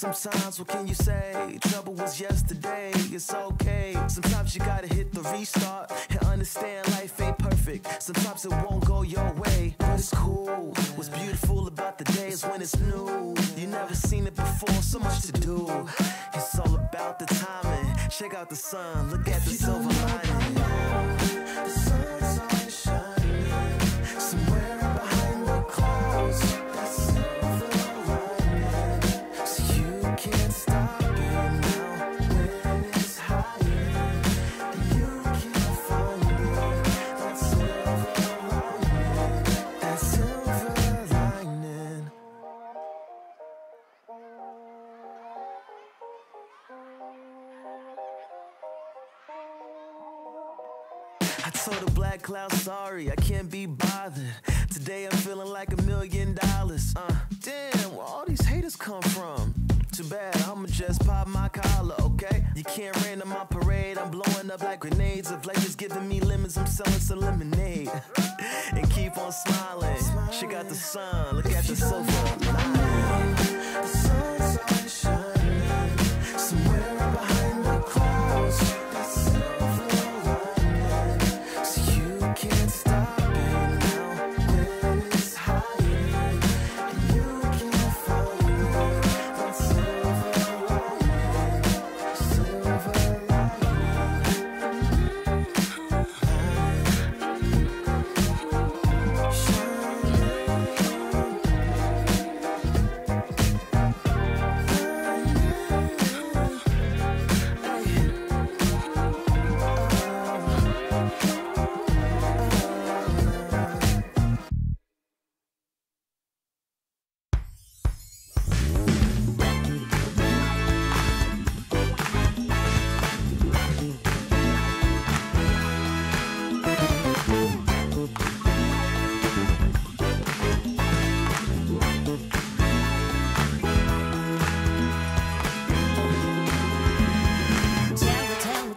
Sometimes, what can you say? Trouble was yesterday, it's okay. Sometimes you gotta hit the restart and understand life ain't perfect. Sometimes it won't go your way, but it's cool. What's beautiful about the day is when it's new. You never seen it before, so much to do. It's all about the timing. Check out the sun, look at the silver lining. The sun's always shining somewhere behind the clouds. That silver lining, so you can't stop it now when it's hiding, and you can't find it. That silver lining, that silver lining. I told the black cloud sorry, I can't be bothered. Today I'm feeling like $1 million. Damn, where all these haters come from? Too bad, I'ma just pop my collar, okay? You can't rain on my parade, I'm blowing up like grenades. If life is giving me lemons, I'm selling some lemonade. And keep on smiling, check out the sun, look at the silver lining. The sun's always shining somewhere behind the clouds. That silver lining, so you can't stop it now when it's hiding, and you can't find it. That silver lining, silver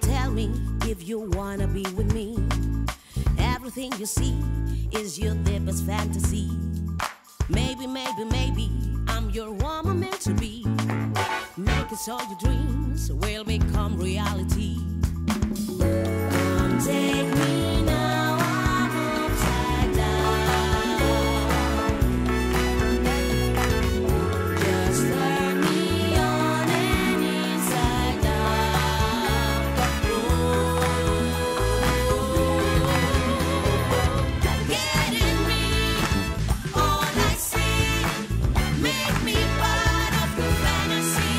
Tell me if you wanna be with me. Everything you see is your deepest fantasy. Maybe I'm your woman meant to be. Make it so your dreams will become reality. Take me now, I'm upside down. Just turn me on and inside out. Get in me, all I see. Make me part of your fantasy.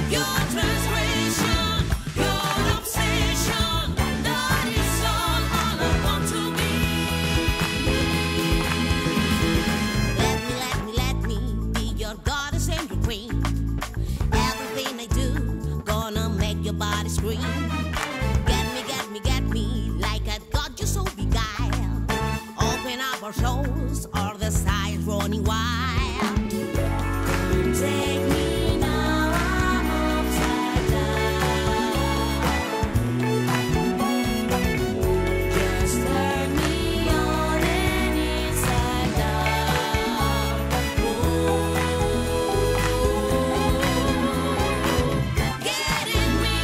Your transgression, your obsession, that is all I want to be. Let me be your goddess and your queen. Everything I do, gonna make your body scream. Get me, like I got you so beguiled. Open up our souls, or the sides running wild. Take me now, I'm upside down. Just turn me on and inside out. Get in me,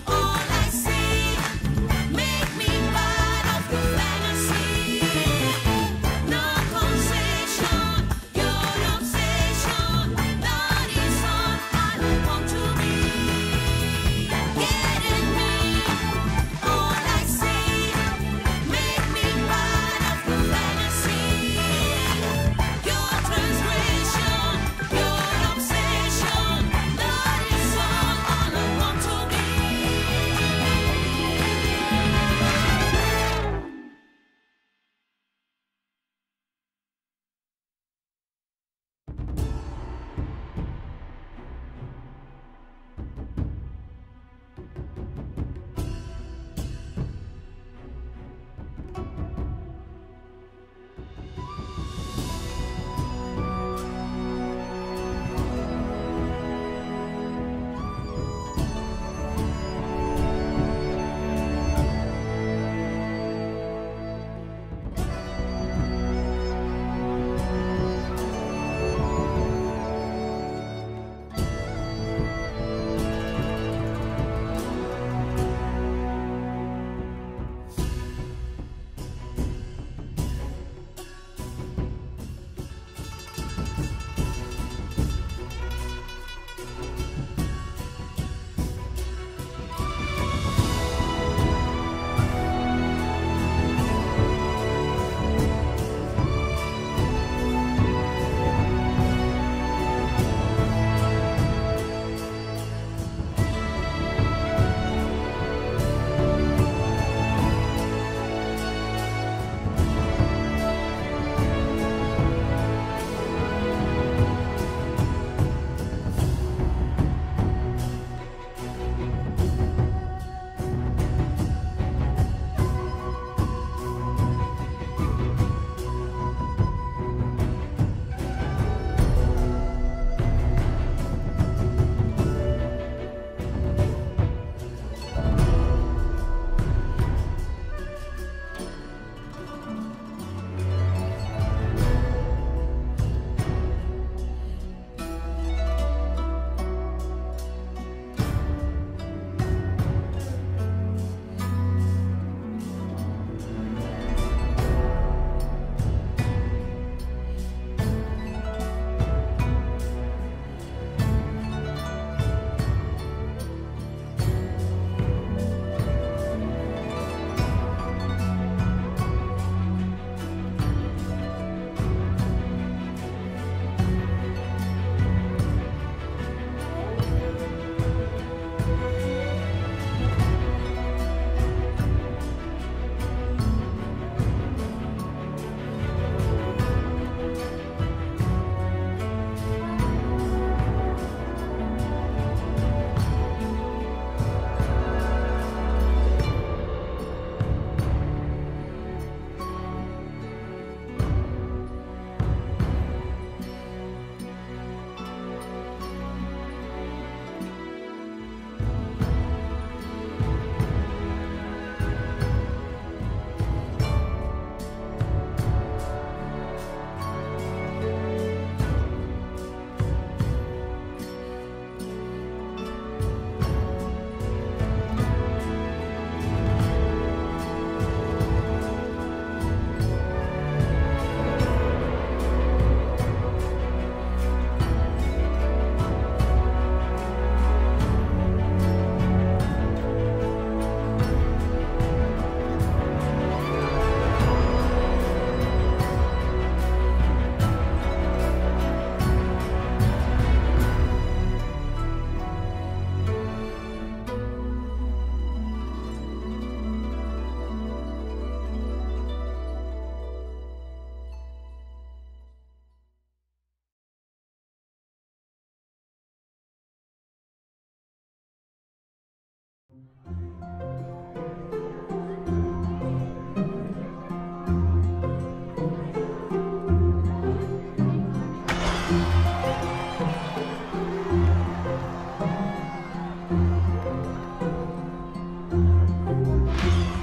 all I see. Make me part of your fantasy. No concession,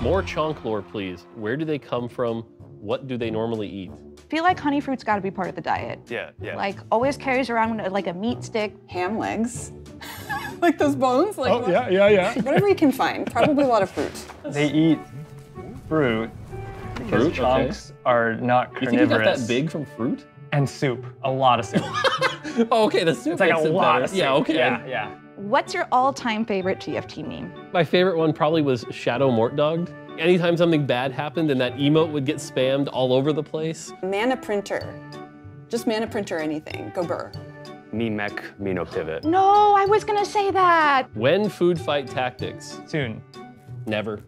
More chonk lore, please. Where do they come from? What do they normally eat? I feel like honey fruit's got to be part of the diet. Yeah. Like, always carries around like a meat stick. Ham legs. Like those bones? Like, Oh, yeah. whatever you can find. Probably a lot of fruit. They eat fruit because chonks are not carnivorous. You think you got that big from fruit? And soup. A lot of soup. Oh, okay, the soup It's like makes a it lot better. of soup. Yeah, okay. Yeah. What's your all-time favorite TFT meme? My favorite one probably was Shadow Mortdogged. Anytime something bad happened and that emote would get spammed all over the place. Mana printer. Just mana printer anything. Go burr. Me mech, me no pivot. No, I was gonna say that. When food fight tactics? Soon. Never.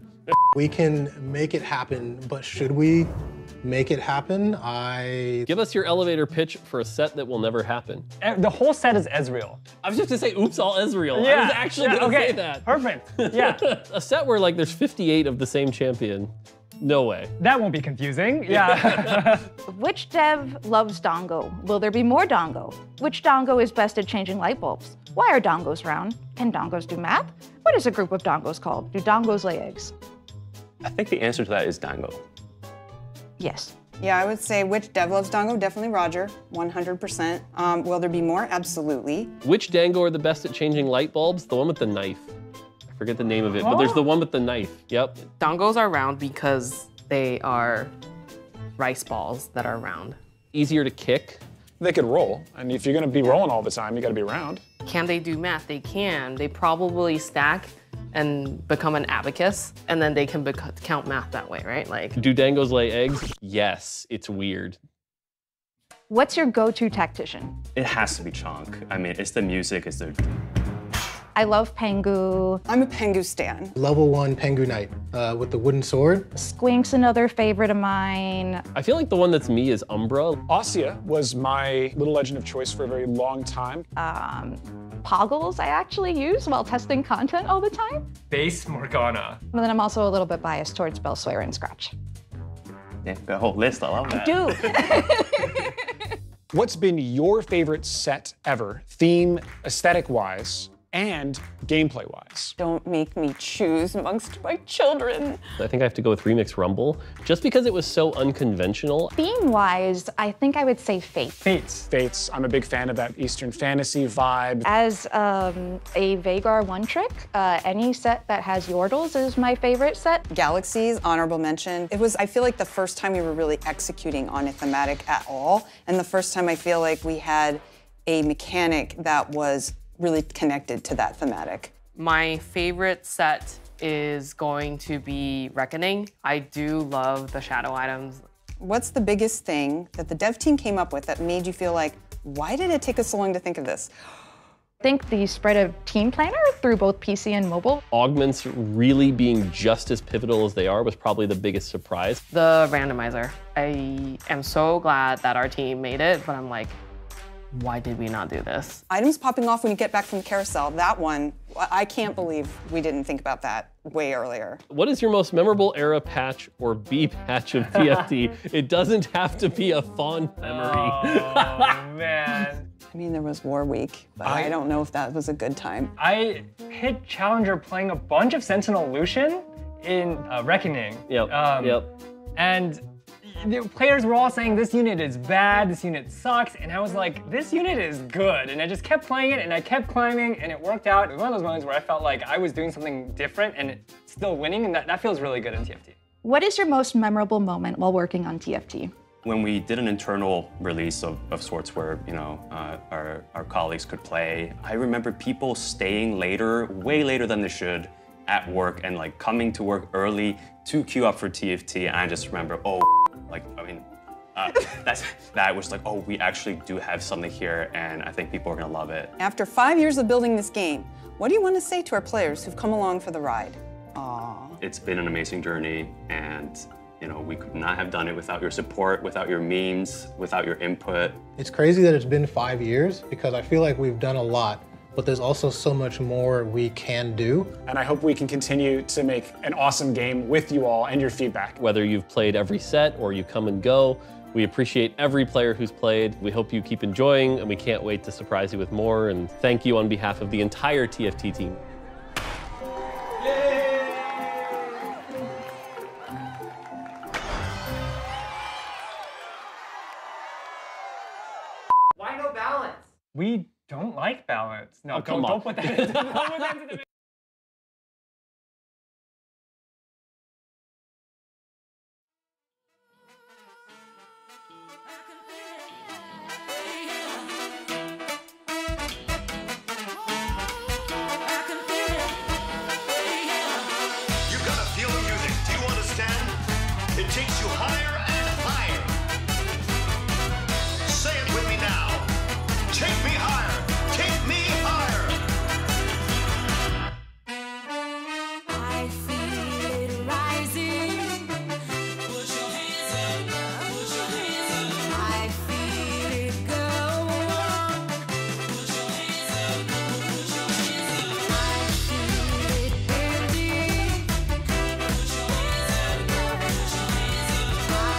We can make it happen, but should we make it happen? Give us your elevator pitch for a set that will never happen. The whole set is Ezreal. I was just gonna say, oops, all Ezreal. Yeah, I was actually gonna say that. Perfect. Yeah. A set where like there's 58 of the same champion. No way. That won't be confusing. Yeah. Which dev loves Dongo? Will there be more Dongo? Which Dongo is best at changing light bulbs? Why are Dongos round? Can Dongos do math? What is a group of Dongos called? Do Dongos lay eggs? I think the answer to that is Dango. Yes. Yeah, I would say which dev loves Dongo? Definitely Roger, 100%. Will there be more? Absolutely. Which Dango are the best at changing light bulbs? The one with the knife. I forget the name of it, but there's the one with the knife. Yep. Dongos are round because they are rice balls that are round. Easier to kick. They could roll, and if you're gonna be rolling all the time, you gotta be round. Can they do math? They can. They probably stack and become an abacus, and then they can count math that way, right? Like, Do Dangos lay eggs? Yes, it's weird. What's your go-to tactician? It has to be chonk. I mean, it's the music, it's the... I love Pengu. I'm a Pengu stan. Level 1 Pengu Knight with the wooden sword. Squink's another favorite of mine. I feel like the one that's me is Umbra. Ossia was my little legend of choice for a very long time. Poggles I actually use while testing content all the time. Base Morgana. And then I'm also a little bit biased towards Bellswear and Scratch. Yeah, got a whole list, I love that. Dude. What's been your favorite set ever, theme, aesthetic-wise, and gameplay-wise? Don't make me choose amongst my children. I think I have to go with Remix Rumble, just because it was so unconventional. Theme-wise, I think I would say Fate. Fates. I'm a big fan of that Eastern fantasy vibe. As a Vhagar one-trick, any set that has Yordles is my favorite set. Galaxies, honorable mention. It was, I feel like, the first time we were really executing on a thematic at all, and the first time I feel like we had a mechanic that was really connected to that thematic. my favorite set is going to be Reckoning. I do love the shadow items. What's the biggest thing that the dev team came up with that made you feel like, why did it take us so long to think of this? I think the spread of Team Planner through both PC and mobile. Augments really being just as pivotal as they are was probably the biggest surprise. The randomizer. I am so glad that our team made it, but I'm like, why did we not do this? Items popping off when you get back from the carousel, that one, I can't believe we didn't think about that way earlier. What is your most memorable era patch or B patch of TFT? It doesn't have to be a fond memory. Oh, man. I mean, there was War Week, but I don't know if that was a good time. I hit Challenger playing a bunch of Sentinel Lucian in Reckoning. Yep, And the players were all saying, this unit is bad, this unit sucks, and I was like, this unit is good. And I just kept playing it, and I kept climbing, and it worked out. It was one of those moments where I felt like I was doing something different and still winning, and that feels really good in TFT. What is your most memorable moment while working on TFT? When we did an internal release of sorts where, you know, our colleagues could play, I remember people staying later, way later than they should, at work and like coming to work early to queue up for TFT. And I just remember, oh, like, I mean, that was like, oh, we actually do have something here, and I think people are gonna love it. After 5 years of building this game, what do you want to say to our players who've come along for the ride? Aww. It's been an amazing journey, and you know, we could not have done it without your support, without your memes, without your input. It's crazy that it's been 5 years because I feel like we've done a lot, but there's also so much more we can do. And I hope we can continue to make an awesome game with you all and your feedback. Whether you've played every set or you come and go, we appreciate every player who's played. We hope you keep enjoying, and we can't wait to surprise you with more. And thank you on behalf of the entire TFT team. We don't like ballots. No, Oh, come on. don't put that into, don't put that into the You gotta feel the music. Do you understand? It takes you higher and higher. Say it with me now. Take me higher. Take me higher. I feel it rising. Put your hands up. Put your hands up. I feel it go on. Put your hands up. Put your hands up. I feel it building. Put your hands up. Put your hands up. I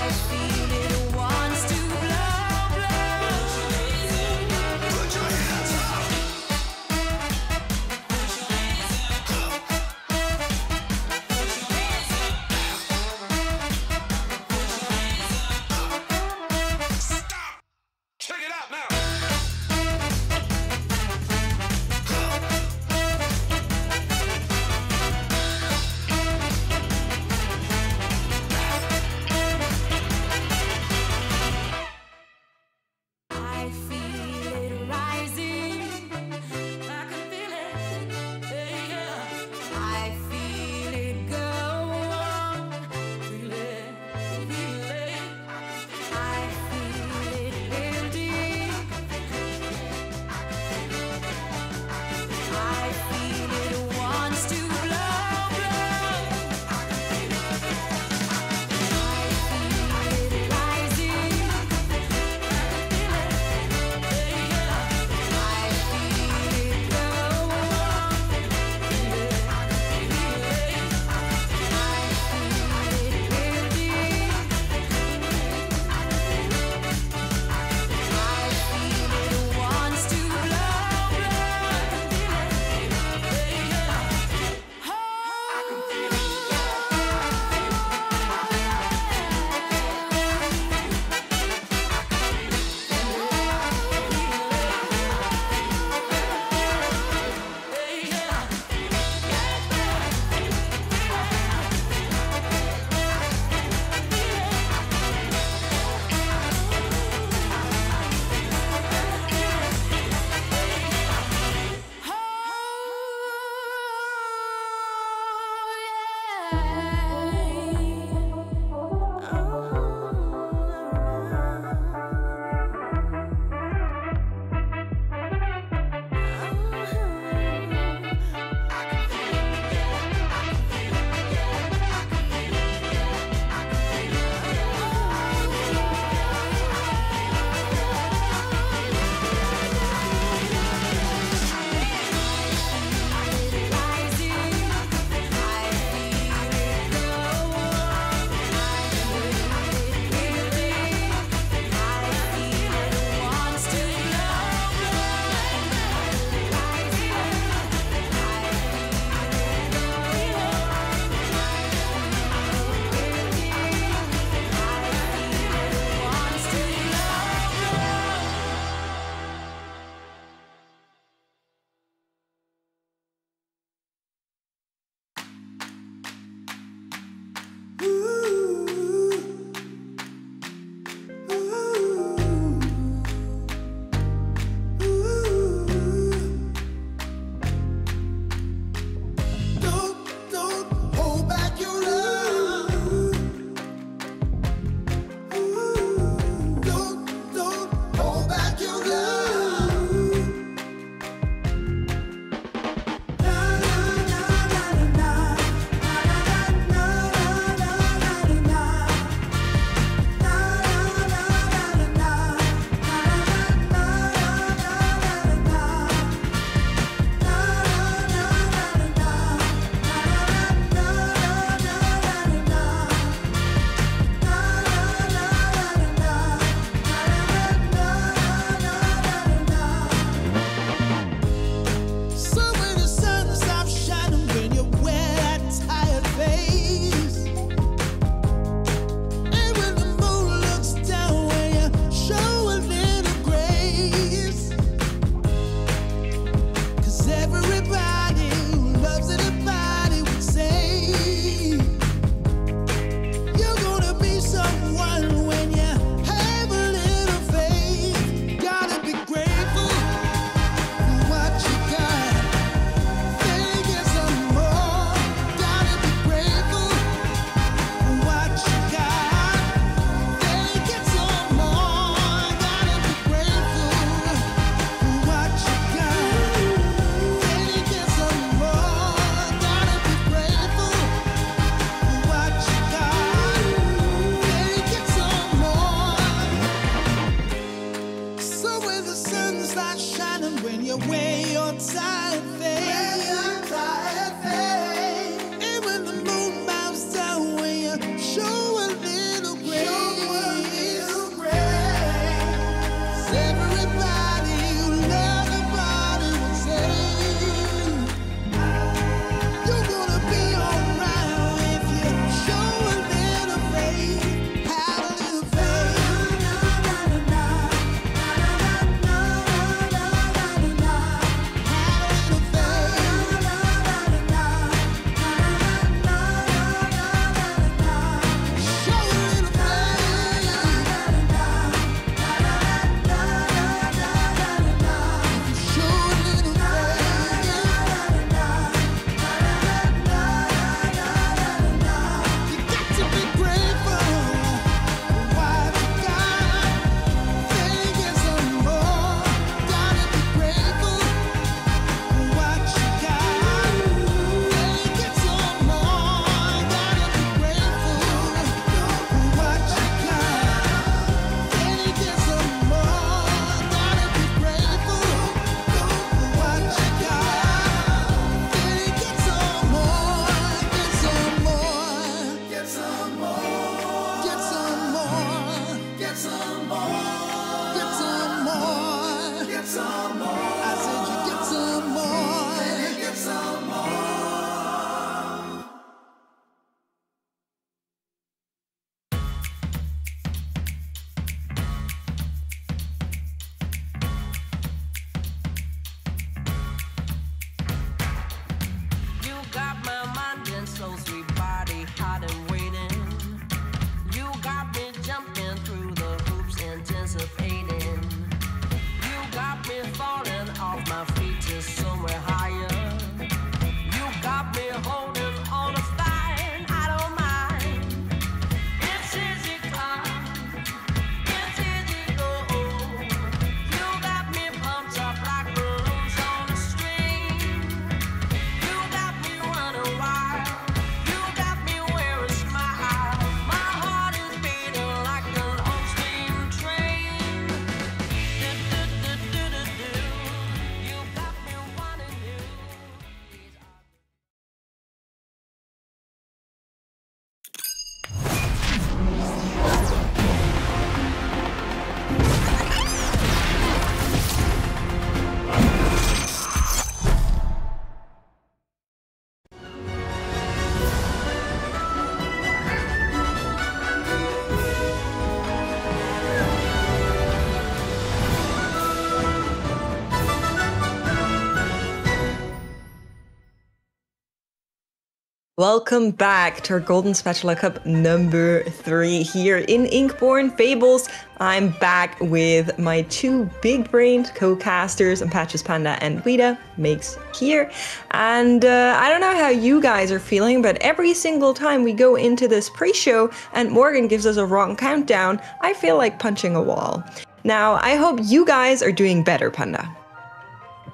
Welcome back to our Golden Spatula Cup number 3 here in Inkborn Fables. I'm back with my 2 big-brained co-casters, Patches Panda and Wida Makes here. And I don't know how you guys are feeling, but every single time we go into this pre-show and Morgan gives us a wrong countdown, I feel like punching a wall. Now, I hope you guys are doing better, Panda.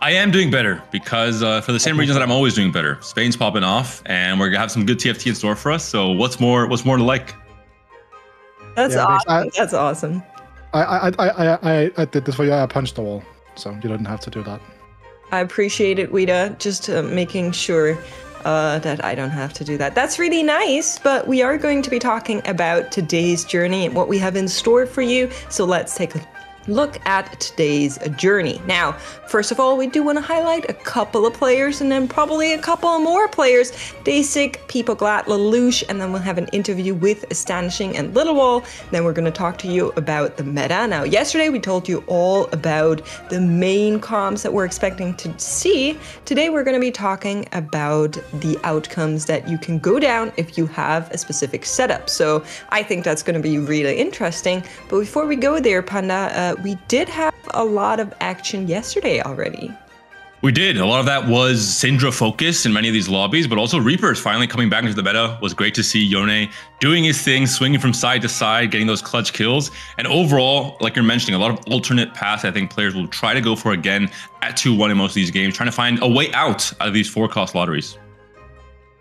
I am doing better because for the same reasons that I'm always doing better. Spain's popping off, and we're gonna have some good TFT in store for us. So what's more to like? That's awesome. That's awesome. I did this for you. I punched the wall, so you didn't have to do that. I appreciate it, Wida. Just making sure that I don't have to do that. That's really nice. But we are going to be talking about today's journey and what we have in store for you. So let's take a look at today's journey. Now, first of all, we do want to highlight a couple of players and then probably a couple more players. Dasic, Peepoglat, Lelouch, and then we'll have an interview with Estanishing and Littlewall. Then we're going to talk to you about the meta. Now, yesterday we told you all about the main comms that we're expecting to see. Today we're going to be talking about the outcomes that you can go down if you have a specific setup. So I think that's going to be really interesting. But before we go there, Panda, we did have a lot of action yesterday already. We did. A lot of that was Syndra focus in many of these lobbies, but also Reapers finally coming back into the meta. Was great to see Yone doing his thing, swinging from side to side, getting those clutch kills. And overall, like you're mentioning, a lot of alternate paths I think players will try to go for again at 2-1 in most of these games, trying to find a way out of these 4-cost lotteries.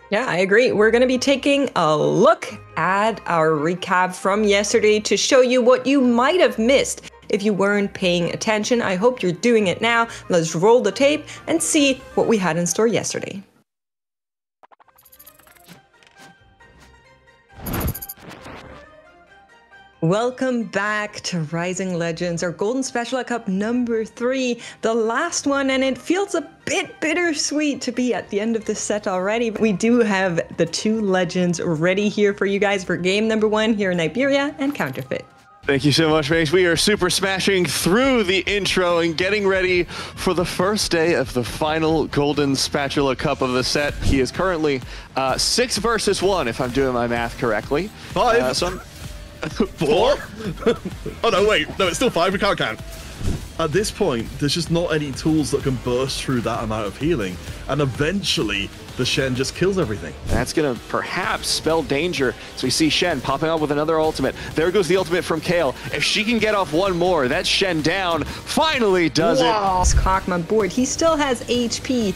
Yeah, I agree. We're going to be taking a look at our recap from yesterday to show you what you might have missed if you weren't paying attention. I hope you're doing it now. Let's roll the tape and see what we had in store yesterday. Welcome back to Rising Legends, our Golden Spatula Cup number 3, the last one, and it feels a bit bittersweet to be at the end of this set already. We do have the 2 legends ready here for you guys for game number 1 here in Iberia and Counterfeit. Thank you so much, Mace. We are super smashing through the intro and getting ready for the first day of the final Golden Spatula Cup of the set. He is currently 6 versus 1, if I'm doing my math correctly. 5. 4? Oh no, wait. No, it's still 5. We can't count. At this point, there's just not any tools that can burst through that amount of healing. And eventually, the Shen just kills everything. That's going to perhaps spell danger. So we see Shen popping up with another ultimate. There goes the ultimate from Kale. If she can get off one more, that's Shen down. Finally does it. Cock my board. He still has HP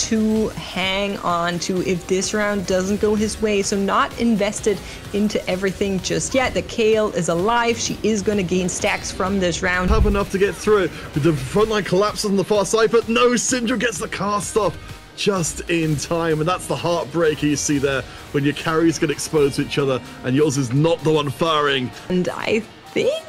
to hang on to if this round doesn't go his way. So not invested into everything just yet. The Kale is alive. She is going to gain stacks from this round. Have enough to get through it. With the frontline collapses on the far side, but no, Syndra gets the cast off just in time, and that's the heartbreaker you see there when your carries get exposed to each other and yours is not the one firing. And I think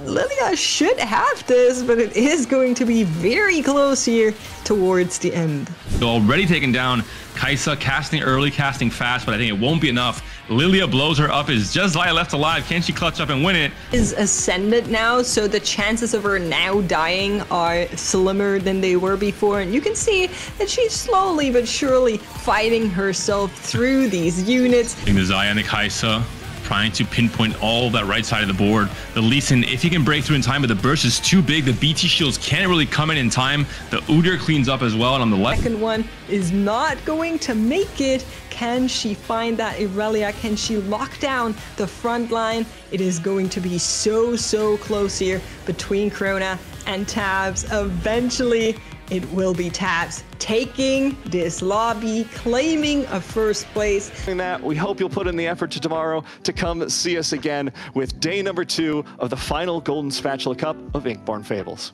Lilia should have this, but it is going to be very close here towards the end. Already taken down. Kaisa casting early, casting fast, but I think it won't be enough. Lilia blows her up. Is just Zaya left alive? Can she clutch up and win it? Is ascended now, so the chances of her now dying are slimmer than they were before. And you can see that she's slowly but surely fighting herself through these units. The Zaya and the Kaisa trying to pinpoint all of that right side of the board. The Lee Sin, if he can break through in time, but the burst is too big. The BT shields can't really come in time. The Udyr cleans up as well, and on the left. Second one is not going to make it. Can she find that Irelia? Can she lock down the front line? It is going to be so close here between Krona and Tabs. Eventually, it will be Tabs taking this lobby, claiming a first place. That we hope you'll put in the effort to tomorrow to come see us again with day number 2 of the final Golden Spatula Cup of Inkborn Fables.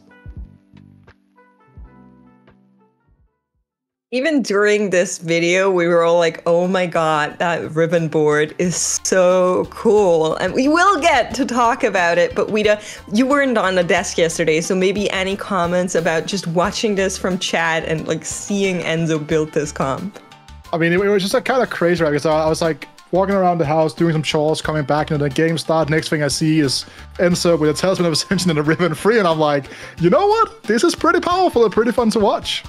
Even during this video, we were all like, oh my god, that ribbon board is so cool. And we will get to talk about it, but Wida, you weren't on the desk yesterday, so maybe any comments about just watching this from chat and like seeing Enzo build this comp? I mean, it was just like kind of crazy, right? Because I was like walking around the house, doing some chores, coming back, and the game starts. Next thing I see is Enzo with a Talisman of Ascension and a ribbon free, and I'm like, you know what? This is pretty powerful and pretty fun to watch.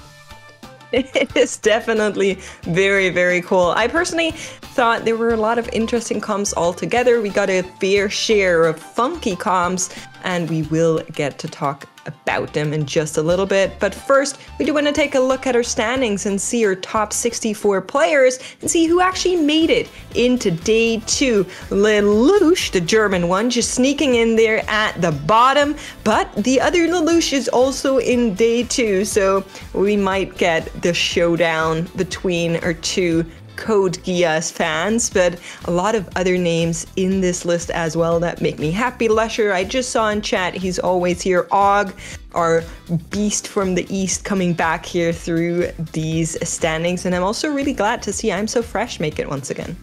It is definitely very, very cool. I personally thought there were a lot of interesting comps altogether. We got a fair share of funky comps, and we will get to talk about them in just a little bit. But first, we do want to take a look at our standings and see our top 64 players and see who actually made it into day 2. Lelouch, the German one, just sneaking in there at the bottom, but the other Lelouch is also in day 2, so we might get the showdown between our two Code Geass fans, but a lot of other names in this list as well that make me happy. Lusher, I just saw in chat, he's always here. Og, our beast from the east, coming back here through these standings, and I'm also really glad to see I'm So Fresh make it once again.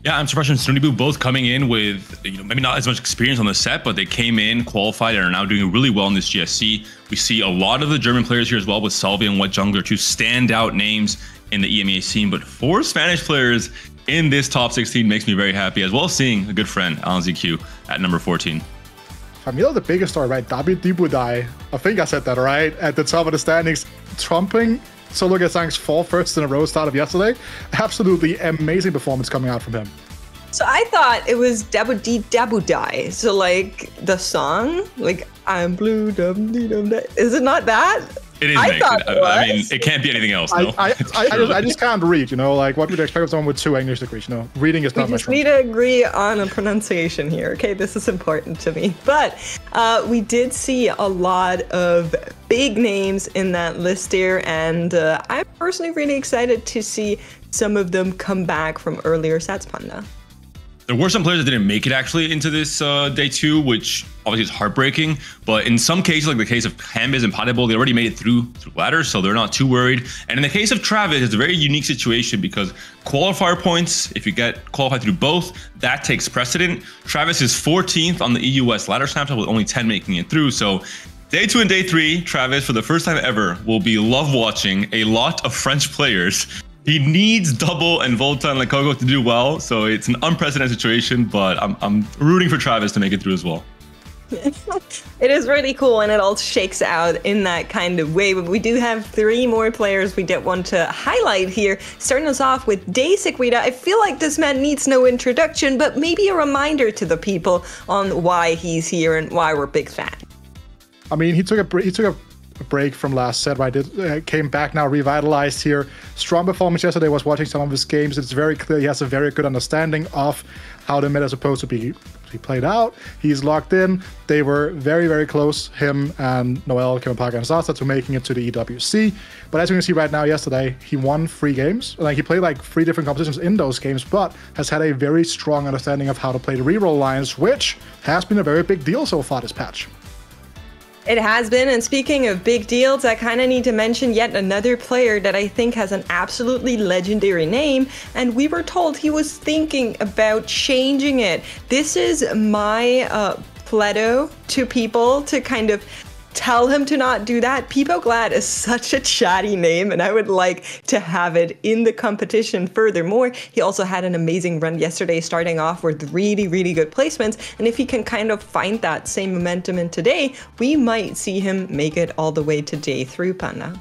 Yeah, I'm So Fresh and Snoonyboo both coming in with, maybe not as much experience on the set, but they came in, qualified, and are now doing really well in this GSC. We see a lot of the German players here as well, with Salvi and Wet Jungler, two standout names in the EMEA scene, but 4 Spanish players in this top 16 makes me very happy, as well as seeing a good friend, Alanzq, at number 14. For me, the biggest story, right? David Dibudai, I think I said that right, at the top of the standings, trumping Sologesang's 4 firsts in a row start of yesterday. Absolutely amazing performance coming out from him. So I thought it was Dabu Dabudai. So like the song, like I'm blue, dum dee dum da. Is it not that? It is. I mean, it can't be anything else. No? I just can't read. Like what would you expect of someone with 2 English degrees? Reading is not my strong. We just need to agree on a pronunciation here. Okay, this is important to me. But we did see a lot of big names in that list here, and I'm personally really excited to see some of them come back from earlier sets, Panda. There were some players that didn't make it actually into this day 2, which obviously is heartbreaking. But in some cases, like the case of Hambiz and Potable, they already made it through ladders, so they're not too worried. And in the case of Travis, it's a very unique situation because qualifier points, if you get qualified through both, that takes precedent. Travis is 14th on the EUS ladder snapshot with only 10 making it through. So day 2 and day 3, Travis, for the first time ever, will be love watching a lot of French players. He needs Double and Volta and Lekoko to do well, so it's an unprecedented situation, but I'm rooting for Travis to make it through as well. It is really cool, and it all shakes out in that kind of way, but we do have 3 more players we did want to highlight here. Starting us off with Daysikwita. I feel like this man needs no introduction, but maybe a reminder to the people on why he's here and why we're big fans. I mean, he took a break from last set, right? Came back now, revitalized here. Strong performance yesterday. Was watching some of his games. It's very clear he has a very good understanding of how the meta is supposed to be played out. He's locked in. They were very, very close, him and Noel, Kevin Parker, and Sasa, to making it to the EWC. But as you can see right now, yesterday, he won 3 games. Like, he played like 3 different competitions in those games, but has had a very strong understanding of how to play the reroll lines, which has been a very big deal so far this patch. It has been, and speaking of big deals, I kind of need to mention yet another player that I think has an absolutely legendary name, and we were told he was thinking about changing it. This is my pledo to people to kind of tell him to not do that. Peepo Glad is such a chatty name, and I would like to have it in the competition. Furthermore, he also had an amazing run yesterday, starting off with really, really good placements. And if he can kind of find that same momentum in today, we might see him make it all the way to day 3, Panda.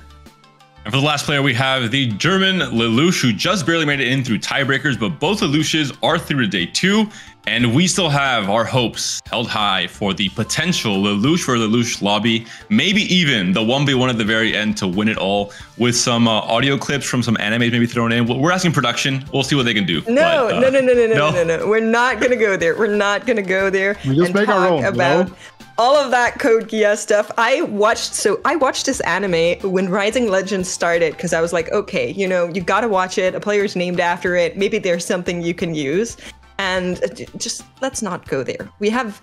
And for the last player, we have the German Lelouch, who just barely made it in through tiebreakers, but both Lelouches are through to day 2. And we still have our hopes held high for the potential Lelouch for Lelouch lobby, maybe even the 1v1 at the very end to win it all, with some audio clips from some animes maybe thrown in. We're asking production. We'll see what they can do. No. We're not going to go there. We're not going to go there. We just make our own, about all of that Code Geass stuff. I watched this anime when Rising Legends started because I was like, okay, you got to watch it. A player's named after it. Maybe there's something you can use. And just let's not go there. We have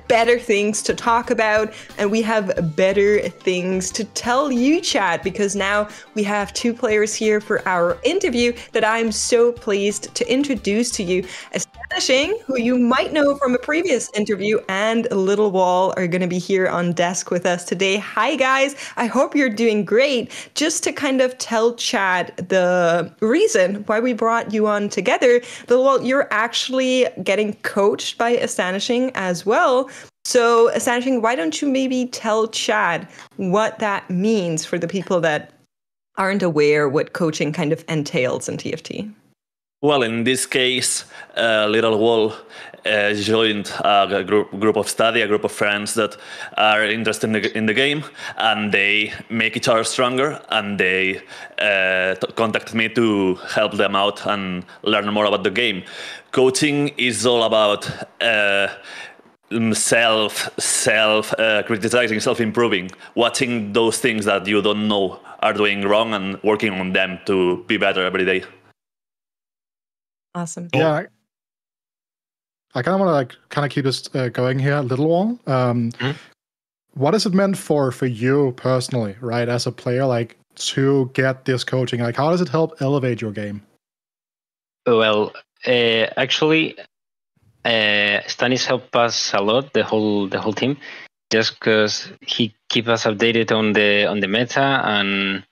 better things to talk about, and we have better things to tell you, chat, because now we have 2 players here for our interview that I'm so pleased to introduce to you. Estanishing, who you might know from a previous interview, and Littlewall are going to be here on desk with us today. Hi guys, I hope you're doing great. Just to kind of tell chat the reason why we brought you on together, Littlewall, you're actually getting coached by Estanishing as well. So Estanishing, why don't you maybe tell chat what that means for the people that aren't aware what coaching kind of entails in TFT? Well, in this case, Littlewall joined a group of study, a group of friends that are interested in the game, and they make each other stronger, and they contacted me to help them out and learn more about the game. Coaching is all about criticizing, self-improving, watching those things that you don't know are doing wrong and working on them to be better every day. Awesome. Yeah, I kind of want to keep this going here, Littlewall. What has it meant for you personally, right, as a player, like to get this coaching? Like, how does it help elevate your game? Well, actually, Stanis helped us a lot, the whole team, just because he keeps us updated on the meta and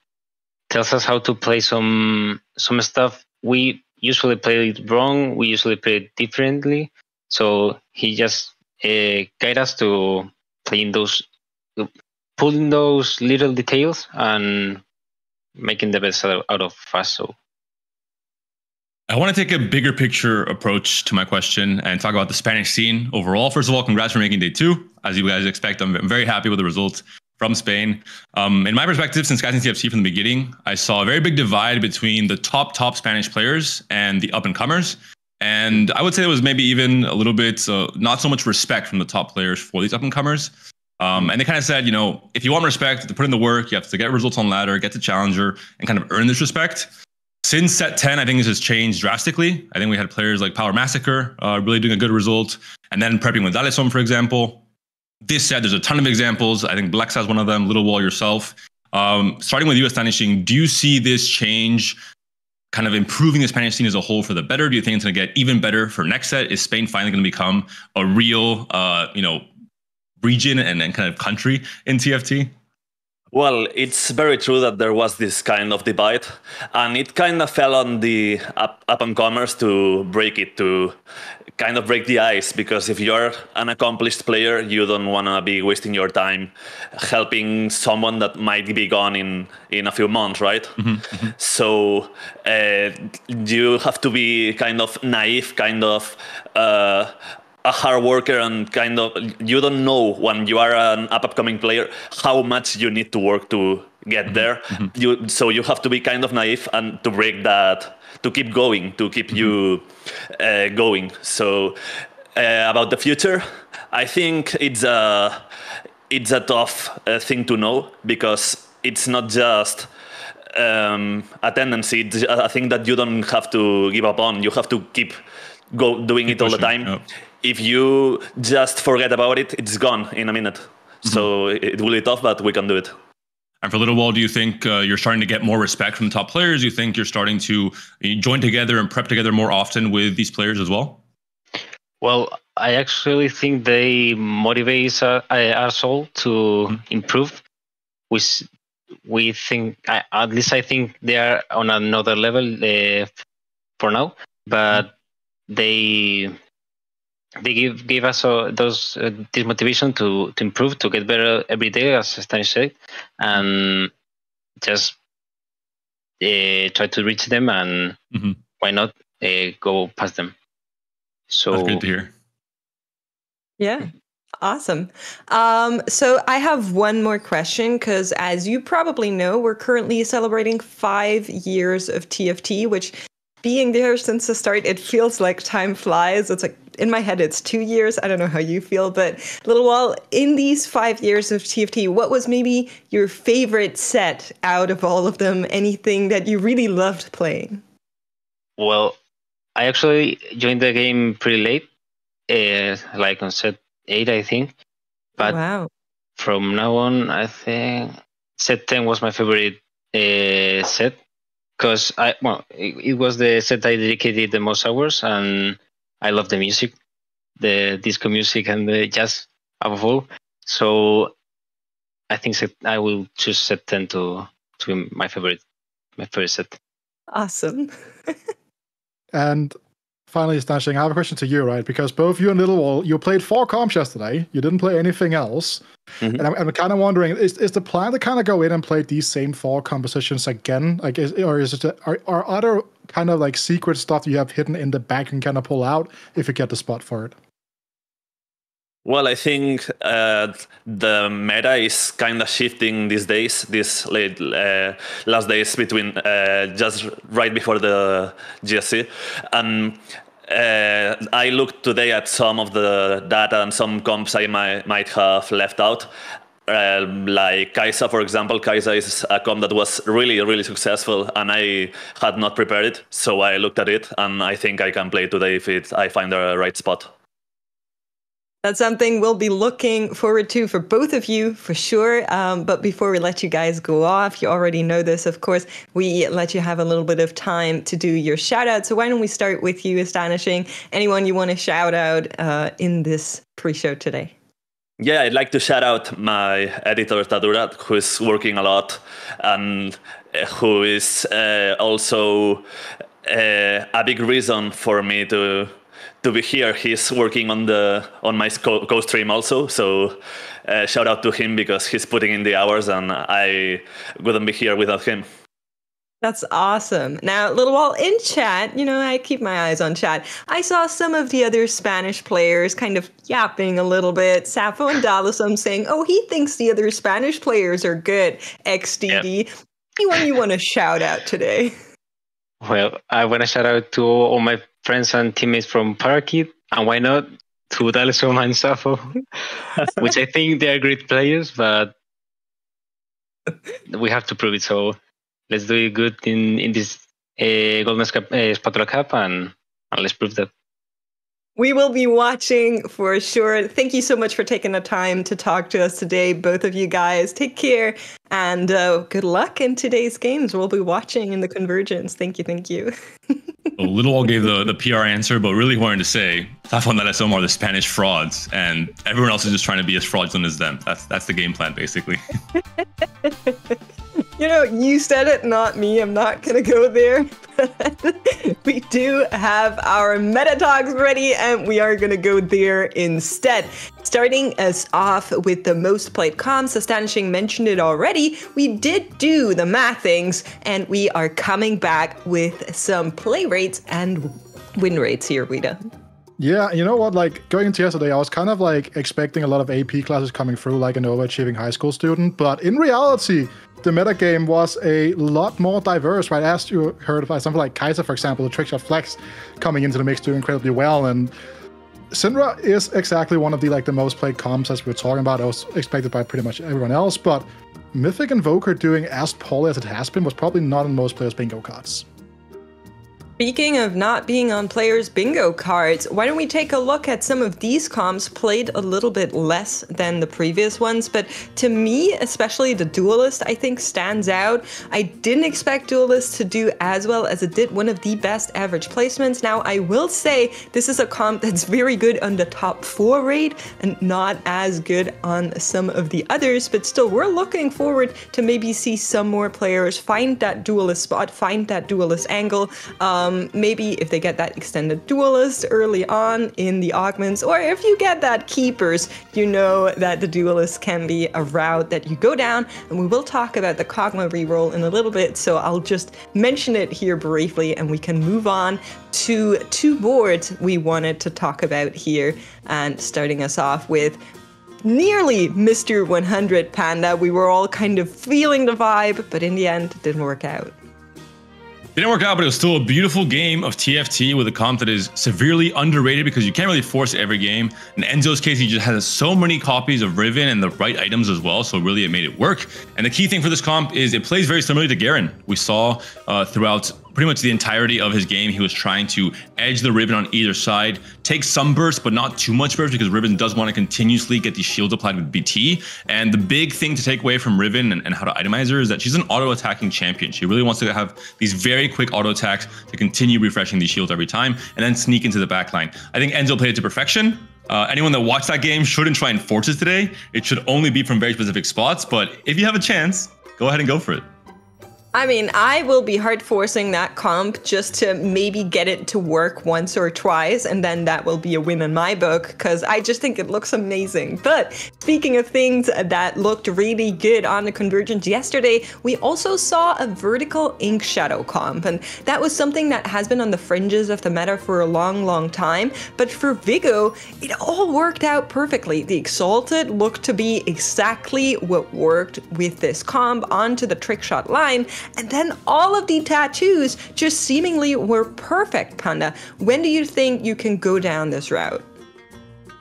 tells us how to play some stuff. We usually play it wrong. We usually play it differently. So he just guide us to pulling those little details and making the best out of us. So I want to take a bigger picture approach to my question and talk about the Spanish scene overall. First of all, congrats for making day 2. As you guys expect, I'm very happy with the results from Spain. In my perspective, since guys in TFT from the beginning, I saw a very big divide between the top Spanish players and the up-and-comers. And I would say there was maybe even a little bit, not so much respect from the top players for these up-and-comers. And they kind of said, if you want respect, to put in the work, you have to get results on ladder, get to challenger, and kind of earn this respect. Since set 10, I think this has changed drastically. I think we had players like Power Massacre really doing a good result. And then prepping with Daleson, for example. This set, there's a ton of examples. I think Blex has one of them, Littlewall yourself. Starting with you, Estanishing, do you see this change kind of improving the Spanish scene as a whole for the better? Do you think it's going to get even better for next set? Is Spain finally going to become a real, region and kind of country in TFT? Well, it's very true that there was this kind of divide, and it kind of fell on the up-and-comers to break the ice, because if you're an accomplished player, you don't want to be wasting your time helping someone that might be gone in a few months, right? So you have to be kind of naive, kind of a hard worker, and kind of you don't know when you are an upcoming player how much you need to work to get there. So you have to be kind of naive and to break that, to keep going, to keep you going. So about the future, I think it's a tough thing to know, because it's not just a tendency. It's a thing that you don't have to give up on. You have to keep doing it all the time. Yep. If you just forget about it, it's gone in a minute. So it will be tough, but we can do it. And for Littlewall, do you think you're starting to get more respect from the top players? Do you think you're starting to join together and prep together more often with these players as well? Well, I actually think they motivate us all to improve. We think, at least I think they are on another level for now, but they give us this motivation to improve, to get better every day, as Stanish said, and just try to reach them, and why not go past them. So that's good to hear. Yeah. Awesome. So I have one more question, because as you probably know, we're currently celebrating 5 years of TFT, which, being there since the start, it feels like time flies. It's like, in my head, it's 2 years. I don't know how you feel, but Littlewall, in these 5 years of TFT, what was maybe your favorite set out of all of them? Anything that you really loved playing? Well, I actually joined the game pretty late, like on set 8, I think. But wow. From now on, I think set 10 was my favorite set. Because it was the set I dedicated the most hours, and I love the music, the disco music and the jazz above all. So I think I will choose set 10 to be my favorite set. Awesome. And finally, Estanishing, I have a question to you, right? Because both you and Littlewall, you played 4 comps yesterday. You didn't play anything else. And I'm kind of wondering, is the plan to kind of go in and play these same 4 compositions again? Like, are other kind of like secret stuff you have hidden in the back you can kind of pull out if you get the spot for it? Well, I think the meta is kind of shifting these days, these last days between just right before the GSC. And I looked today at some of the data and some comps I might have left out. Like Kai'Sa, for example. Kai'Sa is a comp that was really, really successful, and I had not prepared it. So I looked at it, and I think I can play today if I find the right spot. That's something we'll be looking forward to for both of you, for sure. But before we let you guys go off, you already know this, of course, we let you have a little bit of time to do your shout out. So why don't we start with you, Estanishing? Anyone you want to shout out in this pre-show today? Yeah, I'd like to shout out my editor, Tadura, who is working a lot and who is also a big reason for me to be here. He's working on my co-stream also, so shout out to him because he's putting in the hours and I wouldn't be here without him. That's awesome. Now, Littlewall, in chat, you know, I keep my eyes on chat. I saw some of the other Spanish players kind of yapping a little bit. Sappho and Dalasum saying, oh, he thinks the other Spanish players are good. XDD. Yep. Anyone you want to shout out today? Well, I want to shout out to all my friends and teammates from Parakeet, and why not to Dalasum and Sappho, which I think they are great players, but we have to prove it. So let's do it good in this Golden Spatula Cup, and let's prove that. We will be watching for sure. Thank you so much for taking the time to talk to us today, both of you guys. Take care, and good luck in today's games. We'll be watching in the Convergence. Thank you, thank you. Well, Littlewall gave the PR answer, but really wanted to say Sappho and Dalasum are the Spanish frauds, and everyone else is just trying to be as fraudulent as them. That's the game plan, basically. You know, you said it, not me. I'm not going to go there. We do have our meta talks ready, and we are going to go there instead. Starting us off with the most played comps, Estanishing mentioned it already. We did do the mathings, and we are coming back with some play rates and win rates here, Rita. Yeah, you know what, like, going into yesterday, I was kind of, like, expecting a lot of AP classes coming through, like an overachieving high school student, but in reality, the metagame was a lot more diverse, right? As you heard by something like Kai'Sa, for example, the trickshot flex coming into the mix doing incredibly well, and Syndra is exactly one of the, like, the most played comps as we were talking about. It was expected by pretty much everyone else, but Mythic Invoker doing as poorly as it has been was probably not in most players' bingo cards. Speaking of not being on players' bingo cards, why don't we take a look at some of these comps played a little bit less than the previous ones, but to me, especially the Duelist, I think stands out. I didn't expect Duelist to do as well as it did, one of the best average placements. Now, I will say this is a comp that's very good on the top 4 rate and not as good on some of the others, but still, we're looking forward to maybe see some more players find that Duelist spot, find that Duelist angle. Maybe if they get that extended Duelist early on in the augments, or if you get that Keepers, you know that the Duelist can be a route that you go down, and we will talk about the Kog'Maw reroll in a little bit, so I'll just mention it here briefly, and we can move on to 2 boards we wanted to talk about here, and starting us off with nearly Mr. 100 Panda. We were all kind of feeling the vibe, but in the end, it didn't work out. Didn't work out, but it was still a beautiful game of TFT with a comp that is severely underrated because you can't really force every game. In Enzo's case, he just has so many copies of Riven and the right items as well, so really it made it work. And the key thing for this comp is it plays very similarly to Garen. We saw throughout pretty much the entirety of his game, he was trying to edge the Riven on either side, take some burst, but not too much burst because Riven does want to continuously get these shields applied with BT. And the big thing to take away from Riven and how to itemize her is that she's an auto-attacking champion. She really wants to have these very quick auto attacks to continue refreshing these shields every time and then sneak into the backline. I think Enzo played it to perfection. Anyone that watched that game shouldn't try and force it today. It should only be from very specific spots, but if you have a chance, go ahead and go for it. I mean, I will be hard forcing that comp just to maybe get it to work once or twice, and then that will be a win in my book, because I just think it looks amazing. But speaking of things that looked really good on the Convergence yesterday, we also saw a vertical ink shadow comp, and that was something that has been on the fringes of the meta for a long time. But for Vigo, it all worked out perfectly. The Exalted looked to be exactly what worked with this comp onto the trickshot line. And then all of the tattoos just seemingly were perfect, Panda. When do you think you can go down this route?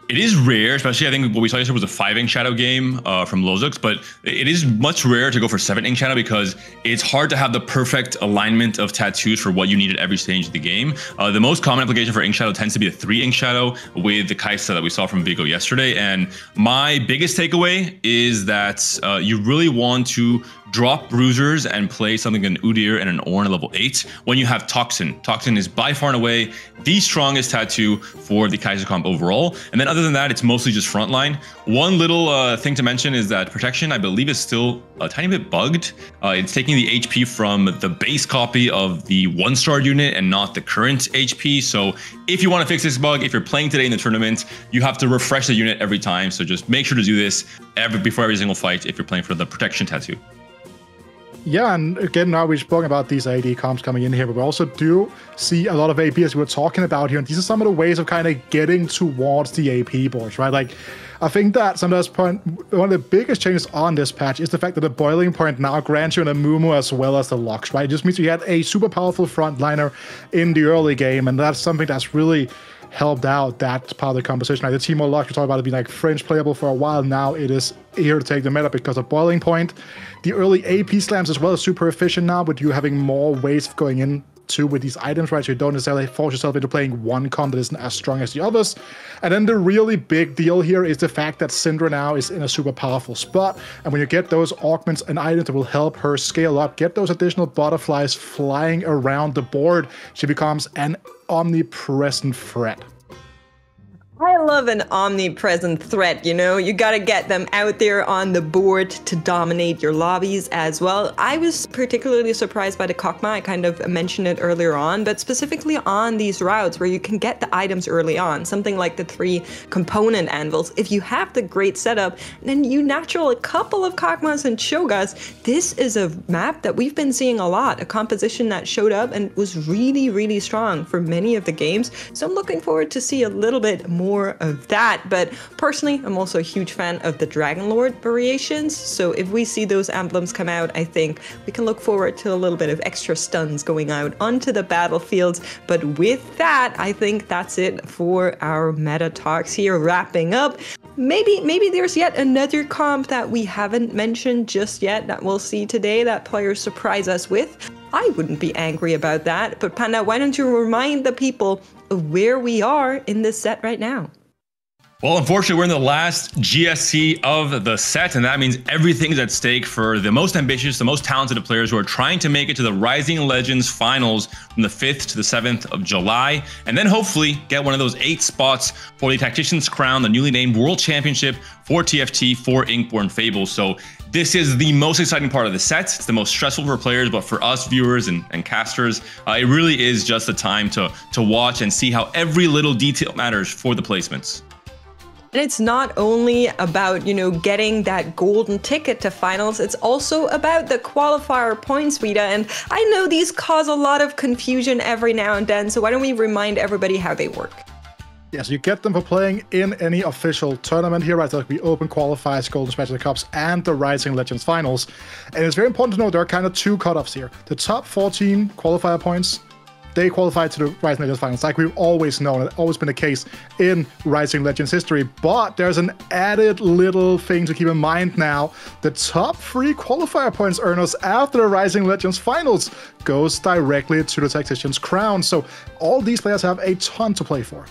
It is rare, especially I think what we saw yesterday was a 5-ink shadow game from Lozux, but it is much rarer to go for 7-ink shadow because it's hard to have the perfect alignment of tattoos for what you need at every stage of the game. The most common application for ink shadow tends to be a 3-ink shadow with the Kaisa that we saw from Vigo yesterday. And my biggest takeaway is that you really want to drop bruisers and play something like an Udyr and an Ornn level 8 when you have Toxin. Toxin is by far and away the strongest tattoo for the Kaiser comp overall. And then other than that, it's mostly just frontline. One little thing to mention is that protection, I believe, is still a tiny bit bugged. It's taking the HP from the base copy of the 1-star unit and not the current HP. So if you want to fix this bug, if you're playing today in the tournament, you have to refresh the unit every time. So just make sure to do this before every single fight if you're playing for the protection tattoo. Yeah, and again, now we're spoken about these AD comps coming in here, but we also do see a lot of AP as we were talking about here, and these are some of the ways of kind of getting towards the AP boards, right? Like, I think that sometimes one of the biggest changes on this patch is the fact that the boiling point now grants you an Amumu as well as the Lux, right? It just means you had a super powerful frontliner in the early game, and that's something that's really helped out that part of the composition. Like the Teemo Lux, we talked about it being like fringe playable for a while. Now it is here to take the meta because of boiling point. The early AP slams as well is super efficient now, with you having more ways of going in too with these items, right? So you don't necessarily force yourself into playing one comp that isn't as strong as the others. And then the really big deal here is the fact that Syndra now is in a super powerful spot. And when you get those augments and items that will help her scale up, get those additional butterflies flying around the board, she becomes an omnipresent threat. I love an omnipresent threat, you know? You gotta get them out there on the board to dominate your lobbies as well. I was particularly surprised by the Kokma. I kind of mentioned it earlier on, but specifically on these routes where you can get the items early on, something like the 3 component anvils. If you have the great setup, then you natural a couple of Kokmas and Shogas. This is a map that we've been seeing a lot, a composition that showed up and was really strong for many of the games. So I'm looking forward to see a little bit more of that, but personally I'm also a huge fan of the Dragon Lord variations, so if we see those emblems come out, I think we can look forward to a little bit of extra stuns going out onto the battlefields. But with that, I think that's it for our meta talks here. Wrapping up, maybe there's yet another comp that we haven't mentioned just yet that we'll see today that players surprise us with. I wouldn't be angry about that, but Panda, why don't you remind the people of where we are in this set right now? Well, unfortunately, we're in the last GSC of the set, and that means everything's at stake for the most ambitious, the most talented players who are trying to make it to the Rising Legends Finals from the 5th to the 7th of July, and then hopefully get one of those 8 spots for the Tacticians Crown, the newly named World Championship for TFT for Inkborn Fables. So this is the most exciting part of the set. It's the most stressful for players, but for us viewers and casters, it really is just the time to watch and see how every little detail matters for the placements. And it's not only about, you know, getting that golden ticket to finals, it's also about the qualifier points, Rita. And I know these cause a lot of confusion every now and then, so why don't we remind everybody how they work? Yes, you get them for playing in any official tournament here, right? So like we open qualifiers, Golden Spatula Cups, and the Rising Legends Finals. And it's very important to know there are kind of 2 cutoffs here. The top 14 qualifier points, they qualify to the Rising Legends Finals, like we've always known. It's always been the case in Rising Legends history. But there's an added little thing to keep in mind now. The top 3 qualifier points earners after the Rising Legends Finals goes directly to the Tacticians Crown. So all these players have a ton to play for.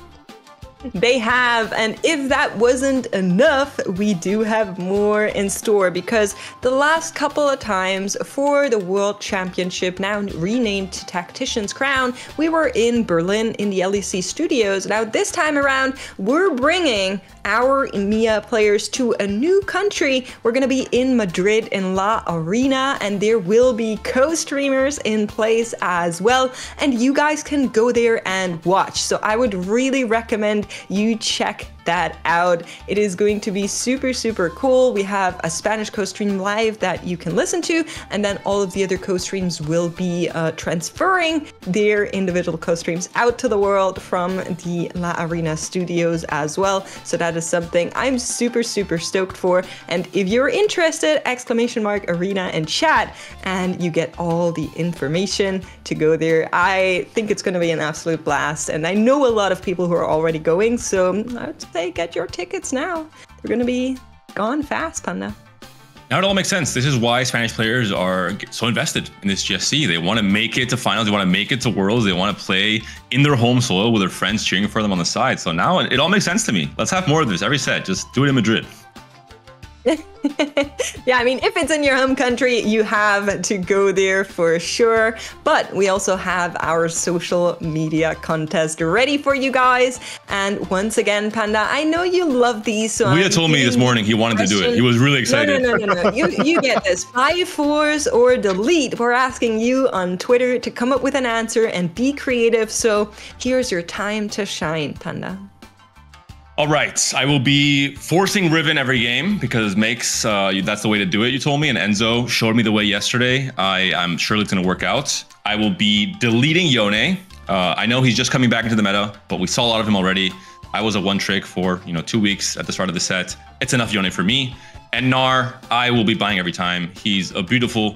They have, and if that wasn't enough, we do have more in store because the last couple of times for the World Championship, now renamed to Tacticians Crown, we were in Berlin in the LEC studios. Now this time around, we're bringing our EMEA players to a new country. We're gonna be in Madrid in La Arena, and there will be co-streamers in place as well, and you guys can go there and watch. So I would really recommend you check that out. It is going to be super, super cool. We have a Spanish co-stream live that you can listen to, and then all of the other co-streams will be transferring their individual co-streams out to the world from the La Arena studios as well. So that is something I'm super, super stoked for. And if you're interested, !arena in chat, and you get all the information to go there. I think it's going to be an absolute blast, and I know a lot of people who are already going, so I would say get your tickets now. They're going to be gone fast, Panda. Now it all makes sense. This is why Spanish players are so invested in this GSC. They want to make it to finals. They want to make it to worlds. They want to play in their home soil with their friends cheering for them on the side. So now it all makes sense to me. Let's have more of this every set. Just do it in Madrid. Yeah, I mean, if it's in your home country, you have to go there for sure. But we also have our social media contest ready for you guys. And once again, Panda, I know you love these. So Guida told me this morning he wanted to do it. He was really excited. No. You get this. 5 4s or delete. We're asking you on Twitter to come up with an answer and be creative. So here's your time to shine, Panda. All right, I will be forcing Riven every game because makes that's the way to do it, you told me, and Enzo showed me the way yesterday. I'm sure it's going to work out. I will be deleting Yone. I know he's just coming back into the meta, but we saw a lot of him already. I was a one trick for 2 weeks at the start of the set. It's enough Yone for me. And Gnar, I will be buying every time. He's a beautiful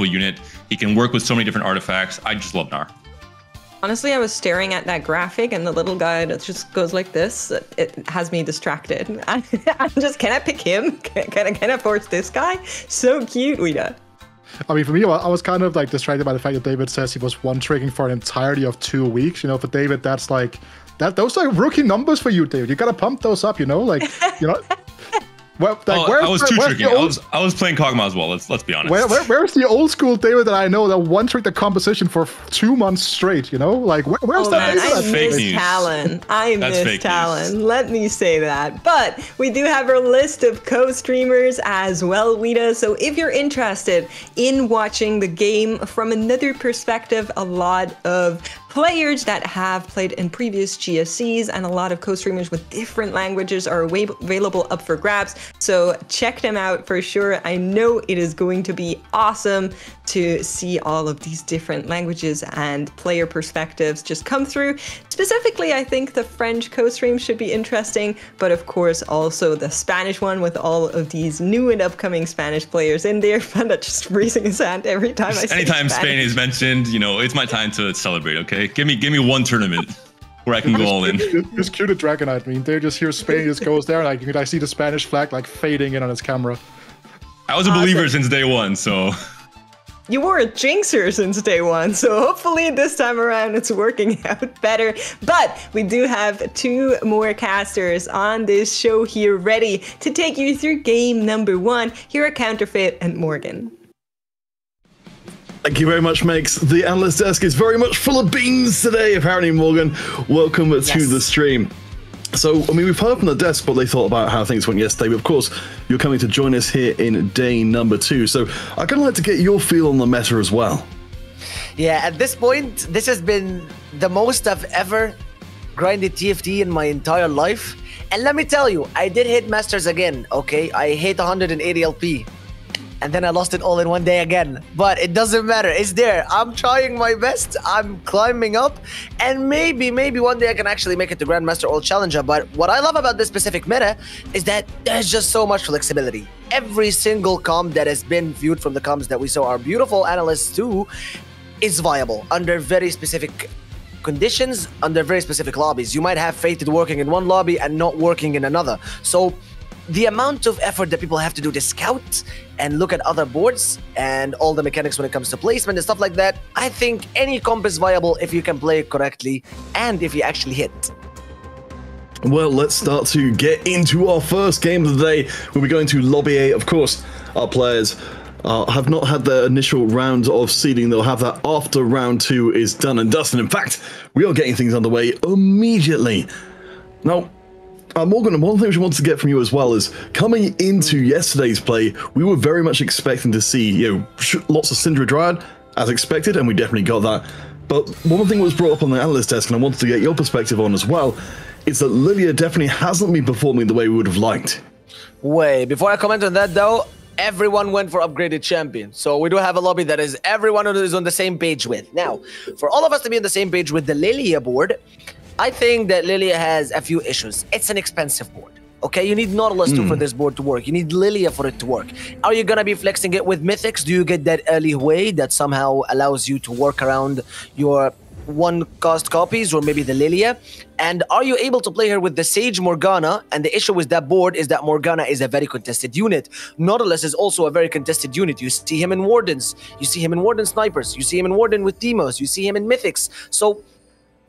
unit. He can work with so many different artifacts. I just love Gnar. Honestly, I was staring at that graphic and the little guy that just goes like this. It has me distracted. I'm just, can I pick him? Can I force this guy? So cute, Guida. I mean, for me, I was kind of like distracted by the fact that David says he was one tricking for an entirety of 2 weeks. For David, that's like, those are rookie numbers for you, David. You gotta pump those up, Well, I was two tricking. I was playing Kog'Maw as well. Let's be honest. Where's the old school David that I know that one tricked the composition for 2 months straight? Like where's that? I miss Talon. I miss Talon. Let me say that. But we do have our list of co-streamers as well, Guida. So if you're interested in watching the game from another perspective, a lot of players that have played in previous GSCs and a lot of co-streamers with different languages are available up for grabs. So check them out for sure. I know it is going to be awesome to see all of these different languages and player perspectives just come through. Specifically, I think the French co-stream should be interesting, but of course also the Spanish one with all of these new and upcoming Spanish players in there. Panda just raising his hand every time I say anytime Spain is mentioned, it's my time to celebrate, okay? Give me one tournament where I can go all in. Just cue the Dragonite. I mean, they just hear Spain just goes there, and I see the Spanish flag like fading in on his camera. I was a believer since day one, so. You were a jinxer since day one, so hopefully this time around it's working out better. But we do have 2 more casters on this show here ready to take you through game number 1. Here are Counterfeit and Morgan. Thank you very much, Megs. The analyst desk is very much full of beans today. Apparently, Morgan, welcome to the stream. So, I mean, we've heard from the desk what they thought about how things went yesterday, but of course, you're coming to join us here in day number 2. So, I'd kind of like to get your feel on the meta as well. Yeah, at this point, this has been the most I've ever grinded TFT in my entire life. And let me tell you, I did hit Masters again, okay? I hit 180 LP. And then I lost it all in one day again. But it doesn't matter. It's there. I'm trying my best. I'm climbing up. And maybe one day I can actually make it to Grandmaster or Challenger. But what I love about this specific meta is that there's just so much flexibility. Every single comp that has been viewed from the comps that we saw our beautiful analysts do is viable under very specific conditions, under very specific lobbies. You might have Fated working in one lobby and not working in another. So the amount of effort that people have to do to scout and look at other boards and all the mechanics when it comes to placement and stuff like that, I think any comp is viable if you can play it correctly and if you actually hit. Well, let's start to get into our first game of the day. We'll be going to Lobby A. Of course, our players have not had their initial round of seeding. They'll have that after round 2 is done and dusted. In fact, we are getting things underway immediately. Now, Morgan, one thing we wanted to get from you as well is coming into yesterday's play, we were very much expecting to see, lots of Syndra Dryad, as expected, and we definitely got that. But one thing that was brought up on the analyst desk, and I wanted to get your perspective on as well, is that Lilia definitely hasn't been performing the way we would have liked. Wait, before I comment on that though, everyone went for upgraded champion. So we do have a lobby that is everyone is on the same page with. Now, for all of us to be on the same page with the Lilia board, I think that Lilia has a few issues. It's an expensive board. Okay, you need Nautilus 2 for this board to work. You need Lilia for it to work. Are you going to be flexing it with Mythics? Do you get that early way that somehow allows you to work around your 1-cost copies or maybe the Lilia? And are you able to play her with the Sage Morgana? And the issue with that board is that Morgana is a very contested unit. Nautilus is also a very contested unit. You see him in Wardens. You see him in Warden Snipers. You see him in Warden with Demos. You see him in Mythics. So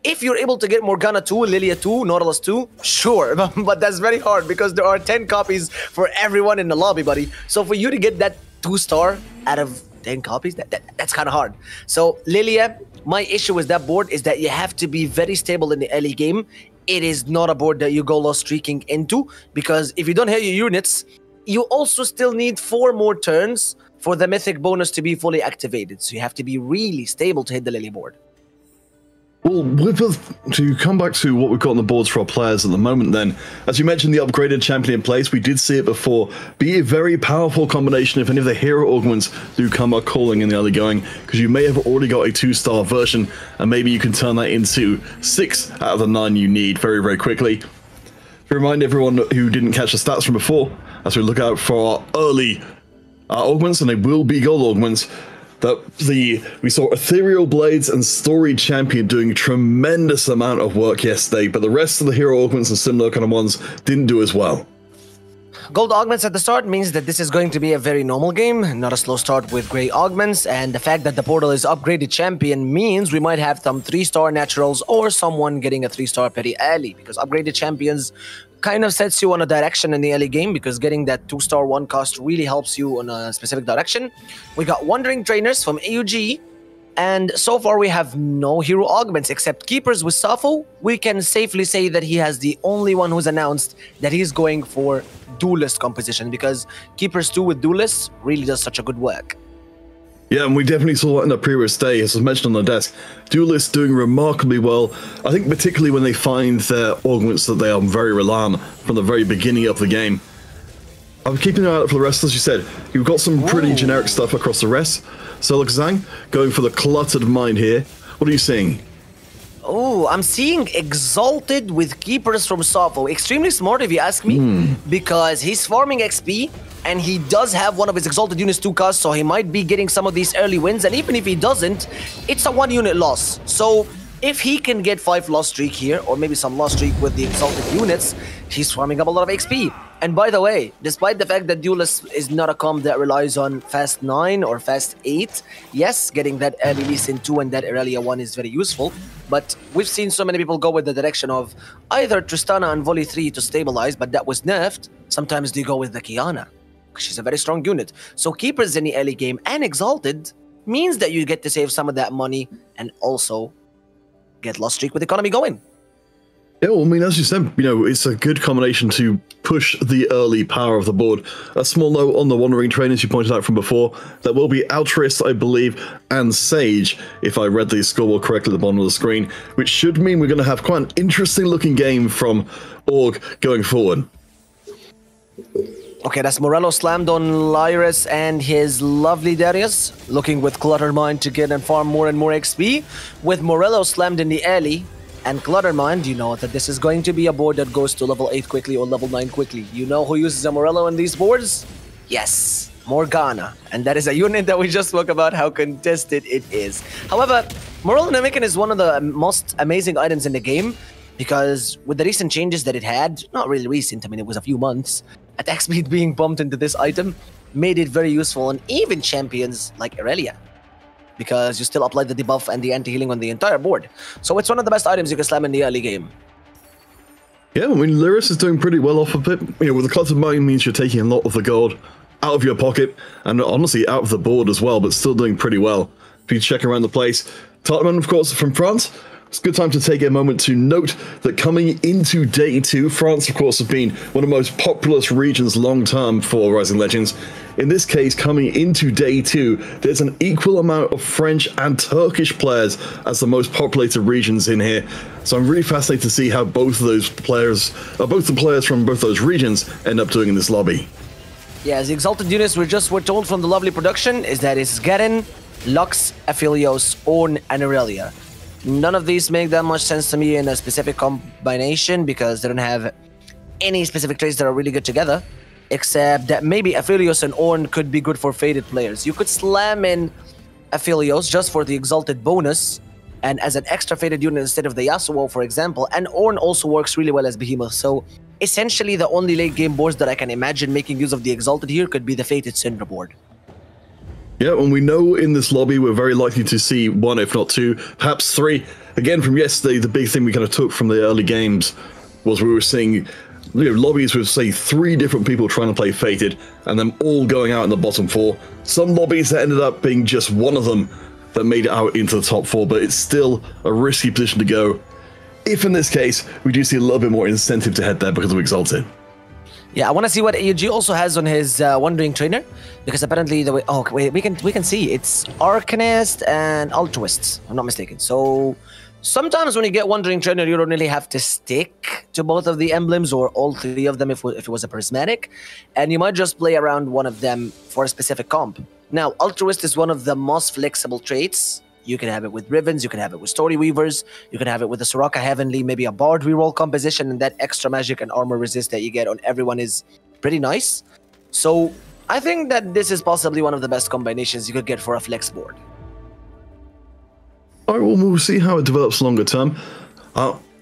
if you're able to get Morgana 2, Lilia 2, Nautilus 2, sure. But that's very hard because there are 10 copies for everyone in the lobby, buddy. So for you to get that 2-star out of 10 copies, that's kind of hard. So Lilia, my issue with that board is that you have to be very stable in the early game. It is not a board that you go low streaking into, because if you don't hit your units, you also still need 4 more turns for the mythic bonus to be fully activated. So you have to be really stable to hit the Lily board. Well, to come back to what we've got on the boards for our players at the moment then, as you mentioned, the upgraded champion in place, we did see it before, be a very powerful combination if any of the hero augments do come up calling in the early going, because you may have already got a 2-star version, and maybe you can turn that into 6 out of the 9 you need very, very quickly. To remind everyone who didn't catch the stats from before, as we look out for our early augments, and they will be gold augments, that we saw Ethereal Blades and Story Champion doing a tremendous amount of work yesterday, but the rest of the hero augments and similar kind of ones didn't do as well. Gold augments at the start means that this is going to be a very normal game, not a slow start with grey augments, and the fact that the portal is upgraded champion means we might have some 3-star naturals or someone getting a 3-star pretty early, because upgraded champions kind of sets you on a direction in the early game, because getting that 2-star 1-cost really helps you on a specific direction. We got Wandering Trainers from AUG, and so far we have no hero augments except Keepers with Safo. We can safely say that he has the only one who's announced that he's going for Duelist composition, because Keepers 2 with Duelists really does such a good work. Yeah, and we definitely saw that in the previous day, as was mentioned on the desk. Duelists doing remarkably well, I think particularly when they find their augments that they are very reliant from the very beginning of the game. I'm keeping an eye out for the rest, as you said. You've got some pretty generic stuff across the rest. Sologesang, going for the Cluttered Mind here. What are you seeing? Oh, I'm seeing Exalted with Keepers from Safo. Extremely smart if you ask me, because he's farming XP, and he does have one of his Exalted units 2-cost, so he might be getting some of these early wins, and even if he doesn't, it's a 1-unit loss. So if he can get 5 loss streak here, or maybe some loss streak with the Exalted units, he's farming up a lot of XP. And by the way, despite the fact that Duelist is not a comp that relies on Fast 9 or Fast 8, yes, getting that early Lee Sin 2 and that Irelia 1 is very useful, but we've seen so many people go with the direction of either Tristana and Volley 3 to stabilize, but that was nerfed. Sometimes they go with the Kiana, because she's a very strong unit. So Keepers in the early game and Exalted means that you get to save some of that money and also get loss streak with economy going. Yeah, well, I mean, as you said, it's a good combination to push the early power of the board. A small note on the Wandering Trainers you pointed out from before, there will be Altruist, I believe, and Sage, if I read the scoreboard correctly at the bottom of the screen, which should mean we're going to have quite an interesting looking game from Org going forward. Okay, that's Morello slammed on Lyris and his lovely Darius, looking with Cluttered Mind to get and farm more and more XP. With Morello slammed in the early and Cluttered Mind, you know that this is going to be a board that goes to level 8 quickly or level 9 quickly. You know who uses a Morello in these boards? Yes, Morgana. And that is a unit that we just spoke about how contested it is. However, Morello Namikan is one of the most amazing items in the game, because with the recent changes that it had, not really recent, I mean, it was a few months, attack speed being bumped into this item made it very useful on even champions like Irelia, because you still apply the debuff and the anti-healing on the entire board. So it's one of the best items you can slam in the early game. Yeah, I mean, Lyris is doing pretty well off of it. You know, with the Clutch of Mine means you're taking a lot of the gold out of your pocket, and honestly out of the board as well, but still doing pretty well. If you check around the place, Tartman, of course, from France. It's a good time to take a moment to note that coming into day 2, France, of course, has been one of the most populous regions long-term for Rising Legends. In this case, coming into day 2, there's an equal amount of French and Turkish players as the most populated regions in here. So I'm really fascinated to see how both of those players, both the players from both those regions, end up doing in this lobby. Yeah, the exalted units we're told from the lovely production is that it's Garen, Lux, Aphelios, Ornn, and Aurelia. None of these make that much sense to me in a specific combination because they don't have any specific traits that are really good together, except that maybe Aphelios and Ornn could be good for Fated players. You could slam in Aphelios just for the exalted bonus and as an extra Fated unit instead of the Yasuo, for example, and Ornn also works really well as Behemoth. So essentially the only late game boards that I can imagine making use of the exalted here could be the Fated Syndra board. Yeah, and we know in this lobby we're very likely to see 1, if not 2, perhaps 3. Again, from yesterday, the big thing we kind of took from the early games was we were seeing lobbies with, say, 3 different people trying to play Fated, and them all going out in the bottom 4. Some lobbies that ended up being just one of them that made it out into the top 4, but it's still a risky position to go. If in this case, we do see a little bit more incentive to head there because of Exalted. Yeah, I want to see what AUG also has on his Wandering Trainer, because apparently the way we can see it's Arcanist and Altruist, if I'm not mistaken. So sometimes when you get Wandering Trainer, you don't really have to stick to both of the emblems or all 3 of them if it was a prismatic, and you might just play around one of them for a specific comp. Now, Altruist is one of the most flexible traits. You can have it with Rivens, you can have it with Story Weavers, you can have it with the Soraka Heavenly, maybe a Bard reroll composition, and that extra magic and armor resist that you get on everyone is pretty nice. So I think that this is possibly one of the best combinations you could get for a flex board. All right, well, we'll see how it develops longer term.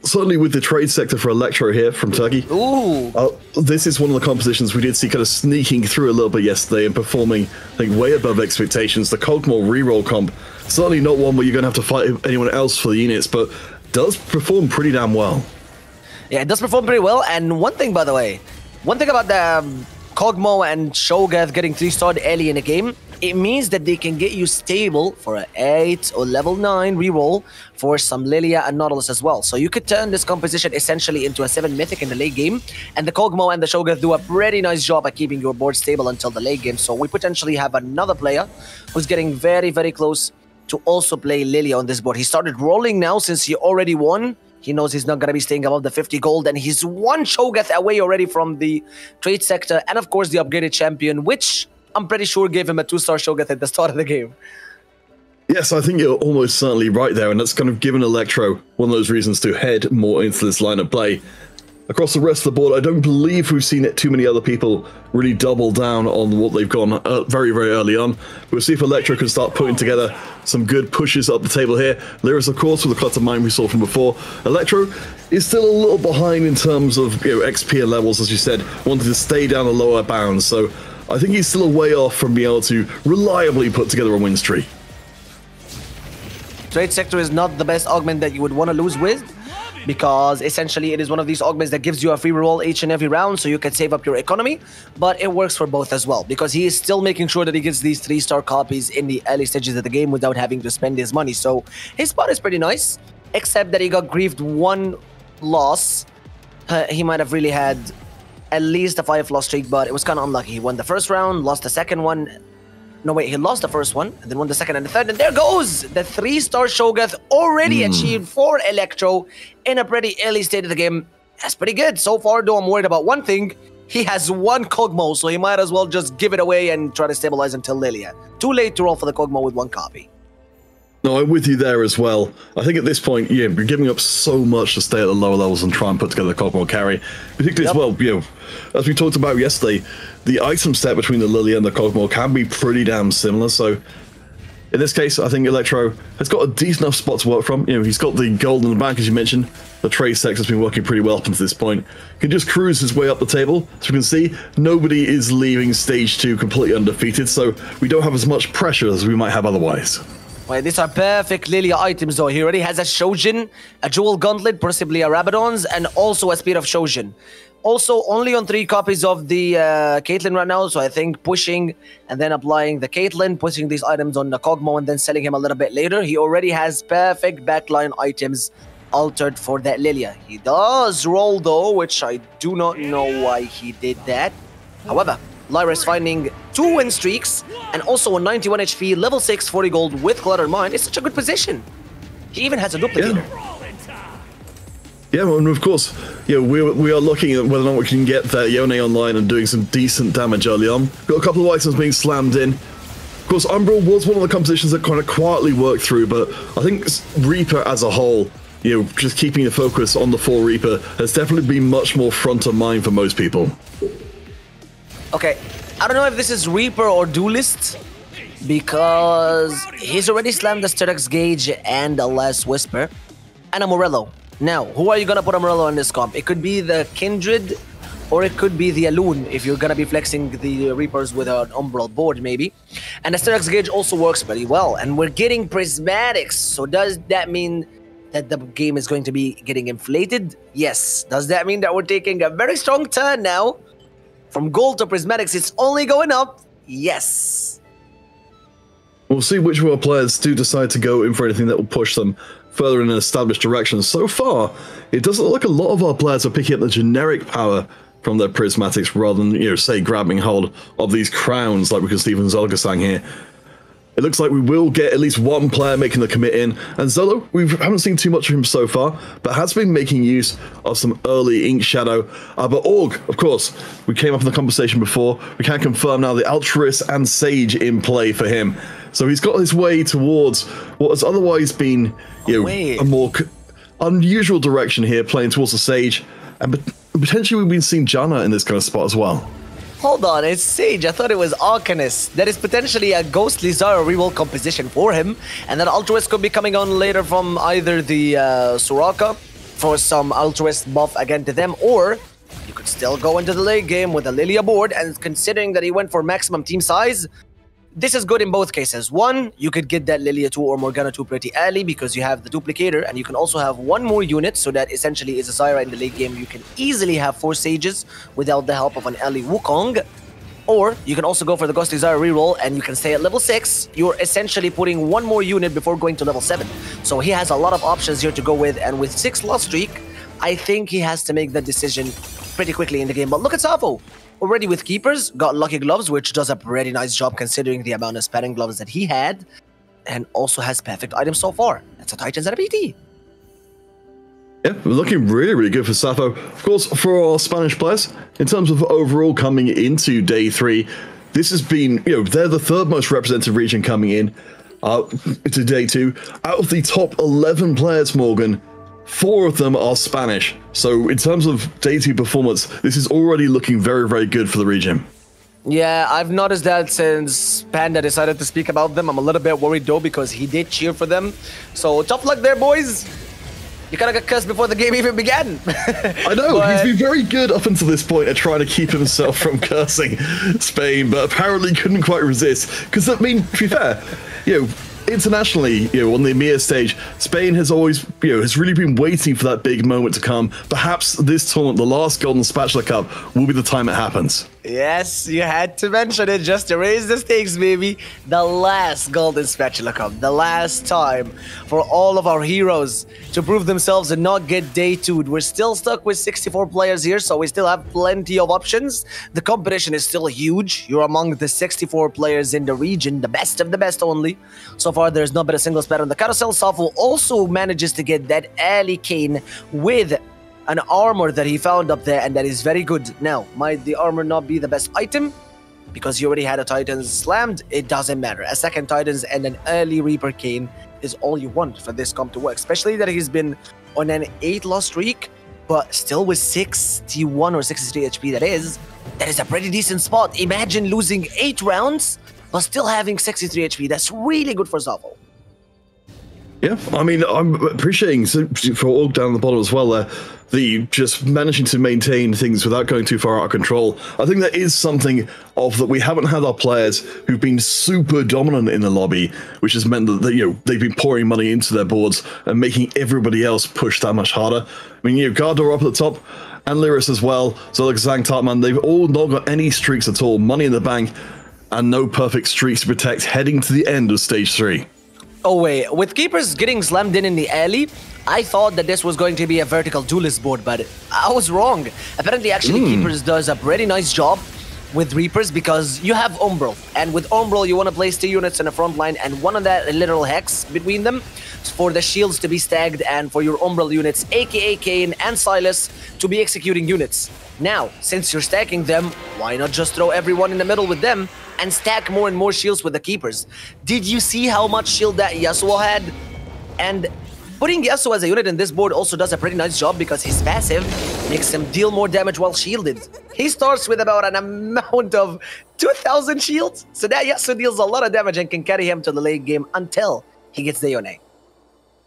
Certainly with the trade sector for Electro here from Turkey. Ooh. This is one of the compositions we did see kind of sneaking through a little bit yesterday and performing, I think, way above expectations. The Kog'Maw reroll comp, certainly not one where you're going to have to fight anyone else for the units, but does perform pretty damn well. Yeah, it does perform pretty well. And one thing, by the way, one thing about the Kog'Maw and Shogath getting 3-starred early in a game, it means that they can get you stable for an 8 or level 9 reroll for some Lilia and Nautilus as well. So you could turn this composition essentially into a 7 mythic in the late game, and the Kog'Maw and the Shogath do a pretty nice job at keeping your board stable until the late game. So we potentially have another player who's getting very, very close to also play Lilia on this board. He started rolling now since he already won. He knows he's not going to be staying above the 50 gold, and he's 1 Shogath away already from the trade sector, and of course the upgraded champion, which I'm pretty sure gave him a 2-star Shogath at the start of the game. Yes, I think you're almost certainly right there, and that's kind of given Electro one of those reasons to head more into this line of play. Across the rest of the board, I don't believe we've seen too many other people really double down on what they've gone very, very early on. We'll see if Electro can start putting together some good pushes up the table here. Lyris, of course, with the Clutter Mine we saw from before. Electro is still a little behind in terms of XP and levels, as you said, wanting to stay down the lower bounds. So I think he's still a way off from being able to reliably put together a win streak. Trade sector is not the best augment that you would want to lose with, because essentially it is one of these augments that gives you a free roll each and every round, so you can save up your economy, but it works for both as well, because he is still making sure that he gets these 3-star copies in the early stages of the game without having to spend his money. So his spot is pretty nice, except that he got griefed 1 loss. He might have really had at least a 5-loss streak, but it was kind of unlucky. He won the first round, lost the second one. No, wait, he lost the first one, and then won the second and the third, and there goes! The 3-star Shogath already achieved for Electro in a pretty early state of the game. That's pretty good. So far, though, I'm worried about one thing. He has 1 Kog'Maw, so he might as well just give it away and try to stabilize until Lilia. Too late to roll for the Kog'Maw with 1 copy. No, I'm with you there as well. I think at this point, yeah, you're giving up so much to stay at the lower levels and try and put together a Kog'Maw carry. Particularly as well, as we talked about yesterday, the item set between the Lilia and the Kog'Maw can be pretty damn similar. So in this case, I think Electro has got a decent enough spot to work from. He's got the gold in the bank, as you mentioned. The trade sector's been working pretty well up until this point. He can just cruise his way up the table. As we can see, nobody is leaving stage 2 completely undefeated, so we don't have as much pressure as we might have otherwise. Wait, these are perfect Lilia items though. He already has a Shojin, a Jewel Gauntlet, possibly a Rabadon's, and also a Spear of Shojin. Also, only on 3 copies of the Caitlyn right now, so I think pushing and then applying the Caitlyn, putting these items on the Kog'Maw and then selling him a little bit later. He already has perfect backline items altered for that Lilia. He does roll though, which I do not know why he did that. However, Lyra is finding 2 win streaks and also a 91 HP, level 6, 40 gold with Cluttered Mind. It's such a good position. He even has a duplicator. Yeah, and of course, we are looking at whether or not we can get that Yone online and doing some decent damage early on. Got a couple of items being slammed in. Of course, Umbral was one of the compositions that kind of quietly worked through, but I think Reaper as a whole, just keeping the focus on the 4 Reaper has definitely been much more front of mind for most people. Okay, I don't know if this is Reaper or Duelist, because he's already slammed the Styrax Gauge and the Last Whisper, and a Morello. Now, who are you gonna put a Morello in this comp? It could be the Kindred, or it could be the Alun, if you're gonna be flexing the Reapers with an Umbral board, maybe. And the Styrax Gauge also works pretty well, and we're getting Prismatics, so does that mean that the game is going to be getting inflated? Yes. Does that mean that we're taking a very strong turn now? From gold to Prismatics, it's only going up? Yes. We'll see which of our players do decide to go in for anything that will push them further in an established direction. So far, it doesn't look like a lot of our players are picking up the generic power from their Prismatics rather than, say, grabbing hold of these crowns like we can see from Sologesang here. It looks like we will get at least one player making the commit in, and Zolo, we haven't seen too much of him so far, but has been making use of some early Ink Shadow. But Org, of course, we came up in the conversation before, we can confirm now the Altruist and Sage in play for him. So he's got his way towards what has otherwise been, a more unusual direction here, playing towards the Sage, and potentially we've been seeing Janna in this kind of spot as well. Hold on, it's Sage. I thought it was Arcanist. That is potentially a Ghostly Zara reroll composition for him. And then Altruist could be coming on later from either the Soraka for some Altruist buff again to them, or you could still go into the late game with a Lilia board, and considering that he went for maximum team size, this is good in both cases. One, you could get that Lilia 2 or Morgana 2 pretty early because you have the duplicator, and you can also have 1 more unit, so that essentially is a Zyra in the late game. You can easily have 4 Sages without the help of an early Wukong. Or you can also go for the Ghostly Zyra reroll, and you can stay at level 6. You're essentially putting 1 more unit before going to level 7. So he has a lot of options here to go with, and with 6 loss streak, I think he has to make that decision pretty quickly in the game. But look at Safo. Already with Keepers, got Lucky Gloves, which does a pretty nice job considering the amount of Spanning Gloves that he had, and also has perfect items so far. That's a Titans and a PT. Yeah, we're looking really, really good for Safo. Of course, for our Spanish players, in terms of overall coming into day 3, this has been, they're the 3rd most represented region coming in to day 2. Out of the top 11 players, Morgan, 4 of them are Spanish. So in terms of day 2 performance, this is already looking very, very good for the region. Yeah, I've noticed that since Panda decided to speak about them. I'm a little bit worried though, because he did cheer for them. So tough luck there, boys. You kind of got cursed before the game even began. I know, he's been very good up until this point at trying to keep himself from cursing Spain, but apparently couldn't quite resist. Because, I mean, to be fair, internationally, on the EMEA stage, Spain has always, has really been waiting for that big moment to come. Perhaps this tournament, the last Golden Spatula Cup, will be the time it happens. Yes, you had to mention it just to raise the stakes, baby. The last Golden Spatula Cup, the last time for all of our heroes to prove themselves and not get day 2'd. We're still stuck with 64 players here, so we still have plenty of options. The competition is still huge. You're among the 64 players in the region, the best of the best only. So far, there's not been a single spat on the carousel. Safo also manages to get that early cane with an armor that he found up there, and that is very good. Now, might the armor not be the best item? Because you already had a Titans slammed, it doesn't matter. A second Titans and an early Reaper cane is all you want for this comp to work, especially that he's been on an 8 loss streak, but still with 61 or 63 HP that is a pretty decent spot. Imagine losing 8 rounds, but still having 63 HP. That's really good for Safo. Yeah, I mean, I'm appreciating for all down the bottom as well there, the just managing to maintain things without going too far out of control. I think that is something of that we haven't had our players who've been super dominant in the lobby, which has meant that you know they've been pouring money into their boards and making everybody else push that much harder. I mean, you know, Gardor up at the top, and Lyris as well. Sologesang, Tartman, they've all not got any streaks at all. Money in the bank, and no perfect streaks to protect heading to the end of stage 3. Oh wait, with keepers getting slammed in the alley, I thought that this was going to be a vertical duelist board, but I was wrong. Apparently, actually, keepers does a pretty nice job with Reapers because you have Umbral, and with Umbral you want to place 2 units in the front line and one of that literal hex between them for the shields to be stacked and for your Umbral units, aka Kane and Silas, to be executing units. Now, since you're stacking them, why not just throw everyone in the middle with them and stack more and more shields with the keepers? Did you see how much shield that Yasuo had? And putting Yasuo as a unit in this board also does a pretty nice job because his passive makes him deal more damage while shielded. He starts with about an amount of 2,000 shields, so that Yasuo deals a lot of damage and can carry him to the late game until he gets the Yone.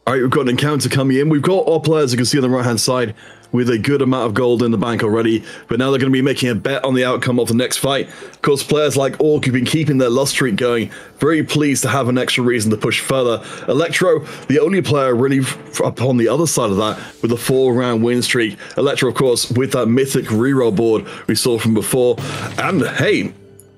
All right, we've got an encounter coming in. We've got our players, you can see on the right-hand side, with a good amount of gold in the bank already, but now they're going to be making a bet on the outcome of the next fight. Of course, players like Orc who've been keeping their loss streak going, very pleased to have an extra reason to push further. Electro, the only player really up on the other side of that with a 4-round win streak. Electro, of course, with that mythic reroll board we saw from before. And hey,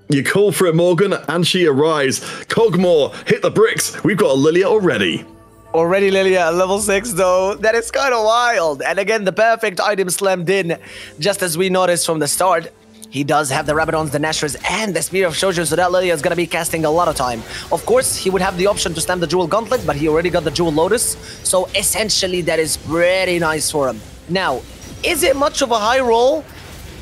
you call for it, Morgan, and she arrives. Cogmore, hit the bricks. We've got a Lilia already. Already Lilia at level 6 though, that is kind of wild. And again, the perfect item slammed in, just as we noticed from the start. He does have the Rabadons, the Nashers, and the Spear of Shoujo, so that Lilia is going to be casting a lot of time. Of course, he would have the option to slam the Jewel Gauntlet, but he already got the Jewel Lotus, so essentially that is pretty nice for him. Now, is it much of a high roll?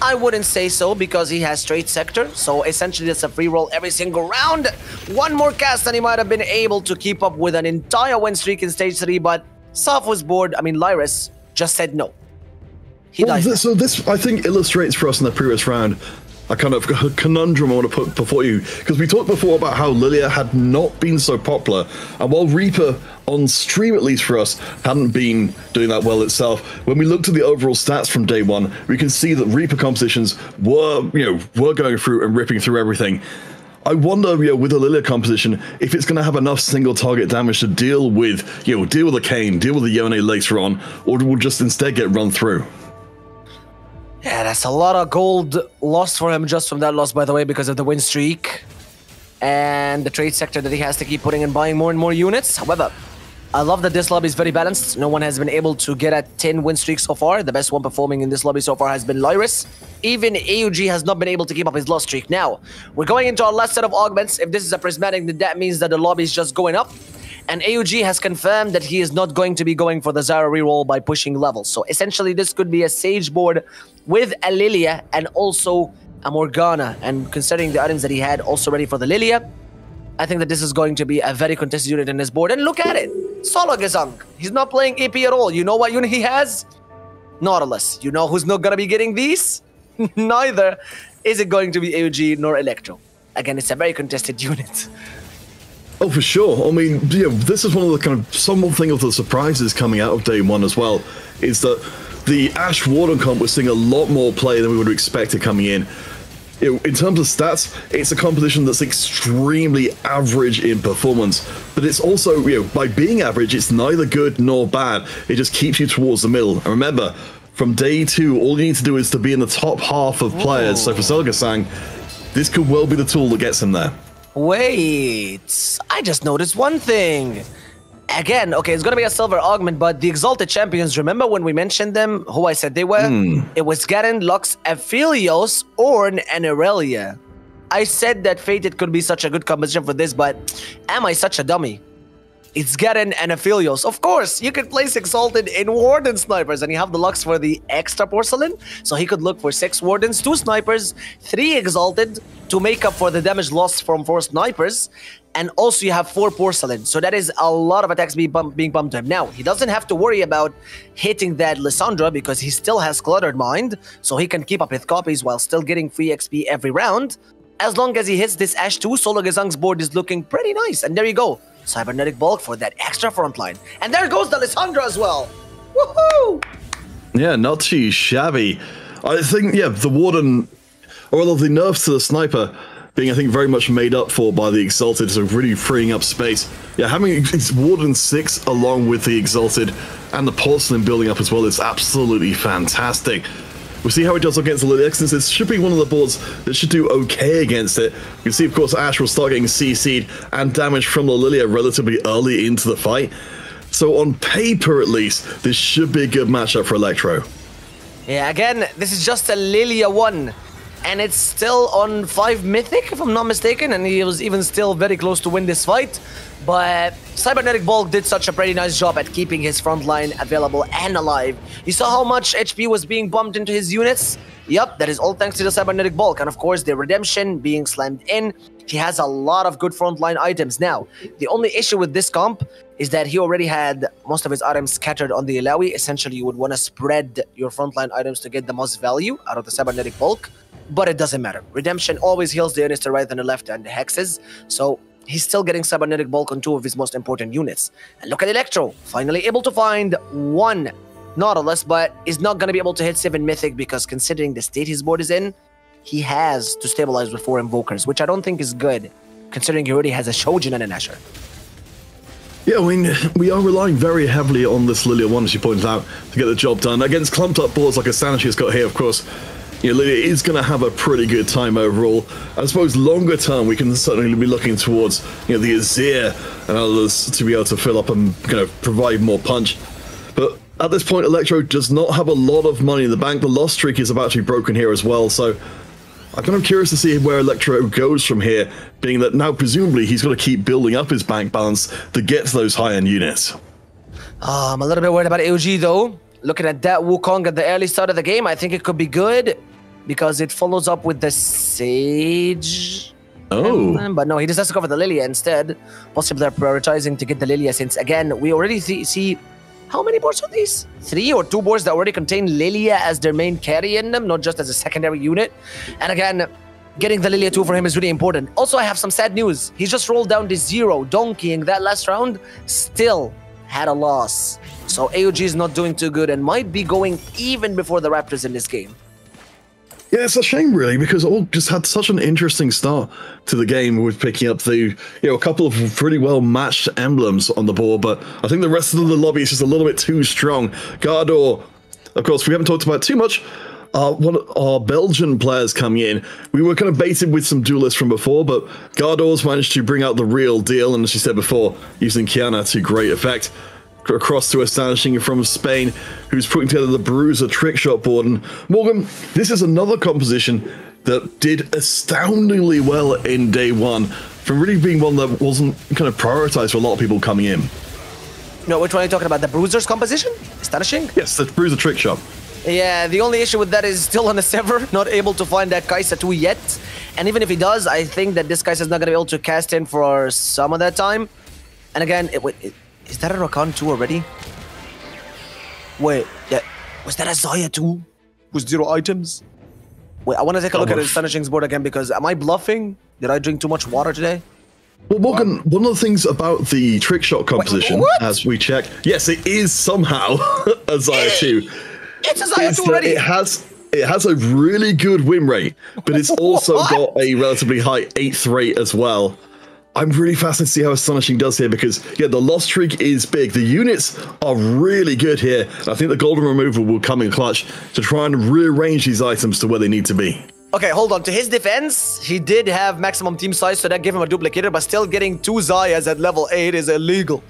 I wouldn't say so, because he has straight sector, so essentially it's a free roll every single round. One more cast and he might have been able to keep up with an entire win streak in stage 3, but Soph was bored. I mean, Lyris just said no. So this, I think, illustrates for us in the previous round a kind of conundrum I want to put before you, because we talked before about how Lilia had not been so popular, and while Reaper, on stream at least for us, hadn't been doing that well itself, when we looked at the overall stats from day one, we can see that Reaper compositions were going through and ripping through everything. I wonder, with the Lilia composition, if it's going to have enough single target damage to deal with, deal with the Kane, deal with the Yone later on, or will just instead get run through. Yeah, that's a lot of gold lost for him just from that loss, by the way, because of the win streak and the trade sector that he has to keep putting and buying more and more units. However, I love that this lobby is very balanced. No one has been able to get a 10 win streak so far. The best one performing in this lobby so far has been Lyris. Even AUG has not been able to keep up his loss streak. Now, we're going into our last set of augments. If this is a prismatic, then that means that the lobby is just going up. And AUG has confirmed that he is not going to be going for the Zara reroll by pushing levels. So essentially, this could be a Sage board with a Lilia and also a Morgana. And considering the items that he had also ready for the Lilia, I think that this is going to be a very contested unit in this board. And look at it! Sologesang. He's not playing AP at all. You know what unit he has? Nautilus. You know who's not going to be getting these? Neither is it going to be AUG nor Electro. Again, it's a very contested unit. Oh, for sure. I mean, this is one of the kind of something of the surprises coming out of day one as well, is that the Ashe Warden comp, we're seeing a lot more play than we would have expected coming in. In terms of stats, it's a composition that's extremely average in performance, but it's also, by being average, it's neither good nor bad. It just keeps you towards the middle. And remember, from day 2, all you need to do is to be in the top half of players. So for Sologesang, this could well be the tool that gets him there. Wait, I just noticed one thing. Again, okay, it's going to be a silver augment, but the Exalted Champions, remember when we mentioned them, who I said they were? It was Garen, Lux, Aphelios, Ornn, and Aurelia. I said that Fated could be such a good composition for this, but am I such a dummy? It's Garen and Aphelios. Of course, you could place Exalted in Warden Snipers, and you have the Lux for the extra Porcelain, so he could look for 6 Wardens, 2 Snipers, 3 Exalted to make up for the damage lost from 4 Snipers, and also you have 4 Porcelain, so that is a lot of attacks being bumped to him. Now, he doesn't have to worry about hitting that Lissandra because he still has Cluttered Mind, so he can keep up his copies while still getting free XP every round. As long as he hits this Ashe 2, Sologesang's board is looking pretty nice, and there you go. Cybernetic Bulk for that extra front line. And there goes the Lissandra as well. Woohoo! Yeah, not too shabby. I think, yeah, the Warden, or rather the nerfs to the Sniper, being, I think, very much made up for by the Exalted, so really freeing up space. Yeah, having Warden 6 along with the Exalted and the Porcelain building up as well is absolutely fantastic. We'll see how it does against the Litiq, since this should be one of the boards that should do okay against it. You can see, of course, Ash will start getting CC'd and damage from the Lilia relatively early into the fight. So on paper, at least, this should be a good matchup for Electro. Yeah, again, this is just a Lilia 1. And it's still on 5 Mythic, if I'm not mistaken, and he was even still very close to win this fight. But Cybernetic Bulk did such a pretty nice job at keeping his front line available and alive. You saw how much HP was being bumped into his units? Yep, that is all thanks to the Cybernetic Bulk. And of course, the Redemption being slammed in. He has a lot of good frontline items. Now, the only issue with this comp is that he already had most of his items scattered on the Ilawi. Essentially, you would want to spread your frontline items to get the most value out of the Cybernetic Bulk. But it doesn't matter. Redemption always heals the units to right and the left and the hexes. So he's still getting Cybernetic Bulk on 2 of his most important units. And look at Electro, finally able to find 1 Nautilus, but is not going to be able to hit 7 Mythic because considering the state his board is in, he has to stabilize with 4 Invokers, which I don't think is good, considering he already has a Shojin and an Asher. Yeah, I mean, we are relying very heavily on this Lilia 1, as you pointed out, to get the job done. Against clumped up boards like Estanishing has got here, of course, you know, Lilia is going to have a pretty good time overall. I suppose longer term, we can certainly be looking towards, you know, the Azir and others to be able to fill up and kind of provide more punch. But at this point, Electro does not have a lot of money in the bank. The loss streak is about to be broken here as well, so I'm kind of curious to see where Electro goes from here, being that now presumably he's got to keep building up his bank balance to get to those high-end units. I'm a little bit worried about AOG though. Looking at that Wukong at the early start of the game, I think it could be good because it follows up with the Sage. Oh. But no, he just has to cover the Lilia instead. Possibly they're prioritizing to get the Lilia since, again, we already see how many boards are these? 3 or 2 boards that already contain Lilia as their main carry in them, not just as a secondary unit. And again, getting the Lilia 2 for him is really important. Also, I have some sad news. He's just rolled down to 0, donkeying that last round, still had a loss. So AOG is not doing too good and might be going even before the Raptors in this game. Yeah, it's a shame really, because all just had such an interesting start to the game with picking up the, a couple of pretty well matched emblems on the board, but I think the rest of the lobby is just a little bit too strong. Gardor, of course, we haven't talked about too much. One of our Belgian players coming in, we were kind of baited with some duelists from before, but Gardor's managed to bring out the real deal, and as she said before, using Kiana to great effect. Across to Estanishing from Spain, who's putting together the Bruiser Trickshot board. And Morgan, this is another composition that did astoundingly well in day one, from really being one that wasn't kind of prioritized for a lot of people coming in. No, which one are you talking about? The Bruiser's composition? Astonishing? Yes, the Bruiser Trickshot. Yeah, the only issue with that is still on the server, not able to find that Kai'Sa 2 yet. And even if he does, I think that this Kai'Sa's not going to be able to cast in for some of that time. And again, is that a Rakan 2 already? Wait, yeah, was that a Zaya 2? With 0 items? Wait, I want to take a look at Astonishing's board again because am I bluffing? Did I drink too much water today? Well, Morgan, one of the things about the Trickshot composition, as we check, yes, it is somehow a Zaya 2. It's a Zaya 2 already! It has a really good win rate, but it's also got a relatively high 8th rate as well. I'm really fascinated to see how Astonishing does here because, yeah, the loss streak is big. The units are really good here. I think the golden removal will come in clutch to try and rearrange these items to where they need to be. Okay, hold on. To his defense, he did have maximum team size, so that gave him a duplicator, but still getting 2 Zayas at level 8 is illegal.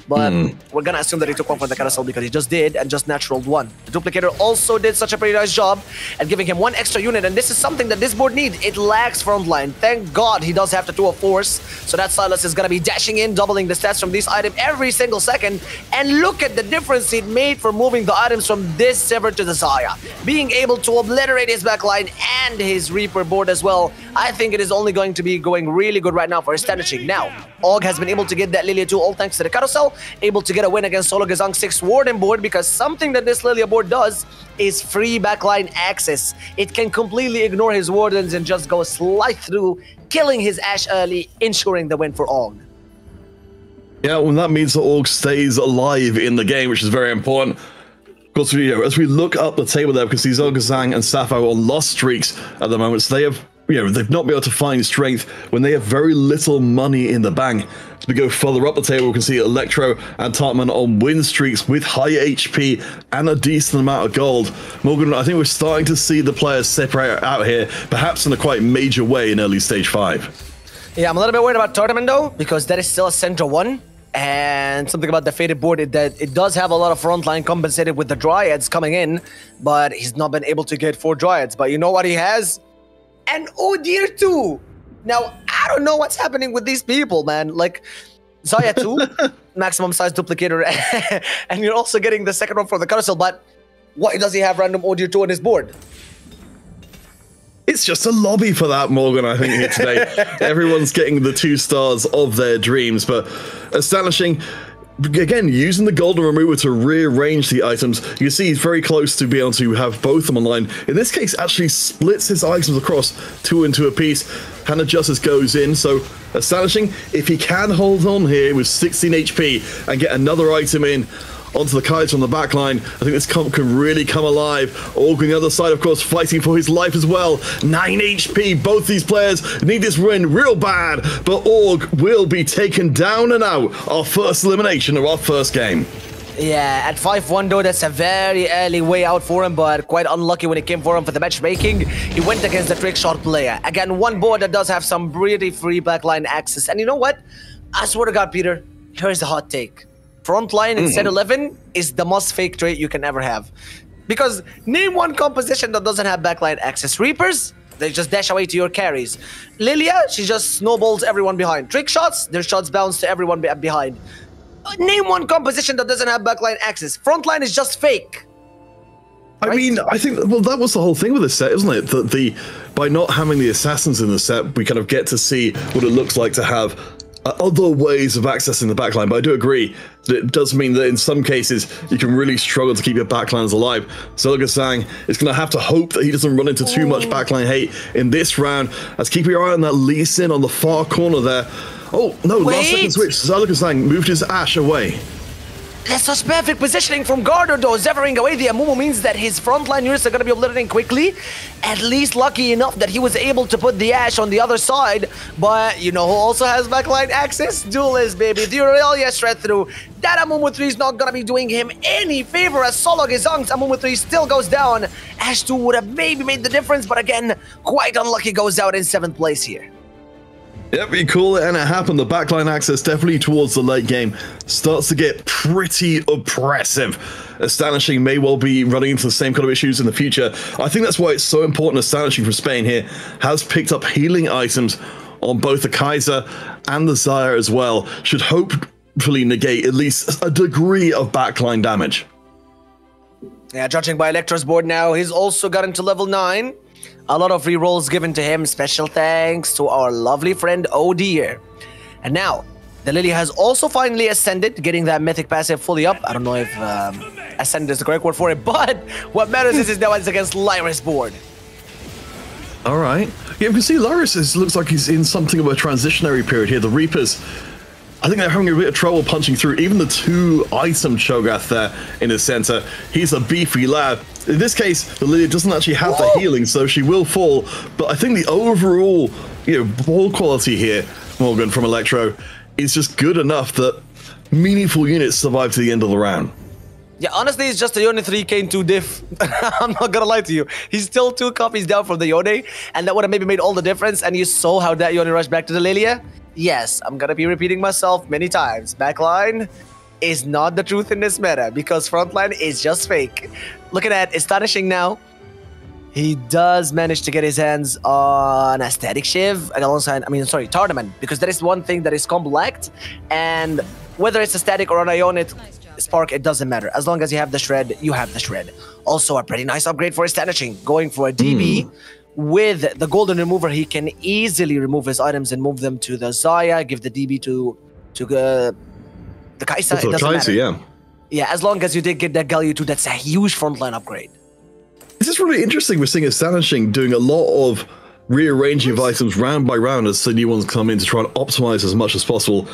But we're gonna assume that he took one for the carousel because he just did and just naturaled 1. The duplicator also did such a pretty nice job at giving him 1 extra unit, and this is something that this board needs. It lacks frontline. Thank God he does have the 2 of Force, so that Silas is gonna be dashing in, doubling the stats from this item every single second. And look at the difference it made for moving the items from this server to the Zaya. Being able to obliterate his backline and his Reaper board as well. I think it is only going to be going really good right now for Estanishing. Now, Og has been able to get that Lilia 2 all thanks to the carousel, able to get a win against Sologesang 6 Warden board because something that this Lilia board does is free backline access. It can completely ignore his Wardens and just go slide through, killing his Ashe early, ensuring the win for Og. Yeah, well, that means that Org stays alive in the game, which is very important. Of course, as we look up the table there, because these Sologesang and Sapphire are on lost streaks at the moment, so they have, they've not been able to find strength when they have very little money in the bank. As we go further up the table, we can see Electro and tournamentn on win streaks with high HP and a decent amount of gold. Morgan, I think we're starting to see the players separate out here, perhaps in a quite major way in early stage 5. Yeah, I'm a little bit worried about tournamentn though, because that is still a Central 1. And something about the Faded board is that it does have a lot of frontline compensated with the Dryads coming in, but he's not been able to get 4 Dryads. But you know what he has? An Odir 2! Now, I don't know what's happening with these people, man. Like, Zaya 2, maximum size duplicator, and you're also getting the second one for the carousel, but why does he have random Odir 2 on his board? It's just a lobby for that, Morgan, I think, here today. Everyone's getting the 2 stars of their dreams, but Estanishing, again, using the golden remover to rearrange the items. You can see he's very close to being able to have both of them online. In this case, actually splits his items across 2 into a piece. Hannah Justice goes in, so Estanishing, if he can hold on here with 16 HP and get another item in, onto the Kaiser on the back line, I think this comp can really come alive. Org on the other side, of course, fighting for his life as well. 9 HP. Both these players need this win real bad, but Org will be taken down and out. Our first elimination of our first game. Yeah, at 5-1 though, that's a very early way out for him, but quite unlucky when it came for him for the matchmaking. He went against the trick shot player. Again, one board that does have some pretty free backline access. And you know what? I swear to God, Peter, here's the hot take. Frontline in set 11 is the most fake trait you can ever have. Because name one composition that doesn't have backline access. Reapers, they just dash away to your carries. Lilia, she just snowballs everyone behind. Trick shots, their shots bounce to everyone behind. Name one composition that doesn't have backline access. Frontline is just fake. I mean, I think, well, that was the whole thing with this set, isn't it? That by not having the assassins in the set, we kind of get to see what it looks like to have other ways of accessing the backline. But I do agree that it does mean that in some cases you can really struggle to keep your backlines alive. Sologesang is going to have to hope that he doesn't run into too much backline hate in this round. Let's keep your eye on that Lee Sin on the far corner there. Oh, no, last second switch. Sologesang moved his Ashe away. That's such perfect positioning from Gardo though. Zevering away the Amumu means that his frontline units are going to be obliterating quickly. At least lucky enough that he was able to put the Ashe on the other side. But you know who also has backline access? Duelist, baby. The Aurelia straight through. That Amumu 3 is not going to be doing him any favor as Sologesang's Amumu 3 still goes down. Ashe 2 would have maybe made the difference, but again, quite unlucky, goes out in 7th place here. Yep, you call it and it happened. The backline access definitely towards the late game starts to get pretty oppressive. Estanishing may well be running into the same kind of issues in the future. I think that's why it's so important Estanishing from Spain here has picked up healing items on both the Kaiser and the Zaya as well. Should hopefully negate at least a degree of backline damage. Yeah, judging by Electro's board now, he's also gotten to level 9. A lot of rerolls given to him. Special thanks to our lovely friend Odir. And now, the Lily has also finally ascended, getting that mythic passive fully up. I don't know if ascended is the correct word for it, but what matters is now it's against Lyris board. All right. Yeah, we can see Lyris looks like he's in something of a transitionary period here. The Reapers, I think they're having a bit of trouble punching through. Even the 2-item Cho'Gath there in the center. He's a beefy lad. In this case, the Lily doesn't actually have the healing, so she will fall. But I think the overall, ball quality here, Morgan, from Electro, is just good enough that meaningful units survive to the end of the round. Yeah, honestly, it's just a Yone 3 Kane 2 diff. I'm not gonna lie to you. He's still 2 copies down from the Yone, and that would have maybe made all the difference. And you saw how that Yone rushed back to the Lilia. Yes, I'm gonna be repeating myself many times. Backline is not the truth in this meta because frontline is just fake. Looking at Estanishing now, he does manage to get his hands on a static shiv alongside, tournamentn, because that is one thing that is combo-lacked, and whether it's a static or an Ionit spark, it doesn't matter. As long as you have the shred, you have the shred. Also a pretty nice upgrade for Estanishing, going for a DB. With the golden remover, he can easily remove his items and move them to the Zaya, give the DB to the Kai'Sa. It doesn't matter. Yeah. Yeah, as long as you did get that Galio 2, that's a huge frontline upgrade. This is really interesting. We're seeing Estanishing doing a lot of rearranging of items round by round as the new ones come in to try and optimize as much as possible.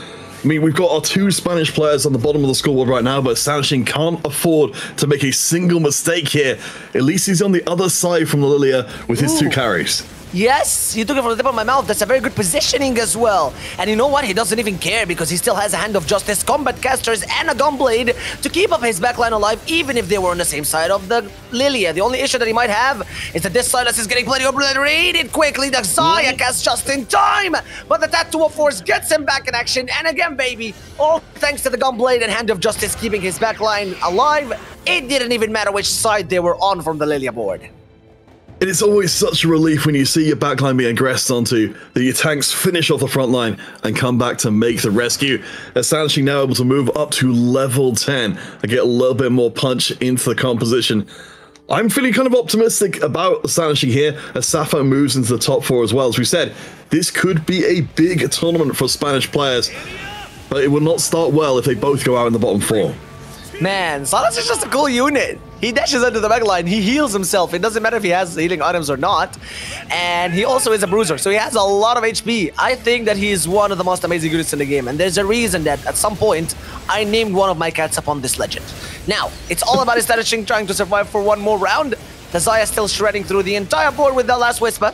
I mean, we've got our 2 Spanish players on the bottom of the scoreboard right now, but Estanishing can't afford to make a single mistake here. At least he's on the other side from the Lilia with his 2 carries. Yes, you took it from the tip of my mouth. That's a very good positioning as well. And you know what? He doesn't even care because he still has a Hand of Justice, combat casters, and a Gunblade to keep up his backline alive, even if they were on the same side of the Lilia. The only issue that he might have is that this Silas is getting bloody obliterated quickly. The Xayah casts just in time, but the Tattoo of Force gets him back in action. And again, baby, all thanks to the Gunblade and Hand of Justice keeping his backline alive. It didn't even matter which side they were on from the Lilia board. It is always such a relief when you see your backline being aggressed onto, that your tanks finish off the front line and come back to make the rescue. Estanishing now able to move up to level 10 and get a little bit more punch into the composition. I'm feeling kind of optimistic about Estanishing here as Sapphire moves into the top 4 as well. As we said, this could be a big tournament for Spanish players, but it will not start well if they both go out in the bottom 4. Man, Silas is just a cool unit. He dashes into the backline, he heals himself. It doesn't matter if he has healing items or not. And he also is a bruiser, so he has a lot of HP. I think that he is one of the most amazing units in the game. And there's a reason that at some point, I named one of my cats upon this legend. Now, it's all about Estanishing trying to survive for one more round. The Xayah still shredding through the entire board with the last Whisper.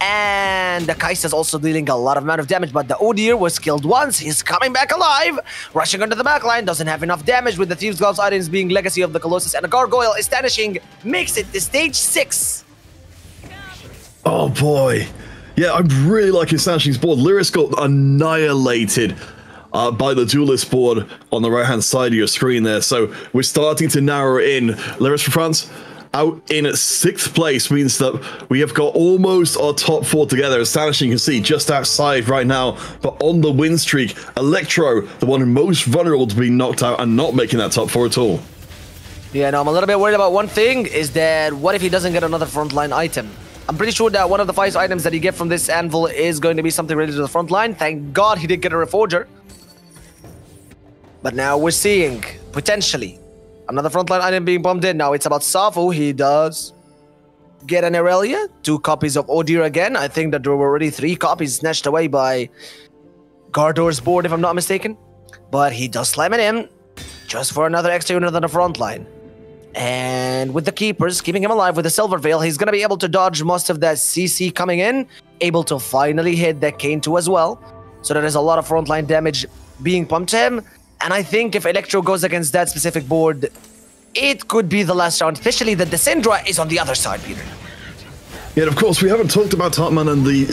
And the Kai'Sa is also dealing a lot of amount of damage, but the Odir was killed once. He's coming back alive. Rushing under the backline, doesn't have enough damage with the Thieves' Gloves items being Legacy of the Colossus and a Gargoyle. Estanishing makes it to stage 6. Oh boy. Yeah, I'm really liking Estanishing's board. Lyris got annihilated by the Duelist board on the right-hand side of your screen there. So we're starting to narrow in. Lyris for France, out in 6th place means that we have got almost our top 4 together. Estanishing, you can see just outside right now, but on the win streak, Electro, the one most vulnerable to being knocked out and not making that top 4 at all. Yeah, no, I'm a little bit worried about one thing, is that what if he doesn't get another frontline item? I'm pretty sure that one of the 5 items that he get from this anvil is going to be something related to the front line. Thank God he did get a Reforger. But now we're seeing, potentially, another frontline item being bumped in. Now it's about Safu. He does get an Aurelia. 2 copies of Odir again. I think that there were already 3 copies snatched away by Gardor's board, if I'm not mistaken. But he does slam it in just for another extra unit on the front line. And with the Keepers, keeping him alive with the Silver Veil, he's going to be able to dodge most of that CC coming in. Able to finally hit that Kane 2 as well. So there is a lot of frontline damage being pumped to him. And I think if Electro goes against that specific board, it could be the last round, especially that the Syndra is on the other side, Peter. Yeah, and of course, we haven't talked about Tartman and the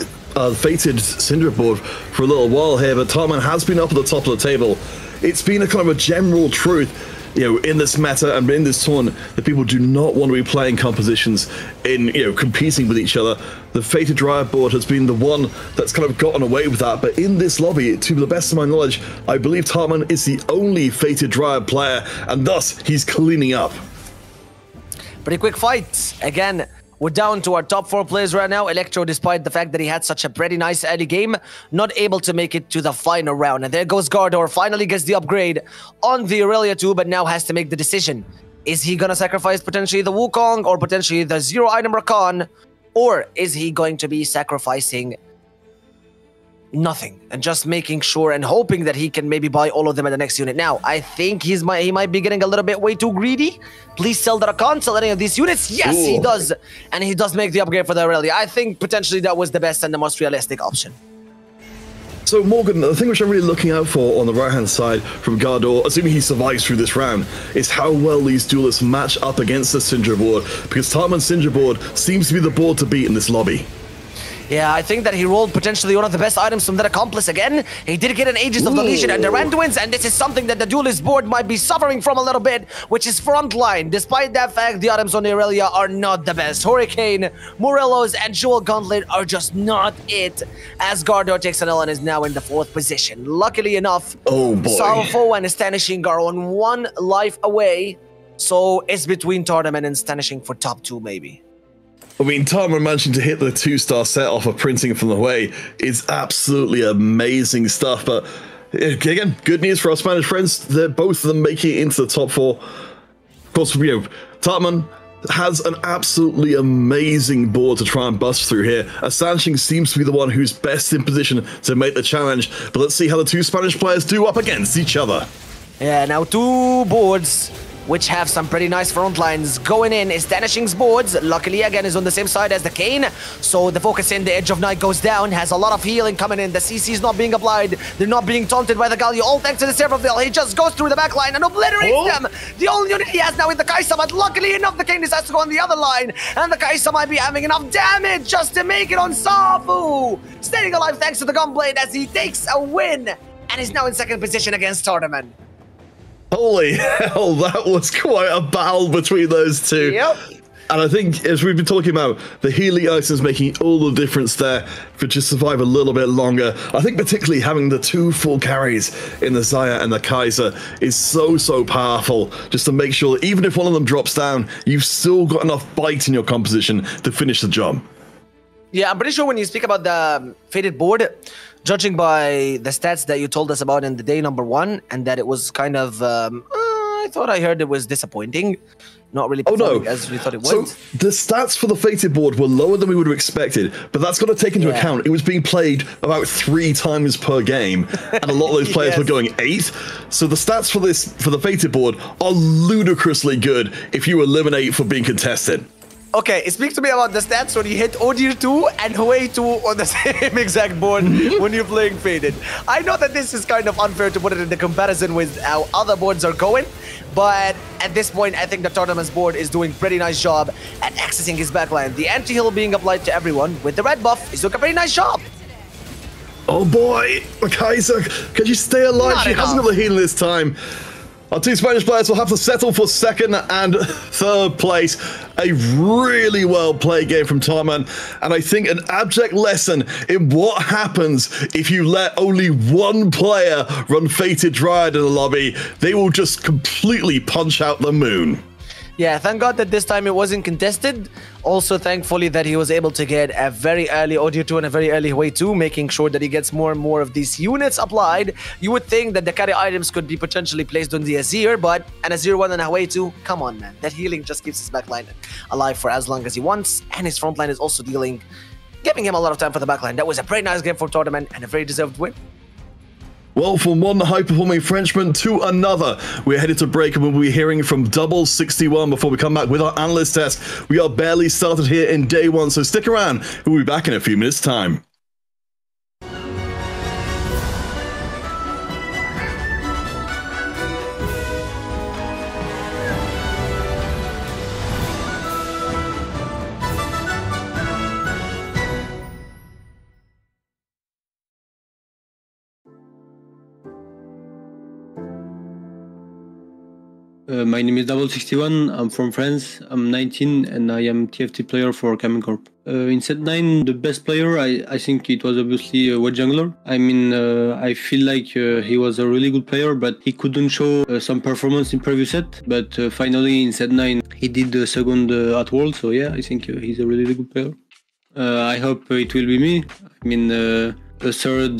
fated Syndra board for a little while here, but Tartman has been up at the top of the table. It's been a kind of a general truth, you know, in this meta and in this tournament, that people do not want to be playing compositions in, you know, competing with each other. The Fated Dryad board has been the one that's kind of gotten away with that, but in this lobby, to the best of my knowledge, I believe Tartman is the only Fated Dryad player, and thus, he's cleaning up. Pretty quick fight. Again, we're down to our top 4 players right now. Electro, despite the fact that he had such a pretty nice early game, not able to make it to the final round. And there goes Gardor, finally gets the upgrade on the Aurelia 2, but now has to make the decision. Is he gonna sacrifice potentially the Wukong or potentially the 0-item Rakan? Or is he going to be sacrificing nothing and just making sure and hoping that he can maybe buy all of them in the next unit? Now, I think he might be getting a little bit way too greedy. Please sell the Rakan, sell any of these units. Yes, he does. And he does make the upgrade for the Aurelia. I think potentially that was the best and the most realistic option. So Morgan, the thing which I'm really looking out for on the right-hand side from Gardor, assuming he survives through this round, is how well these duelists match up against the Syndra board, because Tartman's Syndra board seems to be the board to beat in this lobby. Yeah, I think that he rolled potentially one of the best items from that Accomplice again. He did get an Aegis of the Legion and the Randuins, and this is something that the Duelist board might be suffering from a little bit, which is frontline. Despite that fact, the items on the Aurelia are not the best. Hurricane, Morelos, and Jewel Gauntlet are just not it, as Gardor takes an L and is now in the 4th position. Luckily enough, Salvo and Estanishing are on 1 life away, so it's between Tournament and Estanishing for top 2 maybe. I mean, Tartman managing to hit the 2-star set off of Printing from the Way is absolutely amazing stuff. But again, good news for our Spanish friends. They're both of them making it into the top 4. Of course, you know, Tartman has an absolutely amazing board to try and bust through here. Estanishing seems to be the one who's best in position to make the challenge, but let's see how the two Spanish players do up against each other. Yeah, now two boards which have some pretty nice front lines going in. Estanishing's boards, luckily again, is on the same side as the Kane. So the focus in, the Edge of Night goes down, has a lot of healing coming in. The CC is not being applied. They're not being taunted by the Galio, all thanks to the Serverville. He just goes through the back line and obliterates them. The only unit he has now is the Kaisa, but luckily enough, the Kane has to go on the other line. And the Kaisa might be having enough damage just to make it on Safu. Staying alive thanks to the Gunblade as he takes a win and is now in second position against tournamentn. Holy hell, that was quite a battle between those two. Yep. And I think, as we've been talking about, the healing items making all the difference there for just survive a little bit longer. I think particularly having the two full carries in the Xayah and the Kaiser is so powerful, just to make sure that even if one of them drops down, you've still got enough bite in your composition to finish the job. Yeah, I'm pretty sure when you speak about the Fated board, judging by the stats that you told us about in the day number 1, and that it was kind of, I thought I heard it was disappointing. Not really performing as we thought it would. So the stats for the Fated board were lower than we would have expected, but that's got to take into account it was being played about 3 times per game, and a lot of those players were going 8. So the stats for the Fated board are ludicrously good if you eliminate for being contested. Okay, speak to me about the stats when you hit Odir 2 and Hwei 2 on the same exact board when you're playing Fated. I know that this is kind of unfair to put it in the comparison with how other boards are going, but at this point, I think the tournament's board is doing a pretty nice job at accessing his backline. The anti-heal being applied to everyone with the red buff is doing a pretty nice job. Oh boy, Kaiser, can she stay alive? Not she enough. hasn't got the heal this time. Our two Spanish players will have to settle for second and third place. A really well played game from tournamentn, and I think an abject lesson in what happens if you let only one player run Fated Dryad in the lobby. They will just completely punch out the moon. Yeah, thank God that this time it wasn't contested. Also, thankfully that he was able to get a very early Audio 2 and a very early Hwei 2, making sure that he gets more and more of these units applied. You would think that the carry items could be potentially placed on the Azir, but an Azir 1 and a Hwei 2, come on, man. That healing just keeps his backline alive for as long as he wants, and his frontline is also giving him a lot of time for the backline. That was a very nice game for tournamentn and a very deserved win. Well, from one high-performing Frenchman to another, we're headed to break and we'll be hearing from Double 61 before we come back with our analyst test. We are barely started here in day 1, so stick around. We'll be back in a few minutes' time. My name is Double 61. I'm from France. I'm 19 and I am TFT player for Kamen Corp. In set 9, the best player, I think it was obviously Wet Jungler. I mean, I feel like he was a really good player, but he couldn't show some performance in previous set. But finally in set 9, he did the second at World. So yeah, I think he's a really good player. I hope it will be me. I mean, a third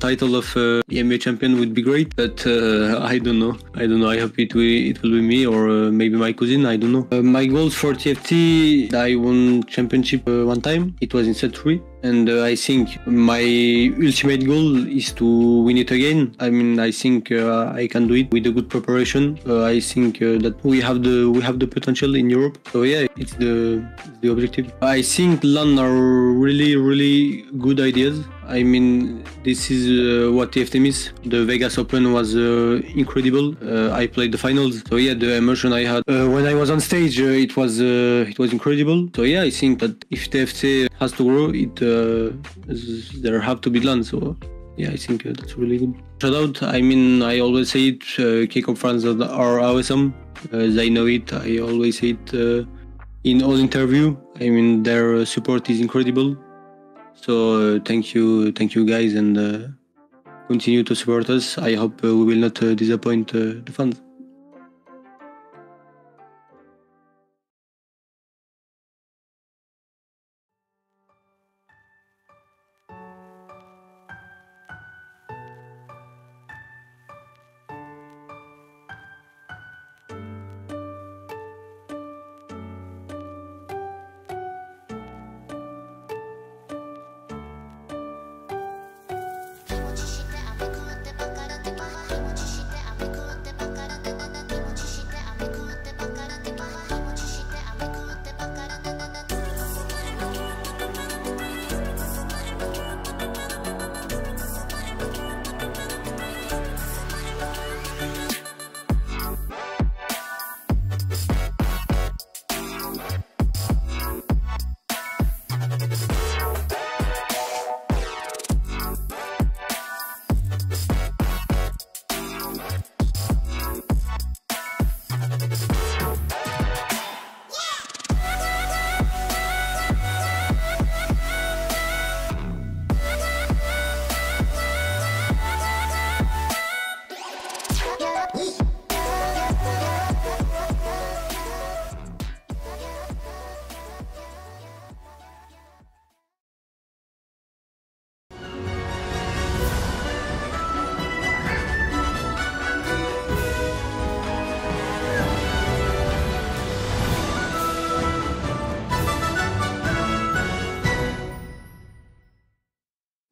title of EMEA champion would be great, but I don't know. I hope it will be me or maybe my cousin. I don't know. My goals for TFT, I won championship one time. It was in set 3. And I think my ultimate goal is to win it again. I mean, I think I can do it with a good preparation. I think that we have the potential in Europe. So yeah, it's the objective. I think LAN are really good ideas. I mean, this is what TFT is. The Vegas Open was incredible. I played the finals. So yeah, the emotion I had when I was on stage, it was incredible. So yeah, I think that if TFT has to grow, there have to be LAN. So yeah, I think that's really good. Shout out. I mean, I always say it. K-Corp fans are awesome. They know it. I always say it in all interview. I mean, their support is incredible. So thank you guys, and continue to support us. I hope we will not disappoint the fans.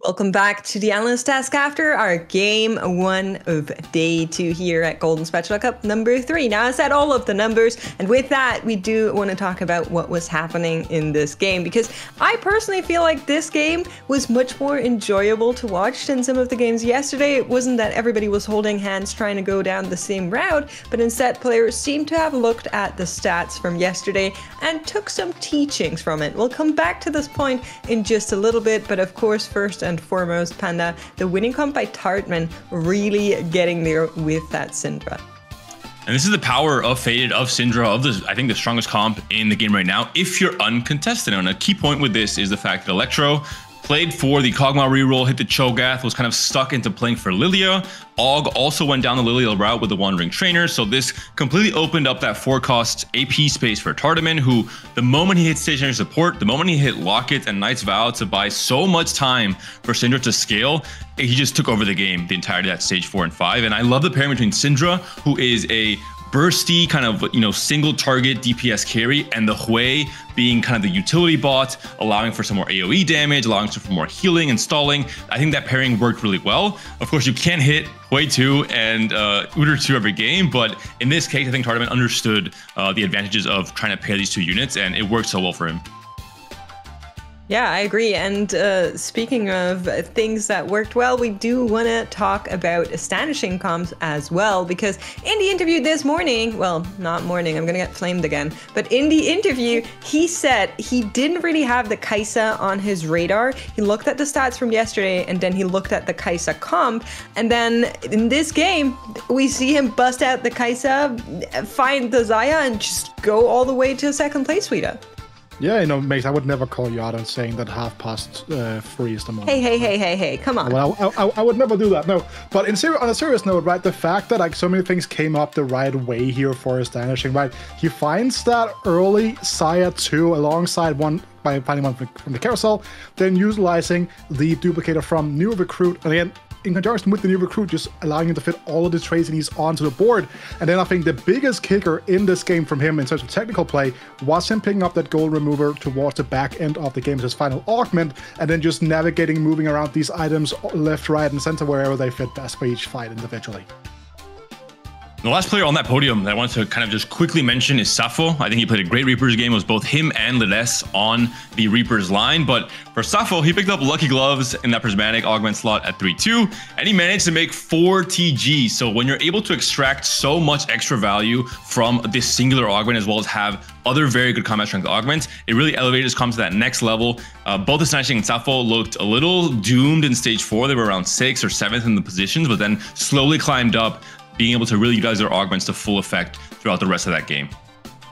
Welcome back to the analyst task after our game 1 of day 2 here at Golden Spatula Cup number 3. Now I said all of the numbers, and with that we do want to talk about what was happening in this game, because I personally feel like this game was much more enjoyable to watch than some of the games yesterday. It wasn't that everybody was holding hands trying to go down the same route, but instead players seemed to have looked at the stats from yesterday and took some teachings from it. We'll come back to this point in just a little bit, but of course first and foremost, Panda, the winning comp by tournamentn really getting there with that Syndra. And this is the power of Faded, of Syndra, of I think the strongest comp in the game right now, if you're uncontested. And a key point with this is the fact that Electro played for the Kog'Maw reroll, hit the Cho'Gath, was kind of stuck into playing for Lilia. Og also went down the Lilia route with the Wandering Trainer, so this completely opened up that 4-cost AP space for tournamentn, who the moment he hit stationary support, the moment he hit Locket and Knight's Vow to buy so much time for Syndra to scale, he just took over the game the entirety of that stage 4 and 5. And I love the pairing between Syndra, who is a bursty kind of, you know, single target DPS carry, and the Hui being kind of the utility bot, allowing for some more AoE damage, allowing for more healing and stalling. I think that pairing worked really well. Of course, you can't hit Hui 2 and Udyr 2 every game, but in this case, I think tournamentn understood the advantages of trying to pair these two units, and it worked so well for him. Yeah, I agree. And speaking of things that worked well, we do want to talk about Astonishing comps as well, because in the interview this morning, well, not morning, I'm going to get flamed again, but in the interview, he said he didn't really have the Kai'Sa on his radar. He looked at the stats from yesterday, and then he looked at the Kai'Sa comp, and then in this game, we see him bust out the Kai'Sa, find the Xayah, and just go all the way to second place, Wida. Yeah, you know, mate, I would never call you out on saying that half past 3 is the moment. Hey, come on. Well, I would never do that, no. But on a serious note, right, the fact that like so many things came up the right way here for Astonishing, right? He finds that early Xayah 2 alongside one by finding one from the carousel, then utilizing the duplicator from New Recruit, and again, in conjunction with the New Recruit, just allowing him to fit all of the trades he needs onto the board. And then I think the biggest kicker in this game from him in terms of technical play was him picking up that gold remover towards the back end of the game as his final augment, and then just navigating, moving around these items left, right, and center wherever they fit best for each fight individually. The last player on that podium that I wanted to kind of just quickly mention is Safo. I think he played a great Reapers game. It was both him and Lides on the Reapers line. But for Safo, he picked up Lucky Gloves in that Prismatic Augment slot at 3-2, and he managed to make 4 TG. So when you're able to extract so much extra value from this singular Augment, as well as have other very good combat strength augments, it really elevated his comp to that next level. Both Astonishing and Safo looked a little doomed in stage 4. They were around 6th or 7th in the positions, but then slowly climbed up, being able to really utilize their augments to full effect throughout the rest of that game.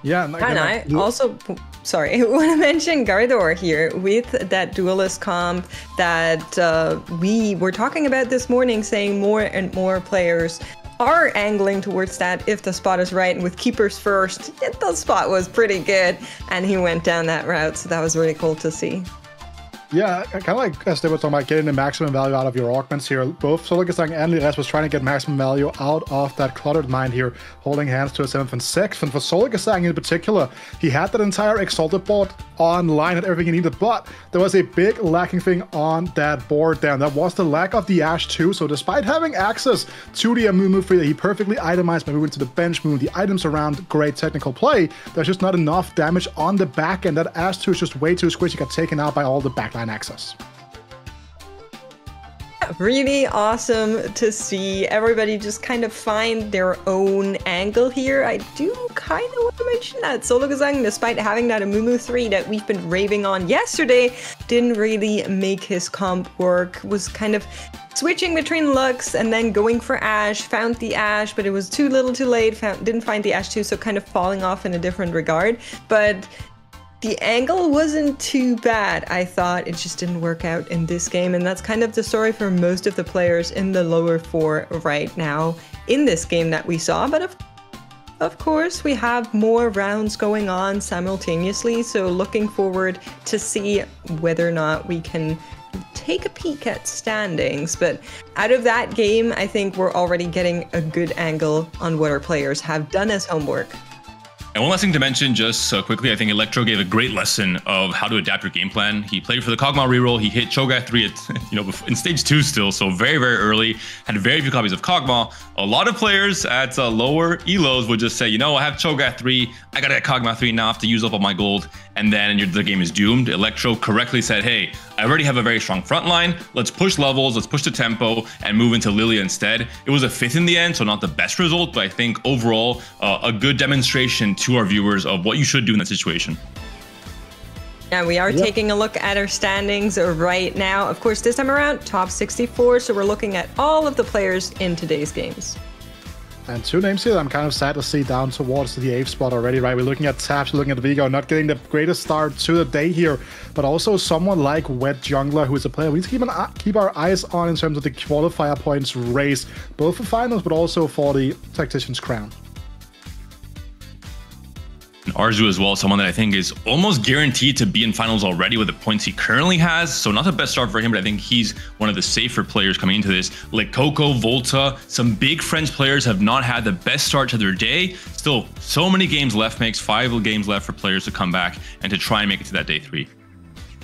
Yeah, and I also, sorry, I want to mention Gardor here with that duelist comp that we were talking about this morning, saying more and more players are angling towards that if the spot is right. And with Keepers first, the spot was pretty good, and he went down that route, so that was really cool to see. Yeah, kind of like as they were talking about getting the maximum value out of your augments here. Both Sologesang and Lides was trying to get maximum value out of that cluttered mind here, holding hands to a 7th and 6th. And for Sologesang in particular, he had that entire Exalted board online and everything he needed, but there was a big lacking thing on that board there, and that was the lack of the Ashe 2. So despite having access to the Amumu free that he perfectly itemized by moving to the bench, moving the items around, great technical play, there's just not enough damage on the back end. That Ashe 2 is just way too squishy, got taken out by all the backline access. Really awesome to see everybody just kind of find their own angle here. I do kind of want to mention that Sologesang, despite having that Amumu 3 that we've been raving on yesterday, didn't really make his comp work, was kind of switching between Lux and then going for Ashe, found the Ashe, but it was too little too late, didn't find the Ashe 2, so kind of falling off in a different regard. But the angle wasn't too bad, I thought. It just didn't work out in this game, and that's kind of the story for most of the players in the lower 4 right now in this game that we saw. But of course, we have more rounds going on simultaneously, so looking forward to see whether or not we can take a peek at standings. But out of that game, I think we're already getting a good angle on what our players have done as homework. And one last thing to mention, just quickly, I think Electro gave a great lesson of how to adapt your game plan. He played for the Kog'Maw reroll. He hit Cho'Gath 3 at, in stage 2 still, so very, very early. Had very few copies of Kog'Maw. A lot of players at lower elos would just say, I have Cho'Gath 3. I gotta get Kog'Maw 3 now. I have to use up all my gold, and then the game is doomed. Electro correctly said, hey, I already have a very strong front line. Let's push levels. Let's push the tempo and move into Lilia instead. It was a 5th in the end, so not the best result, but I think overall a good demonstration to our viewers of what you should do in that situation. Yeah, we are taking a look at our standings right now. Of course, this time around, top 64, so we're looking at all of the players in today's games. And 2 names here that I'm kind of sad to see down towards the 8th spot already, right? We're looking at Taps, we're looking at Vigo, not getting the greatest start to the day here, but also someone like Wet Jungler, who is a player we need to keep our eyes on in terms of the qualifier points race, both for finals, but also for the Tacticians crown. Arzu as well, someone that I think is almost guaranteed to be in finals already with the points he currently has. So not the best start for him, but I think he's one of the safer players coming into this. Like Coco, Volta, some big French players have not had the best start to their day. Still, so many games left, makes 5 games left for players to come back and to try and make it to that day 3.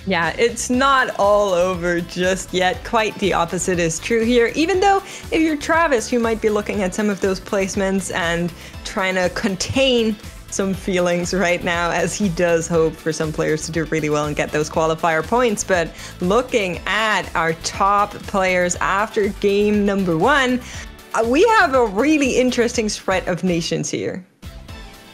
Yeah, it's not all over just yet. Quite the opposite is true here. Even though if you're Travis, you might be looking at some of those placements and trying to contain some feelings right now, as he does hope for some players to do really well and get those qualifier points. But looking at our top players after game number 1, we have a really interesting spread of nations here.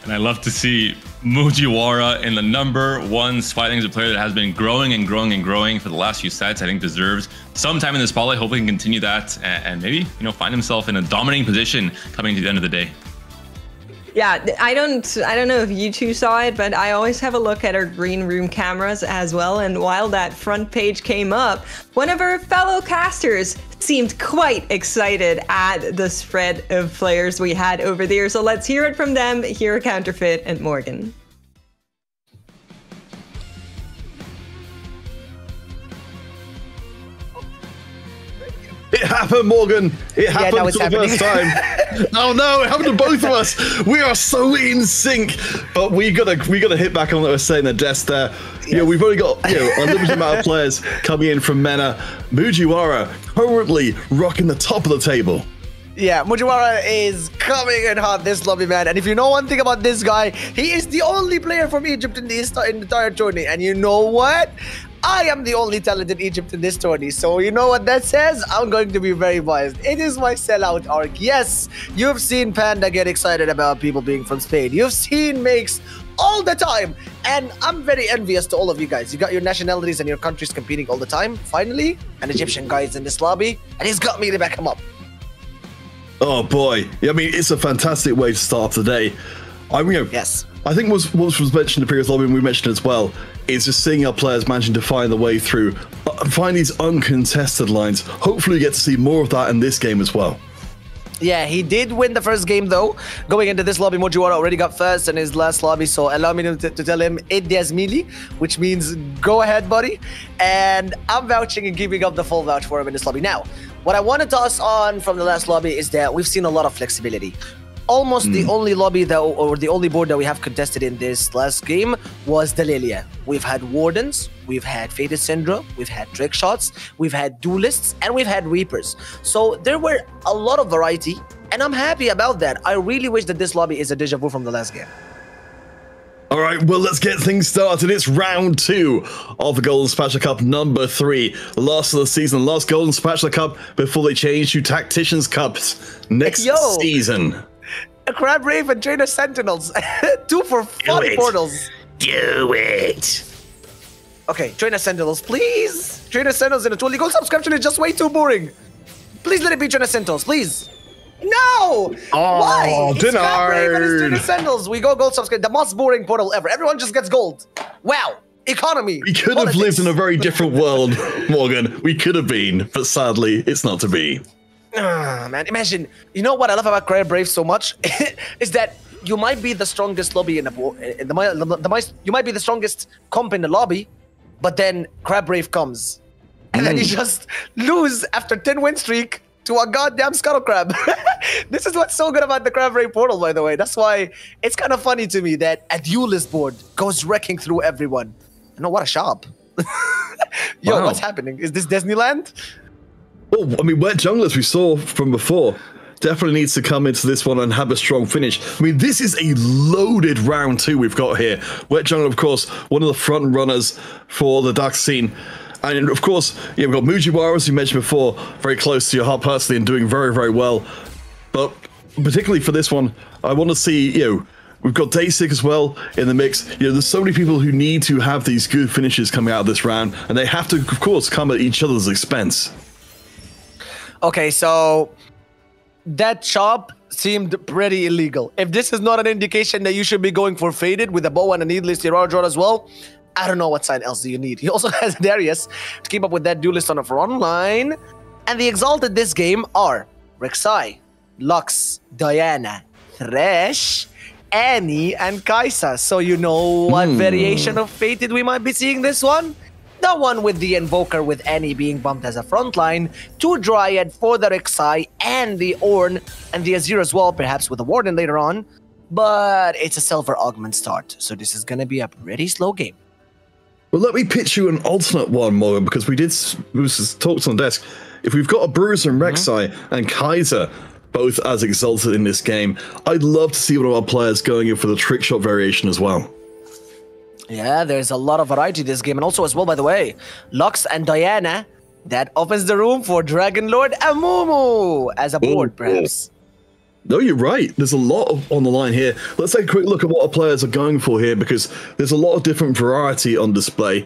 And I love to see Mujiwara in the number 1 spot. I think he's a player that has been growing and growing and growing for the last few sets. I think deserves some time in the spotlight. Hopefully he can continue that and maybe, find himself in a dominating position coming to the end of the day. Yeah, I don't know if you two saw it, but I always have a look at our green room cameras as well. And while that front page came up, one of our fellow casters seemed quite excited at the spread of players we had over there. So let's hear it from them. Here are Counterfeit and Morgan. It happened, Morgan. It happened for the first time. Oh no, it happened to both of us. We are so in sync. But we gotta hit back on what I was saying, the desk there. Yes. We've only got a limited amount of players coming in from MENA. Mujiwara currently rocking the top of the table. Yeah, Mujiwara is coming in hot this lobby, man. And if you know one thing about this guy, he is the only player from Egypt in the entire tourney. And you know what? I am the only talent in Egypt in this tourney, so you know what that says? I'm going to be very biased. It is my sellout arc. Yes, you've seen Panda get excited about people being from Spain. You've seen Makes all the time, and I'm very envious to all of you guys. You got your nationalities and your countries competing all the time. Finally, an Egyptian guy is in this lobby, and he's got me to back him up. Oh boy, I mean, it's a fantastic way to start off the day. Yes. I think what was mentioned in the previous lobby, and we mentioned it as well, is just seeing our players managing to find their way through, find these uncontested lines. Hopefully we get to see more of that in this game as well. Yeah, he did win the first game though. Going into this lobby, Mujiwara already got first in his last lobby, so allow me to tell him Edias Mili, which means go ahead, buddy. And I'm vouching and giving up the full vouch for him in this lobby. Now, what I want to toss on from the last lobby is that we've seen a lot of flexibility. Almost the only lobby or the only board that we have contested in this last game was the Lilia. We've had Wardens, we've had Fated Syndra, we've had Trick Shots, we've had Duelists, and we've had Reapers. So there were a lot of variety, and I'm happy about that. I really wish that this lobby is a deja vu from the last game. All right, well, let's get things started. It's round 2 of the Golden Spatula Cup number 3. Last of the season, last Golden Spatula Cup before they change to Tacticians Cups next season. A Crab Rave and Trainer Sentinels. 2 for 40 portals. Do it. Okay, Trainer Sentinels, please. Trainer Sentinels in a 20 gold subscription is just way too boring. Please let it be Trainer Sentinels, please. No! Oh, why? It's Crab Rave and it's Trainer denied. Sentinels. We go gold subscription. The most boring portal ever. Everyone just gets gold. Wow. Economy. We could have lived in a very different world, Morgan. We could have been, but sadly, it's not to be. Man, imagine. You know what I love about Crab Brave so much is that you might be the strongest lobby in you might be the strongest comp in the lobby, but then Crab Brave comes, and then you just lose after 10 win streak to a goddamn scuttle crab. This is what's so good about the Crab Ray portal, by the way. That's why it's kind of funny to me that a duelist board goes wrecking through everyone. No, what a shop. Yo, Wow. what's happening? Is this Disneyland? Oh, I mean, Wet Junglers we saw from before definitely needs to come into this one and have a strong finish. I mean, this is a loaded round 2 we've got here. Wet Jungler, of course, one of the front runners for the Dark scene. And of course, yeah, we've got Mujiwara, as you mentioned before, very close to your heart personally and doing very, very well. But particularly for this one, I want to see, we've got Dasic as well in the mix. There's so many people who need to have these good finishes coming out of this round, and they have to, of course, come at each other's expense. Okay, so that chop seemed pretty illegal. If this is not an indication that you should be going for Faded with a bow and a needless Tirarjor as well, I don't know what sign else do you need. He also has Darius to keep up with that duelist on the front line. And the Exalted this game are Rek'Sai, Lux, Diana, Thresh, Annie, and Kai'Sa. So you know what variation of Fated we might be seeing this one? The one with the Invoker with Annie being bumped as a frontline, 2 Dryad for the Rek'Sai and the Ornn and the Azir as well, perhaps with the Warden later on. But it's a Silver Augment start, so this is going to be a pretty slow game. Well, let me pitch you an alternate one, Morgan, because we talked on the desk. If we've got a Bruiser and Rek'Sai and Kai'Sa both as Exalted in this game, I'd love to see one of our players going in for the trick shot variation as well. Yeah, there's a lot of variety this game. And also as well, by the way, Lux and Diana, that opens the room for Dragon Lord Amumu as a board, perhaps. No, you're right. There's a lot on the line here. Let's take a quick look at what our players are going for here, because there's a lot of different variety on display.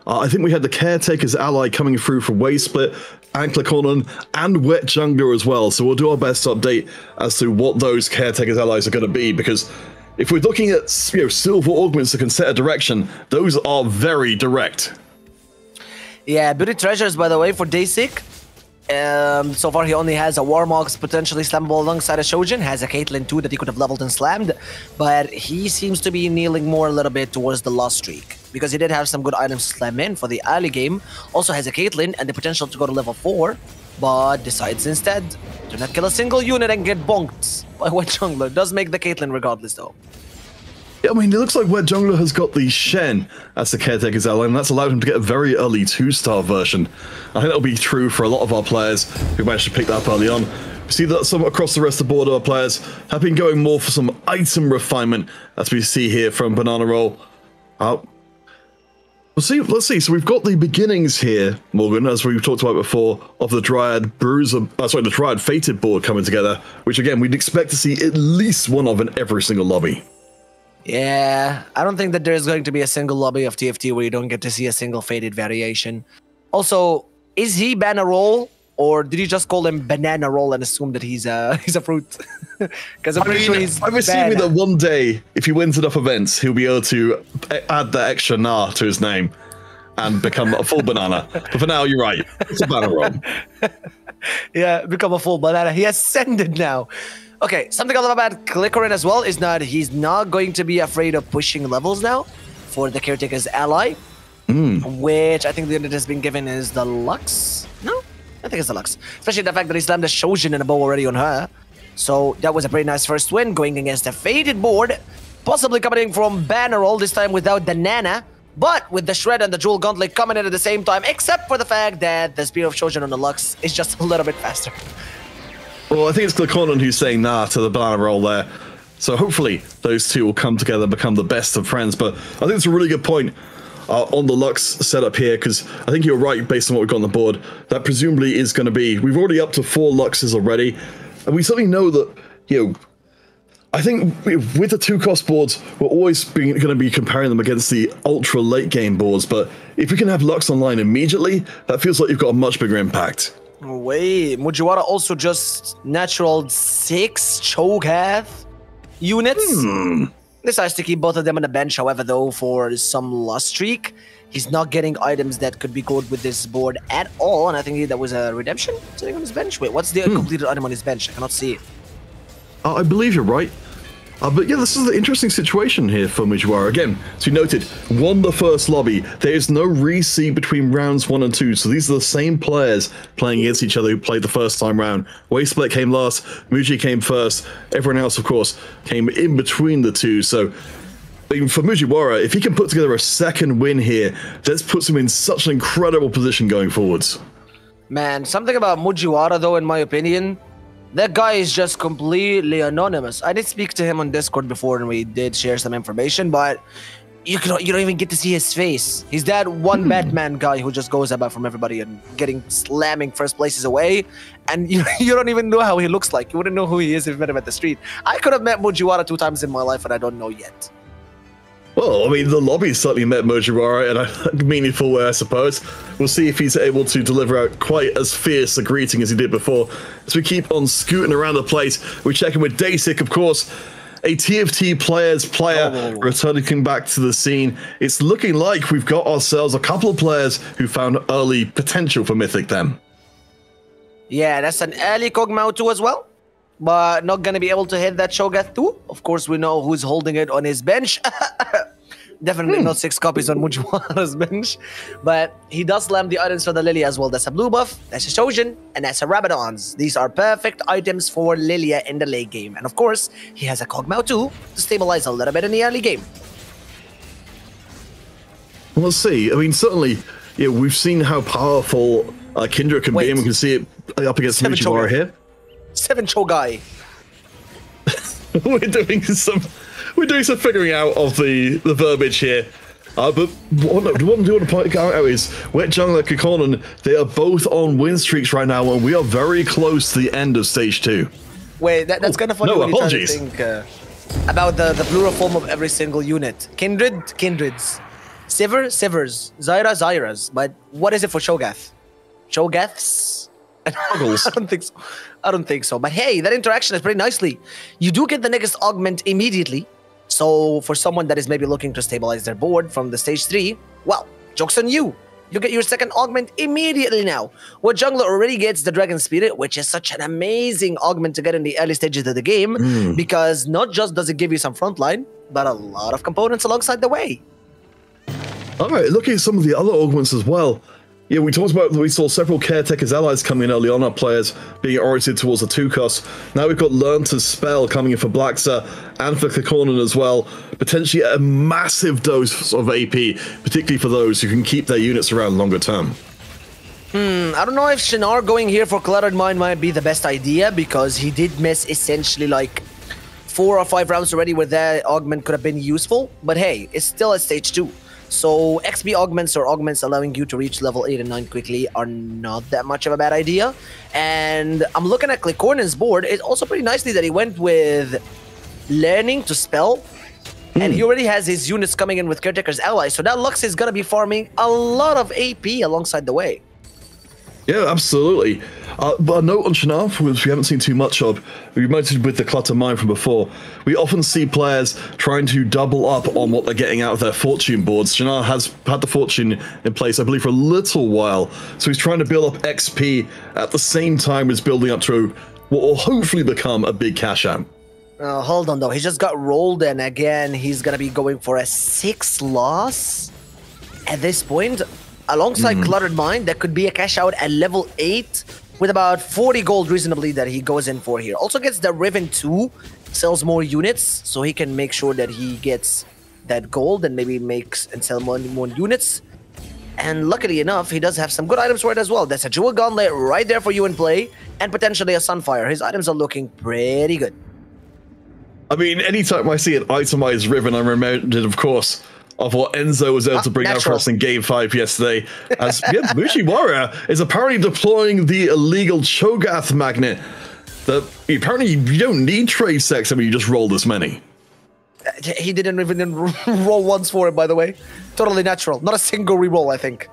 I think we had the Caretaker's ally coming through for Wave Split, Ankle and Wet Jungler as well. So we'll do our best to update as to what those Caretaker's allies are going to be, because if we're looking at silver augments that can set a direction, those are very direct. Yeah, Beauty Treasures, by the way, for Dasic. So far, he only has a Warmogs potentially slammable alongside a Shojin, has a Caitlyn too that he could have leveled and slammed, but he seems to be kneeling more a little bit towards the lost streak, because he did have some good items to slam in for the early game, also has a Caitlyn and the potential to go to level 4, but decides instead to not kill a single unit and get bonked by Wet Jungler. Does make the Caitlyn regardless though. Yeah, I mean, it looks like Wet Jungler has got the Shen as the Caretaker's ally, and that's allowed him to get a very early 2-star version. I think that'll be true for a lot of our players who managed to pick that up early on. We see that some across the rest of the board, our players have been going more for some item refinement, as we see here from Banana Roll. Let's see. So we've got the beginnings here, Morgan, as we've talked about before, of the Dryad the Dryad Fated board coming together, which again, we'd expect to see at least one of in every single lobby. Yeah, I don't think that there's going to be a single lobby of TFT where you don't get to see a single Fated variation. Also, is he Banana Roll, or did you just call him Banana Roll and assume that he's a fruit? Because I'm assuming that one day, if he wins enough events, he'll be able to add that extra "na" to his name and become a full banana. But for now, you're right. It's a Banana Roll. Yeah, become a full banana. He ascended now. Okay, something I love about Clickeren as well is that he's not going to be afraid of pushing levels now for the Caretaker's ally, which I think the unit has been given is the Lux. No, I think it's the Lux. Especially the fact that he slammed a Shojin and a bow already on her. So that was a pretty nice first win going against a Fated board, possibly coming in from Banner Roll, this time without the Nana, but with the Shred and the Jewel Gauntlet coming in at the same time, except for the fact that the Spear of Shojin on the Lux is just a little bit faster. Well, I think it's Clickeren who's saying "nah" to the Banana Roll there. So hopefully those two will come together and become the best of friends. But I think it's a really good point on the Lux setup here, because I think you're right based on what we've got on the board. That presumably is going to be... We've already up to 4 Luxes already. And we certainly know that, I think with the 2-cost boards, we're always going to be comparing them against the ultra late game boards. But if we can have Lux online immediately, that feels like you've got a much bigger impact. Wait, Mujiwara also just natural 6 Cho'Gath units. Decides to keep both of them on the bench, however, though, for some lost streak. He's not getting items that could be good with this board at all, and I think that was a redemption sitting on his bench. Wait, what's the completed item on his bench? I cannot see it. I believe you're right. But yeah, this is the interesting situation here for Mujiwara. Again, as you noted, won the first lobby. There is no reseed between rounds 1 and 2, so these are the same players playing against each other who played the first time round. Wastesplit came last, Muji came first, everyone else, of course, came in between the two. So for Mujiwara, if he can put together a second win here, this puts him in such an incredible position going forwards. Man, something about Mujiwara, though, in my opinion, that guy is just completely anonymous. I did speak to him on Discord before, and we did share some information, but you don't even get to see his face. He's that one Batman guy who just goes about from everybody and slamming first places away, and you don't even know how he looks like. You wouldn't know who he is if you met him at the street. I could have met Mujiwara 2 times in my life, and I don't know yet. Well, I mean, the lobby certainly met Mujiwara in a meaningful way, I suppose. We'll see if he's able to deliver out quite as fierce a greeting as he did before. As we keep on scooting around the place, we're checking with Dasic, of course, a TFT player returning back to the scene. It's looking like we've got ourselves a couple of players who found early potential for Mythic then. Yeah, that's an early Kog'Maw 2 as well, but not going to be able to hit that Cho'Gath 2. Of course, we know who's holding it on his bench. Definitely not 6 copies on Mujiwara's bench, but he does slam the items for the Lilia as well. That's a blue buff, that's a Shojin, and that's a Rabadons. These are perfect items for Lilia in the late game. And of course, he has a Kog'Maw 2 to stabilize a little bit in the early game. Well, let's see. I mean, certainly, yeah, we've seen how powerful Kindra can be, and we can see it up against Mujiwara here. 7 Cho'Gai. We're doing some figuring out of the verbiage here. But what I do want to point out is Wet Jungler, Kikonan, they are both on win streaks right now, and we are very close to the end of stage 2. Wait, that's kind of funny when you try to think about the plural form of every single unit. Kindred, Kindreds. Sivir, Sivers. Zyra, Zyras. But what is it for Cho'Gath? Cho'Gaths? I don't think so. I don't think so. But hey, that interaction is pretty nicely. You do get the next augment immediately. So for someone that is maybe looking to stabilize their board from the stage 3, well, joke's on you. You get your second augment immediately now. What Jungler already gets the Dragon Spirit, which is such an amazing augment to get in the early stages of the game, because not just does it give you some frontline, but a lot of components alongside the way. All right, looking at some of the other augments as well. Yeah, we talked about, we saw several Caretaker's allies coming in early on, our players being oriented towards the 2-cost. Now we've got Learn to Spell coming in for Blacksa and for Kikonan as well. Potentially a massive dose of AP, particularly for those who can keep their units around longer term. I don't know if Shinar going here for Cluttered Mind might be the best idea, because he did miss essentially like 4 or 5 rounds already where that augment could have been useful. But hey, it's still at stage 2. So XP augments or augments allowing you to reach level 8 and 9 quickly are not that much of a bad idea. And I'm looking at Klikornen's board. It's also pretty nicely that he went with Learning to Spell. And he already has his units coming in with Caretaker's allies. So that Lux is going to be farming a lot of AP alongside the way. Yeah, absolutely. But a note on Shinar, which we haven't seen too much of, we mentioned with the Clutter Mine from before, we often see players trying to double up on what they're getting out of their fortune boards. Shinar has had the fortune in place, I believe, for a little while, so he's trying to build up XP at the same time as building up to what will hopefully become a big cash out. Hold on, though. He just got rolled, and again, he's going to be going for a 6 loss at this point. Alongside Cluttered Mind, that could be a cash out at level 8 with about 40 gold reasonably that he goes in for here. Also gets the Riven 2, sells more units, so he can make sure that he gets that gold and maybe makes and sell more units. And luckily enough, he does have some good items for it as well. There's a Jewel Gauntlet right there for you in play, and potentially a Sunfire. His items are looking pretty good. I mean, anytime I see an itemized Riven, I'm reminded, of course, of what Enzo was able to bring out for us in Game 5 yesterday. As Mujiwara is apparently deploying the illegal Cho'Gath magnet. That apparently you don't need trade sex, I mean, you just roll this many. He didn't even roll once for it, by the way. Totally natural. Not a single reroll, I think.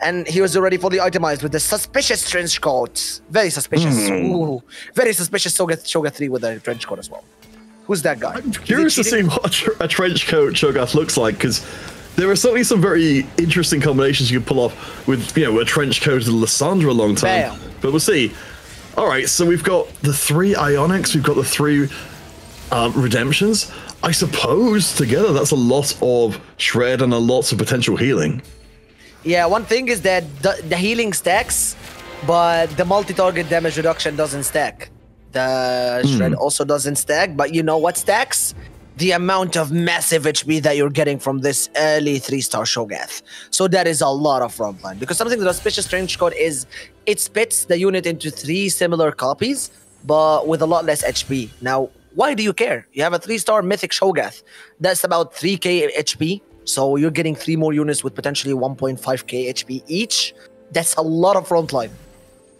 And he was already fully itemized with the suspicious trench coat. Very suspicious. Ooh, very suspicious Cho'Gath 3 with a trench coat as well. Who's that guy? I'm curious to see what a trench coat Cho'Gath looks like, because there are certainly some very interesting combinations you can pull off with, you know, a trench coat and Lysandra a long time. Bam. But we'll see. All right, so we've got the 3 Ionics, we've got the 3 redemptions. I suppose together that's a lot of shred and a lot of potential healing. Yeah, one thing is that the healing stacks, but the multi-target damage reduction doesn't stack. The shred also doesn't stack, but you know what stacks? The amount of massive HP that you're getting from this early 3-star Shogath. So that is a lot of frontline. Because something that Auspicious Trenchcoat is, it splits the unit into 3 similar copies, but with a lot less HP. Now, why do you care? You have a 3-star Mythic Shogath. That's about 3k HP. So you're getting 3 more units with potentially 1.5k HP each. That's a lot of frontline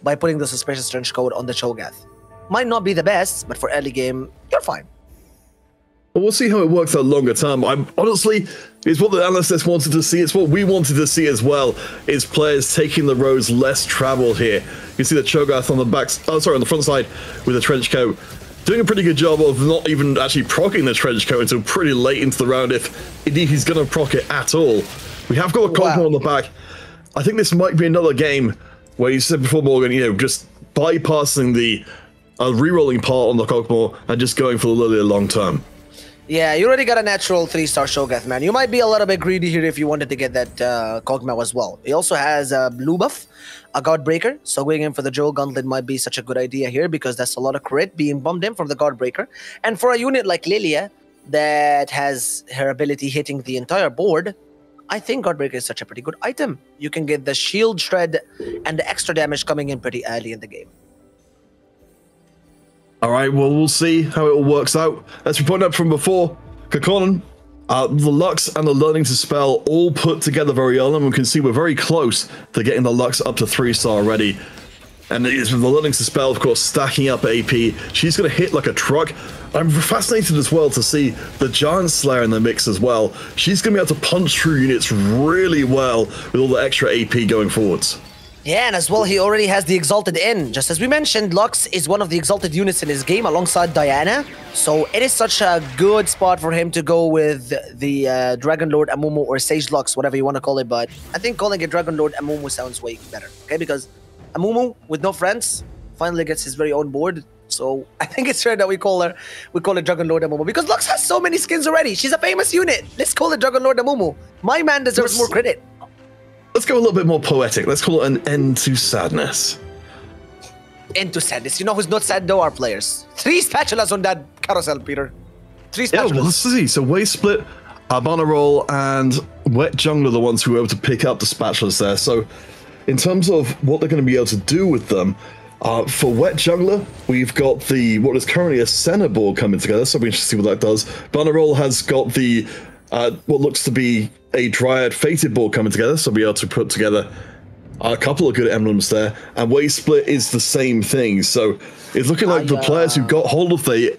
by putting the Suspicious Trenchcoat on the Shogath. Might not be the best, but for early game, you're fine. Well, we'll see how it works out longer term. Honestly, it's what the analysts wanted to see. It's what we wanted to see as well. Is players taking the roads less traveled here. You can see the Shogath on the on the front side with the trenchcoat, doing a pretty good job of not even actually proccing the trenchcoat until pretty late into the round, if indeed he's going to proc it at all. We have got a Cogmore on the back. I think this might be another game where you said before, Morgan, you know, just bypassing the re-rolling part on the Cogmore and just going for the Lily long term. Yeah, you already got a natural 3-star Shogath, man. You might be a little bit greedy here if you wanted to get that Cogmore as well. He also has a blue buff, a Guardbreaker, so going in for the Jewel Gauntlet might be such a good idea here because that's a lot of crit being bumped in from the Guardbreaker. And for a unit like Lilia that has her ability hitting the entire board, I think Guardbreaker is such a pretty good item. You can get the shield shred and the extra damage coming in pretty early in the game. All right, well, we'll see how it all works out. As we pointed out from before, Kakonnen, the Lux and the Learning to Spell all put together very early, and we can see we're very close to getting the Lux up to 3-star already. And it is with the Learning to Spell, of course, stacking up AP. She's going to hit like a truck. I'm fascinated as well to see the Giant Slayer in the mix as well. She's going to be able to punch through units really well with all the extra AP going forwards. Yeah, and as well, he already has the Exalted in. Just as we mentioned, Lux is one of the Exalted units in his game alongside Diana. So it is such a good spot for him to go with the Dragon Lord Amumu or Sage Lux, whatever you want to call it. But I think calling it Dragon Lord Amumu sounds way better, okay? Because Amumu, with no friends, finally gets his very own board. So I think it's fair that we call it Dragon Lord Amumu. Because Lux has so many skins already. She's a famous unit. Let's call it Dragon Lord Amumu. My man deserves more credit. Let's go a little bit more poetic. Let's call it an end to sadness. End to sadness. You know who's not sad though? Our players. 3 spatulas on that carousel, Peter. 3 spatulas. Yeah, well, let's see. So Waste Split, Arbana and Wet Jungle are the ones who were able to pick up the spatulas there. So in terms of what they're going to be able to do with them, for Wet Jungler, we've got what is currently a Senna board coming together, so we should see what that does. Bannerol has got the what looks to be a Dryad Fated board coming together, so we'll be able to put together a couple of good emblems there. And Waste Split is the same thing, so it's looking like the players who got hold of the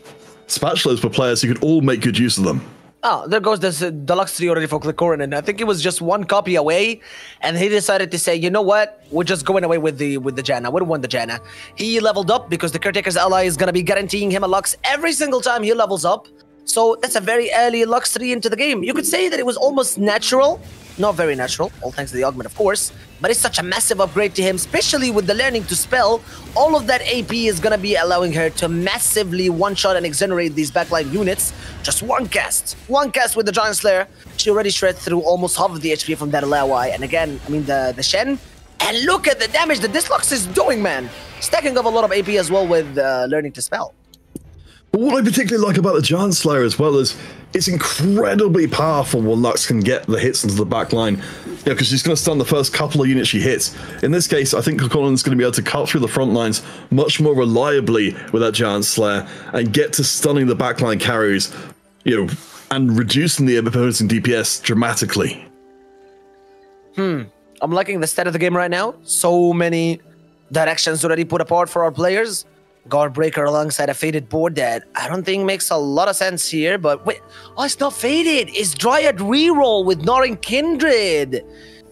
spatulas were players who could all make good use of them. Oh, there goes this Deluxe 3 already for Clicorin. I think it was just 1 copy away, and he decided to say, you know what? We're just going away with the Janna. We don't want the Janna. He leveled up because the Caretaker's ally is going to be guaranteeing him a Lux every single time he levels up. So that's a very early Lux 3 into the game. You could say that it was almost natural. Not very natural, all thanks to the augment, of course. But it's such a massive upgrade to him, especially with the Learning to Spell. All of that AP is going to be allowing her to massively one-shot and exonerate these backline units. Just one cast with the Giant Slayer. She already shred through almost half of the HP from that Lawai. And again, I mean, the Shen. And look at the damage that this Lux is doing, man. Stacking up a lot of AP as well with Learning to Spell. But what I particularly like about the Giant Slayer as well is it's incredibly powerful when Lux can get the hits into the back line. Yeah, because she's going to stun the first couple of units she hits. In this case, I think Colin's going to be able to cut through the front lines much more reliably with that Giant Slayer and get to stunning the backline carries, you know, and reducing the opposing DPS dramatically. I'm liking the state of the game right now. So many directions already put apart for our players. Guardbreaker alongside a faded board that I don't think makes a lot of sense here, but wait, oh, it's not faded. It's Dryad reroll with Gnar Kindred.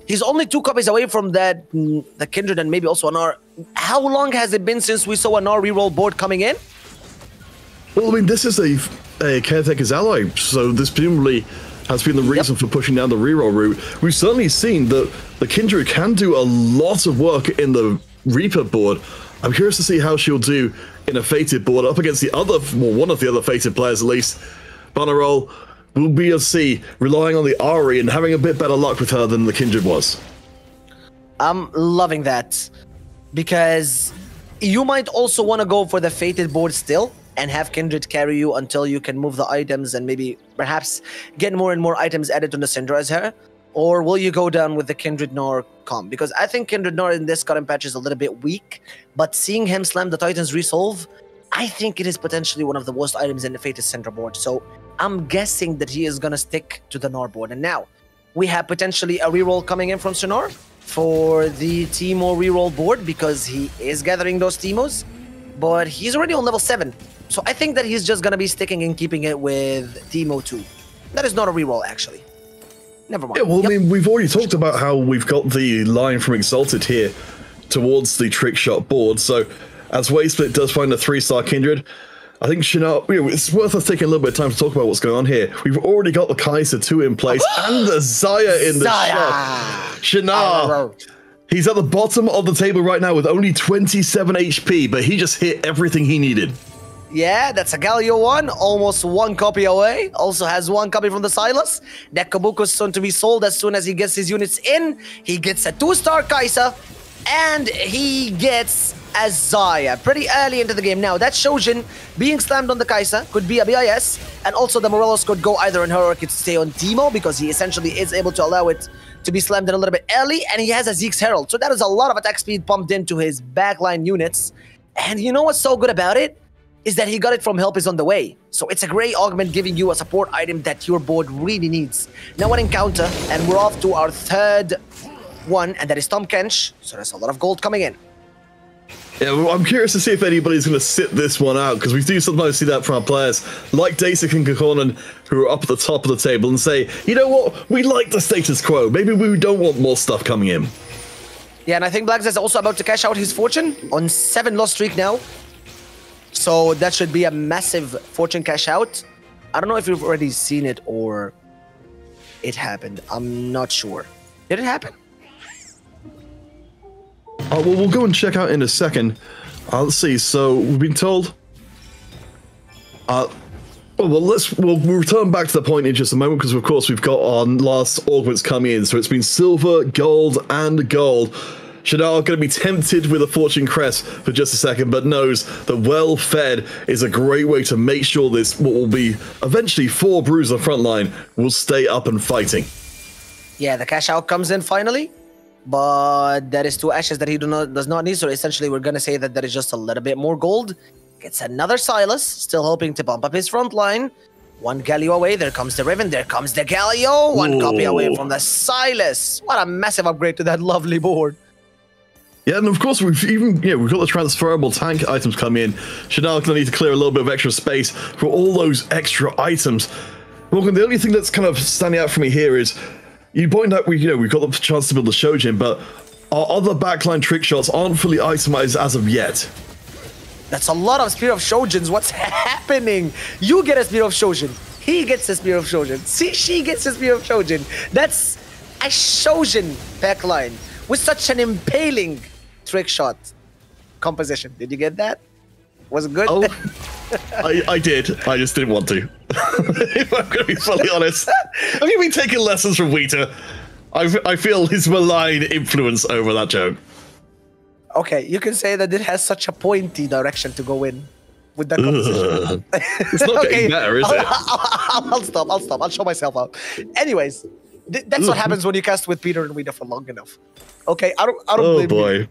He's only 2 copies away from that, the Kindred and maybe also a Gnar. How long has it been since we saw a Gnar reroll board coming in? Well, I mean, this is a Caretaker's ally, so this presumably has been the reason for pushing down the reroll route. We've certainly seen that the Kindred can do a lot of work in the Reaper board. I'm curious to see how she'll do in a fated board up against the other, well, one of the other fated players at least. Bannerol will be able to see, relying on the Ari and having a bit better luck with her than the Kindred was. I'm loving that, because you might also want to go for the fated board still and have Kindred carry you until you can move the items and maybe perhaps get more and more items added on the Syndra as her. Or will you go down with the Kindred Nor comp? Because I think Kindred Nor in this current patch is a little bit weak, but seeing him slam the Titan's Resolve, I think it is potentially one of the worst items in the Fated Syndra board. So I'm guessing that he is going to stick to the Nor board. And now we have potentially a reroll coming in from Sonor for the Teemo reroll board, because he is gathering those Teemos, but he's already on level 7. So I think that he's just going to be sticking and keeping it with Teemo 2. That is not a reroll, actually. Never mind. Yeah, well, I mean, we've already talked about how we've got the line from Exalted here towards the trick shot board. So as Wavesplit does find a 3-star Kindred, I think Shinar, it's worth us taking a little bit of time to talk about what's going on here. We've already got the Kai'Sa 2 in place and the Xayah in the shop. Shinar, he's at the bottom of the table right now with only 27 HP, but he just hit everything he needed. Yeah, that's a Galio 1, almost 1 copy away. Also has 1 copy from the Silas. That Kabuko is soon to be sold as soon as he gets his units in. He gets a 2-star Kai'Sa, and he gets a Xayah pretty early into the game. Now, that Shojin being slammed on the Kai'Sa could be a BIS, and also the Morelos could go either on her or it could stay on Teemo, because he essentially is able to allow it to be slammed in a little bit early, and he has a Zeke's Herald. So that is a lot of attack speed pumped into his backline units. And you know what's so good about it? Is that he got it from Help is on the way. So it's a great augment giving you a support item that your board really needs. Now one encounter, and we're off to our third one, and that is Tom Kench. So there's a lot of gold coming in. Yeah, well, I'm curious to see if anybody's going to sit this one out, because we do sometimes see that from our players like Dasik and Kakonan, who are up at the top of the table and say, you know what, we like the status quo. Maybe we don't want more stuff coming in. Yeah, and I think Blacks is also about to cash out his fortune on 7 loss streak now. So that should be a massive fortune cash out. I don't know if you've already seen it or it happened. I'm not sure. Did it happen? Well, we'll go and check out in a second. Let's see. So we've been told. We'll return back to the point in just a moment, because of course we've got our last augments coming in. So it's been silver, gold, and gold. Shadar going to be tempted with a Fortune Crest for just a second, but knows that well-fed is a great way to make sure this, what will be eventually 4 brews on the front line, will stay up and fighting. Yeah, the cash out comes in finally, but that is 2 ashes that he does not need, so essentially we're going to say that there is just a little bit more gold. Gets another Silas, still hoping to bump up his front line. 1 Galio away, there comes the Riven, there comes the Galio, 1 copy away from the Silas. What a massive upgrade to that lovely board. Yeah, and of course we've got the transferable tank items coming in. Shadal's gonna need to clear a little bit of extra space for all those extra items. Morgan, the only thing that's kind of standing out for me here is you point out we've got the chance to build the Shojin, but our other backline trick shots aren't fully itemized as of yet. That's a lot of Spear of Shojins. What's happening? You get a Spear of Shojin. He gets a Spear of Shojin. See, she gets a Spear of Shojin. That's a Shojin backline with such an impaling trick shot composition. Did you get that? Was it good? Oh, I did. I just didn't want to. If I'm going to be fully honest. Have you been taking lessons from Wheater? I feel his malign influence over that joke. Okay, you can say that it has such a pointy direction to go in with that composition. It's not getting better, is it? I'll stop. I'll show myself out. Anyways, that's what happens when you cast with Peter and Wheater for long enough. Okay, I don't blame you.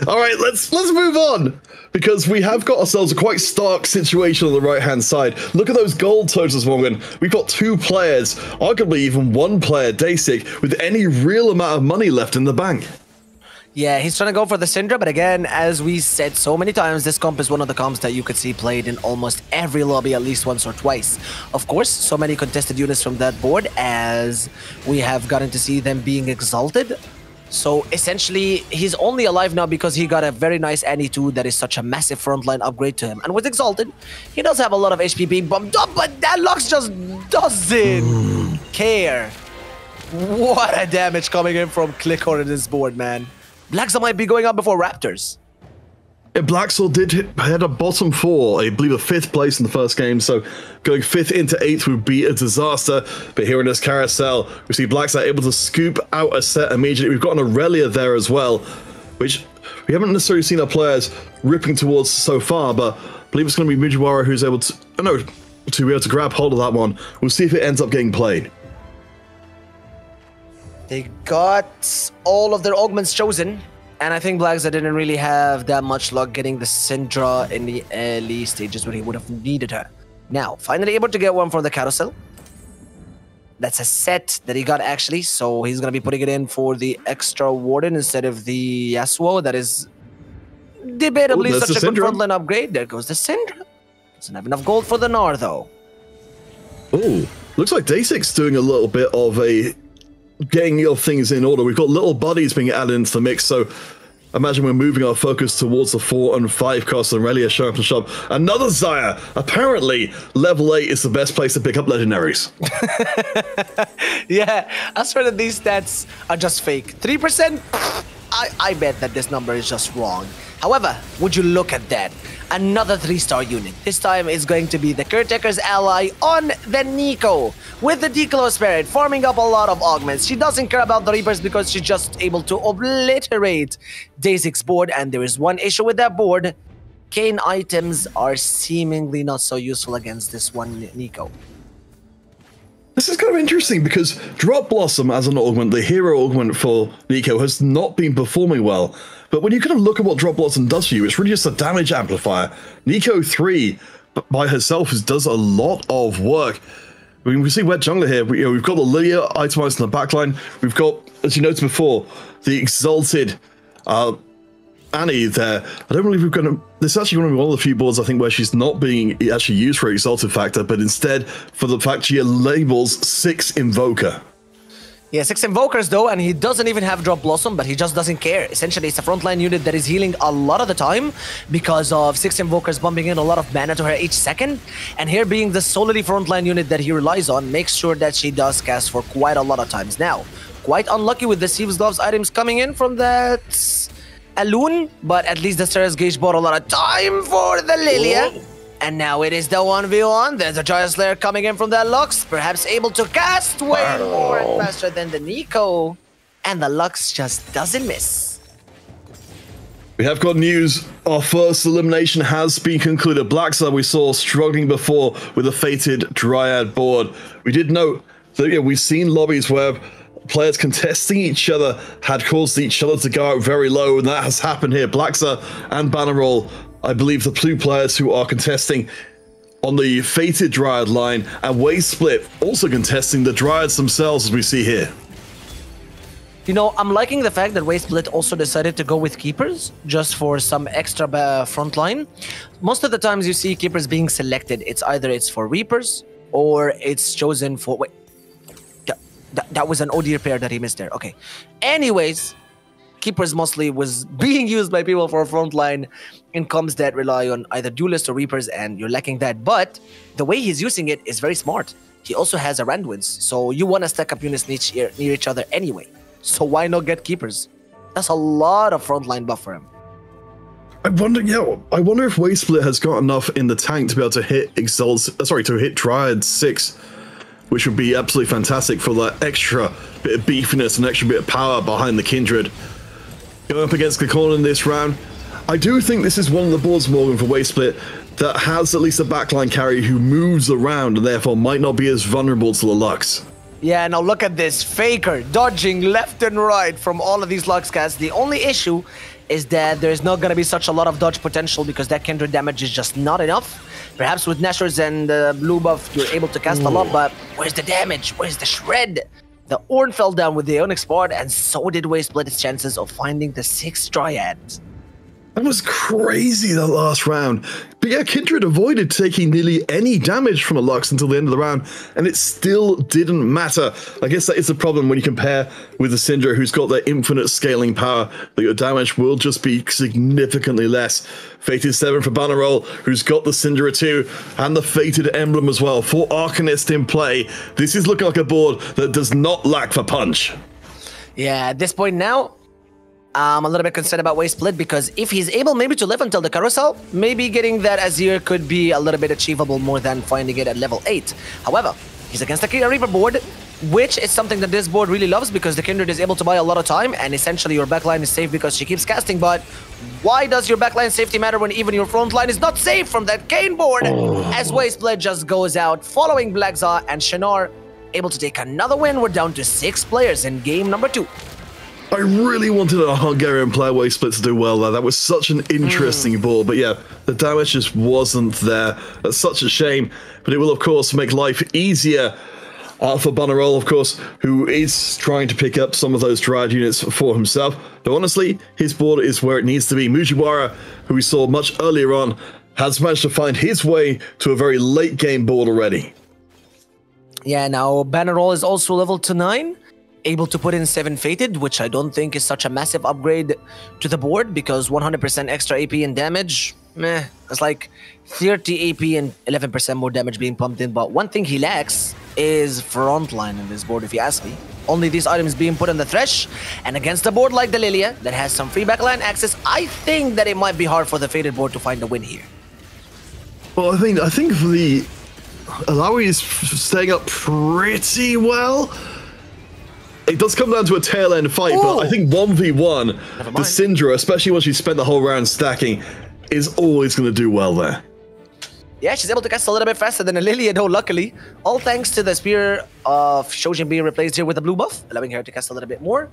All right, let's move on, because we have got ourselves a quite stark situation on the right-hand side. Look at those gold totals, Morgan. We've got 2 players, arguably even 1 player, Dasik, with any real amount of money left in the bank. Yeah, he's trying to go for the Syndra, but again, as we said so many times, this comp is one of the comps that you could see played in almost every lobby at least once or twice. Of course, so many contested units from that board, as we have gotten to see them being exalted. So essentially, he's only alive now because he got a very nice Annie 2 that is such a massive frontline upgrade to him. And with Exalted, he does have a lot of HP being bumped up, but that Lux just doesn't care. What a damage coming in from Clickor in this board, man. Blacksa might be going up before Raptors. Blacksword did head a bottom 4, I believe a 5th place in the first game, so going 5th into 8th would be a disaster. But here in this carousel, we see Blacksword able to scoop out a set immediately. We've got an Aurelia there as well, which we haven't necessarily seen our players ripping towards so far, but I believe it's going to be Mujiwara who's able to, to be able to grab hold of that one. We'll see if it ends up getting played. They got all of their augments chosen. And I think Blacksword didn't really have that much luck getting the Syndra in the early stages where he would have needed her. Now, finally able to get one for the carousel. That's a set that he got actually, so he's going to be putting it in for the extra Warden instead of the Yasuo. That is debatably such a good frontline upgrade. There goes the Syndra. Doesn't have enough gold for the Gnar though. Oh, looks like Day6 doing a little bit of a getting your things in order. We've got little buddies being added into the mix, so imagine we're moving our focus towards the 4 and 5 cost and Relia showing up in the shop. Another Xayah. Apparently, level 8 is the best place to pick up legendaries. Yeah, I swear that these stats are just fake. 3%? I bet that this number is just wrong. However, would you look at that? Another 3-star unit. This time is going to be the Caretaker's ally on the Neeko. With the Declo Spirit, farming up a lot of augments. She doesn't care about the Reapers because she's just able to obliterate Day6's board. And there is one issue with that board. Kayn items are seemingly not so useful against this one Neeko. This is kind of interesting because Drop Blossom as an augment, the hero augment for Neeko, has not been performing well. But when you kind of look at what Drop Blossom does for you, it's really just a damage amplifier. Neeko 3 by herself does a lot of work. I mean, we see Wet Jungler here. We've got the Lilia itemized in the backline. We've got, as you noted before, the Exalted Annie there. I don't believe we're going to... This is actually going to be one of the few boards, I think, where she's not being actually used for Exalted Factor, but instead for the fact she labels 6 Invoker. Yeah, 6 Invokers though, and he doesn't even have Drop Blossom, but he just doesn't care. Essentially, it's a frontline unit that is healing a lot of the time because of 6 Invokers bumping in a lot of mana to her each second. And here being the solely frontline unit that he relies on makes sure that she does cast for quite a lot of times. Now, quite unlucky with the Thieves' Gloves items coming in from that Alun, but at least the Stars Gauge bought a lot of time for the Lilia. Whoa. And now it is the 1v1. There's a Giant Slayer coming in from that Lux, perhaps able to cast way more and faster than the Neeko. And the Lux just doesn't miss. We have got news. Our first elimination has been concluded. Blacksword we saw struggling before with a Fated Dryad board. We did note that we've seen lobbies where players contesting each other had caused each other to go out very low, and that has happened here. Blacksword and Bannerol, I believe the 2 players who are contesting on the Fated Dryad line, and Waste Split also contesting the Dryads themselves, as we see here. You know, I'm liking the fact that Waste Split also decided to go with Keepers, just for some extra frontline. Most of the times you see Keepers being selected, it's either it's for Reapers, or it's chosen for... Wait, that was an OD repair that he missed there. Okay. Anyways, Keepers mostly was being used by people for frontline incomes that rely on either Duelists or Reapers, and you're lacking that. But the way he's using it is very smart. He also has a Randwinds, so you want to stack up units near each other anyway. So why not get Keepers? That's a lot of frontline buff for him. I wonder if Waste Split has got enough in the tank to be able to hit to hit Dryad 6, which would be absolutely fantastic for that extra bit of beefiness and extra bit of power behind the Kindred. Going up against Gakon in this round, I do think this is one of the boards, Morgan, for Waste Split that has at least a backline carry who moves around and therefore might not be as vulnerable to the Lux. Yeah, now look at this. Faker dodging left and right from all of these Lux casts. The only issue is that there's not going to be such a lot of dodge potential because that Kindred damage is just not enough. Perhaps with Nashor's and blue buff, you're able to cast a lot, but where's the damage? Where's the shred? The Ornn fell down with the Onyx board, and so did Waste Split its chances of finding the 6 Dryads. That was crazy, that last round. But yeah, Kindred avoided taking nearly any damage from a Lux until the end of the round, and it still didn't matter. I guess that is the problem when you compare with the Syndra, who's got their infinite scaling power, that your damage will just be significantly less. Fated 7 for Bannerol, who's got the Syndra 2, and the Fated Emblem as well. For Arcanist in play, this is looking like a board that does not lack for punch. Yeah, at this point now, I'm a little bit concerned about Waste Split because if he's able maybe to live until the carousel, maybe getting that Azir could be a little bit achievable more than finding it at level 8. However, he's against the Kira Reaper board, which is something that this board really loves because the Kindred is able to buy a lot of time and essentially your backline is safe because she keeps casting. But why does your backline safety matter when even your front line is not safe from that Kayn board? As Waste Split just goes out, following Blackza and Shinar able to take another win. We're down to 6 players in game number 2. I really wanted a Hungarian player Waste Split to do well there. That was such an interesting board. But yeah, the damage just wasn't there. That's such a shame. But it will, of course, make life easier for Bannerol, of course, who is trying to pick up some of those Dryad units for himself. But honestly, his board is where it needs to be. Mujiwara, who we saw much earlier on, has managed to find his way to a very late game board already. Yeah, now Bannerol is also level to 9. Able to put in 7 Fated, which I don't think is such a massive upgrade to the board because 100% extra AP and damage, meh, it's like 30 AP and 11% more damage being pumped in. But one thing he lacks is frontline in this board, if you ask me. Only these items being put on the Thresh, and against a board like the Lilia that has some free backline access, I think that it might be hard for the Fated board to find a win here. Well, I think for the Alawi is staying up pretty well. It does come down to a tail end fight, but I think 1v1, the Syndra, especially when she spent the whole round stacking, is always going to do well there. Yeah, she's able to cast a little bit faster than a Lilia though, luckily. All thanks to the Spear of Shojin being replaced here with a blue buff, allowing her to cast a little bit more.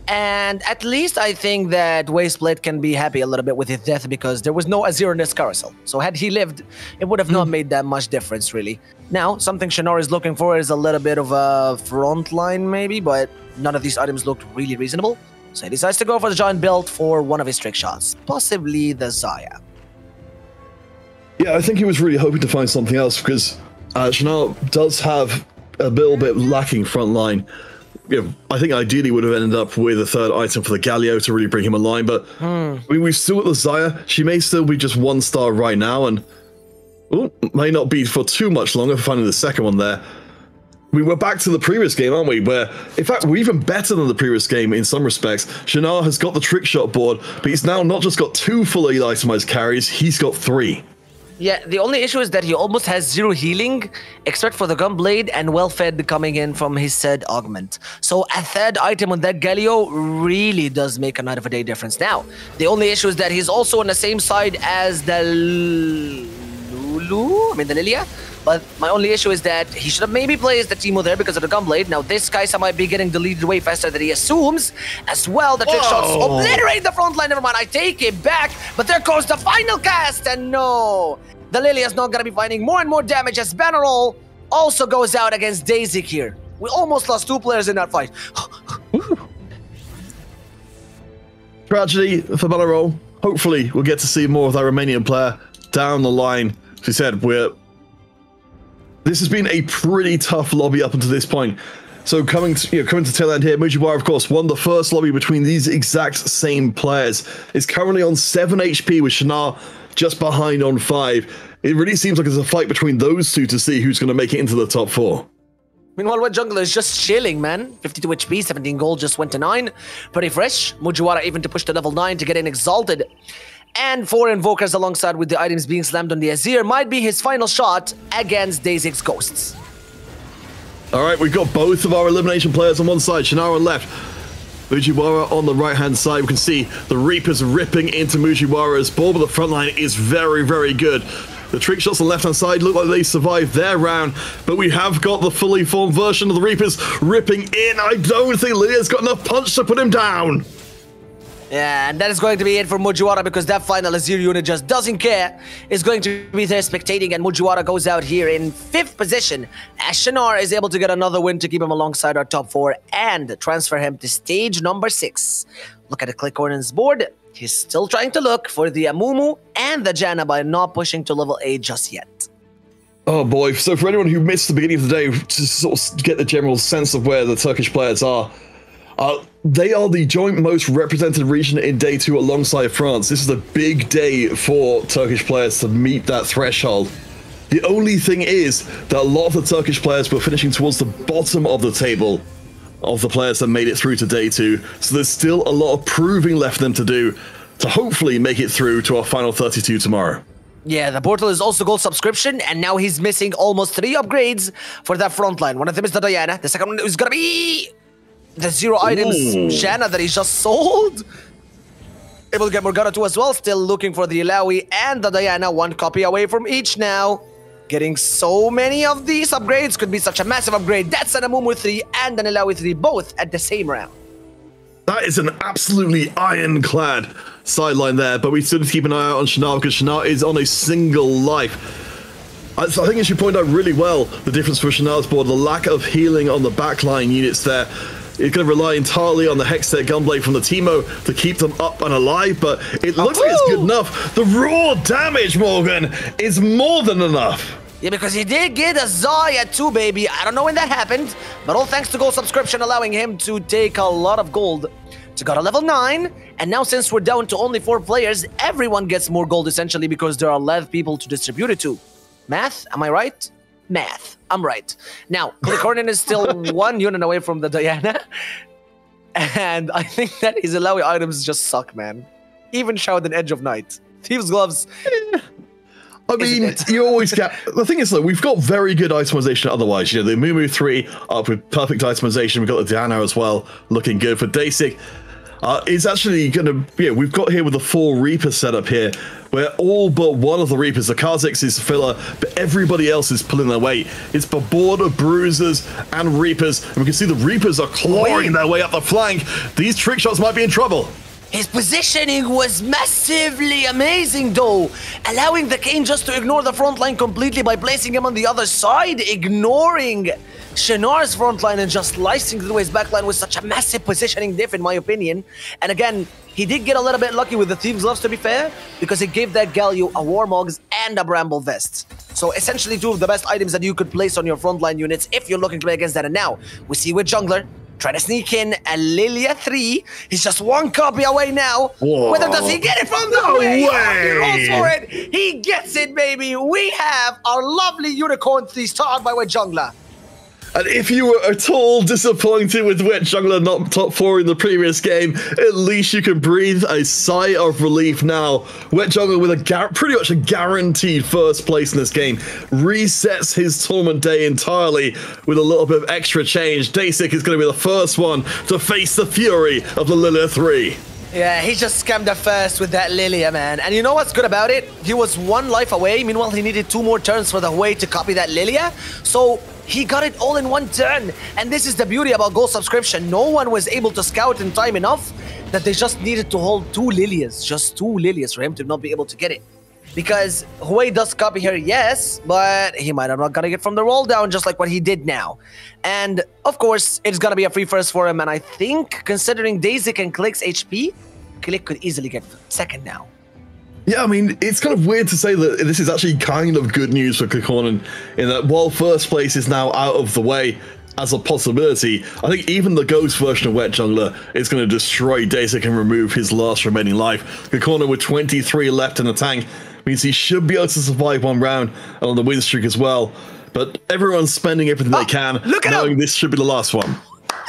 And at least I think that Waste Split can be happy a little bit with his death because there was no Azir in this carousel. So had he lived, it would have not made that much difference, really. Now, something Shinar is looking for is a little bit of a front line, maybe, but none of these items looked really reasonable. So he decides to go for the giant build for one of his trick shots, possibly the Xayah. Yeah, I think he was really hoping to find something else because Shinar does have a little bit lacking front line. Yeah, I think ideally would have ended up with a third item for the Galio to really bring him alive, but we've still got the Xayah. She may still be just 1 star right now, and may not be for too much longer for finding the second one there. We're back to the previous game, aren't we? Where, in fact, we're even better than the previous game in some respects. Shinar has got the trick shot board, but he's now not just got 2 fully itemized carries, he's got 3. Yeah, the only issue is that he almost has 0 healing, except for the Gunblade and well-fed coming in from his said augment. So a third item on that Galio really does make a night of a day difference. Now, the only issue is that he's also on the same side as the the Lilia. But my only issue is that he should have maybe placed the Teemo there because of the Gunblade. Now this Kai'Sa might be getting deleted way faster than he assumes. As well, the trick shots obliterate the front line. Never mind, I take it back. But there goes the final cast, and no! The Lilia is not going to be finding more and more damage as Bannerol also goes out against Daisy here. We almost lost 2 players in that fight. Tragedy for Bannerol. Hopefully we'll get to see more of that Romanian player down the line. As we said, this has been a pretty tough lobby up until this point. So coming to tail end here, Mujiwara, of course, won the first lobby between these exact same players. Is currently on 7 HP with Shinar just behind on 5. It really seems like it's a fight between those two to see who's going to make it into the top 4. Meanwhile, Wet Jungler is just chilling, man. 52 HP, 17 gold, just went to 9. Pretty fresh. Mujiwara even to push to level 9 to get in Exalted. And 4 Invokers alongside with the items being slammed on the Azir might be his final shot against Dazix's Ghosts. All right, we've got both of our elimination players on one side, Shinar on left. Mujiwara on the right-hand side. We can see the Reapers ripping into Mujiwara's board, but the front line is very, very good. The trick shots on the left-hand side look like they survived their round, but we have got the fully formed version of the Reapers ripping in. I don't think Lilia's got enough punch to put him down. Yeah, and that is going to be it for Mujiwara because that final Azir unit just doesn't care. Is going to be there spectating, and Mujiwara goes out here in 5th position as Shinar is able to get another win to keep him alongside our top 4 and transfer him to stage number 6. Look at the Clickcorn's board. He's still trying to look for the Amumu and the Janna by not pushing to level 8 just yet. Oh boy, so for anyone who missed the beginning of the day to sort of get the general sense of where the Turkish players are, they are the joint most represented region in day 2 alongside France. This is a big day for Turkish players to meet that threshold. The only thing is that a lot of the Turkish players were finishing towards the bottom of the table of the players that made it through to day 2. So there's still a lot of proving left for them to do to hopefully make it through to our final 32 tomorrow. Yeah, the portal is also gold subscription, and now he's missing almost 3 upgrades for that front line. One of them is the Diana. The second one is gonna be the 0 items Shanna that he's just sold. Able to get Morgana too as well. Still looking for the Illaoi and the Diana. 1 copy away from each now. Getting so many of these upgrades could be such a massive upgrade. That's an Amumu 3 and an Illaoi 3, both at the same round. That is an absolutely ironclad sideline there, but we still need to keep an eye out on Shannara because Shannara is on a single life. I think as you point out really well, the difference for Shannara's board, the lack of healing on the backline units there. It's going to rely entirely on the Hextech Gunblade from the Teemo to keep them up and alive, but it looks like it's good enough. The raw damage, Morgan, is more than enough. Yeah, because he did get a Zaya too, baby. I don't know when that happened, but all thanks to gold subscription allowing him to take a lot of gold to go to level 9. And now since we're down to only 4 players, everyone gets more gold essentially because there are 11 people to distribute it to. Math, am I right? Math, I'm right. Now, Inkborn is still 1 unit away from the Diana. And I think that his Illaoi items just suck, man. Even Shroud and Edge of Night. Thieves' Gloves. I mean, you always get... The thing is, though, we've got very good itemization otherwise. You know, the Mumu 3 up with perfect itemization. We've got the Diana as well, looking good. For Dasik, it's actually going to... Yeah, we've got here with the 4 Reaper setup here, where all but one of the Reapers, the Kha'Zix is filler, but everybody else is pulling their weight. It's the board of Bruisers and Reapers, and we can see the Reapers are clawing their way up the flank. These trick shots might be in trouble. His positioning was massively amazing though, allowing the Kayn just to ignore the front line completely by placing him on the other side, ignoring Shannara's front line and just slicing through his backline with such a massive positioning diff in my opinion. And again, he did get a little bit lucky with the Thieves' Gloves to be fair, because it gave that Galio a Warmogs and a Bramble Vest. So essentially 2 of the best items that you could place on your frontline units if you're looking to play against that. And now, we see with Jungler, trying to sneak in a Lilia 3. He's just 1 copy away now. Whoa. Whether does he get it from the way? He rolls for it. He gets it, baby. We have our lovely Unicorn 3 starred by Wet Jungler. And if you were at all disappointed with Wet Jungler not top 4 in the previous game, at least you can breathe a sigh of relief now. Wet Jungler with a pretty much a guaranteed first place in this game resets his tournament day entirely with a little bit of extra change. Dasik is going to be the first one to face the fury of the Lilia 3. Yeah, he just scammed the first with that Lilia, man. And you know what's good about it? He was 1 life away. Meanwhile, he needed 2 more turns for the Hui to copy that Lilia. So he got it all in 1 turn. And this is the beauty about gold subscription. No one was able to scout in time enough that they just needed to hold 2 Lilias. Just 2 Lilias for him to not be able to get it. Because Hui does copy here, yes, but he might have not got it from the roll down just like what he did now. And of course, it's gonna be a free first for him. And I think considering Dasik and Click's HP, Click could easily get second now. Yeah, I mean, it's kind of weird to say that this is actually kind of good news for Inkborn in that while first place is now out of the way as a possibility, I think even the Ghost version of Wet Jungler is going to destroy Dasik and remove his last remaining life. Inkborn with 23 left in the tank means he should be able to survive 1 round and on the win streak as well. But everyone's spending everything they can, knowing this should be the last one.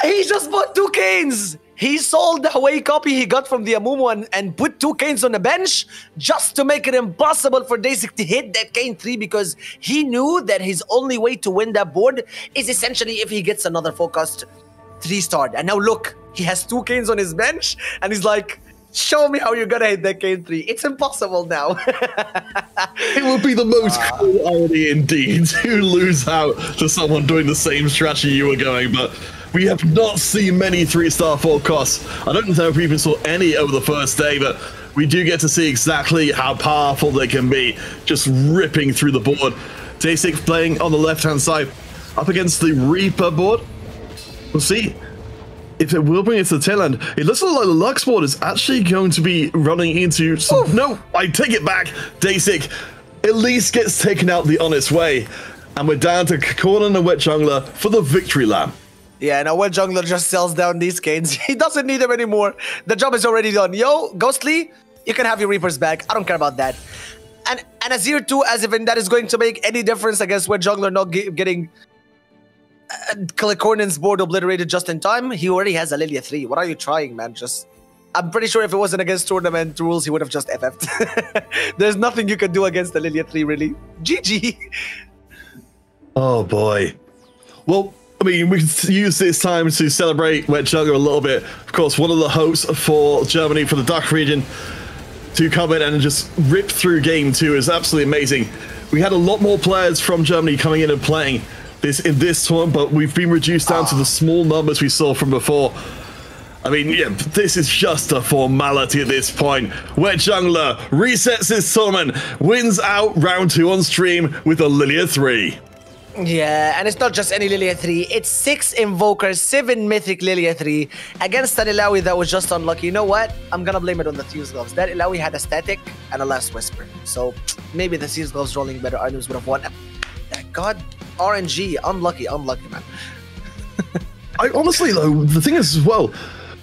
He just bought 2 Kanes! He sold the Hui copy he got from the Amumu and put 2 Kanes on the bench just to make it impossible for Dasik to hit that Kayn 3 because he knew that his only way to win that board is essentially if he gets another focused 3-star. And now look, he has 2 Kanes on his bench and he's like, show me how you're gonna hit that Kayn 3. It's impossible now. It would be the most cruel irony indeed to lose out to someone doing the same strategy you were going, but we have not seen many 3-star forecasts. I don't know if we even saw any over the first day, but we do get to see exactly how powerful they can be, just ripping through the board. Dasik playing on the left-hand side, up against the Reaper board. We'll see if it will bring it to the tail end. It looks like the Lux board is actually going to be running into some... No, I take it back. Dasik at least gets taken out the honest way. And we're down to Inkborn and Wet Jungler for the victory lap. Yeah, now Wet Jungler just sells down these Kanes. He doesn't need them anymore. The job is already done. Yo, Ghostly, you can have your Reapers back. I don't care about that. And Azir too, as if that is going to make any difference against Wet Jungler not getting Klikornin's board obliterated just in time. He already has a Lilia 3. What are you trying, man? I'm pretty sure if it wasn't against tournament rules, he would have just FF'd. There's nothing you can do against the Lilia 3, really. GG. Oh boy. Well, I mean, we can use this time to celebrate Wet Jungler a little bit. Of course, one of the hosts for Germany, for the DACH region, to come in and just rip through Game 2 is absolutely amazing. We had a lot more players from Germany coming in and playing in this tournament, but we've been reduced down to the small numbers we saw from before. I mean, yeah, this is just a formality at this point. Wet Jungler resets this tournament, wins out round 2 on stream with a Lilia 3. Yeah, and it's not just any Lilia 3. It's 6 Invokers, 7 Mythic Lilia 3 against an Illaoi that was just unlucky. You know what? I'm gonna blame it on the Thieves Gloves. That Illaoi had a Static and a Last Whisper. So maybe the Thieves Gloves rolling better items would have won. God, RNG, unlucky, man. I honestly, though, the thing is as well,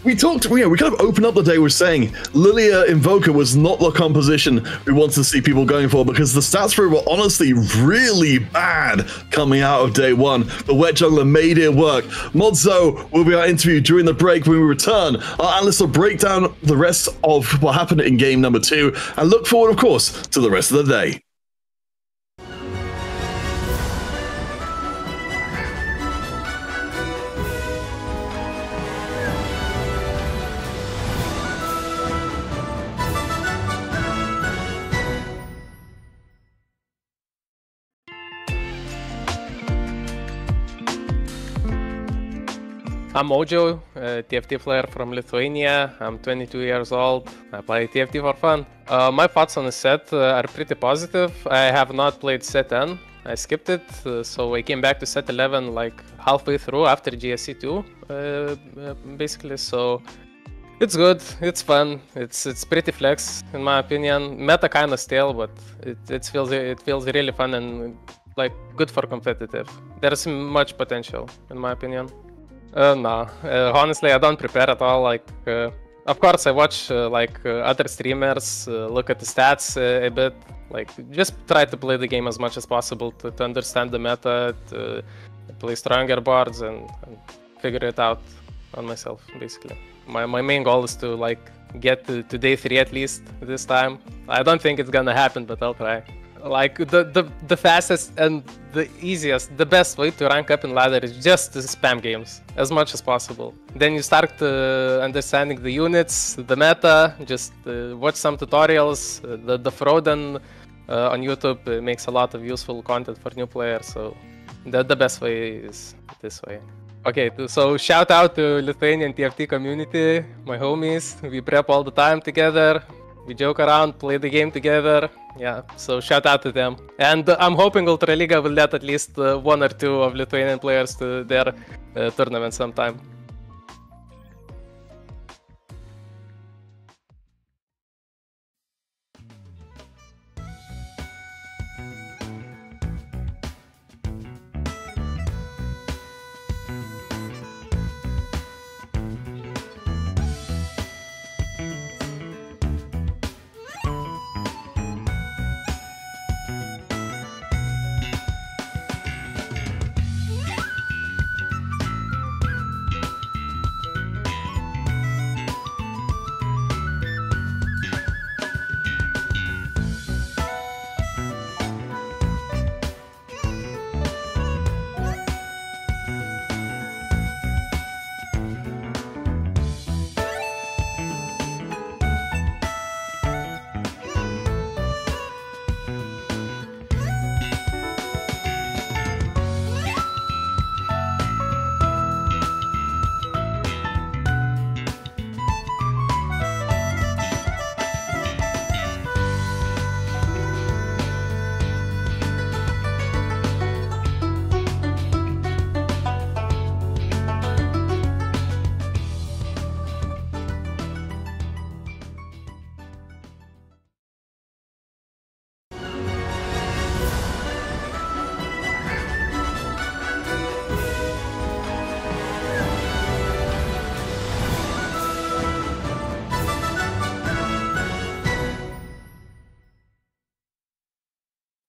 we kind of opened up the day with saying Lilia Invoker was not the composition we wanted to see people going for, because the stats for it were honestly really bad coming out of day 1. But Wet Jungler made it work. Modzho will be our interview during the break. When we return, our analysts will break down the rest of what happened in game number 2 and look forward, of course, to the rest of the day. I'm Modzho, a TFT player from Lithuania. I'm 22 years old. I play TFT for fun. My thoughts on the set are pretty positive. I have not played set 10. I skipped it, so I came back to set 11 like halfway through after GSC 2, basically. So it's good, it's fun, it's pretty flex in my opinion. Meta kind of stale, but it feels really fun and like good for competitive. There's much potential in my opinion. No, honestly, I don't prepare at all. Like, of course, I watch other streamers, look at the stats a bit. Like, just try to play the game as much as possible to understand the meta, to play stronger boards, and figure it out on myself. Basically, my main goal is to like get to day 3 at least this time. I don't think it's gonna happen, but I'll try. Like the fastest and the easiest, the best way to rank up in ladder is just to spam games as much as possible. Then you start understanding the units, the meta, just watch some tutorials. The Froden on YouTube makes a lot of useful content for new players, so the best way is this way. Okay, so shout out to Lithuanian TFT community, my homies. We prep all the time together. We joke around, play the game together. Yeah, so shout out to them. And I'm hoping Ultraliga will let at least 1 or 2 of Lithuanian players to their tournament sometime.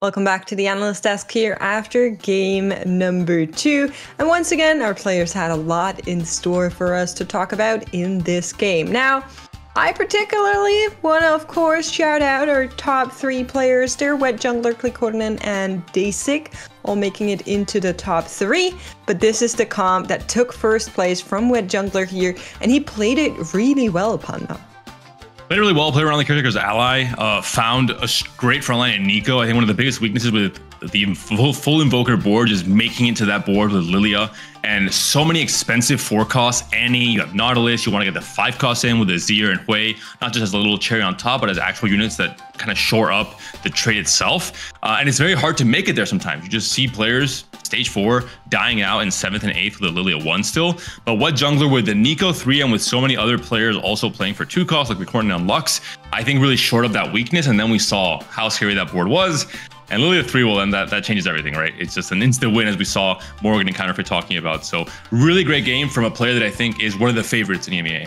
Welcome back to the analyst desk here after game number 2. And once again, our players had a lot in store for us to talk about in this game. Now, I particularly want to, of course, shout out our top 3 players. They're Wet Jungler, Qualifier and Litiq, all making it into the top 3. But this is the comp that took first place from Wet Jungler here, and he played it really well upon them. Played really well, played around the character's ally, found a great frontline in Nico. I think one of the biggest weaknesses with the full Invoker board is making it to that board with Lilia. And so many expensive 4-costs. Annie, you have Nautilus, you want to get the 5-costs in with Azir and Hui, not just as a little cherry on top, but as actual units that kind of shore up the trade itself. And it's very hard to make it there sometimes. You just see players, stage 4, dying out in 7th and 8th with a Lilia 1 still. But what jungler with the Nico 3 and with so many other players also playing for 2-costs like Inkborn and Lux, I think really shored up that weakness. And then we saw how scary that board was. And Lilia 3 will, and that changes everything, right? It's just an instant win, as we saw Morgan and Counterfeit talking about. So really great game from a player that I think is one of the favorites in EMEA.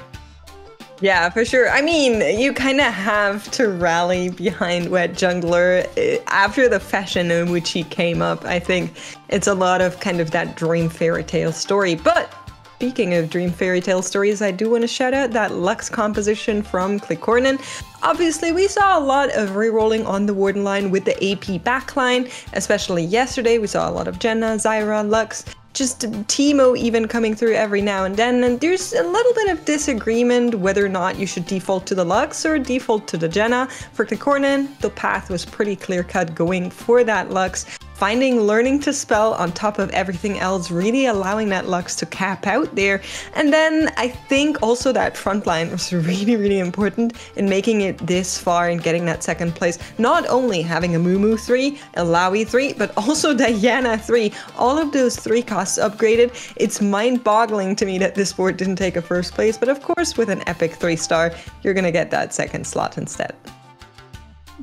Yeah, for sure. I mean, you kind of have to rally behind Wet Jungler after the fashion in which he came up. I think it's a lot of kind of that dream fairy tale story. But speaking of dream fairy tale stories, I do want to shout out that Lux composition from Inkborn. Obviously, we saw a lot of rerolling on the Warden line with the AP backline, especially yesterday. We saw a lot of Jenna, Zyra, Lux, just Teemo even coming through every now and then. And there's a little bit of disagreement whether or not you should default to the Lux or default to the Jenna. For Inkborn, the path was pretty clear-cut going for that Lux. Finding learning to spell on top of everything else, really allowing that Lux to cap out there. And then I think also that front line was really, really important in making it this far and getting that second place. Not only having a Mumu 3, a Lawi 3, but also Diana 3. All of those 3-costs upgraded. It's mind-boggling to me that this board didn't take a first place, but of course with an epic 3-star, you're gonna get that second slot instead.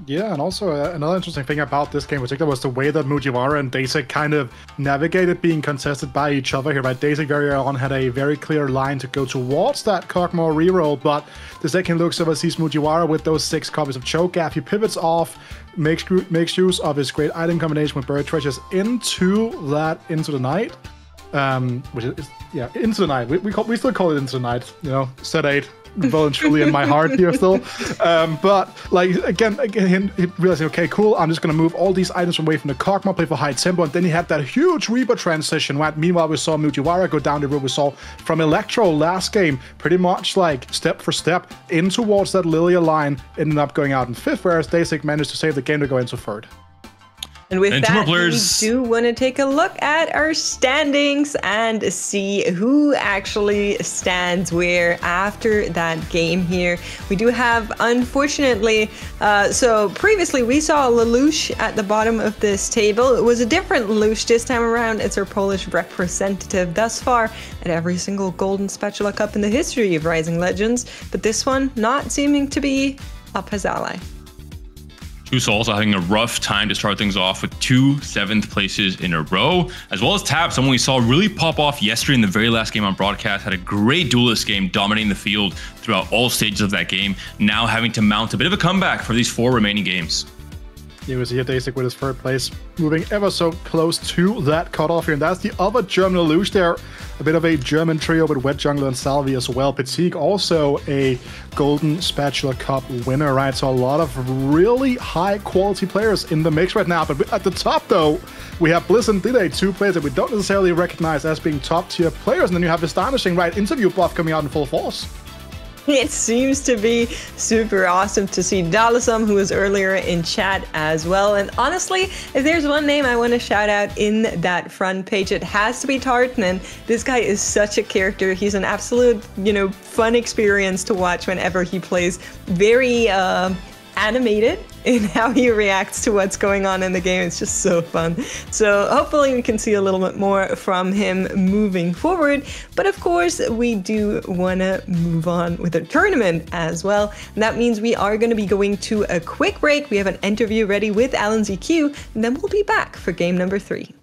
Yeah, and also another interesting thing about this game in particular was the way that Mugiwara and Litiq kind of navigated being contested by each other here, right? Litiq very early on had a very clear line to go towards that Kog'Maw reroll, but the second looks over sees Mugiwara with those 6 copies of Cho'Gath. He pivots off, makes use of his great item combination with Bird Treasures into the night. Which is, yeah, into the night. We still call it into the night, you know, set 8. Well and truly in my heart here still. But like again realizing, okay, cool, I'm just gonna move all these items away from the Kog'Maw, play for high tempo, and then he had that huge Reaper transition, right? Meanwhile, we saw Mugiwara go down the road. We saw from Electro last game, pretty much like step for step in towards that Lilia line, ended up going out in 5th, whereas Litiq managed to save the game to go into 3rd. And with that, we do want to take a look at our standings and see who actually stands where after that game here. We do have, unfortunately, so previously we saw Lelouch at the bottom of this table. It was a different Lelouch this time around. It's our Polish representative thus far at every single Golden Spatula Cup in the history of Rising Legends. But this one not seeming to be up his alley. Tusa also having a rough time to start things off with 2 7th places in a row, as well as Tap, someone we saw really pop off yesterday in the very last game on broadcast, had a great duelist game dominating the field throughout all stages of that game, now having to mount a bit of a comeback for these 4 remaining games. You was here Litiq with his 3rd place, moving ever so close to that cutoff here, and that's the other German Lelouch there. A bit of a German trio with Wet Jungler and Salvi as well. Litiq also a Golden Spatula Cup winner, right? So a lot of really high quality players in the mix right now. But at the top though, we have Bliss and Dide, 2 players that we don't necessarily recognize as being top tier players. And then you have Estanishing, right? Interview buff coming out in full force. It seems to be super awesome to see Dalasum, who was earlier in chat as well. And honestly, if there's one name I want to shout out in that front page, it has to be Tartman. This guy is such a character. He's an absolute, you know, fun experience to watch whenever he plays. Very animated in how he reacts to what's going on in the game. It's just so fun. So hopefully we can see a little bit more from him moving forward. But of course, we do want to move on with the tournament as well. And that means we are going to be going to a quick break. We have an interview ready with Alanzq, and then we'll be back for game number 3.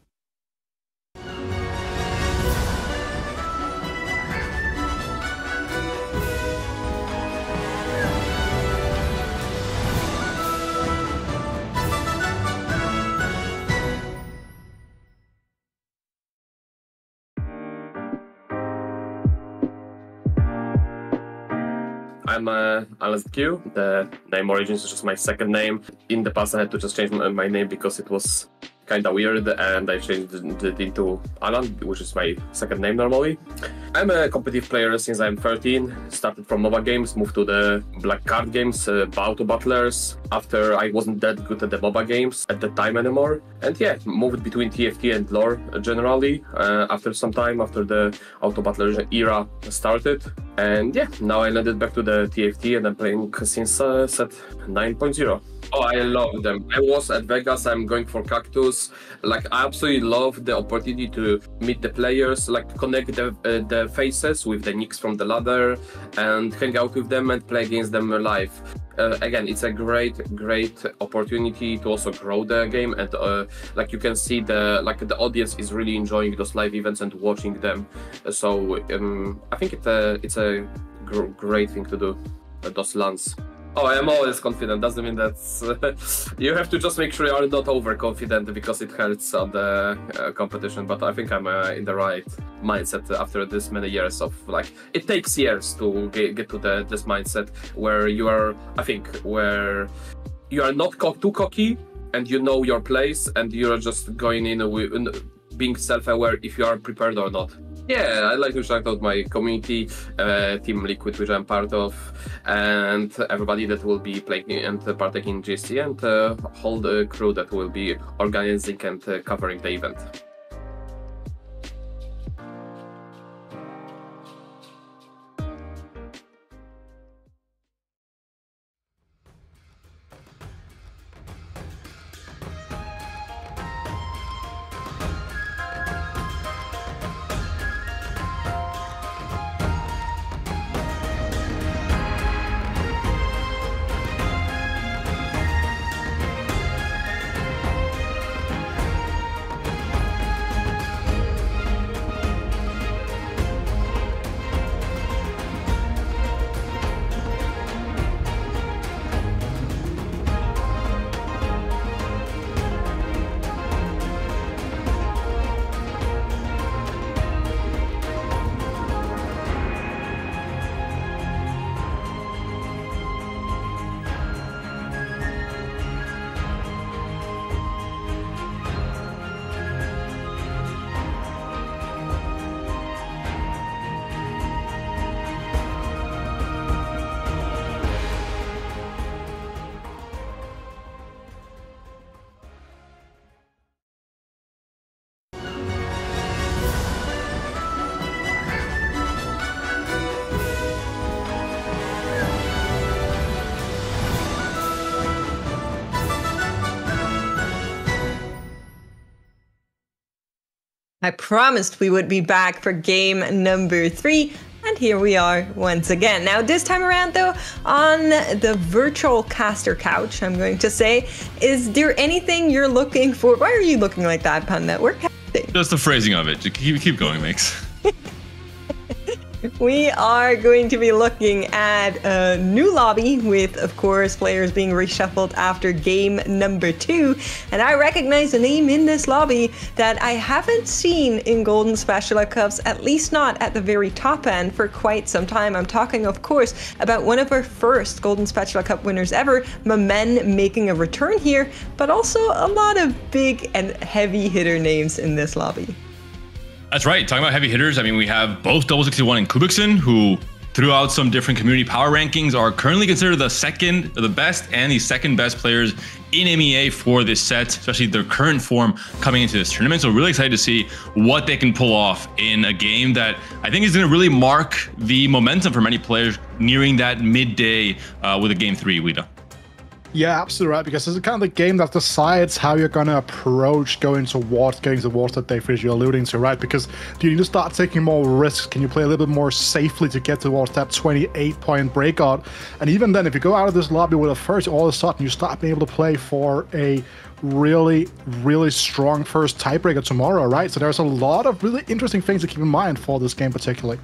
I'm Alanzq. The name Origins is just my second name. In the past, I had to just change my name because it was kind of weird, and I changed it into Alan, which is my second name normally. I'm a competitive player since I'm 13. Started from MOBA games, moved to the black card games, Auto Battlers. After I wasn't that good at the MOBA games at that time anymore. And yeah, moved between TFT and lore generally. After some time, after the Auto Battlers era started. And yeah, now I landed back to the TFT and I'm playing since set 9.0. Oh, I love them. I was at Vegas, I'm going for Cactus. Like, I absolutely love the opportunity to meet the players, like connect the faces with the nicks from the ladder and hang out with them and play against them live. Again, it's a great opportunity to also grow the game, and like you can see the audience is really enjoying those live events and watching them. So I think it's a great thing to do, those LANs. Oh, I'm always confident. Doesn't mean that's... you have to just make sure you are not overconfident because it hurts on the competition. But I think I'm in the right mindset after this many years of like... It takes years to get to this mindset where you are, I think, where you are not too cocky and you know your place and you're just going in with being self-aware if you are prepared or not. Yeah, I'd like to shout out my community, Team Liquid, which I'm part of, and everybody that will be playing and partaking in GST, and the whole crew that will be organizing and covering the event. I promised we would be back for game number 3, and here we are once again. Now this time around though, on the virtual caster couch, I'm going to say, is there anything you're looking for? Why are you looking like that, Panda? We're casting. Just the phrasing of it. Keep going, Mix. We are going to be looking at a new lobby with, of course, players being reshuffled after game number 2. And I recognize a name in this lobby that I haven't seen in Golden Spatula Cups, at least not at the very top end, for quite some time. I'm talking, of course, about one of our first Golden Spatula Cup winners ever, Momen, making a return here, but also a lot of big and heavy hitter names in this lobby. That's right. Talking about heavy hitters, I mean, we have both 61 and Kubikson, who throughout some different community power rankings are currently considered the best and the second best players in MEA for this set, especially their current form coming into this tournament. So really excited to see what they can pull off in a game that I think is going to really mark the momentum for many players nearing that midday with a game 3, Wida. Yeah, absolutely right, because it's kind of the game that decides how you're going to approach getting towards that day 3 you're alluding to, right? Because do you need to start taking more risks? Can you play a little bit more safely to get towards that 28-point breakout? And even then, if you go out of this lobby with a first, all of a sudden you start being able to play for a really, really strong first tiebreaker tomorrow, right? So there's a lot of really interesting things to keep in mind for this game particularly.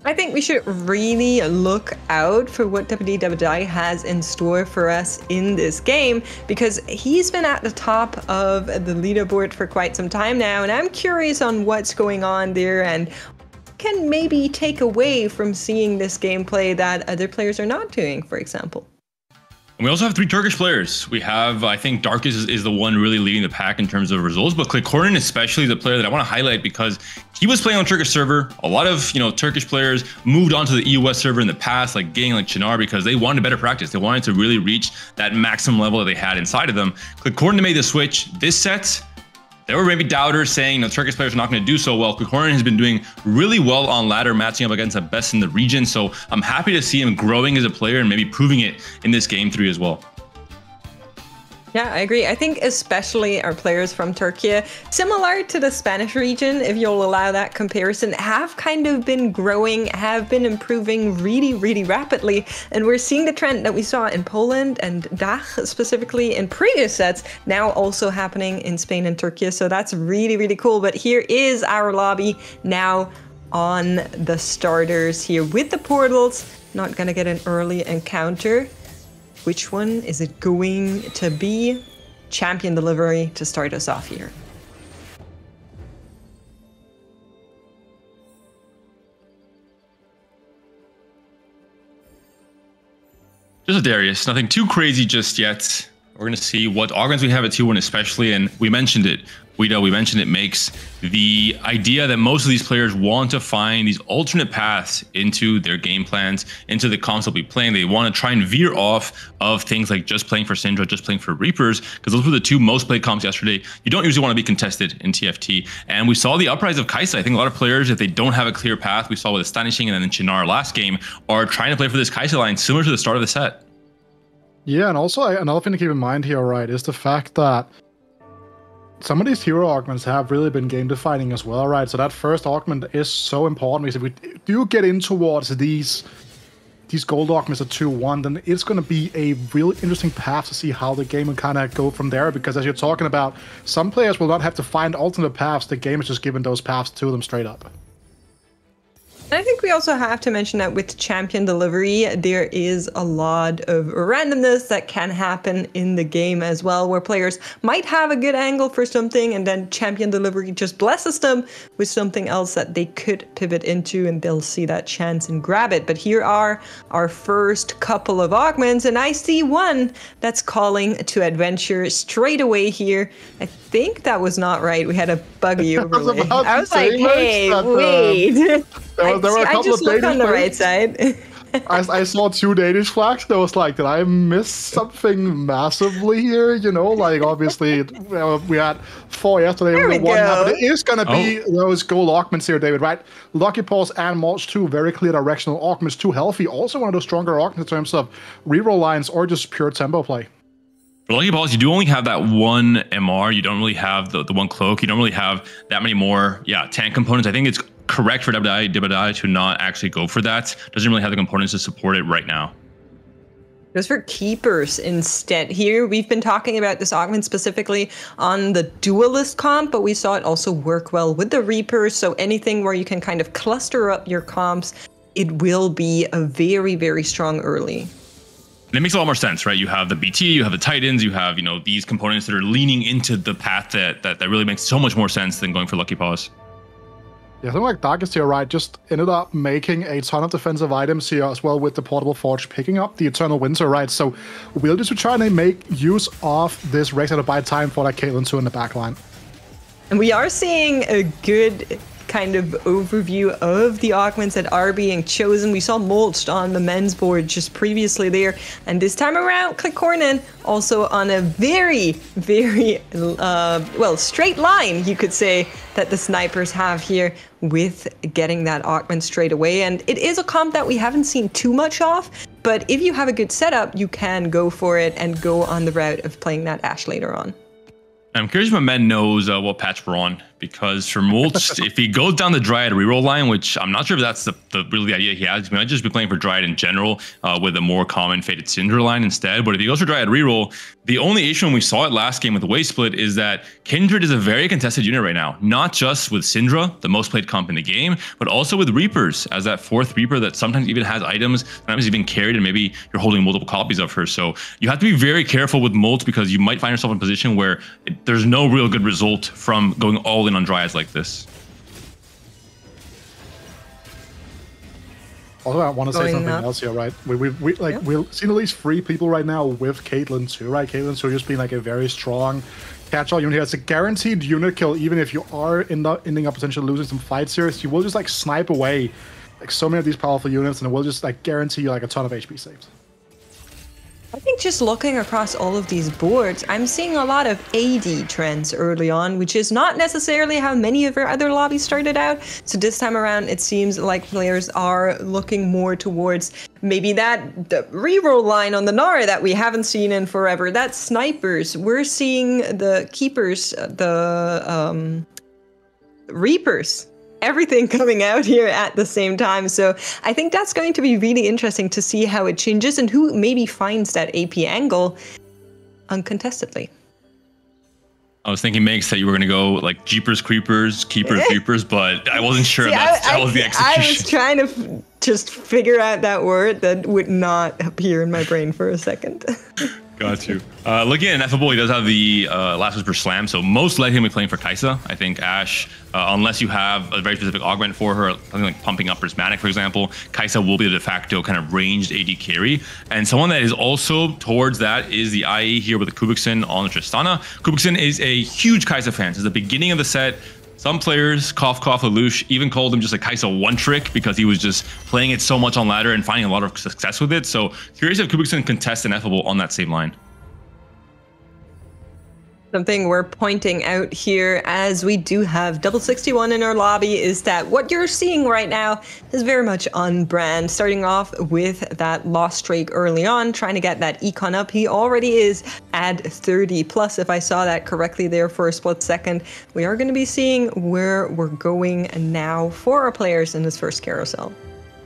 I think we should really look out for what WDWI has in store for us in this game, because he's been at the top of the leaderboard for quite some time now, and I'm curious on what's going on there and what can maybe take away from seeing this gameplay that other players are not doing, for example? And we also have 3 Turkish players. We have, I think, Darkus is the one really leading the pack in terms of results, but Clickcorn especially is the player that I want to highlight because he was playing on the Turkish server. A lot of, Turkish players moved on to the EUS server in the past, like Gang, like Chinar, because they wanted better practice. They wanted to really reach that maximum level that they had inside of them. Clickcorn made the switch this set. There were maybe doubters saying Turkish players are not going to do so well. Clickcorn has been doing really well on ladder, matching up against the best in the region. So I'm happy to see him growing as a player and maybe proving it in this game 3 as well. Yeah, I agree. I think especially our players from Turkey, similar to the Spanish region, if you'll allow that comparison, have kind of been growing, have been improving really, really rapidly. And we're seeing the trend that we saw in Poland and DACH specifically in previous sets, now also happening in Spain and Turkey. So that's really, really cool. But here is our lobby now on the starters here with the portals. Not gonna get an early encounter. Which one is it going to be? Champion delivery to start us off here. Just a Darius, nothing too crazy just yet. We're going to see what augments we have at 2-1 especially, and we mentioned it. We mentioned it makes the idea that most of these players want to find these alternate paths into their game plans, into the comps they'll be playing. They want to try and veer off of things like just playing for Syndra, just playing for Reapers, because those were the 2 most played comps yesterday. You don't usually want to be contested in TFT. And we saw the uprise of Kai'Sa. I think a lot of players, if they don't have a clear path, we saw with Estanishing and then Chinar last game, are trying to play for this Kai'Sa line similar to the start of the set. Yeah, and also another thing to keep in mind here, right, is the fact that some of these hero augments have really been game defining as well, right? So that first augment is so important because if we do get in towards these gold augments at 2-1, then it's going to be a really interesting path to see how the game will kind of go from there. Because as you're talking about, some players will not have to find alternate paths. The game is just giving those paths to them straight up. And I think we also have to mention that with champion delivery, there is a lot of randomness that can happen in the game as well, where players might have a good angle for something and then champion delivery just blesses them with something else that they could pivot into and they'll see that chance and grab it. But here are our first couple of augments, and I see one that's calling to adventure straight away here. I think that was not right. We had a buggy overlay. I was like, hey, wait. There were a couple of look Danish on the right flags. side. I saw 2 Danish flags. That was like, did I miss something massively here? Like obviously we had 4 yesterday. There we one go. happened. It is gonna be those gold augments here, David. Right? Lucky Paws and Modzho, 2 very clear directional augments. 2 healthy. Also one of those stronger augments in terms of reroll lines or just pure tempo play. For Lucky Balls, you do only have that 1 MR. You don't really have the 1 cloak. You don't really have that many more, tank components. I think it's correct for Dibadai to not actually go for that. Doesn't really have the components to support it right now. Goes for keepers instead. Here, we've been talking about this augment specifically on the duelist comp, but we saw it also work well with the Reapers. So anything where you can kind of cluster up your comps, it will be a very, very strong early. And it makes a lot more sense, right? You have the BT, you have the Titans, you have, these components that are leaning into the path that really makes so much more sense than going for Lucky Paws. Yeah, something like Darkus here, right, just ended up making a ton of defensive items here as well with the Portable Forge, picking up the Eternal Winter, right? So we'll just be trying to make use of this race to buy time for that Caitlyn 2 in the backline. And we are seeing a good kind of overview of the augments that are being chosen. We saw Modzho on the men's board just previously there, and this time around Clickcorn also on a very, very straight line, you could say, that the snipers have here with getting that augment straight away. And it is a comp that we haven't seen too much of, but if you have a good setup, you can go for it and go on the route of playing that Ashe later on. I'm curious if my man knows what patch we're on, because for Modzho, if he goes down the Dryad reroll line, which I'm not sure if that's really the idea he has, he might just be playing for Dryad in general with a more common Fated Syndra line instead. But if he goes for Dryad reroll, the only issue when we saw it last game with the Wave Split is that Kindred is a very contested unit right now, not just with Syndra, the most played comp in the game, but also with Reapers as that 4th Reaper that sometimes even has items, sometimes even carried, and maybe you're holding multiple copies of her. So you have to be very careful with Modzho because you might find yourself in a position where there's no real good result from going all in on Dryads like this. Also, I want to say Going something up. else here, right? We've seen at least 3 people right now with Caitlyn too, right? Caitlyn too just being like a very strong catch-all unit here. It's a guaranteed unit kill, even if you are ending up potentially losing some fights here. You will just like snipe away like so many of these powerful units, and it will just like guarantee you like a ton of HP saves. I think just looking across all of these boards, I'm seeing a lot of AD trends early on, which is not necessarily how many of our other lobbies started out. So this time around, it seems like players are looking more towards maybe the reroll line on the Gnar that we haven't seen in forever. That's snipers. We're seeing the keepers, the reapers. Everything coming out here at the same time. So I think that's going to be really interesting to see how it changes and who maybe finds that AP angle uncontestedly. I was thinking, Makes, that you were going to go like Jeepers Creepers, Keepers Creepers, but I wasn't sure that was the execution. I was trying to just figure out that word that would not appear in my brain for a second. Got you. Looking at Ineffable, he does have the last whisper slam, so most likely he'll be playing for Kai'Sa. I think Ashe, unless you have a very specific augment for her, something like pumping up prismatic, for example, Kai'Sa will be the de facto kind of ranged AD carry. And someone that is also towards that is the IE here with the Kubikson on the Tristana. Kubikson is a huge Kai'Sa fan. Since the beginning of the set, some players, cough, Lelouch, even called him just a Kai'Sa one trick because he was just playing it so much on ladder and finding a lot of success with it. So curious if Kubikson contests Ineffable on that same line. Something we're pointing out here, as we do have double 61 in our lobby, is that what you're seeing right now is very much on brand. Starting off with that lost streak early on, trying to get that econ up. He already is at 30 plus, if I saw that correctly there for a split second. We are going to be seeing where we're going now for our players in this first carousel.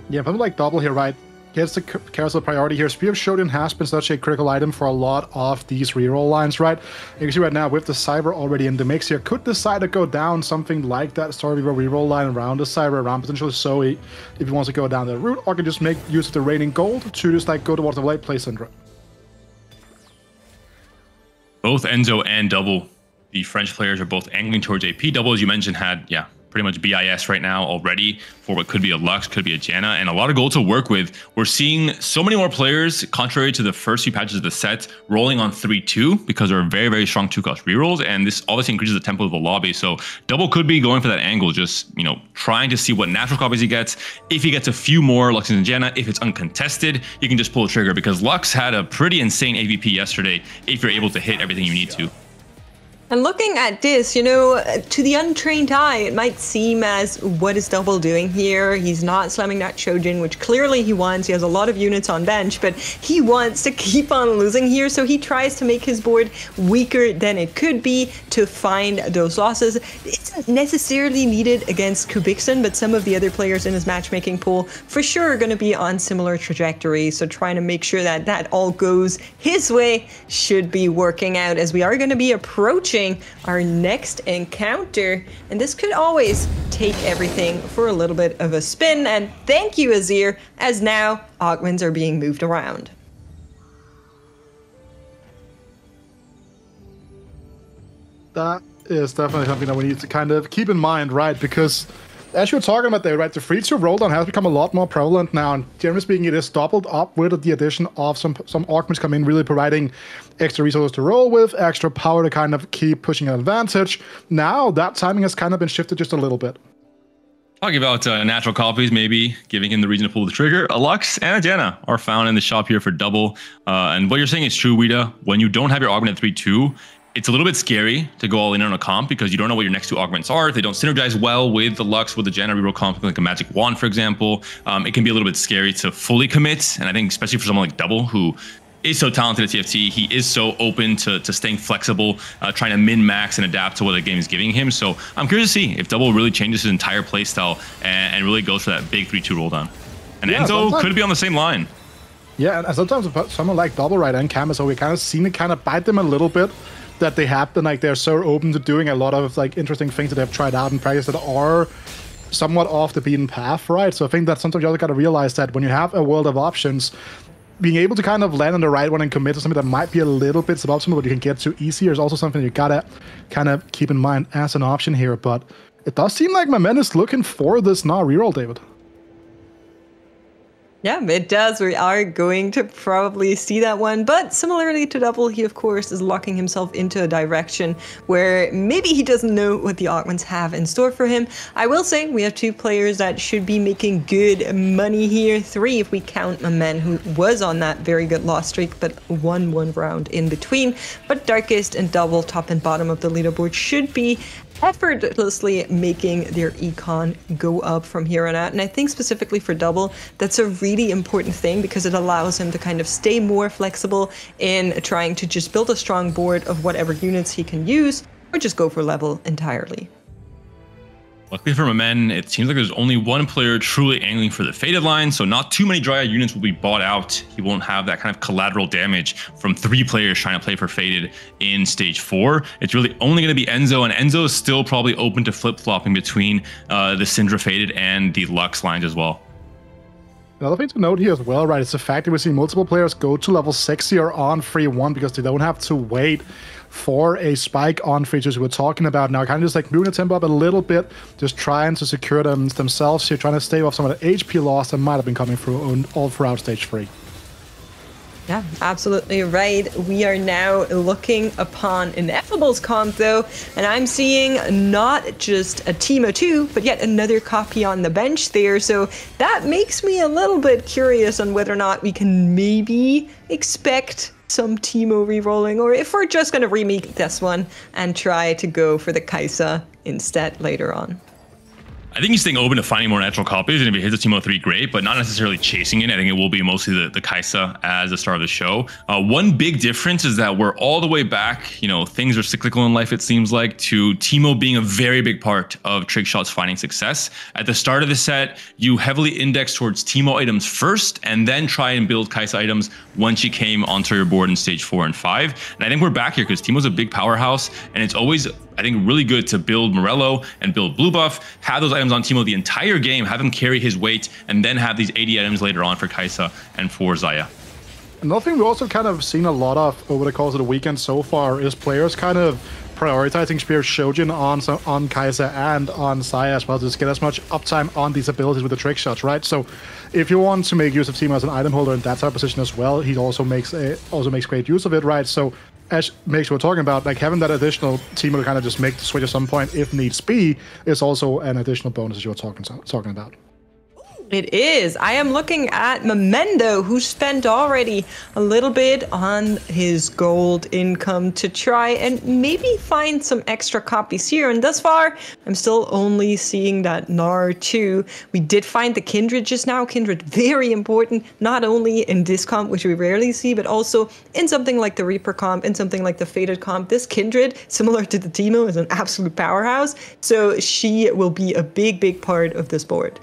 Yeah, but like Double here, right? Gets the carousel priority here. Spear of Shodan has been such a critical item for a lot of these reroll lines, right? You can see right now with the Cyber already in the mix here, could decide to go down something like that Starweaver reroll line around the Cyber, around potentially Zoe if he wants to go down that route, or can just make use of the raining gold to just like go towards the late play Syndra. Both Enzo and Double, the French players, are both angling towards AP. Double, as you mentioned, had, pretty much BIS right now already for what could be a Lux, could be a Janna, and a lot of gold to work with. We're seeing so many more players, contrary to the first few patches of the set, rolling on 3-2 because they're very, very strong 2-cost rerolls, and this obviously increases the tempo of the lobby. So Double could be going for that angle, just, trying to see what natural copies he gets. If he gets a few more Luxes and Janna, if it's uncontested, you can just pull the trigger, because Lux had a pretty insane AVP yesterday if you're able to hit everything you need to. And looking at this, to the untrained eye, it might seem as, what is Double doing here? He's not slamming that Shojin, which clearly he wants. He has a lot of units on bench, but he wants to keep on losing here, so he tries to make his board weaker than it could be to find those losses. It's not necessarily needed against Kubikson, but some of the other players in his matchmaking pool for sure are going to be on similar trajectories, so trying to make sure that that all goes his way should be working out, as we are going to be approaching our next encounter, and this could always take everything for a little bit of a spin. And thank you, Azir, as now augments are being moved around. That is definitely something that we need to kind of keep in mind, right? Because as you're talking about there, right, the 3-2 roll down has become a lot more prevalent now, and generally speaking, it is doubled up with the addition of some augments coming in, really providing extra resources to roll with, extra power to kind of keep pushing an advantage. Now that timing has kind of been shifted just a little bit. Talking about natural copies, maybe giving him the reason to pull the trigger. A Lux and a Janna are found in the shop here for Double. And what you're saying is true, Wida. When you don't have your augment at 3-2, it's a little bit scary to go all in on a comp because you don't know what your next two augments are. If they don't synergize well with the Lux, with the Janna reroll comp, like a Magic Wand, for example, it can be a little bit scary to fully commit. And I think especially for someone like Double, who is so talented at TFT, he is so open to staying flexible, trying to min-max and adapt to what the game is giving him. So I'm curious to see if Double really changes his entire playstyle and really goes for that big 3-2 roll down. And yeah, Enzo could be on the same line. Yeah, and sometimes someone like Double right and Camus, so we kind of seen it kind of bite them a little bit, that they have been like, they're so open to doing a lot of like interesting things that they've tried out in practice that are somewhat off the beaten path, right? So I think that sometimes you also got to realize that when you have a world of options, being able to kind of land on the right one and commit to something that might be a little bit suboptimal, but you can get to easier is also something you gotta kind of keep in mind as an option here. But it does seem like Momen is looking for this Gnar reroll, David. Yeah, it does. We are going to probably see that one. But similarly to Double, he of course is locking himself into a direction where maybe he doesn't know what the augments have in store for him. I will say we have 2 players that should be making good money here. 3 if we count Momen, who was on that very good loss streak, but won 1 round in between. But Darkest and Double, top and bottom of the leaderboard, should be effortlessly making their econ go up from here on out. And I think specifically for Double, that's a really important thing because it allows him to kind of stay more flexible in trying to just build a strong board of whatever units he can use, or just go for level entirely. Luckily for Momen, it seems like there's only 1 player truly angling for the Fated line, so not too many Dryad units will be bought out. He won't have that kind of collateral damage from 3 players trying to play for Fated in stage 4. It's really only going to be Enzo, and Enzo is still probably open to flip-flopping between the Syndra Fated and the Lux lines as well. Another thing to note here as well, right, is the fact that we see multiple players go to level 60 or on free 1 because they don't have to wait for a spike on features we're talking about now, kind of just like moving the tempo up a little bit, just trying to secure themselves here, trying to stave off some of the HP loss that might have been coming through all throughout stage 3. Yeah, absolutely right. We are now looking upon Ineffable's comp though, and I'm seeing not just a team of 2, but yet another copy on the bench there. So that makes me a little bit curious on whether or not we can maybe expect some Teemo re-rolling, or if we're just going to remake this one and try to go for the Kai'Sa instead later on. I think he's staying open to finding more natural copies, and if he hits a Teemo 3, great, but not necessarily chasing it. I think it will be mostly the Kai'Sa as the star of the show. One big difference is that we're all the way back, you know, things are cyclical in life, it seems like, to Teemo being a very big part of Trickshot's finding success. At the start of the set, you heavily index towards Teemo items first, and then try and build Kai'Sa items once you came onto your board in stage 4 and 5. And I think we're back here because Teemo's a big powerhouse, and it's always, I think, really good to build Morello and build Blue Buff, have those items on Teemo the entire game, have him carry his weight, and then have these 80 items later on for Kai'Sa and for Xayah. Another thing we've also kind of seen a lot of over the course of the weekend so far is players kind of prioritizing Spear Shojin on Kai'Sa and on Xayah as well to just get as much uptime on these abilities with the trick shots, right? So if you want to make use of Teemo as an item holder in that type of position as well, he also makes great use of it, right? So as makes we're talking about, like having that additional Teemo to kind of just make the switch at some point if needs be is also an additional bonus as you're talking about. It is. I am looking at Memendo, who spent already a little bit on his gold income to try and maybe find some extra copies here. And thus far, I'm still only seeing that Nar 2. We did find the Kindred just now. Kindred, very important, not only in this comp, which we rarely see, but also in something like the Reaper comp, in something like the Fated comp. This Kindred, similar to the Teemo, is an absolute powerhouse. So she will be a big, big part of this board.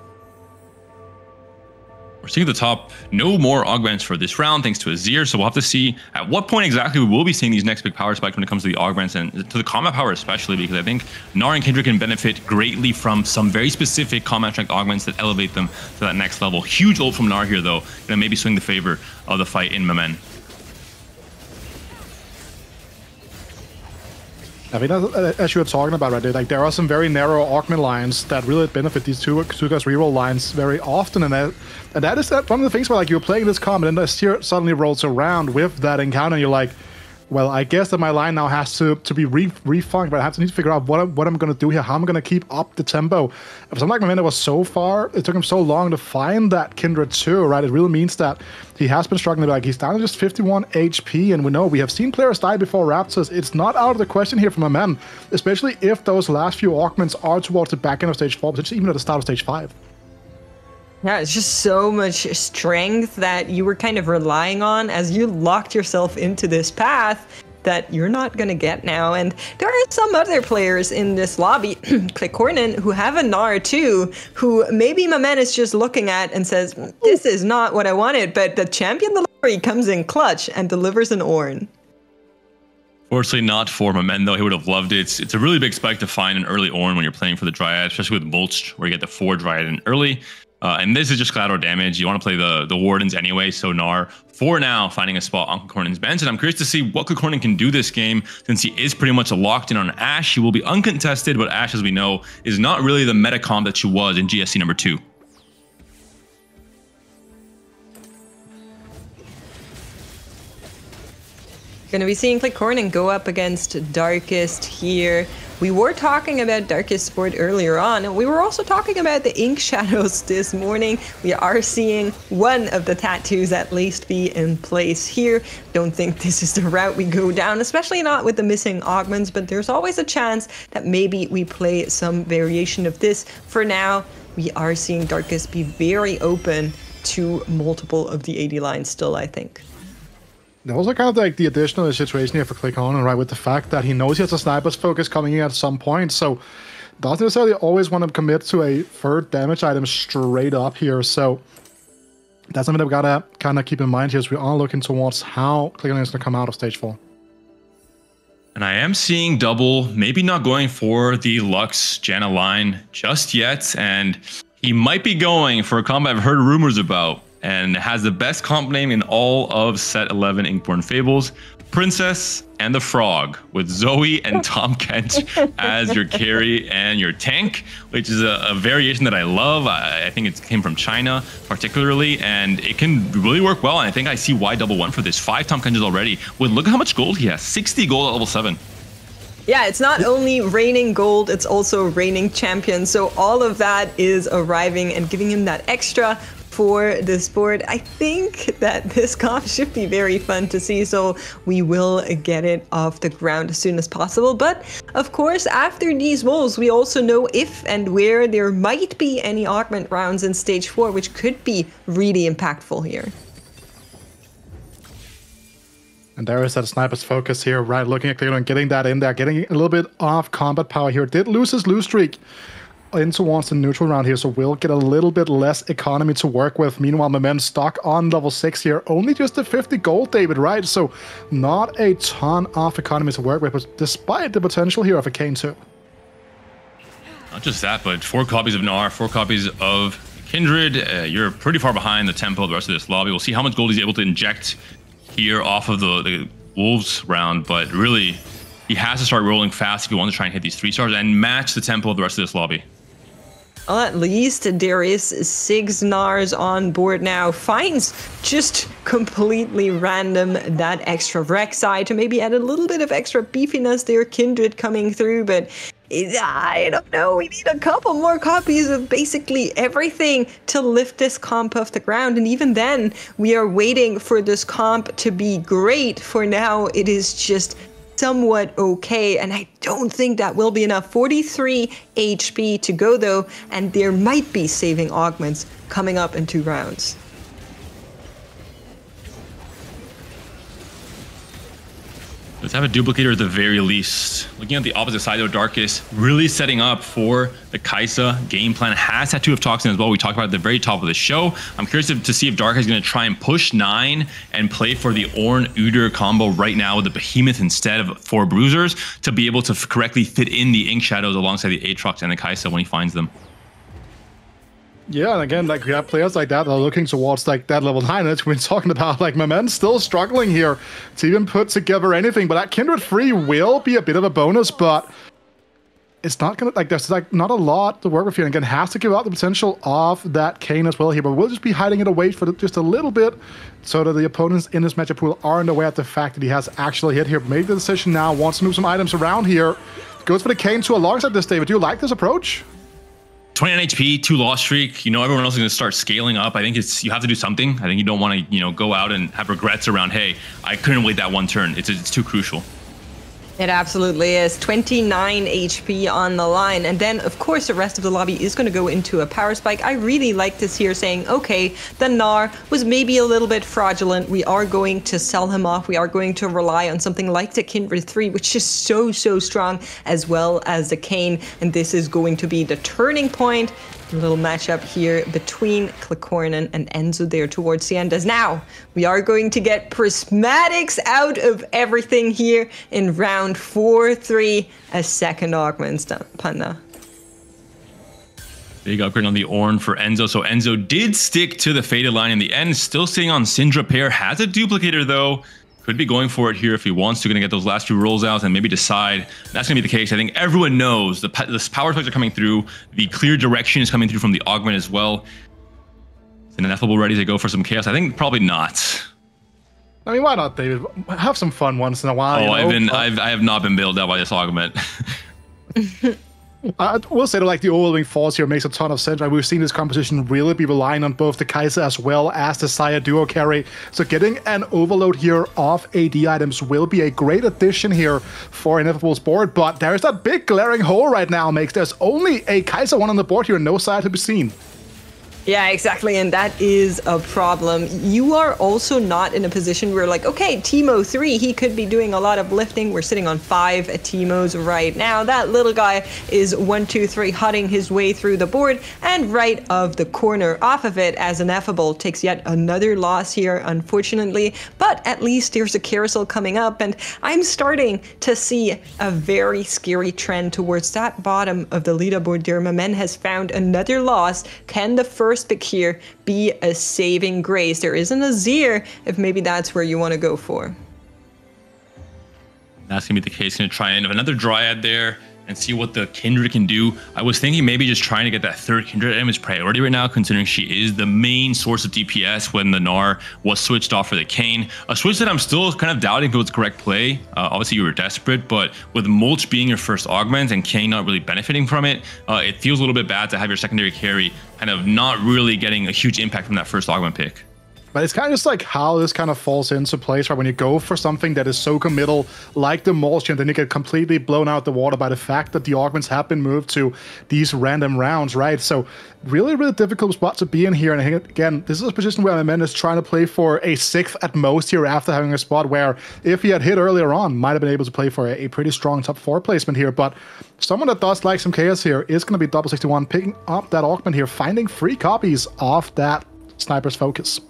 We're seeing at the top no more augments for this round thanks to Azir, so we'll have to see at what point exactly we will be seeing these next big power spikes when it comes to the augments and to the combat power especially, because I think Gnar and Kindred can benefit greatly from some very specific combat strength augments that elevate them to that next level. Huge ult from Gnar here though, gonna maybe swing the favor of the fight in Momen. I mean, as you were talking about right there, like there are some very narrow augment lines that really benefit these two guys reroll lines very often, and that is one of the things where like you're playing this comp and then Azir suddenly rolls around with that encounter, and you're like, well, I guess that my line now has to be refunked, but I have to need to figure out what I'm going to do here, how I'm going to keep up the tempo. For something like Momen, was so far, it took him so long to find that Kindred too, right? It really means that he has been struggling. Like he's down to just 51 HP, and we have seen players die before Raptors. It's not out of the question here for Momen, especially if those last few augments are towards the back end of stage 4, potentially even at the start of stage 5. Yeah, it's just so much strength that you were kind of relying on as you locked yourself into this path that you're not going to get now. And there are some other players in this lobby, Clicornin, who have a Gnar too, who maybe Momen is just looking at and says, this is not what I wanted, but the champion delivery comes in clutch and delivers an Ornn. Fortunately not for Momen though, he would have loved it. It's a really big spike to find an early Ornn when you're playing for the Dryad, especially with Modzho, where you get the 4 Dryad in early. And this is just collateral damage. You want to play the Wardens anyway, so Gnar, for now, finding a spot on Clicornin's bench. And I'm curious to see what Clicornin can do this game, since he is pretty much locked in on Ashe. He will be uncontested, but Ashe, as we know, is not really the meta comp that she was in GSC number 2. Going to be seeing Clickcorn go up against Darkest here. We were talking about Darkest Sport earlier on, and we were also talking about the ink shadows this morning. We are seeing one of the tattoos at least be in place here. Don't think this is the route we go down, especially not with the missing augments, but there's always a chance that maybe we play some variation of this. For now, we are seeing Darkest be very open to multiple of the 80 lines still, I think. There's also kind of like the additional situation here for Clickcorn, right, with the fact that he knows he has a sniper's focus coming in at some point, so doesn't necessarily always want to commit to a third damage item straight up here, so that's something that we gotta kind of keep in mind here as we are looking towards how Clickcorn is going to come out of stage 4. And I am seeing double, maybe not going for the Lux Janna line just yet, and he might be going for a combo I've heard rumors about, and has the best comp name in all of set 11 Inkborn Fables, Princess and the Frog, with Zoe and Tom Kent as your carry and your tank, which is a variation that I love. I think it came from China particularly, and it can really work well, and I think I see why double one for this. 5 Tom Kents already. Well, look at how much gold he has, 60 gold at level 7. Yeah, it's not only raining gold, it's also raining champions. So all of that is arriving and giving him that extra for this board. I think that this comp should be very fun to see, so we will get it off the ground as soon as possible. But of course, after these wolves, we also know if and where there might be any augment rounds in stage 4, which could be really impactful here. And there is that sniper's focus here, right? Looking at Clickcorn and getting that in there, getting a little bit of combat power here. Did lose his lose streak in towards the neutral round here, so we'll get a little bit less economy to work with. Meanwhile, my men stuck on level 6 here. Only just a 50 gold, David, right? So not a ton of economy to work with, but despite the potential here of a Kayn too. Not just that, but 4 copies of Gnar, 4 copies of Kindred. You're pretty far behind the tempo of the rest of this lobby. We'll see how much gold he's able to inject here off of the Wolves round, but really, he has to start rolling fast if he wants to try and hit these 3 stars and match the tempo of the rest of this lobby. Well, at least there is 6 Gnars on board now. Finds just completely random that extra Rek'Sai to maybe add a little bit of extra beefiness there. Kindred coming through, but I don't know. We need a couple more copies of basically everything to lift this comp off the ground. And even then, we are waiting for this comp to be great. For now, it is just somewhat okay, and I don't think that will be enough. 43 HP to go though, and there might be saving augments coming up in 2 rounds. Let's have a duplicator at the very least. Looking at the opposite side though, Darkest really setting up for the Kai'Sa game plan. Has Tattoo of Toxin as well. We talked about at the very top of the show. I'm curious to see if Darkest is going to try and push 9 and play for the Ornn Udyr combo right now with the Behemoth instead of 4 Bruisers to be able to correctly fit in the Ink Shadows alongside the Aatrox and the Kai'Sa when he finds them. Yeah, and again, like we have players like that are looking towards like that level 9. That's we're talking about. Like my man's still struggling here to even put together anything. But that Kindred 3 will be a bit of a bonus, but it's not gonna like there's like not a lot to work with here. And again, has to give out the potential of that Kayn as well here. But we'll just be hiding it away for just a little bit, so that the opponents in this matchup pool aren't aware of the fact that he has actually hit here. Made the decision now, wants to move some items around here. Goes for the Kayn 2 alongside this, David. Do you like this approach? 29 HP, 2 loss streak. You know, everyone else is going to start scaling up. I think you have to do something. I think you don't want to, go out and have regrets around, hey, I couldn't wait that one turn. It's too crucial. It absolutely is. 29 HP on the line. And then, of course, the rest of the lobby is going to go into a power spike. I really like this here saying, okay, the Gnar was maybe a little bit fraudulent. We are going to sell him off. We are going to rely on something like the Kindred 3, which is so strong, as well as the Kayn. And this is going to be the turning point. A little matchup here between Clickcorn and Enzo there towards the end. As now, we are going to get prismatics out of everything here in round 4-3 as second augments Panda. Big upgrade on the Ornn for Enzo. So Enzo did stick to the faded line in the end. Still sitting on Syndra pair. Has a duplicator though. Could be going for it here if he wants to. Going to get those last 2 rolls out and maybe decide. That's going to be the case. I think everyone knows the power spikes are coming through. The clear direction is coming through from the augment as well. Is Ineffable ready to go for some chaos? I think probably not. I mean, why not, David? Have some fun once in a while. Oh, I have not been bailed out by this augment. I will say that like the overwhelming force here makes a ton of sense. Right? We've seen this composition really be relying on both the Kai'Sa as well as the Xayah duo carry. So getting an overload here of AD items will be a great addition here for Ineffable's board. But there's that big glaring hole right now, Makes. There's only a Kai'Sa one on the board here, no Xayah to be seen. Yeah, exactly, and that is a problem. You are also not in a position where like, okay, Teemo 3, he could be doing a lot of lifting. We're sitting on 5 Teemos right now. That little guy is 1, 2, 3 hutting his way through the board, and right of the corner off of it as Ineffable takes yet another loss here, unfortunately. But at least there's a carousel coming up, and I'm starting to see a very scary trend towards that bottom of the leaderboard there. Momen has found another loss. Can the first pick here be a saving grace? There isn't a Azir if maybe that's where you want to go for. That's going to be the case. Going to try and have another Dryad there and see what the Kindred can do. I was thinking maybe just trying to get that third Kindred item is priority right now, considering she is the main source of DPS when the Gnar was switched off for the Kayn. A switch that I'm still kind of doubting if it was correct play. Obviously, you were desperate, but with Mulch being your first augment and Kayn not really benefiting from it, it feels a little bit bad to have your secondary carry kind of not really getting a huge impact from that first augment pick. But it's kind of just like how this kind of falls into place, right? When you go for something that is so committal, like the Modzho, and then you get completely blown out the water by the fact that the augments have been moved to these random rounds, right? So really, really difficult spot to be in here. And again, this is a position where Momen is trying to play for a 6th at most here after having a spot where if he had hit earlier on, might have been able to play for a pretty strong top 4 placement here. But someone that does like some chaos here is going to be Double61, picking up that augment here, finding free copies of that Sniper's Focus.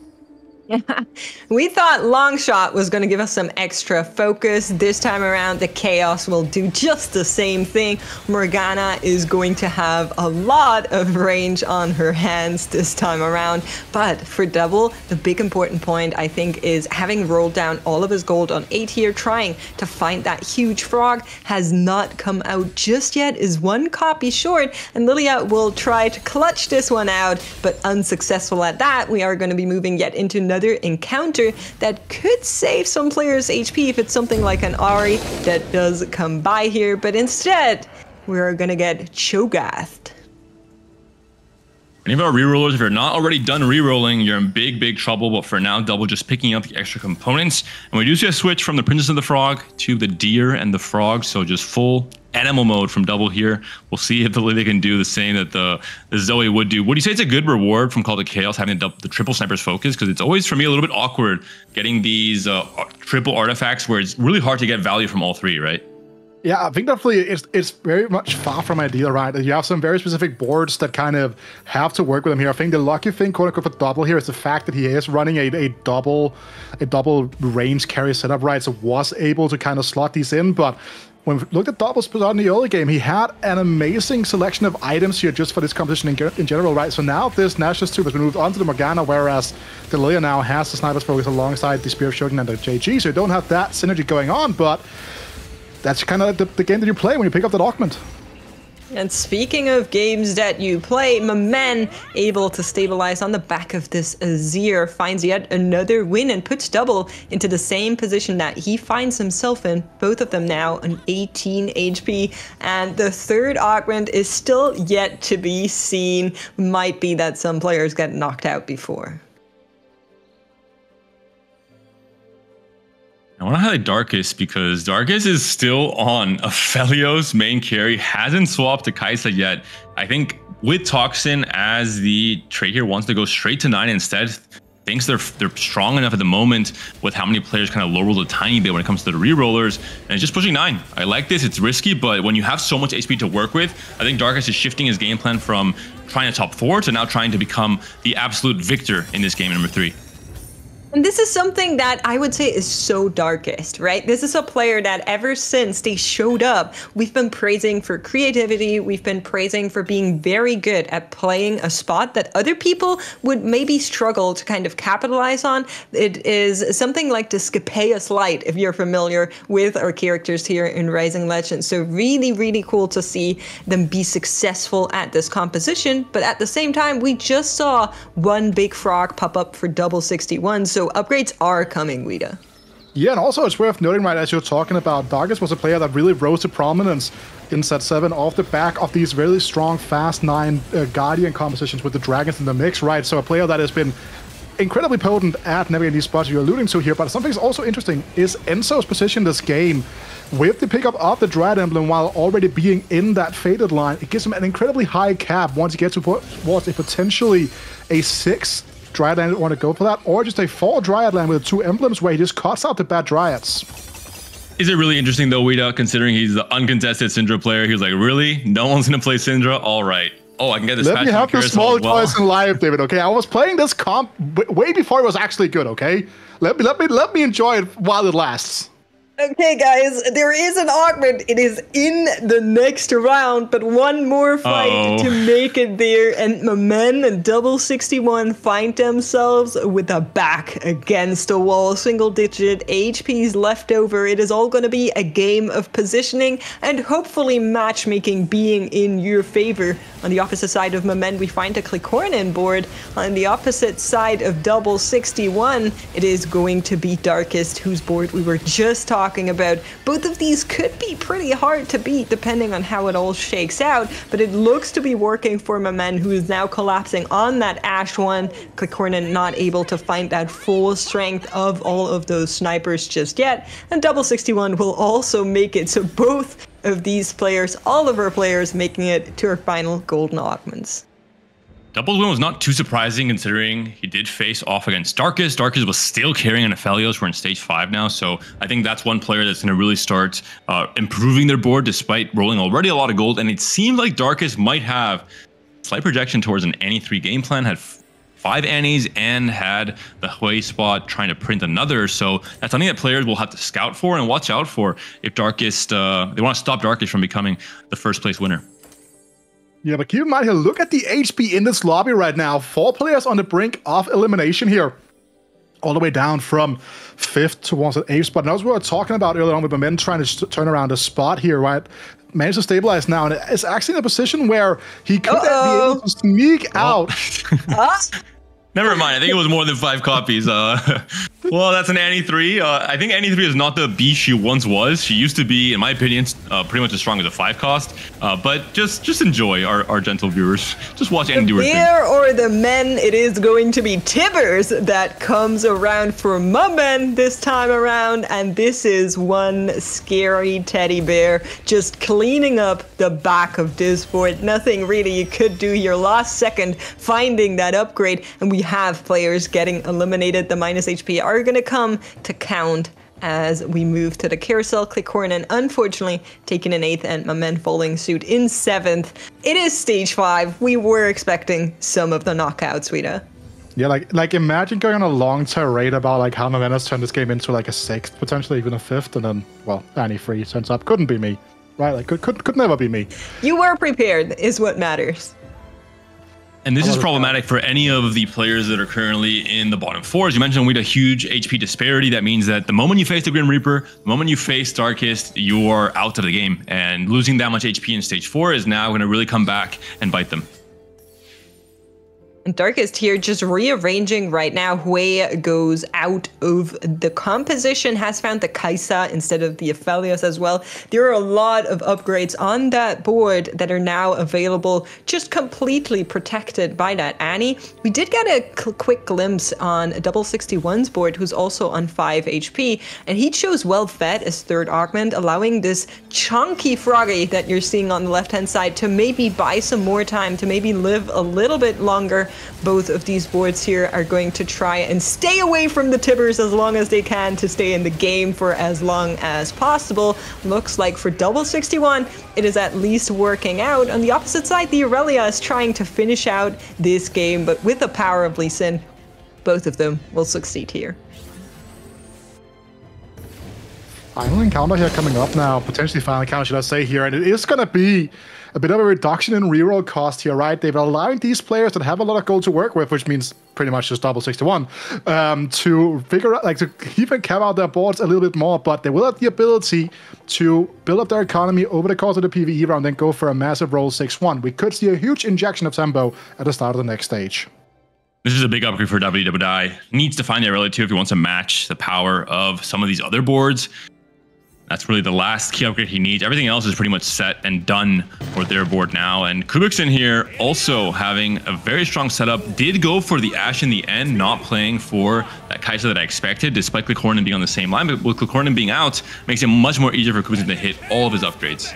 We thought Longshot was going to give us some extra focus. This time around, the Chaos will do just the same thing. Morgana is going to have a lot of range on her hands this time around. But for Double, the big important point, I think, is having rolled down all of his gold on 8 here, trying to find that huge frog, has not come out just yet, is 1 copy short, and Lilia will try to clutch this one out, but unsuccessful at that. We are going to be moving yet into another encounter that could save some players' HP if it's something like an Ahri that does come by here, but instead we're gonna get Cho'Gath. Any of our rerollers, if you're not already done rerolling, you're in big trouble. But for now, Double just picking up the extra components. And we do see a switch from the Princess of the Frog to the Deer and the Frog. So just full animal mode from Double here. We'll see if the Litiq can do the same that the Zoe would do. Would you say it's a good reward from Call to Chaos having the triple Sniper's Focus? Because it's always, for me, a little bit awkward getting these triple artifacts where it's really hard to get value from all 3, right? Yeah, I think definitely it's very much far from ideal, right? You have some very specific boards that kind of have to work with them here. I think the lucky thing, quote unquote, for Double here is the fact that he is running a double range carry setup, right? So was able to kind of slot these in, but when we looked at Double's position in the early game, he had an amazing selection of items here just for this competition in general, right? So now this Nash's 2 has been moved on to the Morgana, whereas the Lilia now has the Sniper's Focus alongside the Spear of Shogun and the JG, so you don't have that synergy going on, but that's kind of the game that you play when you pick up that augment. And speaking of games that you play, Momen able to stabilize on the back of this Azir, finds yet another win and puts Double into the same position that he finds himself in. Both of them now on 18 HP. And the third augment is still yet to be seen. Might be that some players get knocked out before. I want to highlight Darkest because Darkest is still on Aphelios main carry, hasn't swapped to Kai'Sa yet. I think with Toxin as the trade here wants to go straight to 9 instead, thinks they're strong enough at the moment with how many players kind of low rolled a tiny bit when it comes to the rerollers, and it's just pushing 9. I like this, it's risky, but when you have so much HP to work with, I think Darkest is shifting his game plan from trying to top 4 to now trying to become the absolute victor in this game, number 3. And this is something that I would say is so Darkest, right? This is a player that ever since they showed up, we've been praising for creativity. We've been praising for being very good at playing a spot that other people would maybe struggle to kind of capitalize on. It is something like the Scapeus Light, if you're familiar with our characters here in Rising Legends. So really, really cool to see them be successful at this composition. But at the same time, we just saw one big frog pop up for Double61. So So upgrades are coming, Wida. Yeah, and also it's worth noting, right, as you're talking about, Darkest was a player that really rose to prominence in set 7 off the back of these really strong fast 9 Guardian compositions with the Dragons in the mix, right? So a player that has been incredibly potent at navigating these spots you're alluding to here. But something that's also interesting is Enzo's position this game with the pickup of the Dread Emblem while already being in that Fated line. It gives him an incredibly high cap once he gets towards a potentially a 6 Dryad land want to go for that, or just a 4 Dryad land with 2 emblems where he just cuts out the bad Dryads. Is it really interesting though, Wida, considering he's the uncontested Syndra player? He was like, really? No one's going to play Syndra? All right. Oh, I can get this. Let me have the small choice in live, David. Okay, I was playing this comp way before it was actually good. Okay, let me enjoy it while it lasts. Okay, guys, there is an augment. It is in the next round, but one more fight to make it there. And my men, Double 61, find themselves with a back against the wall. Single-digit HPs left over. It is all going to be a game of positioning and hopefully matchmaking being in your favor. On the opposite side of my men, we find a Clicornin board. On the opposite side of Double 61, it is going to be Darkest, whose board we were just talking about. Both of these could be pretty hard to beat depending on how it all shakes out, but it looks to be working for my man, who is now collapsing on that Ash one. Clicornin not able to find that full strength of all of those snipers just yet, and Double 61 will also make it. So both of these players, all of our players, making it to our final golden augments. Double's win was not too surprising considering he did face off against Darkest. Darkest was still carrying an Aphelios. We're in stage 5 now, so I think that's one player that's going to really start improving their board despite rolling already a lot of gold. And it seemed like Darkest might have slight projection towards an Annie 3 game plan, had 5 Annies and had the Hui spot trying to print another. So that's something that players will have to scout for and watch out for if Darkest, they want to stop Darkest from becoming the first place winner. Yeah, but keep in mind here, look at the HP in this lobby right now. 4 players on the brink of elimination here. All the way down from 5th towards an 8th spot. And as we were talking about earlier on with the men trying to turn around the spot here, right? Managed to stabilize now, and it's actually in a position where he could be able to sneak out. Never mind. I think it was more than 5 copies. Well, that's an Annie 3. I think Annie 3 is not the beast she once was. She used to be, in my opinion, pretty much as strong as a 5 cost. But just enjoy our gentle viewers. Just watch Annie do her thing. Bear or the men, it is going to be Tibbers that comes around for my men this time around. And this is one scary teddy bear just cleaning up the back of this board. Nothing really you could do here. Last second finding that upgrade, and we have players getting eliminated. The minus HP are going to come to count as we move to the carousel. Clicornin unfortunately taking an 8th, and my men following suit in 7th. It is stage 5. We were expecting some of the knockouts, Wida. Yeah, like imagine going on a long tirade about like how Novena's turned this game into like a 6th, potentially even a 5th, and then, well, Annie 3 turns up. Couldn't be me, right? Like could never be me. You were prepared is what matters. And this is problematic for any of the players that are currently in the bottom 4. As you mentioned, we had a huge HP disparity. That means that the moment you face the Grim Reaper, the moment you face Darkest, you are out of the game. And losing that much HP in stage 4 is now going to really come back and bite them. And Darkest here just rearranging right now. Hui goes out of the composition, has found the Kaisa instead of the Aphelios as well. There are a lot of upgrades on that board that are now available, just completely protected by that Annie. We did get a quick glimpse on Double 61's board, who's also on 5 HP, and he chose Well Fed as 3rd augment, allowing this chunky Froggy that you're seeing on the left-hand side to maybe buy some more time, to maybe live a little bit longer. Both of these boards here are going to try and stay away from the Tibbers as long as they can to stay in the game for as long as possible. Looks like for Double 61, it is at least working out. On the opposite side, the Aurelia is trying to finish out this game, but with the power of Lee Sin, both of them will succeed here. Final encounter here coming up now, potentially final encounter, should I say here, and it is going to be a bit of a reduction in reroll cost here, right? They've allowed these players that have a lot of gold to work with, which means pretty much just Double 61, to figure out, like, to even cap out their boards a little bit more, but they will have the ability to build up their economy over the course of the PvE round, then go for a massive roll 6-1. We could see a huge injection of tempo at the start of the next stage. This is a big upgrade for WWI. Needs to find the ability to if he wants to match the power of some of these other boards. That's really the last key upgrade he needs. Everything else is pretty much set and done for their board now. And Kubikson here also having a very strong setup. Did go for the Ashe in the end, not playing for that Kai'Sa that I expected, despite Klikornen being on the same line. But with Klikornen being out, makes it much more easier for Kubikson to hit all of his upgrades.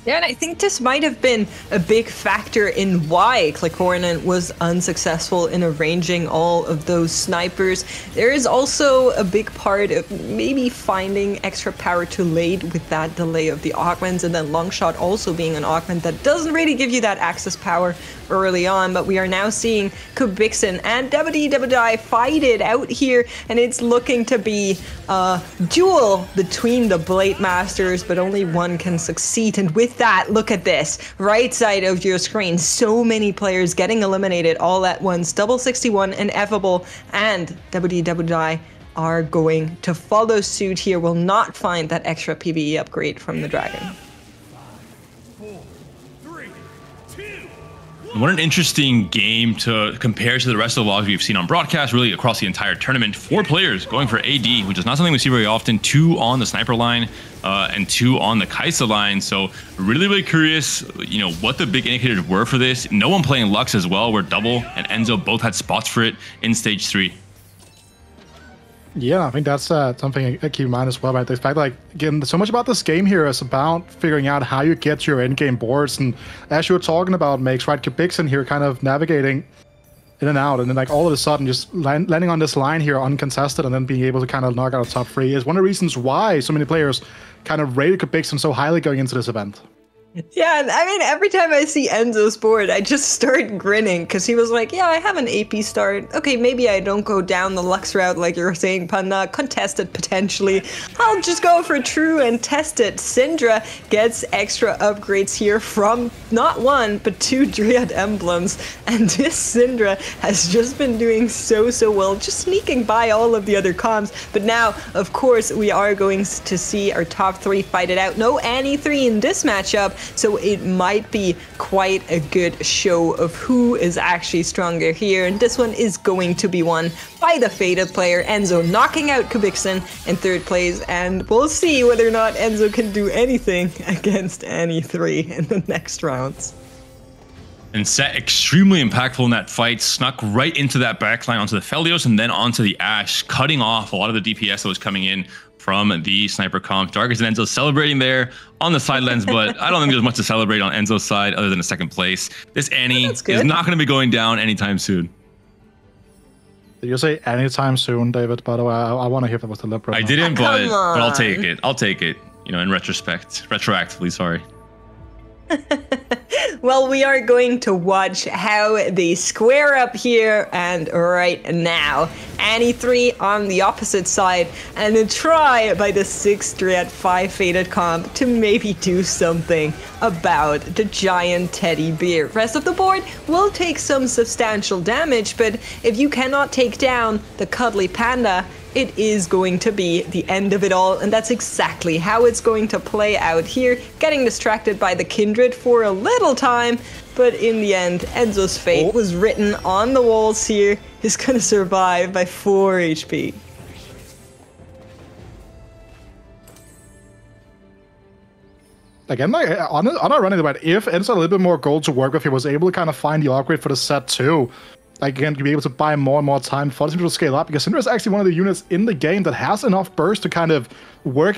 Yeah, and I think this might have been a big factor in why Klikornen was unsuccessful in arranging all of those snipers. There is also a big part of maybe finding extra power too late with that delay of the augments, and then Longshot also being an augment that doesn't really give you that access power early on. But we are now seeing Kubikson and WWI fight it out here, and it's looking to be a duel between the Blade Masters, but only one can succeed. And with that, look at this right side of your screen, so many players getting eliminated all at once. Double 61 ineffable, and WWI are going to follow suit here, will not find that extra PvE upgrade from the Dragon. What an interesting game to compare to the rest of the logs we've seen on broadcast, really across the entire tournament. 4 players going for AD, which is not something we see very often. 2 on the sniper line and 2 on the Kai'Sa line. So really, really curious, you know, what the big indicators were for this. No one playing Lux as well, where Double and Enzo both had spots for it in stage 3. Yeah, I think that's something I keep in mind as well, right? The fact, like, again, so much about this game here is about figuring out how you get your end-game boards, and as you were talking about, Makes, right, Kubikson here kind of navigating in and out, and then, like, all of a sudden just landing on this line here uncontested and then being able to kind of knock out a top 3 is one of the reasons why so many players kind of rated Kubikson so highly going into this event. Yeah, I mean, every time I see Enzo's board, I just start grinning, because he was like, yeah, I have an AP start. Okay, maybe I don't go down the Lux route like you were saying, Panda. Contest it potentially. I'll just go for true and test it. Syndra gets extra upgrades here from not 1, but 2 Dryad emblems. And this Syndra has just been doing so well, just sneaking by all of the other comms. But now, of course, we are going to see our top 3 fight it out. No Annie 3 in this matchup. So it might be quite a good show of who is actually stronger here. And this one is going to be won by the Fated player, Enzo, knocking out Kubikson in 3rd place. And we'll see whether or not Enzo can do anything against Annie 3 in the next rounds. And Set extremely impactful in that fight, snuck right into that backline onto the Felios and then onto the Ashe, cutting off a lot of the DPS that was coming in from the sniper comp. Darkest and Enzo celebrating there on the sidelines, but I don't think there's much to celebrate on Enzo's side other than a 2nd place. This Annie is not going to be going down anytime soon. Did you say anytime soon, David? By the way, I want to hear if that was deliberate. I didn't, but I'll take it. I'll take it. You know, in retroactively, sorry. Well, we are going to watch how they square up here, and right now, Annie 3 on the opposite side, and a try by the 6th Dryad 5 Fated comp to maybe do something about the giant teddy bear. Rest of the board will take some substantial damage, but if you cannot take down the cuddly panda, it is going to be the end of it all, and that's exactly how it's going to play out here, getting distracted by the Kindred for a little time, but in the end, Enzo's fate was written on the walls here. He's gonna survive by 4 HP. Again, like, on a running debate, if Enzo had a little bit more gold to work with, he was able to kind of find the upgrade for the set too. Like, again, to be able to buy more and more time for him to scale up, because Syndra is actually one of the units in the game that has enough burst to kind of work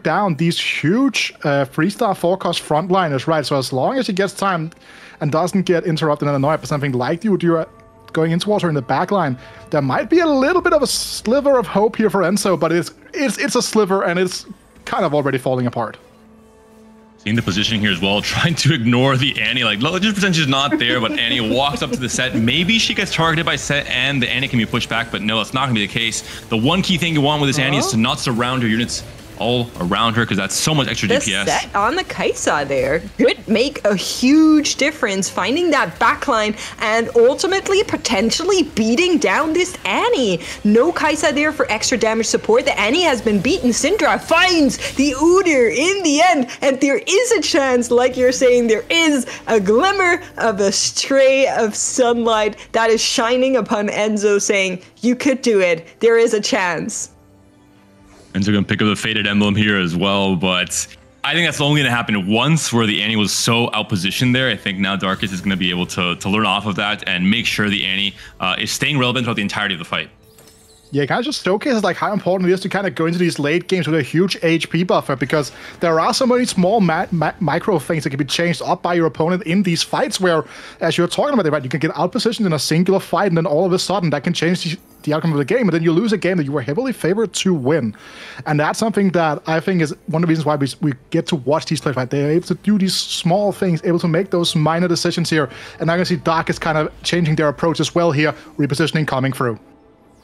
down these huge 3-star 4-cost frontliners, right? So as long as he gets time and doesn't get interrupted and annoyed by something like you're going into water in the backline, there might be a little bit of a sliver of hope here for Enzo, but it's a sliver, and it's kind of already falling apart. In the positioning here as well, trying to ignore the Annie, like, just pretend she's not there, but Annie walks up to the Set. Maybe she gets targeted by Set and the Annie can be pushed back, but no, that's not going to be the case. The one key thing you want with this Annie is to not surround your units all around her because that's so much extra The DPS. set on the Kai'Sa there could make a huge difference, finding that backline and ultimately potentially beating down this Annie. No Kai'Sa there for extra damage support. The Annie has been beaten. Syndra finds the Udyr in the end, and there is a chance, like you're saying, there is a glimmer of a stray of sunlight that is shining upon Enzo, saying, you could do it. There is a chance. And so going to pick up the Faded Emblem here as well, but I think that's only going to happen once where the Annie was so outpositioned there. I think now Darkest is going to be able to learn off of that and make sure the Annie is staying relevant throughout the entirety of the fight. Yeah, it kind of just showcases like how important it is to kind of go into these late games with a huge HP buffer, because there are so many small micro things that can be changed up by your opponent in these fights where, as you're talking about it, right, you can get outpositioned in a singular fight and then all of a sudden that can change the outcome of the game, and then you lose a game that you were heavily favored to win. And that's something that I think is one of the reasons why we get to watch these players, right? They're able to do these small things, able to make those minor decisions here, and now you can see Darkest kind of changing their approach as well here, repositioning coming through.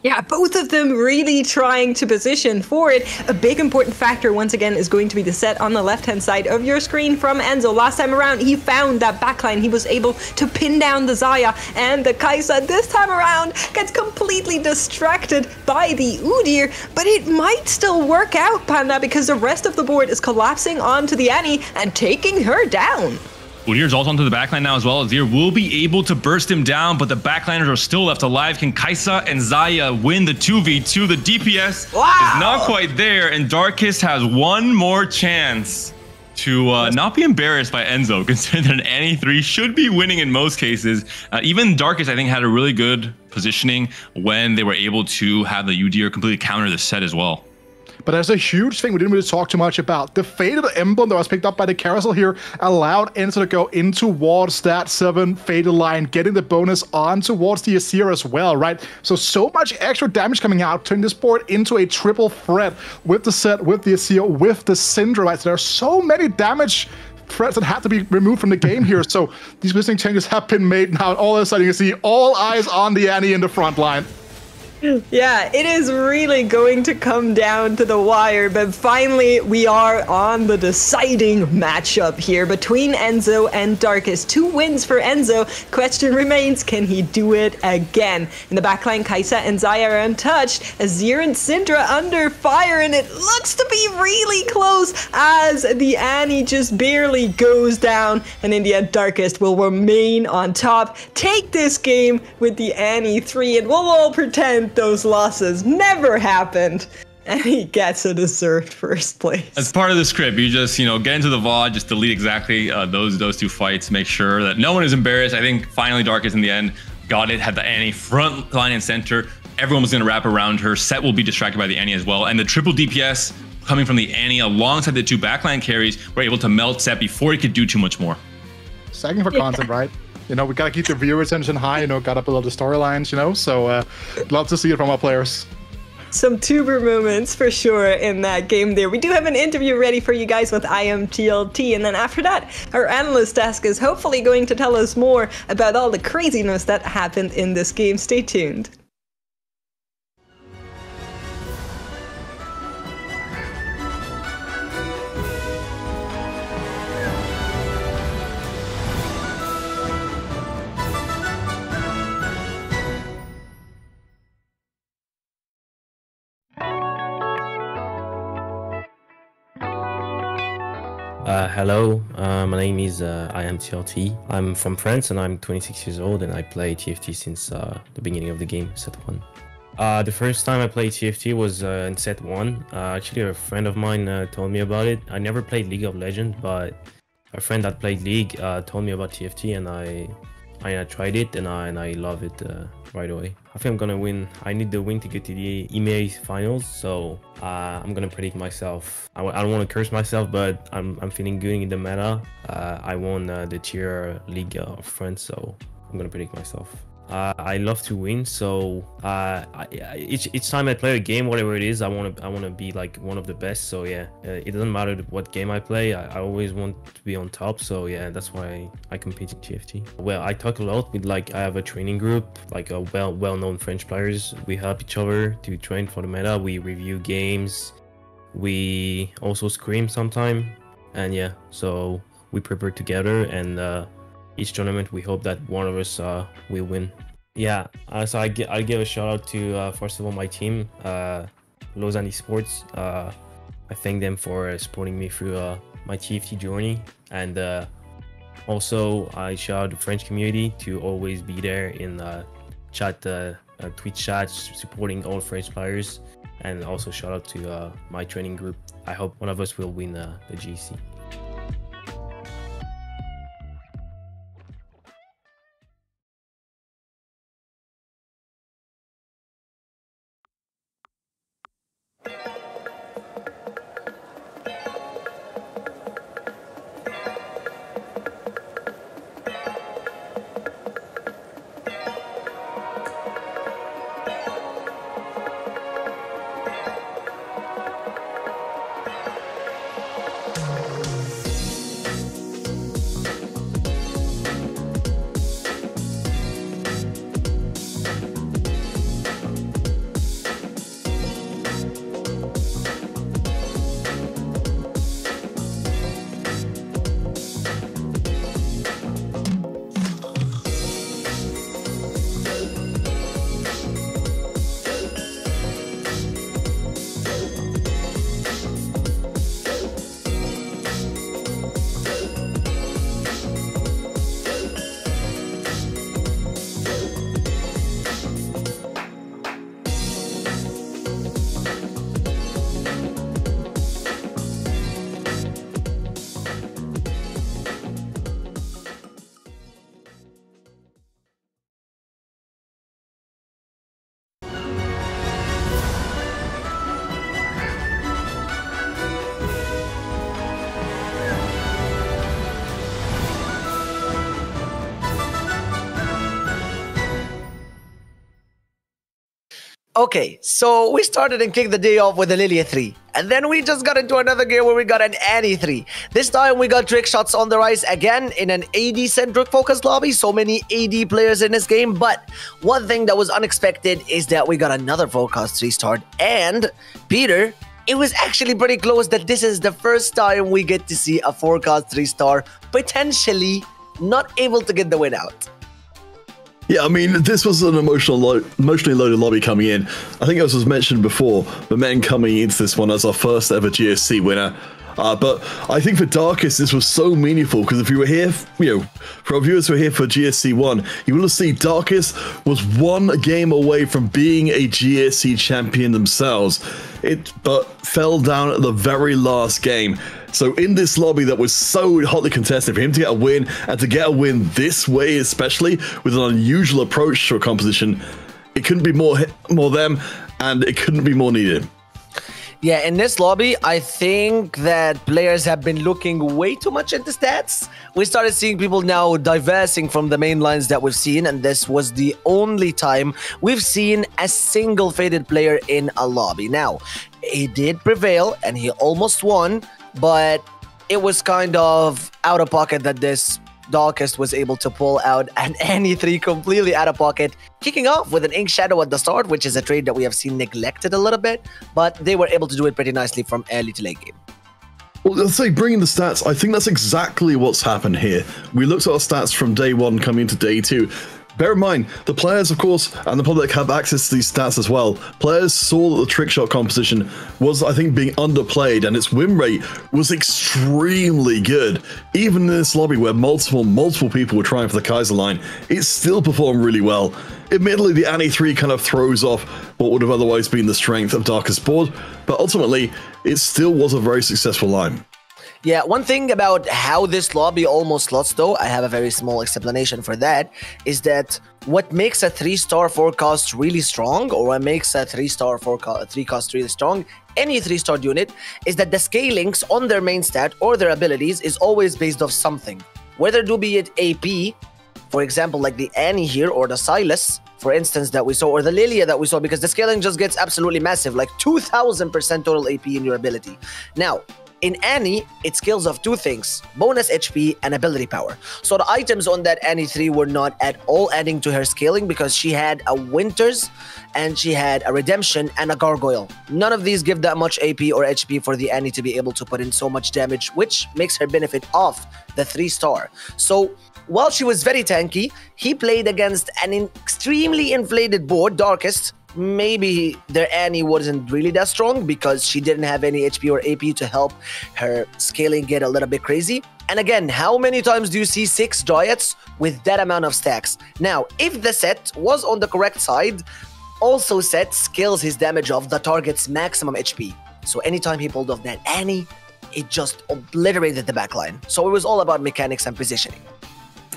Yeah, both of them really trying to position for it. A big important factor, once again, is going to be the set on the left-hand side of your screen from Enzo. Last time around, he found that backline. He was able to pin down the Xayah, and the Kai'Sa this time around gets completely distracted by the Udyr, but it might still work out, Panda, because the rest of the board is collapsing onto the Annie and taking her down. Udyr's also onto the backline now as well. Azir will be able to burst him down, but the backliners are still left alive. Can Kai'Sa and Xayah win the 2v2? The DPS is not quite there, and Darkest has one more chance to not be embarrassed by Enzo, considering that an Annie 3 should be winning in most cases. Even Darkest, I think, had a really good positioning when they were able to have the Udyr completely counter the set as well. But there's a huge thing we didn't really talk too much about. The Faded Emblem that was picked up by the Carousel here allowed Enzo to go in towards that 7 Faded line, getting the bonus on towards the Azir as well, right? So much extra damage coming out, turning this board into a triple threat with the set, with the Azir, with the Syndra, right? So there are so many damage threats that had to be removed from the game here. So these positioning changes have been made now, and all of a sudden you see all eyes on the Annie in the front line. Yeah, it is really going to come down to the wire, but finally we are on the deciding matchup here between Enzo and Darkest. 2 wins for Enzo. Question remains, can he do it again? In the backline, Kai'Sa and Xayah are untouched. Azir and Syndra under fire, and it looks to be really close as the Annie just barely goes down, and in the end, Darkest will remain on top. Take this game with the Annie 3, and we'll all pretend those losses never happened, and he gets a deserved first place. As part of the script, you just, get into the VOD, just delete exactly those 2 fights, make sure that no one is embarrassed. I think finally Darkest in the end got it, had the Annie front line and center. Everyone was going to wrap around her. Set will be distracted by the Annie as well, and the triple DPS coming from the Annie alongside the 2 backline carries were able to melt Set before he could do too much more. Second for content, right? We gotta keep the viewer attention high, gotta build up the storylines, so love to see it from our players. Some tuber moments for sure in that game there. We do have an interview ready for you guys with Iamtlt, and then after that, our analyst desk is hopefully going to tell us more about all the craziness that happened in this game. Stay tuned. Hello, my name is Iamtlt. I'm from France and I'm 26 years old, and I play TFT since the beginning of the game, set 1. The first time I played TFT was in set 1. Actually, a friend of mine told me about it. I never played League of Legends, but a friend that played League told me about TFT, and I tried it, and I love it right away. I think I'm gonna win. I need the win to get to the EMEA Finals, so I'm gonna predict myself. I don't want to curse myself, but I'm feeling good in the meta. I won the tier League of France, so I'm gonna predict myself. I love to win, so each time I play a game, whatever it is, I wanna be like one of the best. So yeah, it doesn't matter what game I play. I always want to be on top. So yeah, that's why I compete in TFT. Well, I talk a lot with I have a training group, like a well-known French players. We help each other to train for the meta. We review games. We also scream sometime, and yeah, so we prepare together, and each tournament we hope that one of us will win. Yeah, so I give a shout out to first of all my team, Lausanne Esports. I thank them for supporting me through my TFT journey, and also I shout out the French community to always be there in chat, Twitch chat, supporting all French players, and also shout out to my training group. I hope one of us will win the GC. Okay, so we started and kicked the day off with a Lilia 3. And then we just got into another game where we got an Annie 3. This time we got trick shots on the rise again in an AD-centric focus lobby. So many AD players in this game. But one thing that was unexpected is that we got another forecast 3-star. And Peter, it was actually pretty close that this is the first time we get to see a forecast 3-star potentially not able to get the win out. Yeah, I mean, this was an emotionally loaded lobby coming in. I think as was mentioned before, the men coming into this one as our first ever GSC winner. But I think for Darkest, this was so meaningful because if you were here, you know, for our viewers who are here for GSC 1, you will see Darkest was one game away from being a GSC champion themselves. But fell down at the very last game. So in this lobby that was so hotly contested, for him to get a win, and to get a win this way, especially with an unusual approach to a composition, it couldn't be more them, and it couldn't be more needed. Yeah, in this lobby, I think that players have been looking way too much into stats. We started seeing people now diversing from the main lines that we've seen, and this was the only time we've seen a single faded player in a lobby. Now, he did prevail, and he almost won, but it was kind of out of pocket that this Darkest was able to pull out an Annie 3 completely out of pocket, kicking off with an Ink Shadow at the start, which is a trade that we have seen neglected a little bit, but they were able to do it pretty nicely from early to late game. Well, let's say bringing the stats, I think that's exactly what's happened here. We looked at our stats from day 1 coming into day 2. Bear in mind, the players, of course, and the public have access to these stats as well. Players saw that the trick shot composition was, I think, being underplayed, and its win rate was extremely good. Even in this lobby where multiple people were trying for the Kaiser line, it still performed really well. Admittedly, the Annie 3 kind of throws off what would have otherwise been the strength of Darkest board, but ultimately, it still was a very successful line. Yeah, one thing about how this lobby almost lost, though, I have a very small explanation for that, is that what makes a 3-star forecast really strong, or what makes a 3-star forecast really strong, any 3-star unit, is that the scalings on their main stat or their abilities is always based off something. Whether it be it AP, for example, like the Annie here, or the Silas, for instance, that we saw, or the Lilia that we saw, because the scaling just gets absolutely massive, like 2000% total AP in your ability. Now, In Annie, it scales of two things, bonus HP and ability power. So the items on that Annie 3 were not at all adding to her scaling because she had a Winters and she had a Redemption and a Gargoyle. None of these give that much AP or HP for the Annie to be able to put in so much damage, which makes her benefit off the 3-star. So while she was very tanky, he played against an extremely inflated board, Darkest. Maybe their Annie wasn't really that strong because she didn't have any HP or AP to help her scaling get a little bit crazy. And again, how many times do you see 6 Dryads with that amount of stacks? Now, if the set was on the correct side, also set scales his damage of the target's maximum HP. So anytime he pulled off that Annie, it just obliterated the backline. So it was all about mechanics and positioning.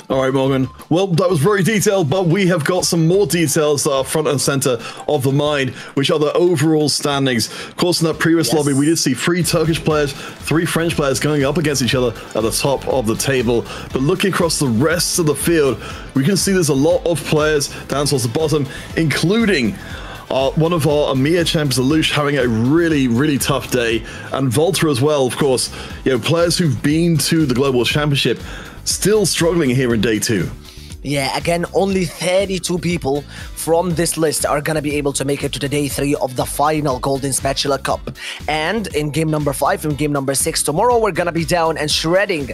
All right, Morgan. Well, that was very detailed, but we have got some more details that are front and center of the mind, which are the overall standings. Of course, in that previous lobby, we did see 3 Turkish players, 3 French players going up against each other at the top of the table. But looking across the rest of the field, we can see there's a lot of players down towards the bottom, including one of our EMEA champions, Alush, having a really, really tough day. And Volta as well, of course. You know, players who've been to the Global Championship still struggling here in day 2. Yeah, again, only 32 people from this list are gonna be able to make it to the day 3 of the final Golden Spatula Cup. And in game number 5 and game number 6 tomorrow, we're gonna be down and shredding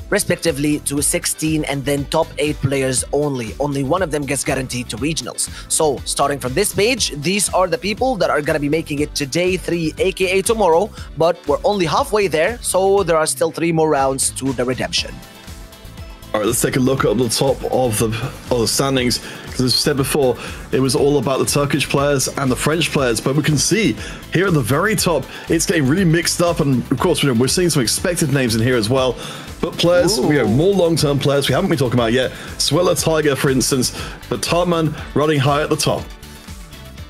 respectively to 16 and then top 8 players only. Only one of them gets guaranteed to regionals. So starting from this page, these are the people that are gonna be making it to day 3, aka tomorrow, but we're only halfway there, so there are still 3 more rounds to the redemption. All right, let's take a look at the top of the standings. Because as I said before, it was all about the Turkish players and the French players. But we can see here at the very top, it's getting really mixed up. And of course, we're seeing some expected names in here as well. But players, we have more long-term players we haven't been talking about yet. Swella Tiger, for instance, but Tartman running high at the top.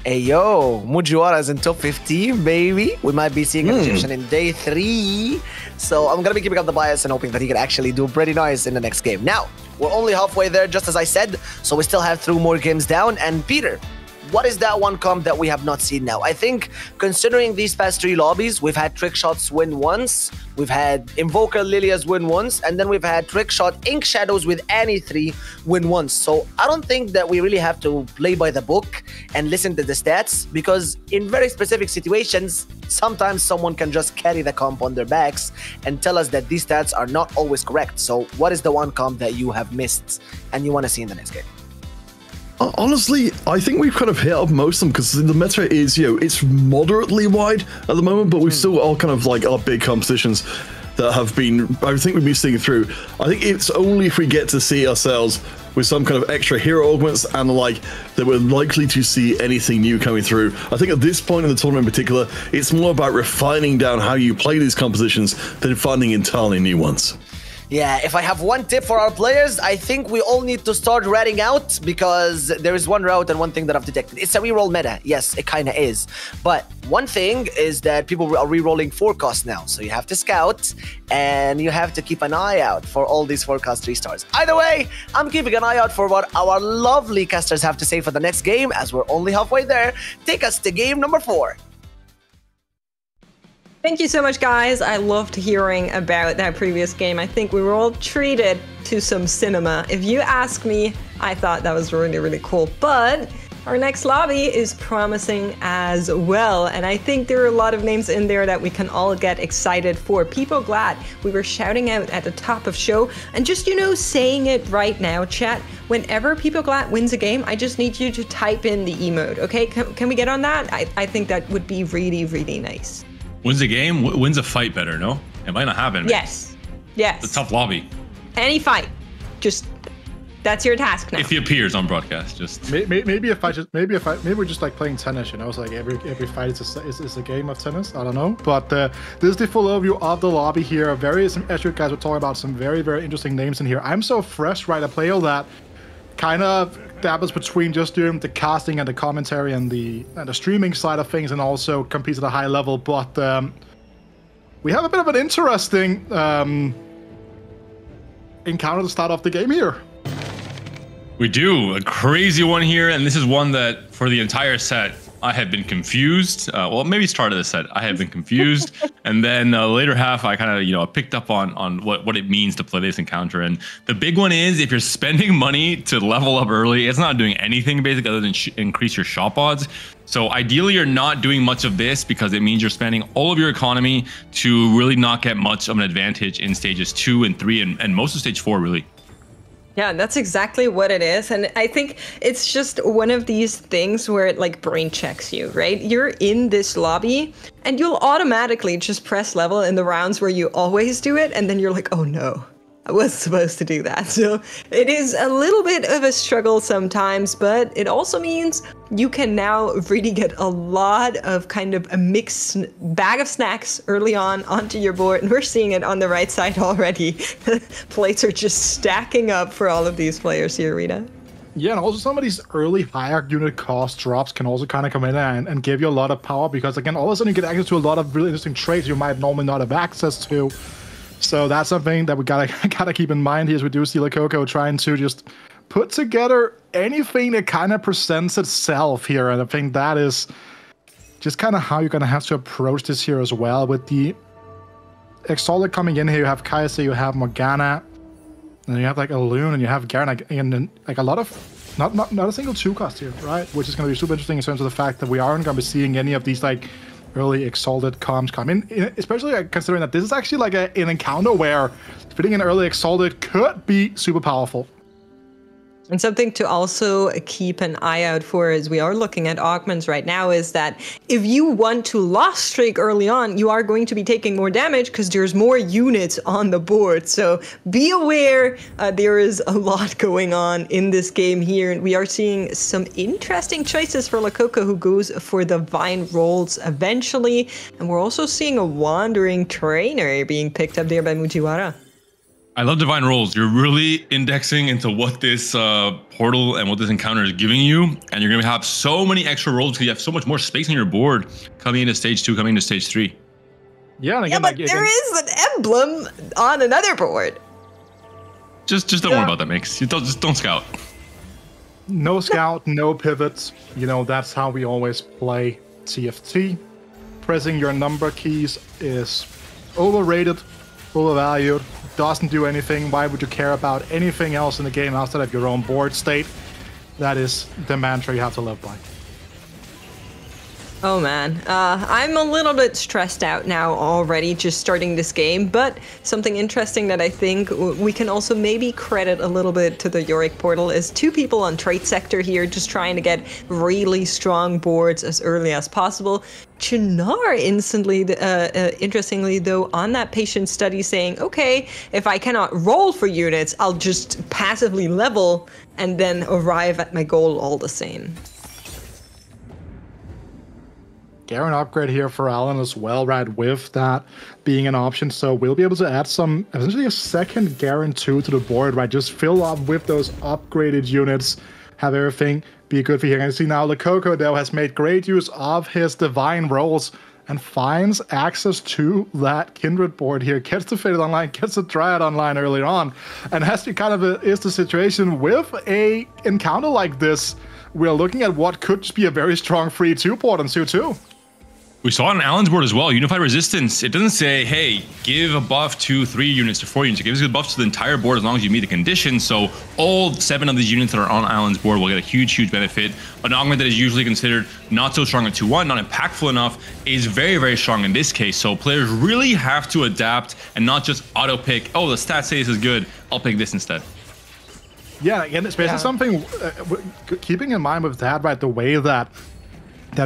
Hey yo, Modzho is in top 15, baby. We might be seeing an Egyptian in day 3. So I'm gonna be keeping up the bias and hoping that he can actually do pretty nice in the next game. Now, we're only halfway there, just as I said, so we still have 3 more games down. And Peter, what is that one comp that we have not seen now? I think, considering these past 3 lobbies, we've had Trickshots win once, we've had Invoker Lilias win once, and then we've had Trickshot Ink Shadows with Annie 3 win once. So I don't think that we really have to play by the book and listen to the stats, because in very specific situations, sometimes someone can just carry the comp on their backs and tell us that these stats are not always correct. So what is the one comp that you have missed and you want to see in the next game? Honestly, I think we've kind of hit up most of them because the meta is, you know, it's moderately wide at the moment, but we've still got all kind of like our big competitions that have been, I think we've been seeing through. I think it's only if we get to see ourselves with some kind of extra hero augments and the like that we're likely to see anything new coming through. I think at this point in the tournament in particular, it's more about refining down how you play these compositions than finding entirely new ones. Yeah, if I have one tip for our players, I think we all need to start ratting out, because there is one route and one thing that I've detected. It's a reroll meta. Yes, it kind of is. But one thing is that people are rerolling forecast now. So you have to scout and you have to keep an eye out for all these forecast 3 stars. Either way, I'm keeping an eye out for what our lovely casters have to say for the next game, as we're only halfway there. Take us to game number 4. Thank you so much, guys. I loved hearing about that previous game. I think we were all treated to some cinema. If you ask me, I thought that was really, really cool. But our next lobby is promising as well. And I think there are a lot of names in there that we can all get excited for. People glad we were shouting out at the top of show. And just, you know, saying it right now, chat, whenever People Glad wins a game, I just need you to type in the emote, okay? Can we get on that? I think that would be really, really nice. Wins a game, wins a fight better, no? It might not happen. Yes. Yes. It's a tough lobby. Any fight. Just, that's your task now. If he appears on broadcast, just... Maybe we're just like playing tennis, you know? It's like every fight is a game of tennis. I don't know. But this is the full overview of the lobby here. As you guys were talking about, some very, very interesting names in here. I'm so fresh, right? I play all that kind of dabbles between just doing the casting and the commentary and the streaming side of things, and also competes at a high level. But we have a bit of an interesting encounter to start off the game here. We do. A crazy one here, and this is one that for the entire set I have been confused. Well, maybe start of the set, I have been confused. And then later half, I kind of, you know, picked up on what it means to play this encounter. And the big one is if you're spending money to level up early, it's not doing anything basically other than increase your shop odds. So ideally, you're not doing much of this because it means you're spending all of your economy to really not get much of an advantage in stages 2 and 3 and most of stage 4, really. Yeah, that's exactly what it is. And I think it's just one of these things where it like brain checks you, right? You're in this lobby and you'll automatically just press level in the rounds where you always do it. And then you're like, oh no, I wasn't supposed to do that. So it is a little bit of a struggle sometimes, but it also means you can now really get a lot of kind of a mixed bag of snacks early on onto your board. And we're seeing it on the right side already. Plates are just stacking up for all of these players here, Rita. Yeah, and also some of these early higher unit cost drops can also kind of come in and give you a lot of power because, again, all of a sudden you get access to a lot of really interesting trades you might normally not have access to. So that's something that we gotta keep in mind here as we do see Likoko trying to just put together anything that kind of presents itself here. And I think that is just kind of how you're gonna have to approach this here as well. With the Exalted coming in here, you have Kai'Sa, you have Morgana, and you have like a Loon, and you have Garen, and like a lot of not a single 2-cost here, right? Which is gonna be super interesting in terms of the fact that we aren't gonna be seeing any of these like early Exalted comms come in, especially considering that this is actually like an encounter where fitting an early Exalted could be super powerful. And something to also keep an eye out for as we are looking at augments right now is that if you want to lost streak early on, you are going to be taking more damage because there's more units on the board. So be aware, there is a lot going on in this game here. And we are seeing some interesting choices for Likoko, who goes for the Vine Rolls eventually. And we're also seeing a Wandering Trainer being picked up there by Mujiwara. I love Divine Rolls. You're really indexing into what this portal and what this encounter is giving you. And you're going to have so many extra rolls because you have so much more space on your board coming into stage 2, coming into stage 3. Yeah, and again, but there is an emblem on another board. Just don't worry about that, Mix. Just don't scout. No scout, no pivots. You know, that's how we always play TFT. Pressing your number keys is overrated, overvalued. Doesn't do anything. Why would you care about anything else in the game outside of your own board state? That is the mantra you have to live by. Oh man, I'm a little bit stressed out now already just starting this game, but something interesting that I think we can also maybe credit a little bit to the Yorick portal is 2 people on trade sector here just trying to get really strong boards as early as possible. Chinar instantly, interestingly though, on that patient study saying, okay, if I cannot roll for units, I'll just passively level and then arrive at my goal all the same. Garen upgrade here for Alan as well, right, with that being an option. So we'll be able to add some, essentially a second Garen 2 to the board, right? Just fill up with those upgraded units, have everything be good for here. And you see now Likoko, though, has made great use of his Divine Rolls and finds access to that Kindred board here. Gets the Faded online, gets the Dryad online earlier on. And as to kind of is the situation with a encounter like this, we're looking at what could just be a very strong free 2 board on Su 2. We saw it on Alan's board as well, Unified Resistance. It doesn't say, hey, give a buff to 3 units to 4 units. It gives a buff to the entire board as long as you meet the conditions. So all 7 of these units that are on Alan's board will get a huge, huge benefit. An augment that is usually considered not so strong at 2-1, not impactful enough, is very, very strong in this case. So players really have to adapt and not just auto pick, oh, the stats say this is good, I'll pick this instead. Yeah, again, especially something, keeping in mind with that, right, the way that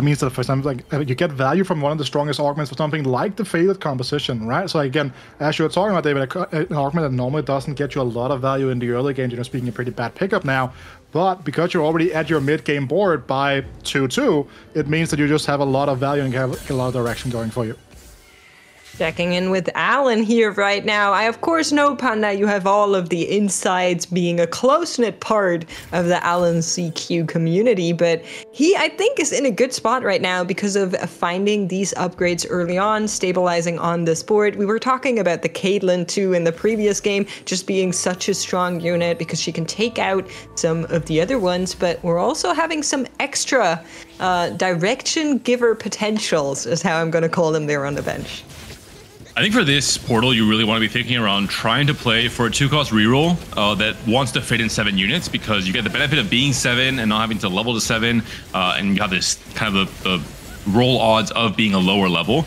means that for something like you get value from one of the strongest augments for something like the Faded composition, right? So again, as you were talking about, David, an augment that normally doesn't get you a lot of value in the early game, you're speaking a pretty bad pickup now, but because you're already at your mid-game board by 2-2, it means that you just have a lot of value and have a lot of direction going for you. Checking in with Alan here right now. I of course know, Panda, you have all of the insides being a close-knit part of the Alanzq community, but he, I think, is in a good spot right now because of finding these upgrades early on, stabilizing on this board. We were talking about the Caitlyn too in the previous game, just being such a strong unit because she can take out some of the other ones, but we're also having some extra direction giver potentials, is how I'm going to call them there on the bench. I think for this portal, you really want to be thinking around trying to play for a 2-cost reroll that wants to fit in 7 units, because you get the benefit of being 7 and not having to level to 7, and you have this kind of the roll odds of being a lower level.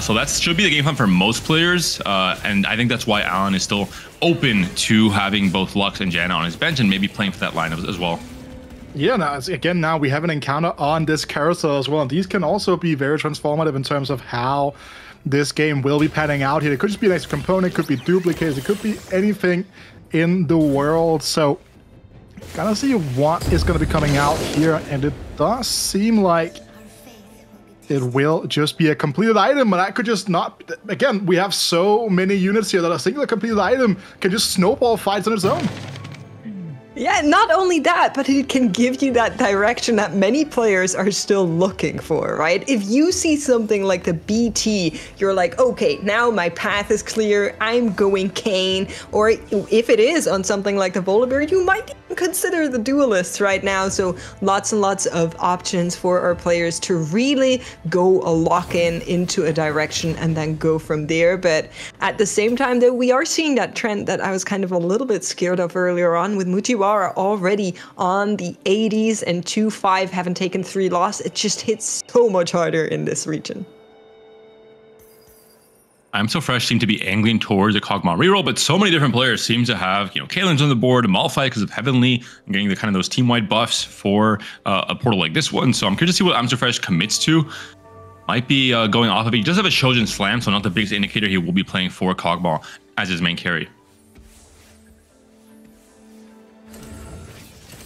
So that should be the game plan for most players, and I think that's why Alan is still open to having both Lux and Janna on his bench and maybe playing for that line as well. Yeah, now we have an encounter on this carousel as well, and these can also be very transformative in terms of how this game will be panning out here. It could just be an extra component, it could be duplicates, it could be anything in the world. So, gonna see what is gonna be coming out here, and it does seem like it will just be a completed item, but that could just not. Again, we have so many units here that a single completed item can just snowball fights on its own. Yeah, not only that, but it can give you that direction that many players are still looking for, right? If you see something like the BT, you're like, okay, now my path is clear, I'm going Kane. Or if it is on something like the Volibear, you might even consider the Duelists right now. So lots and lots of options for our players to really go a lock-in into a direction and then go from there. But at the same time, though, we are seeing that trend that I was kind of a little bit scared of earlier on with Modzho already on the 80s and 2-5, haven't taken 3 loss. It just hits so much harder in this region. Iamtlt seem to be angling towards a Kog'Maw reroll, but so many different players seem to have, Caitlyn's on the board, Malphite because of Heavenly, and getting the kind of those team-wide buffs for a portal like this one. So I'm curious to see what Iamtlt commits to. Might be going off of it. He does have a Shojin Slam, so not the biggest indicator he will be playing for Kog'Maw as his main carry.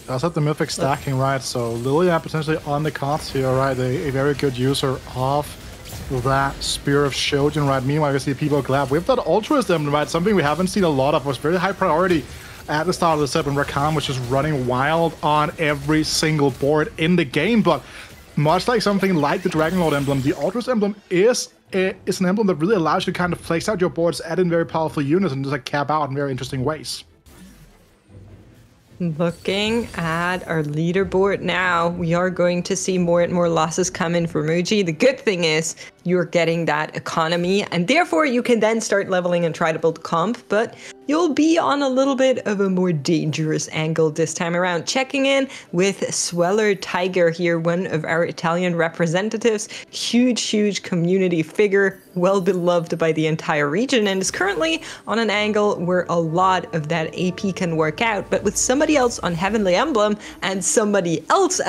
Does have the Mythic stacking, right? So Lilia potentially on the cards here, right? A very good user of that Spear of Shojin, right? Meanwhile, we see people glad with that Altruist Emblem, right? Something we haven't seen a lot of, was very high priority at the start of the set when Rakan was just running wild on every single board in the game. But much like something like the Dragonlord emblem, the Altruist emblem is an emblem that really allows you to kind of flex out your boards, add in very powerful units, and just like cap out in very interesting ways. Looking at our leaderboard now, we are going to see more and more losses come in for Modzho. The good thing is you're getting that economy, and therefore you can then start leveling and try to build comp, but you'll be on a little bit of a more dangerous angle this time around. Checking in with Sweller Tiger here, one of our Italian representatives. Huge community figure, well beloved by the entire region, and is currently on an angle where a lot of that AP can work out. But with somebody else on Heavenly Emblem and somebody else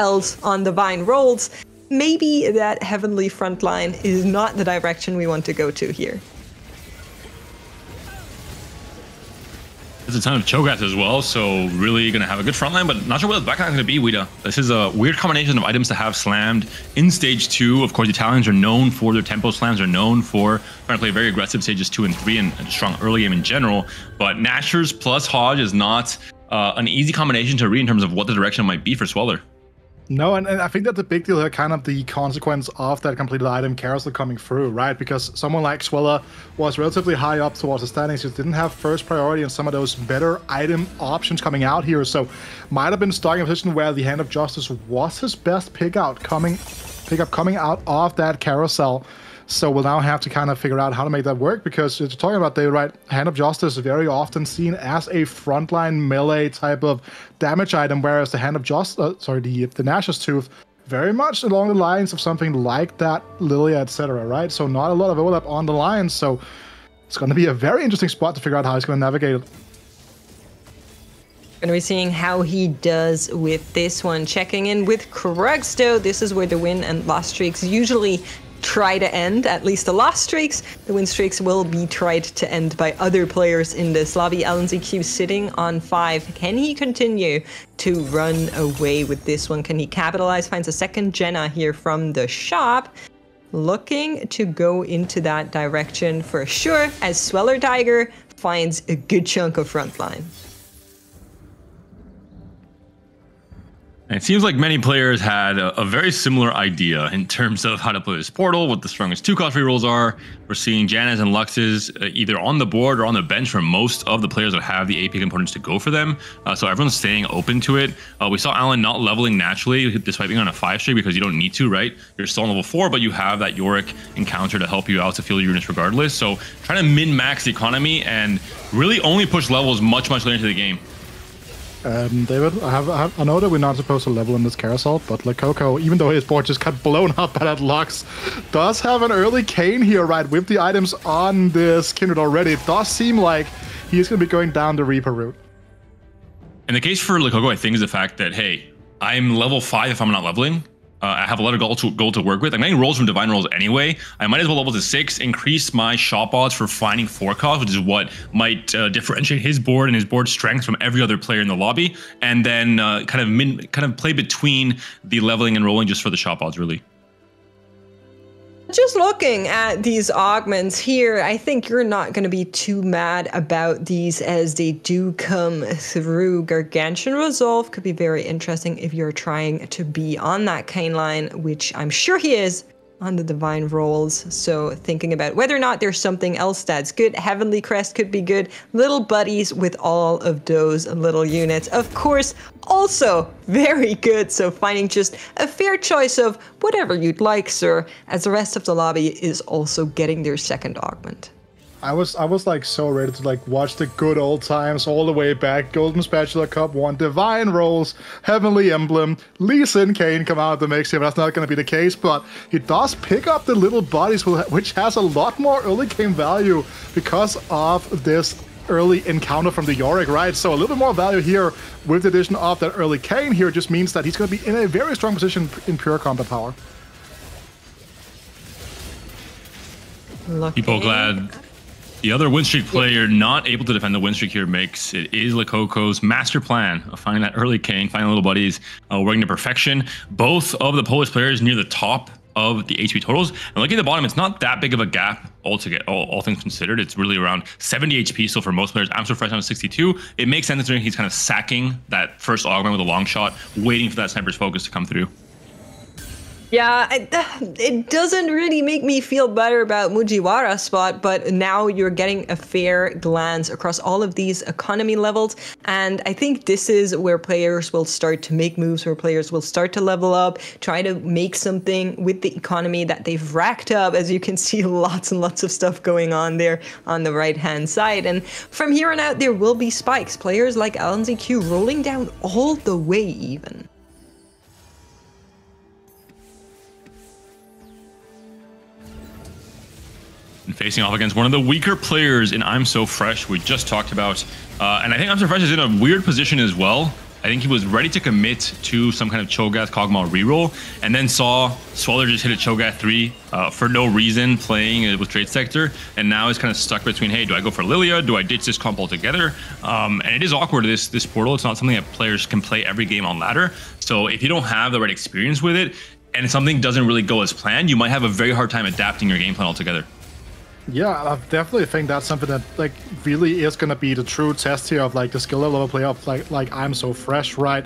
on Divine Rolls, maybe that Heavenly frontline is not the direction we want to go to here. There's a ton of Cho'Gaths as well, so really going to have a good front line, but not sure what the back line is going to be, Weeda. This is a weird combination of items to have slammed in Stage 2. Of course, the Italians are known for their tempo slams, are known for trying to play very aggressive Stages 2 and 3 and strong early game in general, but Nashers plus Hodge is not an easy combination to read in terms of what the direction might be for Sweller. No, and I think that's a big deal here, kind of the consequence of that completed item carousel coming through, right? Because someone like Sweller was relatively high up towards the standings, just didn't have first priority on some of those better item options coming out here, so might have been starting a position where the Hand of Justice was his best pickup coming out of that carousel. So we'll now have to kind of figure out how to make that work, because you're talking about the right Hand of Justice is very often seen as a frontline melee type of damage item, whereas the Hand of Justice, the Nash's Tooth, very much along the lines of something like that Lilia, etc. Right? So not a lot of overlap on the line. So it's going to be a very interesting spot to figure out how he's going to navigate it. Going to be seeing how he does with this one. Checking in with Krugsto. This is where the win and loss streaks usually try to end, at least the loss streaks. The win streaks will be tried to end by other players in this lobby. Alanzq sitting on 5. Can he continue to run away with this one? Can he capitalize? Finds a second Janna here from the shop. looking to go into that direction for sure, as Sweller Tiger finds a good chunk of front line. And it seems like many players had a very similar idea in terms of how to play this portal, what the strongest 2-cost rerolls are. We're seeing Janna's and Lux's either on the board or on the bench for most of the players that have the AP components to go for them. So everyone's staying open to it. We saw Alan not leveling naturally despite being on a 5 streak because you don't need to, right? You're still on level 4, but you have that Yorick encounter to help you out to field your units regardless. So trying to min-max the economy and really only push levels much later into the game. David, I know that we're not supposed to level in this carousel, but Lekoko, even though his board just got blown up by that Lux, does have an early Kane here, right? With the items on this Kindred already, it does seem like he's going to be going down the Reaper route. And the case for Lekoko, I think, is the fact that, hey, I'm level 5 if I'm not leveling. I have a lot of gold to work with. I'm getting rolls from divine rolls anyway. I might as well level to 6, increase my shot odds for finding 4-cost, which is what might differentiate his board and his board strength from every other player in the lobby, and then kind of play between the leveling and rolling just for the shot odds, really. Just looking at these augments here, I think you're not going to be too mad about these as they do come through. Gargantuan Resolve could be very interesting if you're trying to be on that Kane line, which I'm sure he is on the divine rolls. So thinking about whether or not there's something else that's good. Heavenly Crest could be good. Little buddies with all of those little units, of course, also very good. So finding just a fair choice of whatever you'd like, sir, as the rest of the lobby is also getting their second augment. I was like so ready to like watch the good old times all the way back. Golden Spatula Cup 1, Divine Rolls, Heavenly Emblem, Lee Sin Kane come out of the mix here, but that's not going to be the case. But he does pick up the little bodies, which has a lot more early game value because of this early encounter from the Yorick, right? So a little bit more value here with the addition of that early Kane here just means that he's going to be in a very strong position in pure combat power. People glad. The other win streak player not able to defend the win streak here makes it is Lekoko's master plan of finding that early Kane, finding little buddies, working to perfection. Both of the Polish players near the top of the HP totals. And looking at the bottom, it's not that big of a gap altogether, all things considered. It's really around 70 HP. So for most players, I'm so fresh on 62. It makes sense considering he's kind of sacking that first augment with a long shot, waiting for that sniper's focus to come through. Yeah, it doesn't really make me feel better about Mujiwara's spot, but now you're getting a fair glance across all of these economy levels, and I think this is where players will start to make moves, where players will start to level up, try to make something with the economy that they've racked up. As you can see, lots and lots of stuff going on there on the right-hand side, and from here on out, there will be spikes. Players like Alanzq rolling down all the way even. And facing off against one of the weaker players in I'm So Fresh we just talked about. And I think I'm So Fresh is in a weird position as well. I think he was ready to commit to some kind of Cho'Gath Kog'Maw reroll, and then saw Swaller just hit a Cho'Gath 3 for no reason, playing with Trade Sector, and now is kind of stuck between, hey, do I go for Lilia? Do I ditch this comp altogether? And it is awkward, this portal. It's not something that players can play every game on ladder. So if you don't have the right experience with it, and something doesn't really go as planned, you might have a very hard time adapting your game plan altogether. Yeah, I definitely think that's something that like really is going to be the true test here of like the skill level of a player of like I'm So Fresh, right?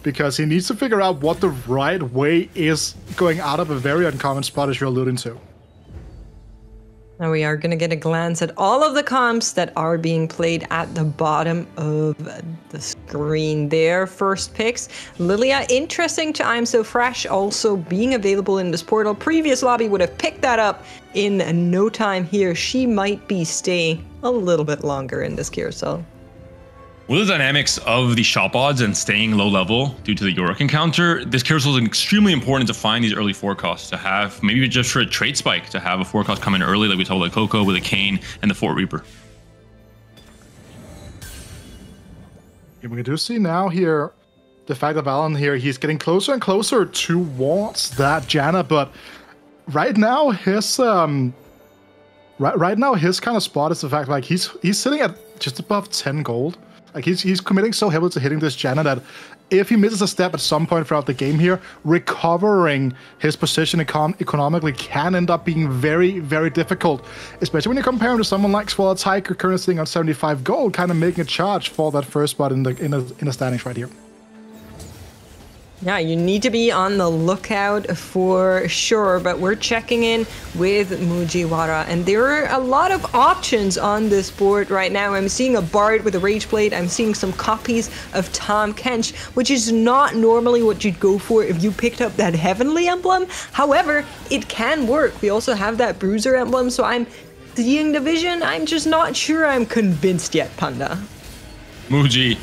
Because he needs to figure out what the right way is going out of a very uncommon spot, as you're alluding to. Now we are going to get a glance at all of the comps that are being played at the bottom of the screen there. First picks, Lilia, interesting to I'm So Fresh, also being available in this portal. Previous lobby would have picked that up in no time here. She might be staying a little bit longer in this carousel. With the dynamics of the shop odds and staying low level due to the Yorick encounter, this carousel is extremely important to find these early forecasts, to have maybe just for a trade spike, to have a forecast come in early like we saw with Coco, with a Kane, and the Fort Reaper. Yeah, we do see now here the fact that Alan here, he's getting closer and closer towards that Janna, but right now his right now his kind of spot is the fact like he's sitting at just above 10 gold. Like he's committing so heavily to hitting this Janna that if he misses a step at some point throughout the game here, recovering his position economically can end up being very, very difficult, especially when you compare him to someone like Litiq, who currently sitting on 75 gold, kind of making a charge for that first spot in the standings right here. Yeah, you need to be on the lookout for sure, but we're checking in with Mujiwara, and there are a lot of options on this board right now. I'm seeing a Bard with a Rage Blade, I'm seeing some copies of Tahm Kench, which is not normally what you'd go for if you picked up that Heavenly emblem. However, it can work. We also have that Bruiser emblem, so I'm seeing the vision. I'm just not sure I'm convinced yet, Panda. Muji,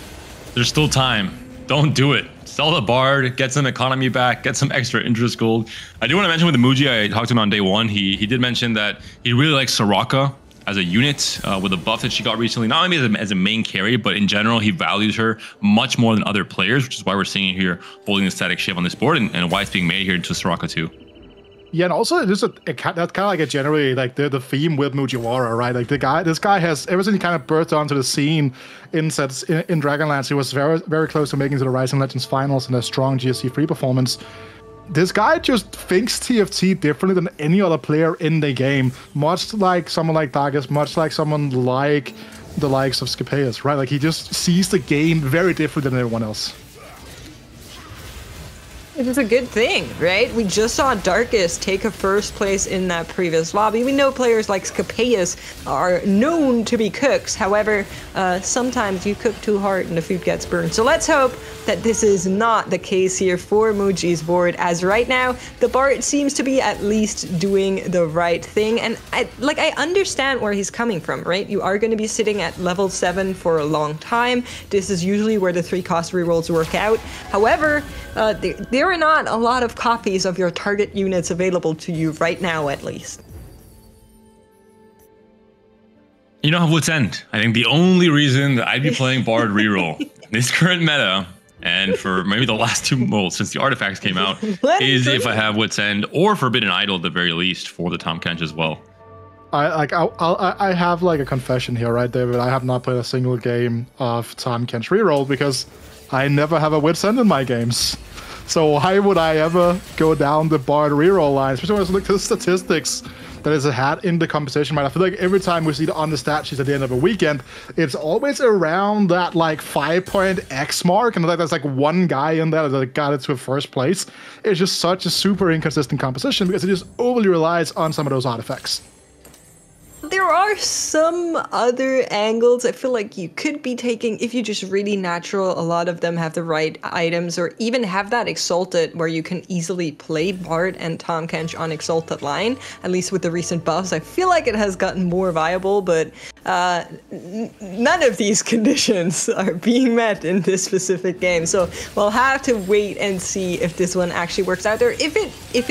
there's still time. Don't do it. Sell the Bard, get some economy back, get some extra interest gold. I do want to mention with the Muji, I talked to him on day one, he did mention that he really likes Soraka as a unit with the buff that she got recently, not only as a main carry, but in general, he values her much more than other players, which is why we're seeing it here holding the static shiv on this board and why it's being made here into Soraka too. Yeah, and also that's kind of like a generally like the theme with Mujiwara, right? Like this guy has ever since he kind of birthed onto the scene in Dragonlance, he was very, very close to making it to the Rising Legends Finals and a strong GSC free performance. This guy just thinks TFT differently than any other player in the game, much like someone like Dargus, much like someone like the likes of Scapeus, right? Like he just sees the game very different than everyone else. It is a good thing, right? We just saw Darkus take a first place in that previous lobby. We know players like Scapeus are known to be cooks. However, sometimes you cook too hard and the food gets burned. So let's hope that this is not the case here for Muji's board, as right now, the Bard seems to be at least doing the right thing. And I understand where he's coming from, right? You are going to be sitting at level 7 for a long time. This is usually where the 3 cost rerolls work out. However, there are not a lot of copies of your target units available to you right now, at least. You don't have Wit's End. I think the only reason that I'd be playing Bard reroll in this current meta, and for maybe the last 2 months since the artifacts came out, is if I have Wit's End or Forbidden Idol at the very least for the Tahm Kench as well. I have like a confession here, right, David? I have not played a single game of Tahm Kench reroll because I never have a Wit's End in my games. So why would I ever go down the Bard reroll line, especially when I look at the statistics that is had in the competition, right? I feel like every time we see it on the stat sheets at the end of a weekend, it's always around that like 5-point X mark, and like there's like one guy in there that got it to a first place. It's just such a super inconsistent composition because it just overly relies on some of those artifacts. There are some other angles I feel like you could be taking if you just really natural. A lot of them have the right items, or even have that Exalted where you can easily play Bard and Tahm Kench on Exalted line. At least with the recent buffs, I feel like it has gotten more viable, but none of these conditions are being met in this specific game. So we'll have to wait and see if this one actually works out there. If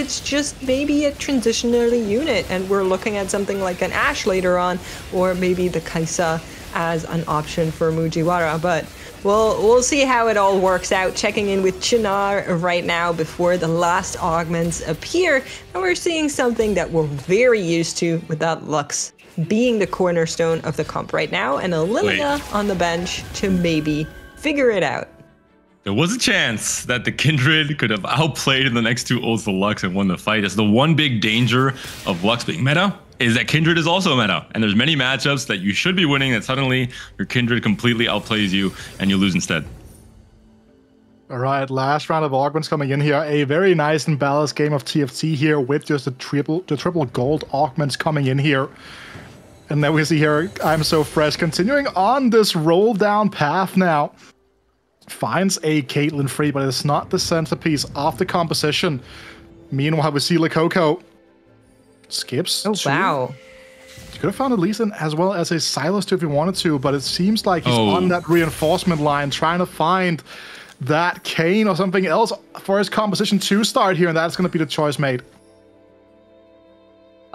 it's just maybe a transitionary unit and we're looking at something like an Ashe later on, or maybe the Kaisa as an option for Mujiwara, but we'll see how it all works out. Checking in with Chinar right now before the last augments appear, and we're seeing something that we're very used to with that Lux being the cornerstone of the comp right now, and a Lilia on the bench to maybe figure it out. There was a chance that the Kindred could have outplayed in the next 2 ults the Lux and won the fight. That's the one big danger of Lux being meta, is that Kindred is also meta. And there's many matchups that you should be winning that suddenly your Kindred completely outplays you and you lose instead. All right, last round of augments coming in here. A very nice and balanced game of TFT here with just the triple gold augments coming in here. And then we see here, I'm So Fresh continuing on this roll down path now. Finds a Caitlyn free, but it's not the centerpiece of the composition. Meanwhile, we see Lakoko skips. Oh, wow. You could have found at least as well as a Silas too if you wanted to, but it seems like he's on that reinforcement line trying to find that Kayn or something else for his composition to start here, and that's going to be the choice made.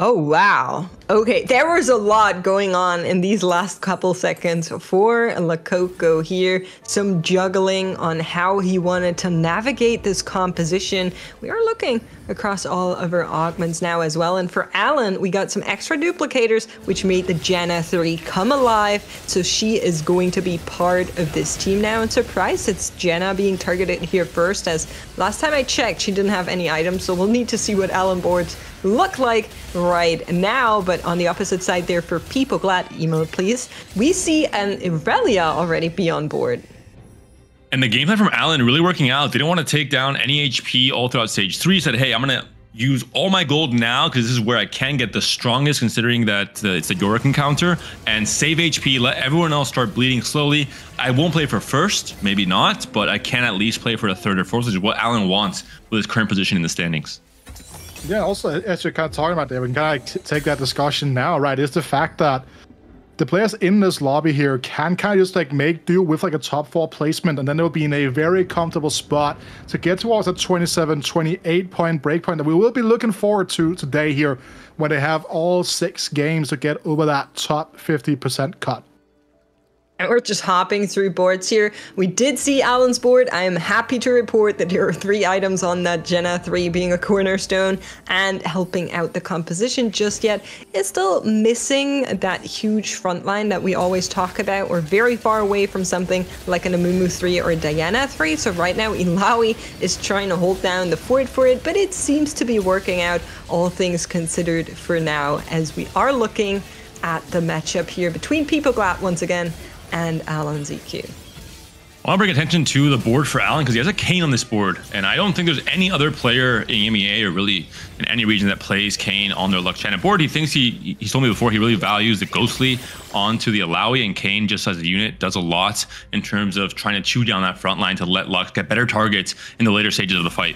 Oh, wow. Okay, there was a lot going on in these last couple seconds for Lakoko here. Some juggling on how he wanted to navigate this composition. We are looking across all of our augments now as well. And for Alan, we got some extra duplicators, which made the Janna 3 come alive. So she is going to be part of this team now. And surprised it's Janna being targeted here first, as last time I checked, she didn't have any items. So we'll need to see what Alan boards look like right now. But on the opposite side there for People Glad emote, please, we see an Irelia already be on board. And the game plan from Alan really working out. They didn't want to take down any HP all throughout stage 3. He said, hey, I'm going to use all my gold now because this is where I can get the strongest, considering that it's a Yorick encounter, and save HP, let everyone else start bleeding slowly. I won't play for first, maybe not, but I can at least play for the third or fourth, which is what Alan wants with his current position in the standings. Yeah, also, as you're kind of talking about there, we can kind of take that discussion now, right? Is the fact that the players in this lobby here can kind of just like make do with like a top 4 placement, and then they'll be in a very comfortable spot to get towards a 27, 28 point breakpoint that we will be looking forward to today here, when they have all 6 games to get over that top 50% cut. And we're just hopping through boards here. We did see Alan's board. I am happy to report that there are 3 items on that Janna 3 being a cornerstone and helping out the composition. Just yet, it's still missing that huge front line that we always talk about. We're very far away from something like an Amumu 3 or a Diana 3. So right now, Illaoi is trying to hold down the fort for it, but it seems to be working out, all things considered for now, as we are looking at the matchup here between People Glad once again and Alanzq. I want to bring attention to the board for Alan because he has a Kayn on this board, and I don't think there's any other player in EMEA or really in any region that plays Kayn on their Lux Channel board. He thinks he's told me before he really values the Ghostly onto the Illaoi, and Kayn just as a unit does a lot in terms of trying to chew down that front line to let Lux get better targets in the later stages of the fight.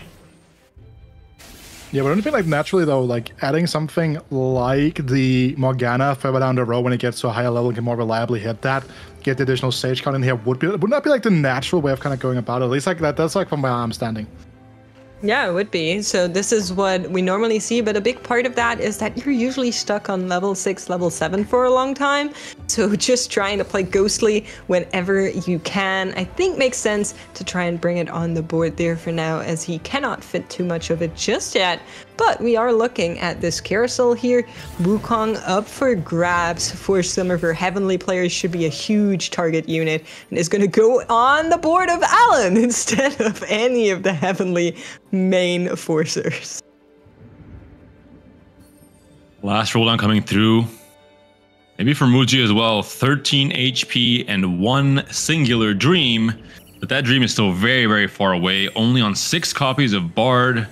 Yeah, but I don't feel like naturally though, like adding something like the Morgana further down the road when it gets to a higher level and can more reliably hit that, get the additional stage count in here wouldn't that be like the natural way of kind of going about it? At least like that's like from where I'm standing. Yeah, it would be. So this is what we normally see, but a big part of that is that you're usually stuck on level 6, level 7 for a long time. So just trying to play Ghostly whenever you can, I think makes sense to try and bring it on the board there for now, as he cannot fit too much of it just yet. But we are looking at this carousel here. Wukong up for grabs for some of her heavenly players, should be a huge target unit, and is going to go on the board of Alan instead of any of the heavenly main forcers. Last roll down coming through. Maybe for Modzho as well. 13 HP and 1 singular dream. But that dream is still very, very far away. Only on 6 copies of Bard.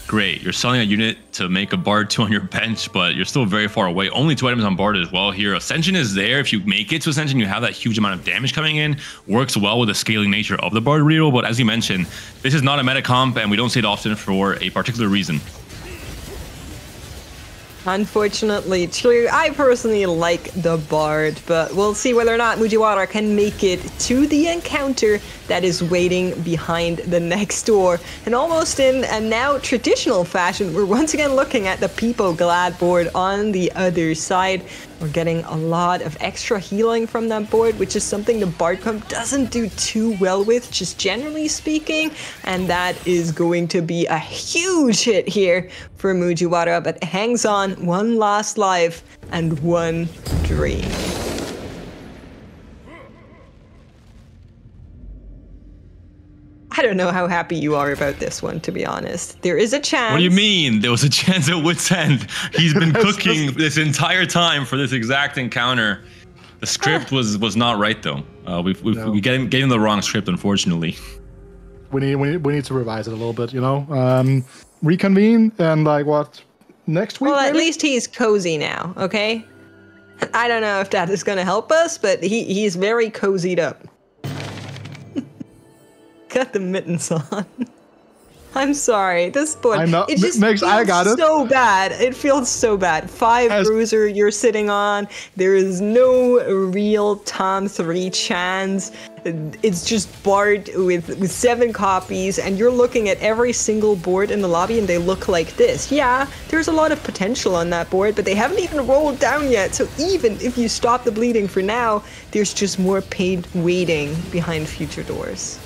Great, you're selling a unit to make a Bard 2 on your bench, but you're still very far away. Only 2 items on Bard as well here. Ascension is there. If you make it to Ascension, you have that huge amount of damage coming in. Works well with the scaling nature of the Bard reroll, but as you mentioned, this is not a meta comp, and we don't see it often for a particular reason. Unfortunately true. I personally like the Bard, but we'll see whether or not Mujiwara can make it to the encounter that is waiting behind the next door. And almost in a now traditional fashion, we're once again looking at the People Glad board on the other side. We're getting a lot of extra healing from that board, which is something the Bard comp doesn't do too well with, just generally speaking. And that is going to be a huge hit here for Mujiwara, but hangs on, 1 last life and 1 dream. I don't know how happy you are about this one, to be honest. There is a chance. What do you mean? There was a chance at Wit's End. He's been cooking this entire time for this exact encounter. The script was not right though. We gave him the wrong script, unfortunately. We need to revise it a little bit, you know. Reconvene and like what, next week? Well, maybe? At least he's cozy now, okay? I don't know if that is going to help us, but he's very cozied up. Got the mittens on. I'm sorry. This board, it just feels so bad. It feels so bad. 5 bruiser you're sitting on. There is no real Tom 3 chance. It's just Bard with 7 copies, and you're looking at every single board in the lobby, and they look like this. Yeah, there's a lot of potential on that board, but they haven't even rolled down yet. So even if you stop the bleeding for now, there's just more pain waiting behind future doors.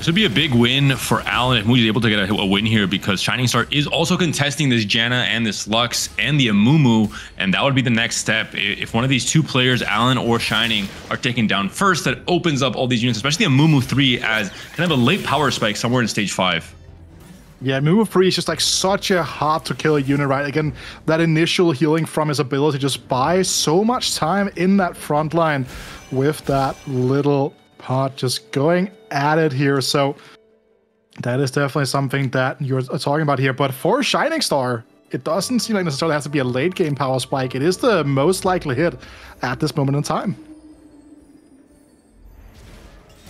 This would be a big win for Alan if Modzho is able to get a win here, because Shining Star is also contesting this Janna and this Lux and the Amumu, and that would be the next step. If one of these two players, Alan or Shining, are taken down first, that opens up all these units, especially Amumu 3 as kind of a late power spike somewhere in stage 5. Yeah, Amumu 3 is just like such a hard to kill unit, right? Again, that initial healing from his ability just buys so much time in that front line with that little part just going at it here. So that is definitely something that you're talking about here. But for Shining Star, it doesn't seem like necessarily has to be a late game power spike. It is the most likely hit at this moment in time.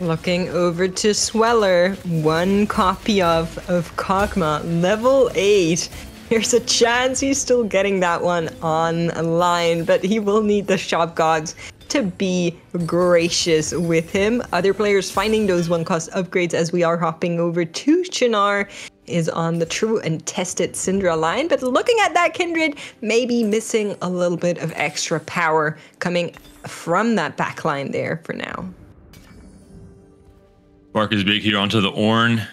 Looking over to Sweller, one copy of Kog'Maw, level 8. There's a chance he's still getting that one online, but he will need the shop gods to be gracious with him. Other players finding those one-cost upgrades as we are hopping over to Chinar is on the true and tested Syndra line, but looking at that Kindred, maybe missing a little bit of extra power coming from that backline there for now. Spark is big here onto the Ornn.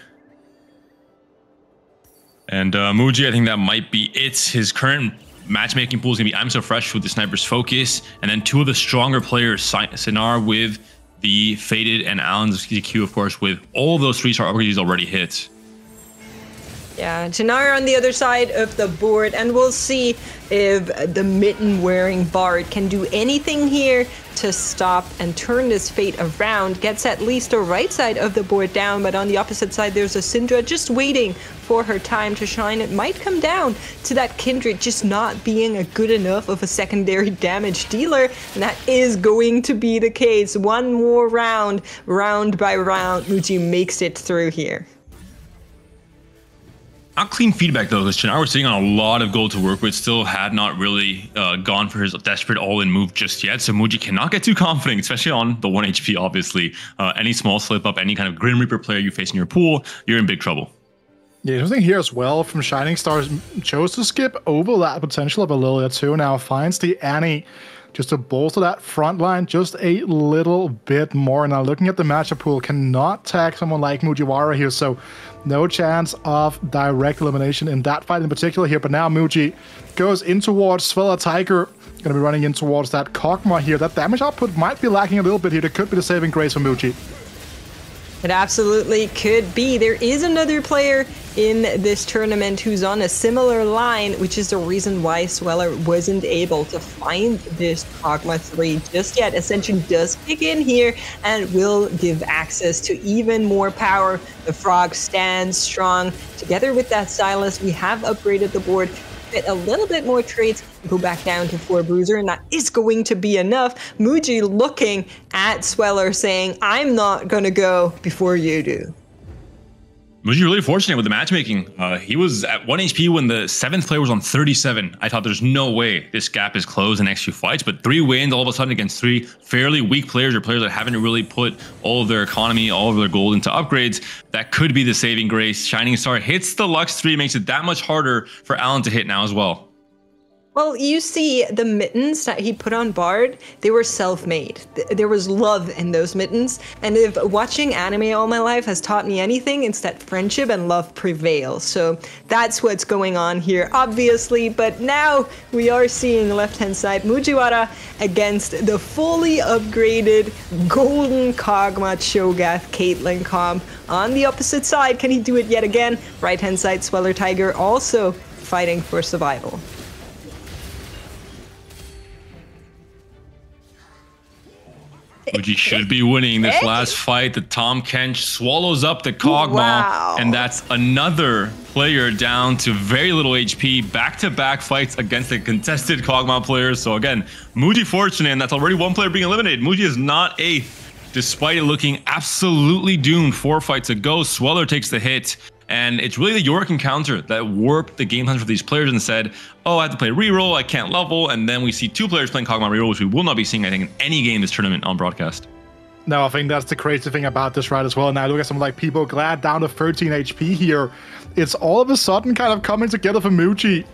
And Modzho, I think that might be it. His current matchmaking pool is going to be I'm So Fresh with the Sniper's Focus, and then two of the stronger players, Sinar with the Faded and Alanzq, of course, with all of those 3-star upgrades already hit. Yeah, Chinar on the other side of the board, and we'll see if the mitten-wearing Bard can do anything here to stop and turn this fate around. Gets at least the right side of the board down, but on the opposite side, there's a Syndra just waiting for her time to shine. It might come down to that Kindred just not being a good enough of a secondary damage dealer, and that is going to be the case. One more round, round by round, Modzho makes it through here. Not clean feedback though, because Chinar was sitting on a lot of gold to work with, still had not really gone for his desperate all-in move just yet, so Modzho cannot get too confident, especially on the 1 HP, obviously. Any small slip-up, any kind of Grim Reaper player you face in your pool, you're in big trouble. Yeah, something here as well from Shining Stars chose to skip over that potential of Aurelia too. Now finds the Annie just to bolster that front line just a little bit more. Now looking at the matchup pool, cannot tag someone like Mujiwara here, so no chance of direct elimination in that fight in particular here. But now Modzho goes in towards Sweller Tiger, going to be running in towards that Kog'Maw here. That damage output might be lacking a little bit here. It could be the saving grace for Modzho. It absolutely could be. There is another player in this tournament who's on a similar line, which is the reason why Sweller wasn't able to find this Kog'Maw 3 just yet. Ascension does kick in here and will give access to even more power. The Frog stands strong. Together with that Silas, we have upgraded the board, fit a little bit more traits, go back down to 4 Bruiser, and that is going to be enough. Modzho looking at Sweller saying, I'm not going to go before you do. Modzho really fortunate with the matchmaking. He was at 1 HP when the 7th player was on 37. I thought there's no way this gap is closed in the next few fights, but 3 wins all of a sudden against 3 fairly weak players, or players that haven't really put all of their economy, all of their gold into upgrades. That could be the saving grace. Shining Star hits the Lux 3, makes it that much harder for Alan to hit now as well. Well, you see, the mittens that he put on Bard, they were self-made. There was love in those mittens. And if watching anime all my life has taught me anything, it's that friendship and love prevail. So that's what's going on here, obviously. But now we are seeing left-hand side Mujiwara against the fully upgraded golden Kog'Maw Cho'Gath Caitlyn comp. On the opposite side, can he do it yet again? Right-hand side, Sweller Tiger also fighting for survival. Modzho should be winning this last fight. The Tahm Kench swallows up the Kog'Maw, and that's another player down to very little HP. Back-to-back fights against the contested Kog'Maw players. So again, Modzho fortunate, and that's already 1 player being eliminated. Modzho is not 8th, despite it looking absolutely doomed 4 fights ago. Sweller takes the hit. And it's really the Yorick encounter that warped the game plan for these players and said, oh, I have to play reroll, I can't level. And then we see 2 players playing Kog'Maw reroll, which we will not be seeing, I think, in any game this tournament on broadcast. No, I think that's the crazy thing about this right as well. Now look at someone like People Glad down to 13 HP here. It's all of a sudden kind of coming together for Modzho.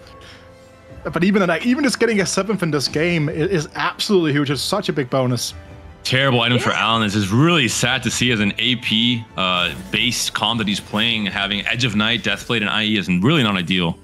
But even just getting a 7th in this game is absolutely huge. It's such a big bonus. Terrible item for Alan. This is really sad to see as an AP based comp that he's playing, having Edge of Night, Deathblade, and IE is really not ideal.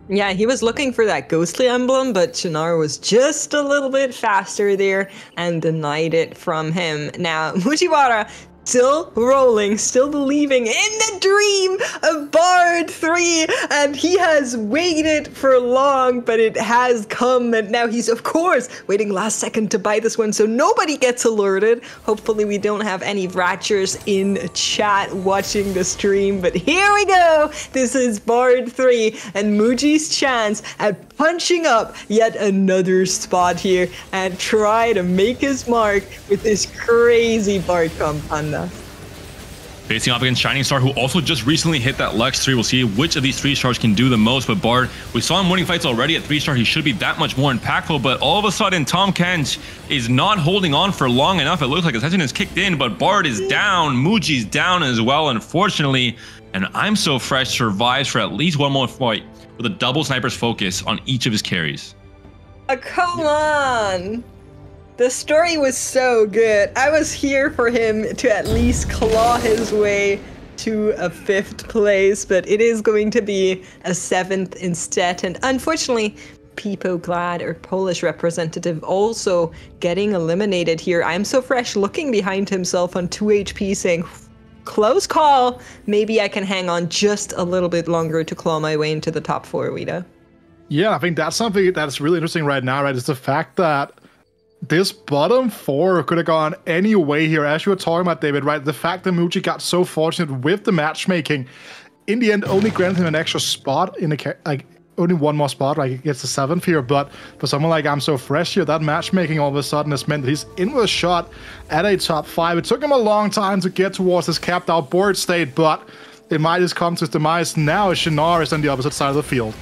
Yeah, he was looking for that ghostly emblem, but Shinar was just a little bit faster there and denied it from him. Now, Mujiwara still rolling, still believing in the dream of Bard 3, and he has waited for long, but it has come, and now he's, of course, waiting last second to buy this one, so nobody gets alerted. Hopefully we don't have any Ratchers in chat watching the stream, but here we go! This is Bard 3, and Muji's chance at punching up yet another spot here and try to make his mark with this crazy Bard Panda. Facing off against Shining Star, who also just recently hit that Lex 3. We'll see which of these 3-stars can do the most. But Bard, we saw him winning fights already at 3-star. He should be that much more impactful. But all of a sudden, Tom Kench is not holding on for long enough. It looks like Ascension is kicked in, but Bard is down. Muji's down as well, unfortunately. And I'm So Fresh survives for at least one more fight with a double sniper's focus on each of his carries. Come on! The story was so good. I was here for him to at least claw his way to a 5th place, but it is going to be a 7th instead. And unfortunately, Pipo Glad, or Polish representative, also getting eliminated here. I'm So Fresh looking behind himself on 2 HP saying, close call. Maybe I can hang on just a little bit longer to claw my way into the top 4, Wida. Yeah, I think that's something that's really interesting right now, right? Is the fact that this bottom 4 could have gone any way here. As you were talking about, David, right? The fact that Modzho got so fortunate with the matchmaking, in the end, only granted him an extra spot in the only one more spot, right? He gets the 7th here. But for someone like I'm So Fresh here, that matchmaking all of a sudden has meant that he's in with a shot at a top 5. It took him a long time to get towards his capped out board state, but it might just come to his demise now as Shinar is on the opposite side of the field.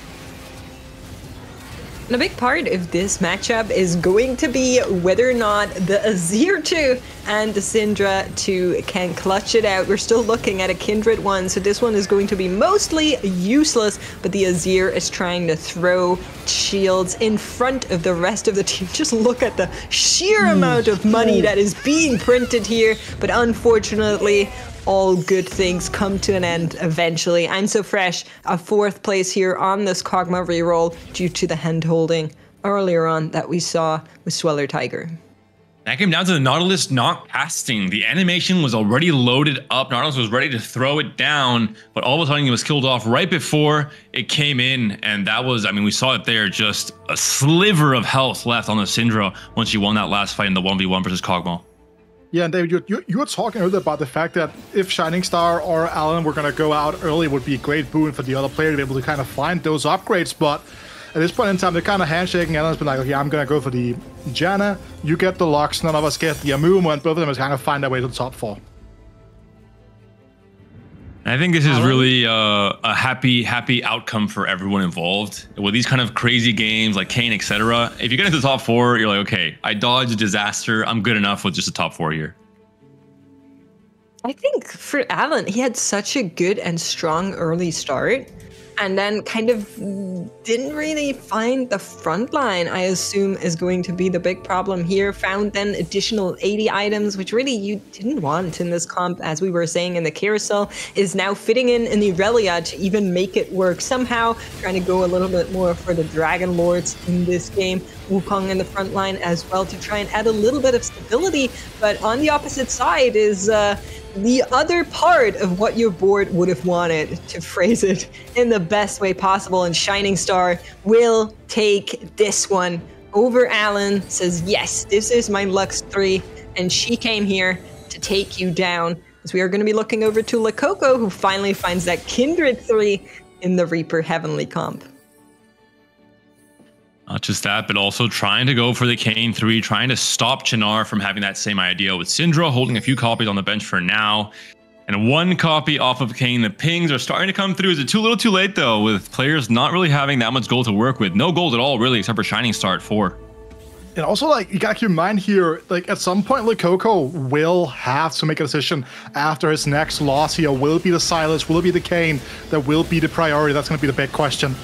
And a big part of this matchup is going to be whether or not the Azir 2 and the Syndra 2 can clutch it out. We're still looking at a Kindred 1, so this one is going to be mostly useless, but the Azir is trying to throw shields in front of the rest of the team. Just look at the sheer amount of money that is being printed here, but unfortunately, all good things come to an end eventually. I'm So Fresh, a 4th place here on this Kog'Maw reroll due to the hand holding earlier on that we saw with Sweller Tiger. That came down to the Nautilus not casting. The animation was already loaded up. Nautilus was ready to throw it down, but all of a sudden it was killed off right before it came in. And that was, I mean, we saw it there, just a sliver of health left on the Syndra once she won that last fight in the 1v1 versus Kog'Maw. Yeah, and David, you were talking earlier about the fact that if Shining Star or Alan were going to go out early, it would be a great boon for the other player to be able to kind of find those upgrades. But at this point in time, they're kind of handshaking. Alan's been like, okay, I'm going to go for the Janna. You get the Lux, none of us get the Amumu, and both of them is kind of find their way to the top 4. I think this is really a happy outcome for everyone involved. With these kind of crazy games like Kane, etc. If you get into the top 4, you're like, okay, I dodged a disaster. I'm good enough with just a top 4 here. I think for Alan, he had such a good and strong early start, and then kind of didn't really find the front line, I assume, is going to be the big problem here. Found then additional 80 items, which really you didn't want in this comp, as we were saying in the carousel, is now fitting in the Irelia to even make it work somehow, trying to go a little bit more for the Dragon Lords in this game. Wukong in the front line as well to try and add a little bit of stability, but on the opposite side is the other part of what your board would have wanted, to phrase it in the best way possible, and Shining Star will take this one over Alan, says, yes, this is my Lux 3, and she came here to take you down. As we are going to be looking over to Lakoko, who finally finds that Kindred 3 in the Reaper Heavenly comp. Not just that, but also trying to go for the Kane 3, trying to stop Chinar from having that same idea with Syndra, holding a few copies on the bench for now. And 1 copy off of Kane. The pings are starting to come through. Is it too little too late, though, with players not really having that much gold to work with? No gold at all, really, except for Shining Star at 4. And also, like, you gotta keep in mind here, like, at some point, Lakoko will have to make a decision after his next loss here. Will it be the Silas? Will it be the Kane? That will be the priority. That's gonna be the big question.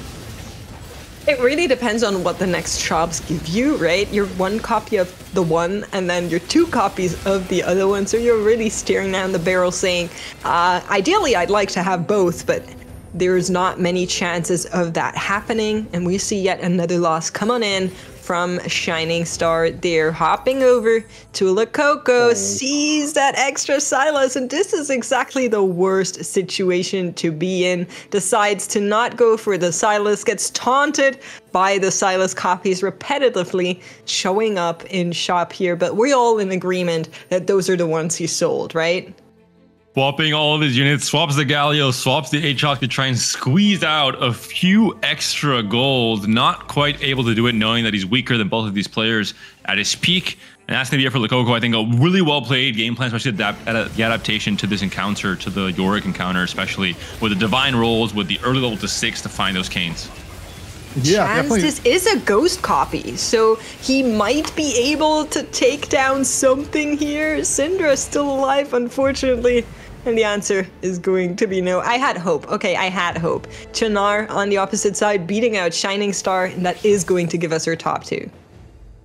It really depends on what the next shops give you, right? You're 1 copy of the one and then you're 2 copies of the other one. So you're really staring down the barrel saying, ideally I'd like to have both, but there's not many chances of that happening. And we see yet another loss come on in from Shining Star. They're hopping over to Lakoko, sees that extra Silas, and this is exactly the worst situation to be in. Decides to not go for the Silas, gets taunted by the Silas copies repetitively showing up in shop here, but we're all in agreement that those are the ones he sold, right? Swapping all of his units, swaps the Galio, swaps the Aatrox to try and squeeze out a few extra gold. Not quite able to do it, knowing that he's weaker than both of these players at his peak. And that's going to be it for Lakoko. I think a really well-played game plan, especially the adaptation to this encounter, to the Yorick encounter, especially with the Divine rolls, with the early level to 6 to find those canes. Yeah, definitely. This is a ghost copy, so he might be able to take down something here. Syndra is still alive, unfortunately. And the answer is going to be no. I had hope. Okay, I had hope. Chinar on the opposite side beating out Shining Star, and that is going to give us our top 2.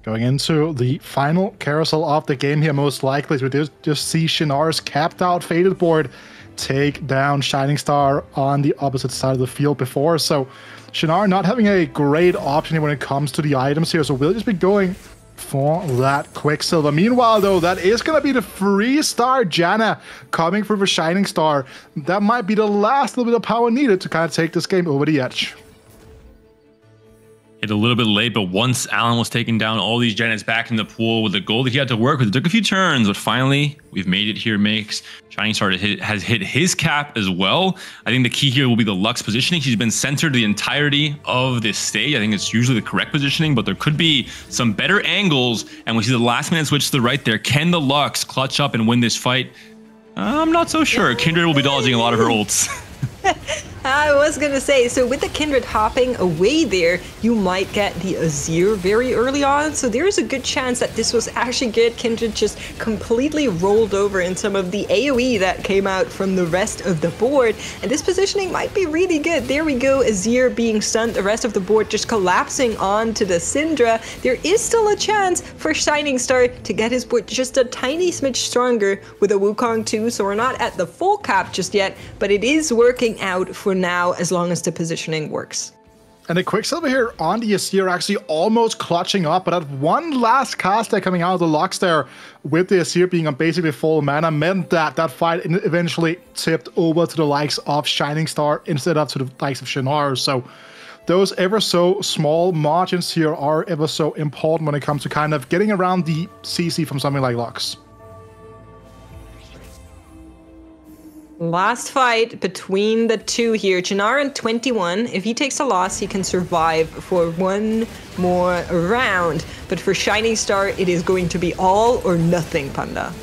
Going into the final carousel of the game here, most likely, we just see Shinar's capped out Faded board take down Shining Star on the opposite side of the field before. So Shinar not having a great option when it comes to the items here, so we'll just be going for that Quicksilver. Meanwhile, though, that is going to be the 3-star Janna coming through for Shining Star. That might be the last little bit of power needed to kind of take this game over the edge. Hit a little bit late, but once Alan was taking down all these Jannats back in the pool with the gold that he had to work with, it took a few turns, but finally, we've made it here. Makes Shining Star has hit his cap as well. I think the key here will be the Lux positioning. She's been centered the entirety of this stage. I think it's usually the correct positioning, but there could be some better angles, and we see the last minute switch to the right there. Can the Lux clutch up and win this fight? I'm not so sure. Kindred will be dodging a lot of her ults. I was gonna say, so with the Kindred hopping away there, you might get the Azir very early on, so there's a good chance that this was actually good. Kindred just completely rolled over in some of the AoE that came out from the rest of the board, and this positioning might be really good. There we go, Azir being stunned, the rest of the board just collapsing onto the Syndra. There is still a chance for Shining Star to get his board just a tiny smidge stronger with a Wukong too, so we're not at the full cap just yet, but it is working out for now as long as the positioning works. And the Quicksilver here on the Azir actually almost clutching up, but that one last cast there coming out of the Lux there with the Azir being on basically full mana meant that that fight eventually tipped over to the likes of Shining Star instead of to the likes of Shinar. So those ever so small margins here are ever so important when it comes to kind of getting around the CC from something like Lux. Last fight between the two here. Chinar in 21. If he takes a loss, he can survive for one more round. But for Shining Star, it is going to be all or nothing, Panda.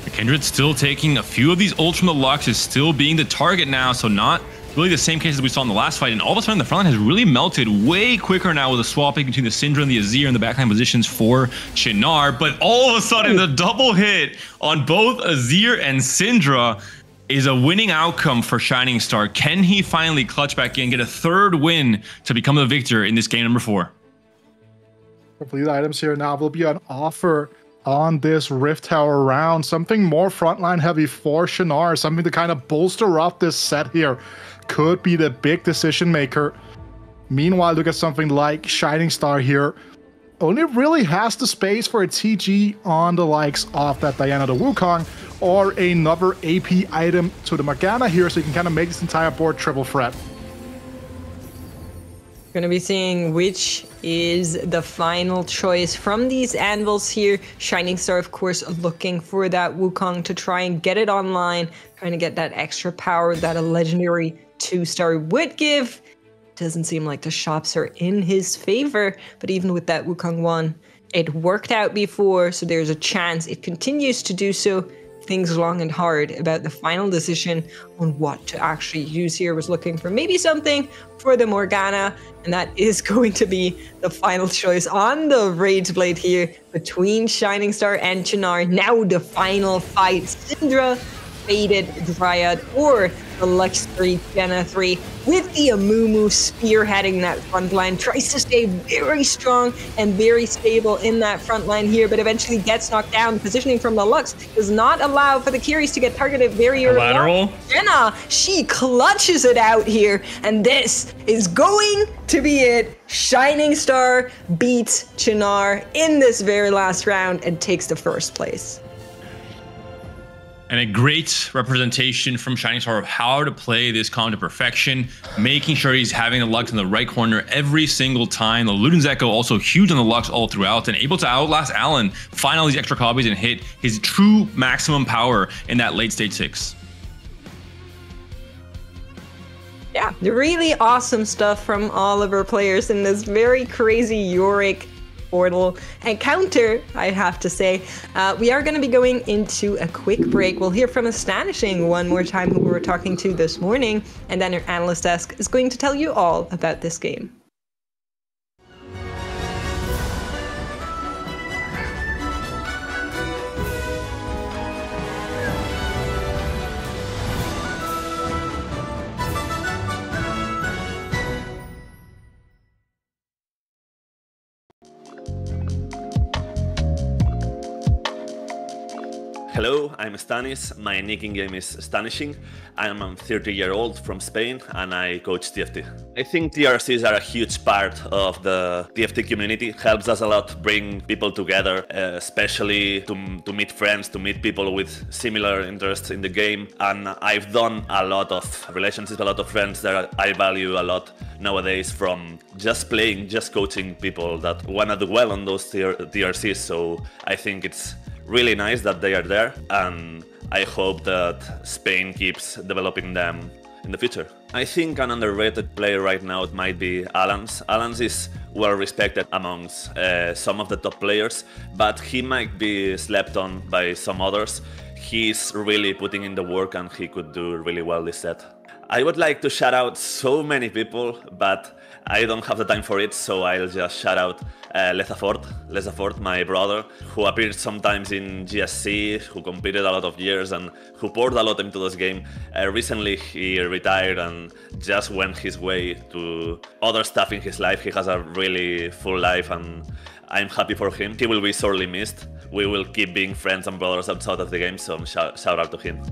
Kindred still taking a few of these ults from the Lux, is still being the target now, so not really the same case as we saw in the last fight. And all of a sudden, the front line has really melted way quicker now with the swapping between the Syndra and the Azir in the backline positions for Chinar. But all of a sudden, the double hit on both Azir and Syndra is a winning outcome for Shining Star. Can he finally clutch back in, get a third win to become the victor in this game number 4? Complete items here now will be on offer on this Rift Tower round. Something more frontline heavy for Shinar, something to kind of bolster up this set here. Could be the big decision maker. Meanwhile, look at something like Shining Star here. Only really has the space for a TG on the likes of that Diana the Wukong, or another AP item to the Morgana here, so you can kind of make this entire board triple threat. Gonna be seeing which is the final choice from these anvils here. Shining Star, of course, looking for that Wukong to try and get it online, trying to get that extra power that a legendary 2-star would give. Doesn't seem like the shops are in his favor, but even with that Wukong 1, it worked out before, so there's a chance it continues to do so. Things long and hard about the final decision on what to actually use here. Was looking for maybe something for the Morgana, and that is going to be the final choice on the Rage Blade here between Shining Star and Chinar. Now the final fight. Syndra Faded Dryad or the Lux 3 Jenna 3 with the Amumu spearheading that front line. Tries to stay very strong and very stable in that front line here, but eventually gets knocked down. Positioning from the Lux does not allow for the carries to get targeted very early. Collateral. Jenna, she clutches it out here, and this is going to be it. Shining Star beats Chinar in this very last round and takes the first place. And a great representation from Shining Star of how to play this comp to perfection, making sure he's having the Lux in the right corner every single time. The Luden's Echo also huge on the Lux all throughout and able to outlast Alan, find all these extra copies and hit his true maximum power in that late stage 6. Yeah, really awesome stuff from all of our players in this very crazy Yorick Portal encounter, I have to say. We are going to be going into a quick break. We'll hear from Estanishing one more time, who we were talking to this morning, and then our analyst desk is going to tell you all about this game. Hello, I'm Stanis. My nick in game is Estanishing. I'm a 30-year-old from Spain and I coach TFT. I think TRCs are a huge part of the TFT community. Helps us a lot bring people together, especially to meet friends, to meet people with similar interests in the game. And I've done a lot of relationships, a lot of friends that I value a lot nowadays from just playing, just coaching people that want to do well on those TRCs. So I think it's really nice that they are there, and I hope that Spain keeps developing them in the future. I think an underrated player right now might be Alanzq. Alanzq is well respected amongst some of the top players, but he might be slept on by some others. He's really putting in the work and he could do really well this set. I would like to shout out so many people, but I don't have the time for it, so I'll just shout out Lezafort, my brother, who appeared sometimes in GSC, who competed a lot of years and who poured a lot into this game. Recently he retired and just went his way to other stuff in his life. He has a really full life and I'm happy for him. He will be sorely missed. We will keep being friends and brothers outside of the game, so shout out to him.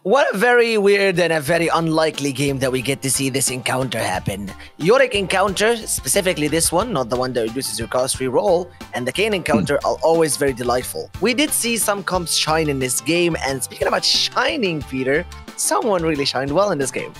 What a very weird and a very unlikely game that we get to see this encounter happen. Yorick encounter, specifically this one, not the one that reduces your cost free roll, and the Kayn encounter are always very delightful. We did see some comps shine in this game, and speaking about shining, Peter, someone really shined well in this game.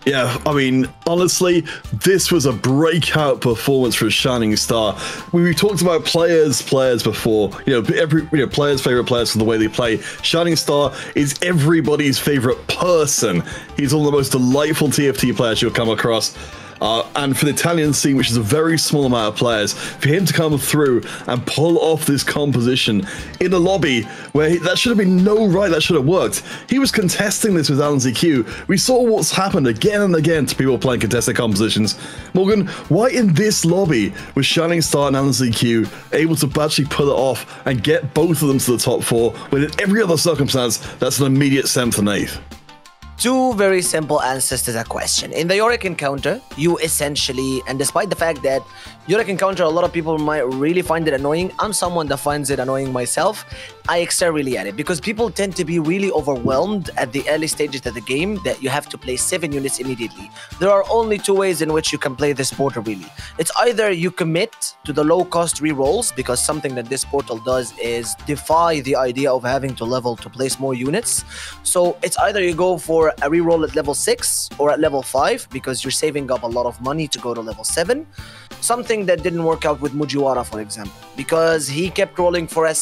Yeah, I mean, honestly, this was a breakout performance for Shining Star. We talked about players before. Players' favorite players for the way they play. Shining Star is everybody's favorite person. He's one of the most delightful TFT players you'll come across. And for the Italian scene, which is a very small amount of players, for him to come through and pull off this composition in a lobby where that should have been no right, that should have worked. He was contesting this with Alanzq. We saw what's happened again and again to people playing contested compositions. Morgan, why in this lobby was Shining Star and Alanzq able to actually pull it off and get both of them to the top 4, when in every other circumstance, that's an immediate 7th and 8th? Two very simple answers to that question. In the Yorick encounter, you essentially, and despite the fact that Yorick encounter, a lot of people might really find it annoying. I'm someone that finds it annoying myself. I excel really at it because people tend to be really overwhelmed at the early stages of the game that you have to play 7 units immediately. There are only 2 ways in which you can play this portal really. It's either you commit to the low cost rerolls, because something that this portal does is defy the idea of having to level to place more units. So it's either you go for a reroll at level 6 or at level 5 because you're saving up a lot of money to go to level 7. Something that didn't work out with Mujiwara, for example, because he kept rolling for a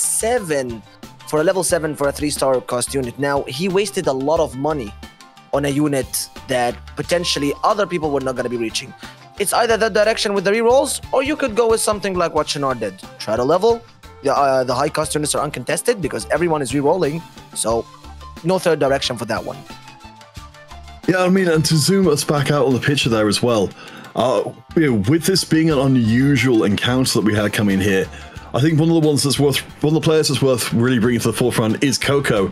level 7 for a 3-star cost unit. Now, he wasted a lot of money on a unit that potentially other people were not going to be reaching. It's either that direction with the rerolls, or you could go with something like what Shinar did. Try to level. The high cost units are uncontested because everyone is rerolling, so no third direction for that one. Yeah, I mean, and to zoom us back out on the picture there as well, with this being an unusual encounter that we had coming here, I think one of the players that's worth really bringing to the forefront is Coco.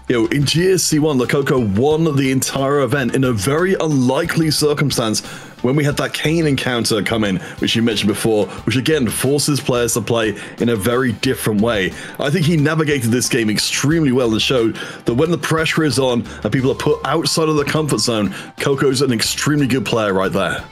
In GSC1, the Coco won the entire event in a very unlikely circumstance when we had that Kane encounter come in, which you mentioned before, which again forces players to play in a very different way. I think he navigated this game extremely well and showed that when the pressure is on and people are put outside of the comfort zone, Coco's an extremely good player right there.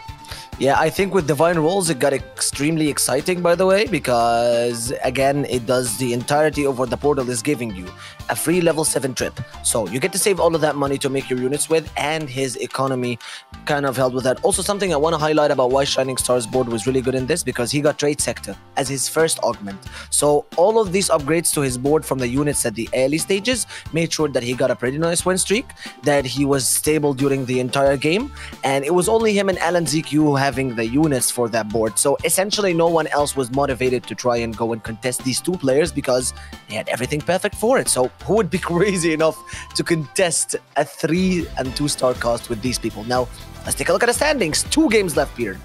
Yeah, I think with Divine Rolls, it got extremely exciting, by the way, because, again, it does the entirety of what the portal is giving you. A free level 7 trip. So you get to save all of that money to make your units with, and his economy kind of helped with that. Also, something I want to highlight about why Shining Star's board was really good in this, because he got Trade Sector as his first augment. So all of these upgrades to his board from the units at the early stages made sure that he got a pretty nice win streak, that he was stable during the entire game, and it was only him and Alanzq having the units for that board. So essentially no one else was motivated to try and go and contest these 2 players because they had everything perfect for it. So who would be crazy enough to contest a 3 and 2-star cost with these people? Now, let's take a look at the standings. 2 games left, Peter.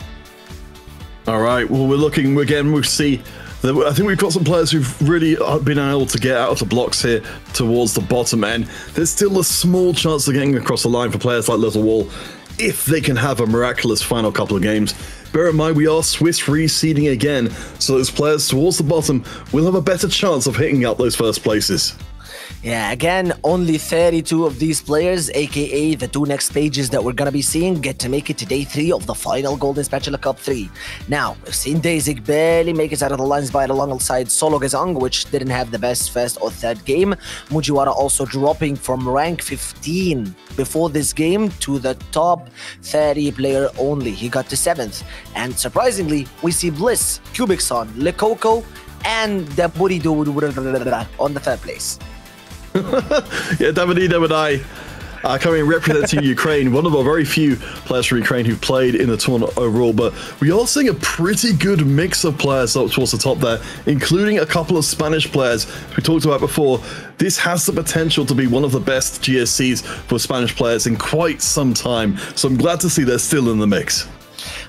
All right, well, we're looking again, we'll see. I think we've got some players who've really been able to get out of the blocks here towards the bottom end. There's still a small chance of getting across the line for players like Littlewall if they can have a miraculous final couple of games. Bear in mind, we are Swiss reseeding again, so those players towards the bottom will have a better chance of hitting up those first places. Yeah, again, only 32 of these players, aka the 2 next stages that we're gonna be seeing, get to make it to day 3 of the final Golden Spatula Cup 3. Now, we've seen Daisy barely make it out of the lines by alongside Sologesang, which didn't have the best first or third game. Mujiwara also dropping from rank 15 before this game to the top 30 player only. He got to 7th. And surprisingly, we see Bliss, Cubixon, Lekoko, and Daburidu on the 3rd place. Yeah, Davidai coming representing Ukraine, one of our very few players from Ukraine who've played in the tournament overall, but we are seeing a pretty good mix of players up towards the top there, including a couple of Spanish players we talked about before. This has the potential to be one of the best GSCs for Spanish players in quite some time, so I'm glad to see they're still in the mix.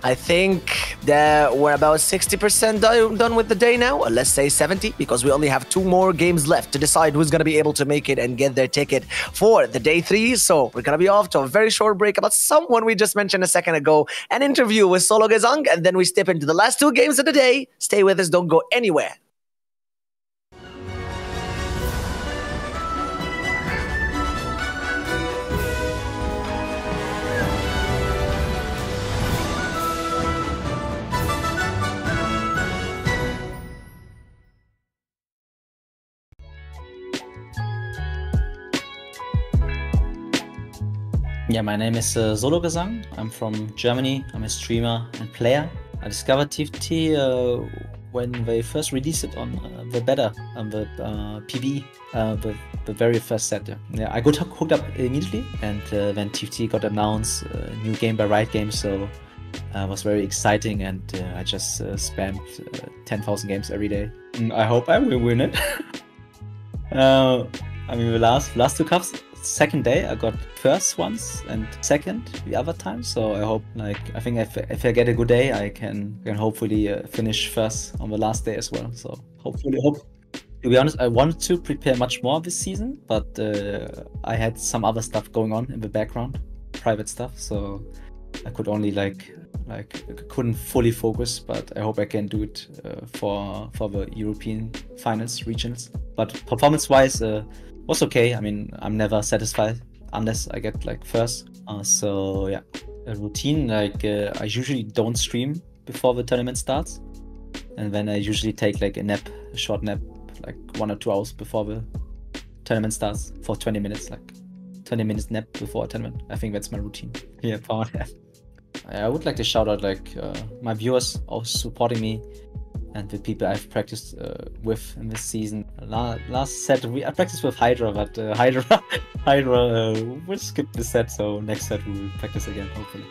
I think that we're about 60% done with the day now, or let's say 70, because we only have 2 more games left to decide who's going to be able to make it and get their ticket for the day 3. So we're going to be off to a very short break about someone we just mentioned a second ago, an interview with Sologesang, and then we step into the last 2 games of the day. Stay with us, don't go anywhere. Yeah, my name is Sologesang. I'm from Germany. I'm a streamer and player. I discovered TFT when they first released it on the beta, on the PB, the very first set. Yeah, I got hooked up immediately, and when TFT got announced, new game by Riot Games, so it was very exciting, and I just spammed 10,000 games every day. I hope I will win it. I mean, the last two cups, second day I got first once and second the other time, so I hope, like, I think if I get a good day, I can hopefully finish first on the last day as well. So hopefully, to be honest, I wanted to prepare much more this season, but I had some other stuff going on in the background, private stuff, so I could only couldn't fully focus. But I hope I can do it for the European finals regions. But performance-wise, was okay. I mean, I'm never satisfied unless I get like first. So yeah, a routine, like I usually don't stream before the tournament starts, and then I usually take like a short nap, like 1 or 2 hours before the tournament starts for 20 minutes, like 20 minutes nap before a tournament. I think that's my routine. Yeah, power nap. I would like to shout out like my viewers also supporting me, and the people I've practiced with in this season. Last set I practiced with Hydra, but Hydra will skip this set, so next set we will practice again, hopefully.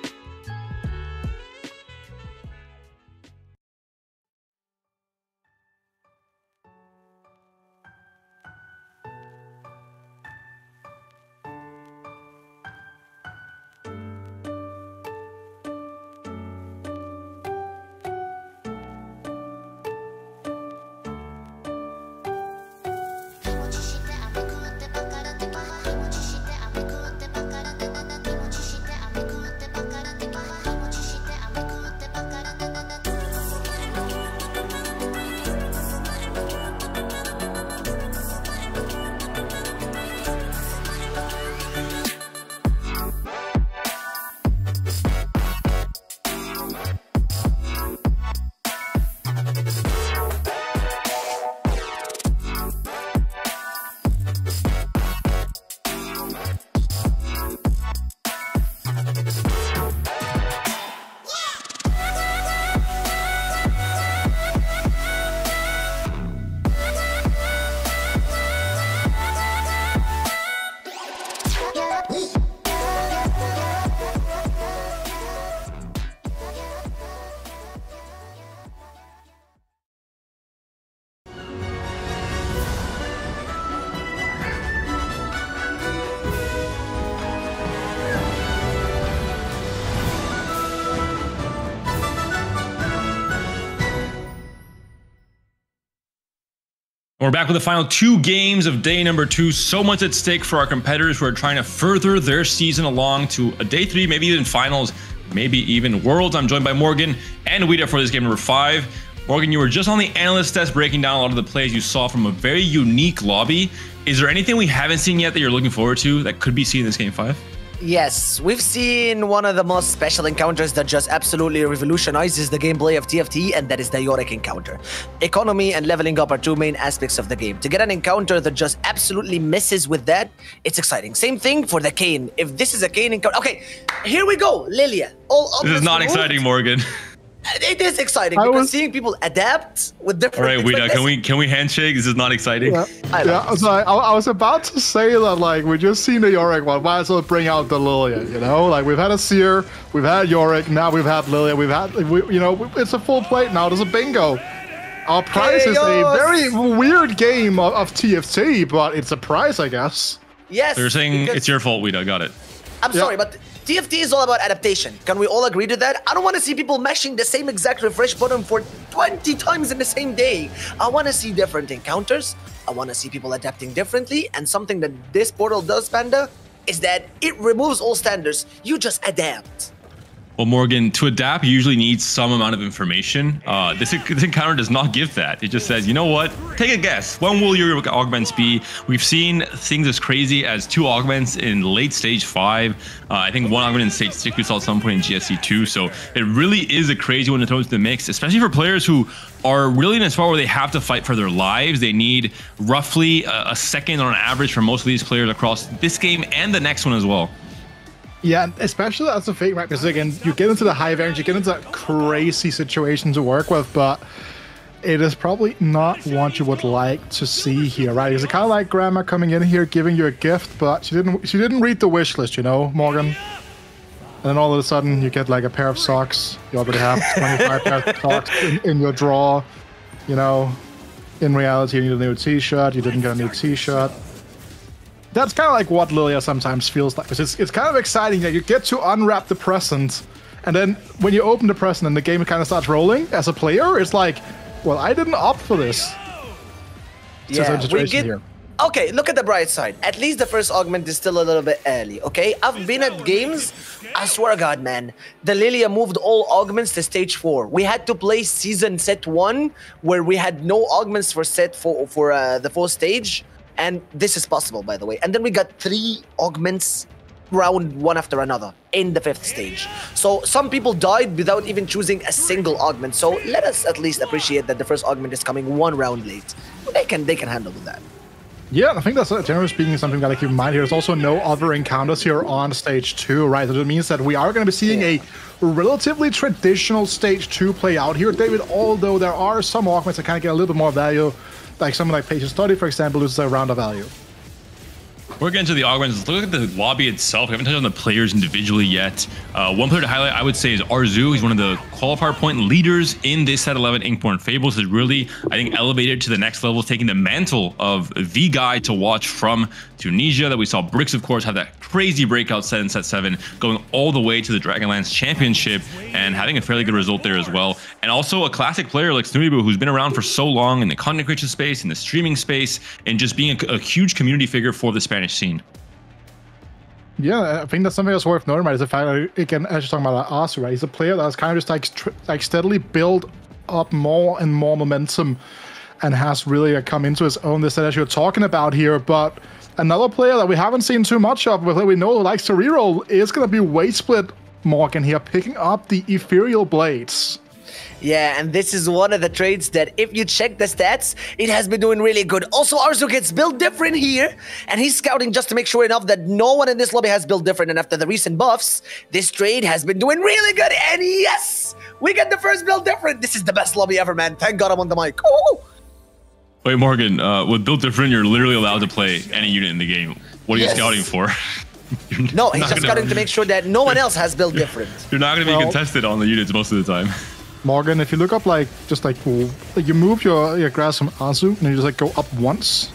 We're back with the final 2 games of day number 2. So much at stake for our competitors who are trying to further their season along to a day 3, maybe even finals, maybe even worlds. I'm joined by Morgan and Weeda for this game number 5. Morgan, you were just on the analyst test breaking down a lot of the plays you saw from a very unique lobby. Is there anything we haven't seen yet that you're looking forward to that could be seen in this game 5? Yes, we've seen one of the most special encounters that just absolutely revolutionizes the gameplay of TFT, and that is the Yorick encounter. Economy and leveling up are 2 main aspects of the game. To get an encounter that just absolutely messes with that, it's exciting. Same thing for the Kayn. If this is a Kayn encounter... Okay, here we go, Lilia. This is not exciting, Morgan. It is exciting because seeing people adapt with different. All right, Weeda, can we handshake? This is not exciting. Yeah, so I was about to say that, like, we just seen the Yorick one. Might as well bring out the Lilia, you know? Like, we've had a Seer, we've had Yorick, now we've had Lilia, it's a full plate now. There's a bingo. Our prize is a very weird game of TFT, but it's a prize, I guess. Yes. So you're saying it's your fault, Weeda. Got it. I'm sorry, but TFT is all about adaptation. Can we all agree to that? I don't want to see people mashing the same exact refresh button for 20 times in the same day. I want to see different encounters. I want to see people adapting differently. And something that this portal does, Panda, is that it removes all standards. You just adapt. Well, Morgan, to adapt, you usually need some amount of information. This encounter does not give that. It just says, you know what? Take a guess. When will your augments be? We've seen things as crazy as 2 augments in late stage 5. I think 1 augment in stage 6 we saw at some point in GSC 2. So it really is a crazy one to throw into the mix, especially for players who are really in a spot where they have to fight for their lives. They need roughly a second on average for most of these players across this game and the next one as well. Yeah, and especially that's the thing, right? Because again, you get into the high variance, you get into that crazy situation to work with, but it is probably not what you would like to see here, right? It's kind of like grandma coming in here giving you a gift, but she didn't read the wish list, you know, Morgan. And then all of a sudden you get like a pair of socks. You already have 25 pairs of socks in your drawer. You know, in reality you need a new t-shirt. You didn't get a new t-shirt. That's kind of like what Lilia sometimes feels like. Because it's kind of exciting that you get to unwrap the present, and then when you open the present and the game kind of starts rolling as a player, it's like, well, I didn't opt for this. Yeah, we get... Here. Okay, look at the bright side. At least the first augment is still a little bit early, okay? I've been at games, I swear to God, man. The Lilia moved all augments to stage 4. We had to play season set 1, where we had no augments for set 4 for the 4th stage. And this is possible, by the way. And then we got 3 augments round one after another in the 5th stage. So some people died without even choosing a single augment. So let us at least appreciate that the first augment is coming 1 round late. They can handle that. Yeah, I think that's, generally speaking, something that I keep in mind here. There's also no other encounters here on stage 2, right? So that means that we are going to be seeing a relatively traditional stage 2 play out here, David, although there are some augments that kind of get a little bit more value, like something like Patient Study, for example, loses a round of value. We're getting to the augments. Look at the lobby itself. We haven't touched on the players individually yet. One player to highlight, I would say, is Alanzq. He's one of the qualifier point leaders in this set 11 Inkborn Fables. Has really, I think, elevated to the next level, taking the mantle of the guy to watch from Tunisia. That we saw Bricks, of course, have that crazy breakout set in set 7, going all the way to the Dragonlance Championship and having a fairly good result there as well. And also a classic player like Snootybu, who's been around for so long in the content creation space, in the streaming space, and just being a huge community figure for the Spanish scene. Yeah, I think that's something that's worth noting, right? Is the fact that, again, as you're talking about Asu, right? He's a player that's kind of just like steadily built up more and more momentum and has really come into his own this set as you're talking about here. But another player that we haven't seen too much of, but we know likes to reroll, is going to be Weight Split Morgan here, picking up the Ethereal Blades. Yeah, and this is one of the trades that if you check the stats, it has been doing really good. Also, Alanzq gets built different here, and he's scouting just to make sure enough that no one in this lobby has built different. And after the recent buffs, this trade has been doing really good. And yes, we get the first build different. This is the best lobby ever, man. Thank God I'm on the mic. Oh! Wait, Morgan, with build different, you're literally allowed to play any unit in the game. What are you scouting for? No, he's just scouting to make sure that no one else has built different. You're not going to be contested on the units most of the time. Morgan, if you look up you move your grass from Alanzq and you just like go up once,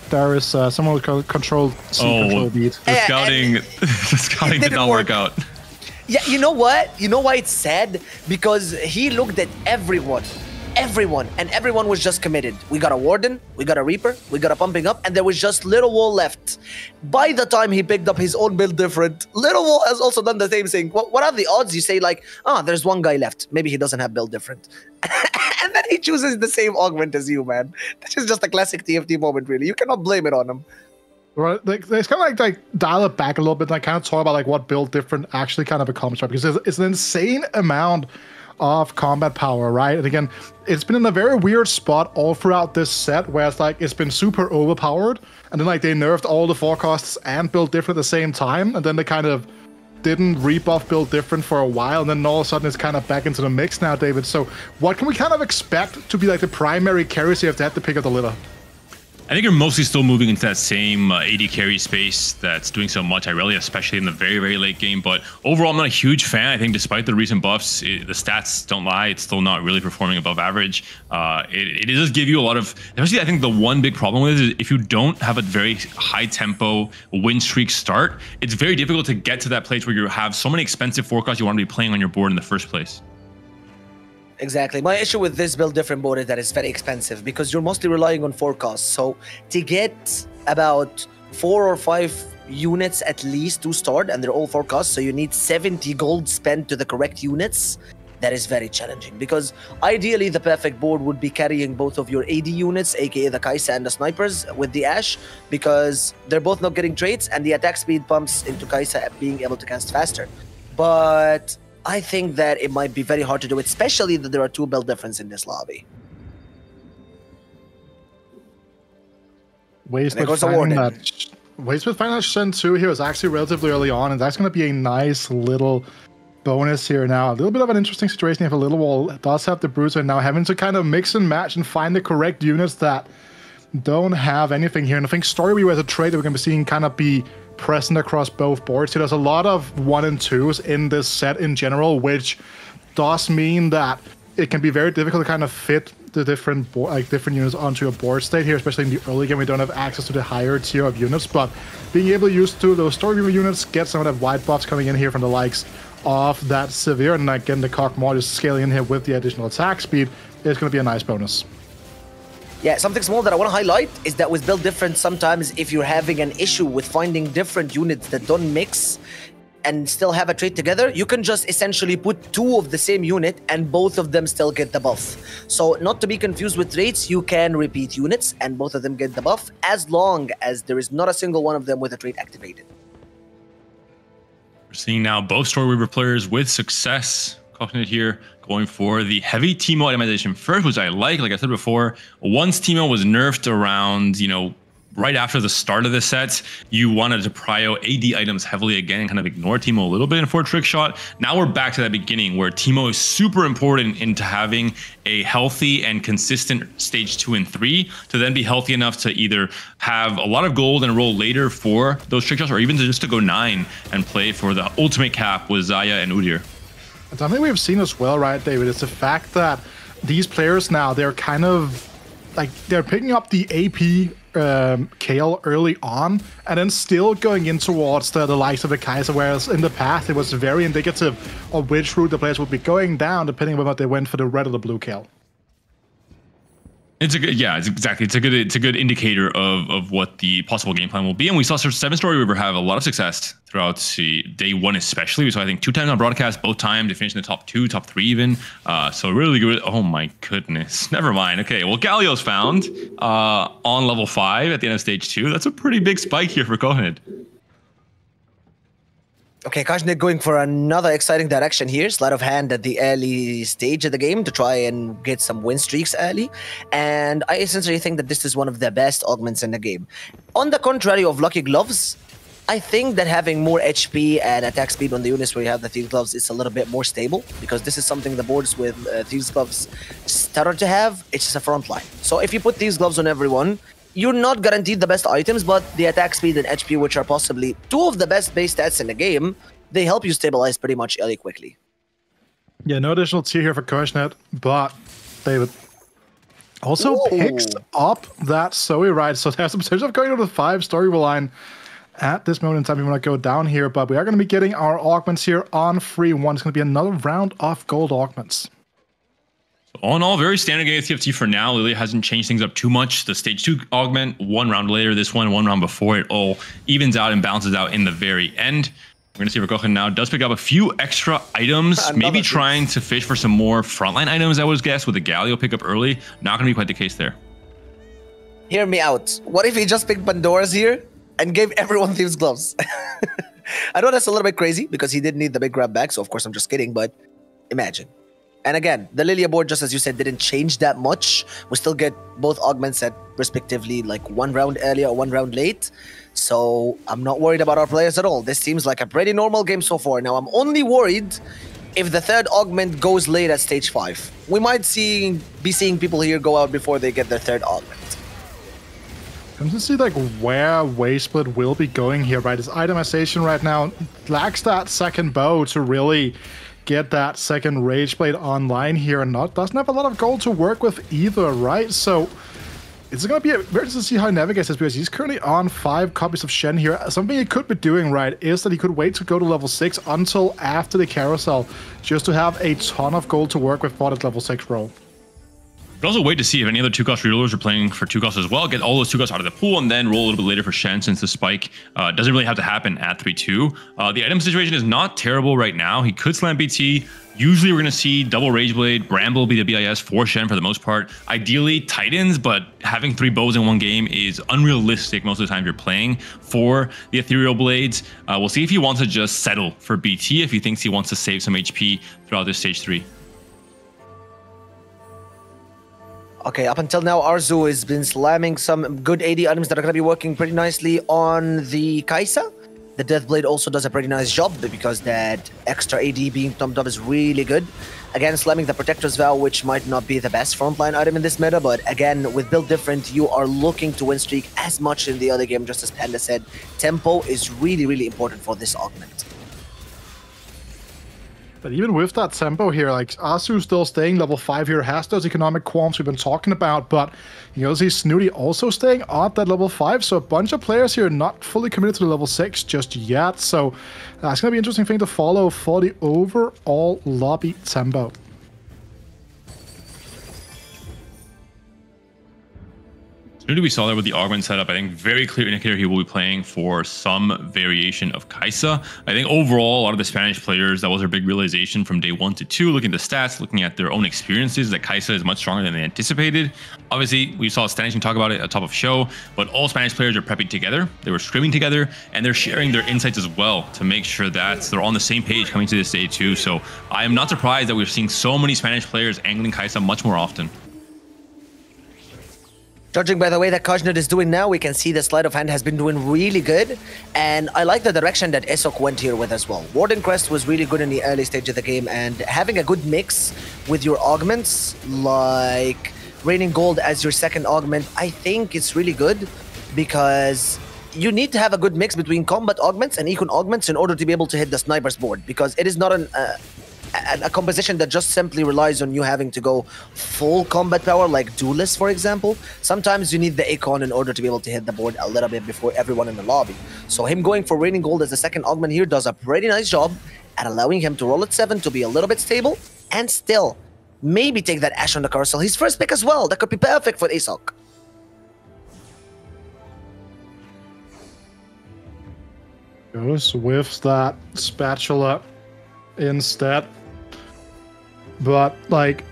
there is someone who controlled control beat. The scouting did not work out. Yeah, you know what? You know why it's sad? Because he looked at everyone, and everyone was just committed. We got a Warden, we got a Reaper, we got a Pumping Up, and there was just Littlewall left. By the time he picked up his own build different, Littlewall has also done the same thing. What are the odds? You say like, there's one guy left. Maybe he doesn't have build different. And then he chooses the same augment as you, man. This is just a classic TFT moment, really. You cannot blame it on him. Right, it's kind of like dial it back a little bit and like kind of talk about like what build different actually kind of becomes, right? Because it's an insane amount of combat power, right? And again, it's been in a very weird spot all throughout this set where it's like it's been super overpowered, and then like they nerfed all the forecasts and build different at the same time, and then they kind of didn't rebuff build different for a while, and then all of a sudden it's kind of back into the mix now, David. So what can we kind of expect to be like the primary carries if they have to pick up the litter? I think you're mostly still moving into that same AD carry space that's doing so much Irelia, especially in the very, very late game. But overall, I'm not a huge fan. I think despite the recent buffs, the stats don't lie. It's still not really performing above average. It does give you a lot of, especially I think the one big problem with it is if you don't have a very high tempo win streak start, it's very difficult to get to that place where you have so many expensive forecasts you want to be playing on your board in the first place. Exactly. My issue with this build different board is that it's very expensive because you're mostly relying on forecasts. So to get about 4 or 5 units at least to start, and they're all forecasts, so you need 70 gold spent to the correct units. That is very challenging because ideally the perfect board would be carrying both of your AD units, aka the Kai'Sa and the snipers, with the Ashe, because they're both not getting traits and the attack speed bumps into Kai'Sa being able to cast faster. But I think that it might be very hard to do, especially that there are 2 build difference in this lobby. Waste of finding that Waste with Final Shen 2 here is actually relatively early on, and that's going to be a nice little bonus here now. A little bit of an interesting situation if a Littlewall does have the Bruiser now, having to kind of mix and match and find the correct units that don't have anything here. And I think Storyweaver as a trade that we're going to be seeing kind of be present across both boards. So there's a lot of 1 and 2s in this set in general, which does mean that it can be very difficult to kind of fit the different units onto a board state here, especially in the early game. We don't have access to the higher tier of units, but being able to use 2 of those Storyweaver units, get some of that white buffs coming in here from the likes of that Severe, and again the Cockmaw just scaling in here with the additional attack speed is going to be a nice bonus. Yeah, something small that I want to highlight is that with build different, sometimes if you're having an issue with finding different units that don't mix and still have a trait together, you can just essentially put 2 of the same unit and both of them still get the buff. So not to be confused with traits, you can repeat units and both of them get the buff as long as there is not a single one of them with a trait activated. We're seeing now both Storyweaver players with success. Cognate here going for the heavy Teemo itemization first, which I like I said before. Once Teemo was nerfed around, right after the start of the set, you wanted to prio AD items heavily again and kind of ignore Teemo a little bit for a trick shot. Now we're back to that beginning where Teemo is super important into having a healthy and consistent stage 2 and 3 to then be healthy enough to either have a lot of gold and roll later for those trick shots, or even just to go 9 and play for the ultimate cap with Xayah and Udyr. Something we've seen as well, right, David, is the fact that these players now, they're kind of they're picking up the AP Kale early on and then still going in towards the likes of the Kaiser, whereas in the past it was very indicative of which route the players would be going down depending on whether they went for the red or the blue Kale. It's a good, exactly. It's a good indicator of what the possible game plan will be. And we saw 7 Storyweaver have a lot of success throughout day 1, especially. We saw, I think, 2 times on broadcast, both times they finished in the top 2, top 3 even. So really good. Oh my goodness. Never mind. Okay, well, Galio's found on level 5 at the end of stage 2. That's a pretty big spike here for Cognate. Okay, Kajnik going for another exciting direction here. Sleight of hand at the early stage of the game to try and get some win streaks early. And I essentially think that this is one of the best augments in the game. On the contrary of Lucky Gloves, I think that having more HP and attack speed on the units where you have the Thieves Gloves is a little bit more stable, because this is something the boards with Thieves Gloves started to have. It's just a front line. So if you put Thieves Gloves on everyone, you're not guaranteed the best items, but the attack speed and HP, which are possibly 2 of the best base stats in the game, they help you stabilize pretty much early quickly. Yeah, no additional tier here for Kushnet, but David also picks up that Zoe ride, so there's some potential of going to the 5 Storyweaver line at this moment in time. We want to go down here, but we are going to be getting our augments here on free 1. It's going to be another round of gold augments. All in all, very standard game of TFT for now. Lily hasn't changed things up too much. The stage 2 augment, 1 round later, this one round before, it all evens out and balances out in the very end. We're going to see Verkochen now does pick up a few extra items, maybe trying to fish for some more frontline items, I would guess, with the Galio pickup early. Not going to be quite the case there. Hear me out. What if he just picked Pandora's here and gave everyone Thieves Gloves? I know that's a little bit crazy because he did need the big grab back, so of course I'm just kidding, but imagine. And again, the Lilia board, just as you said, didn't change that much. We still get both augments at respectively like 1 round early or 1 round late. So I'm not worried about our players at all. This seems like a pretty normal game so far. Now I'm only worried if the 3rd augment goes late at stage 5. We might be seeing people here go out before they get their 3rd augment. I'm to see like where Waysplit will be going here, right? His itemization right now lacks that 2nd bow to really get that 2nd Rage Blade online here, and doesn't have a lot of gold to work with either, right? So it's going to be very interesting to see how he navigates this, because he's currently on 5 copies of Shen here. Something he could be doing, right, is that he could wait to go to level 6 until after the carousel, just to have a ton of gold to work with for that level 6 roll. But also wait to see if any other 2-cost rerolers are playing for 2-cost as well. Get all those 2-costs out of the pool and then roll a little bit later for Shen, since the spike doesn't really have to happen at 3-2. The item situation is not terrible right now. He could slam BT. Usually we're going to see double Rage Blade, Bramble be the BIS for Shen for the most part. Ideally Titans, but having 3 bows in 1 game is unrealistic most of the time you're playing for the Ethereal Blades. We'll see if he wants to just settle for BT, if he thinks he wants to save some HP throughout this stage 3. Okay, up until now, Arzu has been slamming some good AD items that are going to be working pretty nicely on the Kai'Sa. The Deathblade also does a pretty nice job because that extra AD being thumped up is really good. Again, slamming the Protector's Vow, which might not be the best frontline item in this meta, but again, with build different, you are looking to win streak as much in the other game, just as Panda said. Tempo is really, really important for this augment. But even with that tempo here, like Asu still staying level 5 here, has those economic qualms we've been talking about, but you see Snooty also staying at that level 5, so a bunch of players here not fully committed to the level 6 just yet, so it's going to be an interesting thing to follow for the overall lobby tempo. Snooty we saw there with the augment setup. I think very clear indicator he will be playing for some variation of Kai'Sa. I think overall, a lot of the Spanish players, that was their big realization from day 1 to 2, looking at the stats, looking at their own experiences, that Kai'Sa is much stronger than they anticipated. Obviously, we saw Estanishing talk about it at top of show, but all Spanish players are prepping together, they were scrimming together, and they're sharing their insights as well to make sure that they're on the same page coming to this day too. So I am not surprised that we're seeing so many Spanish players angling Kai'Sa much more often. Judging by the way that Kajnut is doing now, we can see the sleight of hand has been doing really good. And I like the direction that Esok went here with as well. Warden Crest was really good in the early stage of the game, and having a good mix with your augments, like Raining Gold as your second augment, I think it's really good because you need to have a good mix between combat augments and econ augments in order to be able to hit the sniper's board, because it is not a composition that just simply relies on you having to go full combat power like Duelist, for example. Sometimes you need the Econ in order to be able to hit the board a little bit before everyone in the lobby. So him going for Raining Gold as the second augment here does a pretty nice job at allowing him to roll at 7 to be a little bit stable and still maybe take that Ash on the carousel. His first pick as well. That could be perfect for Esok. Goes with that Spatula instead. But like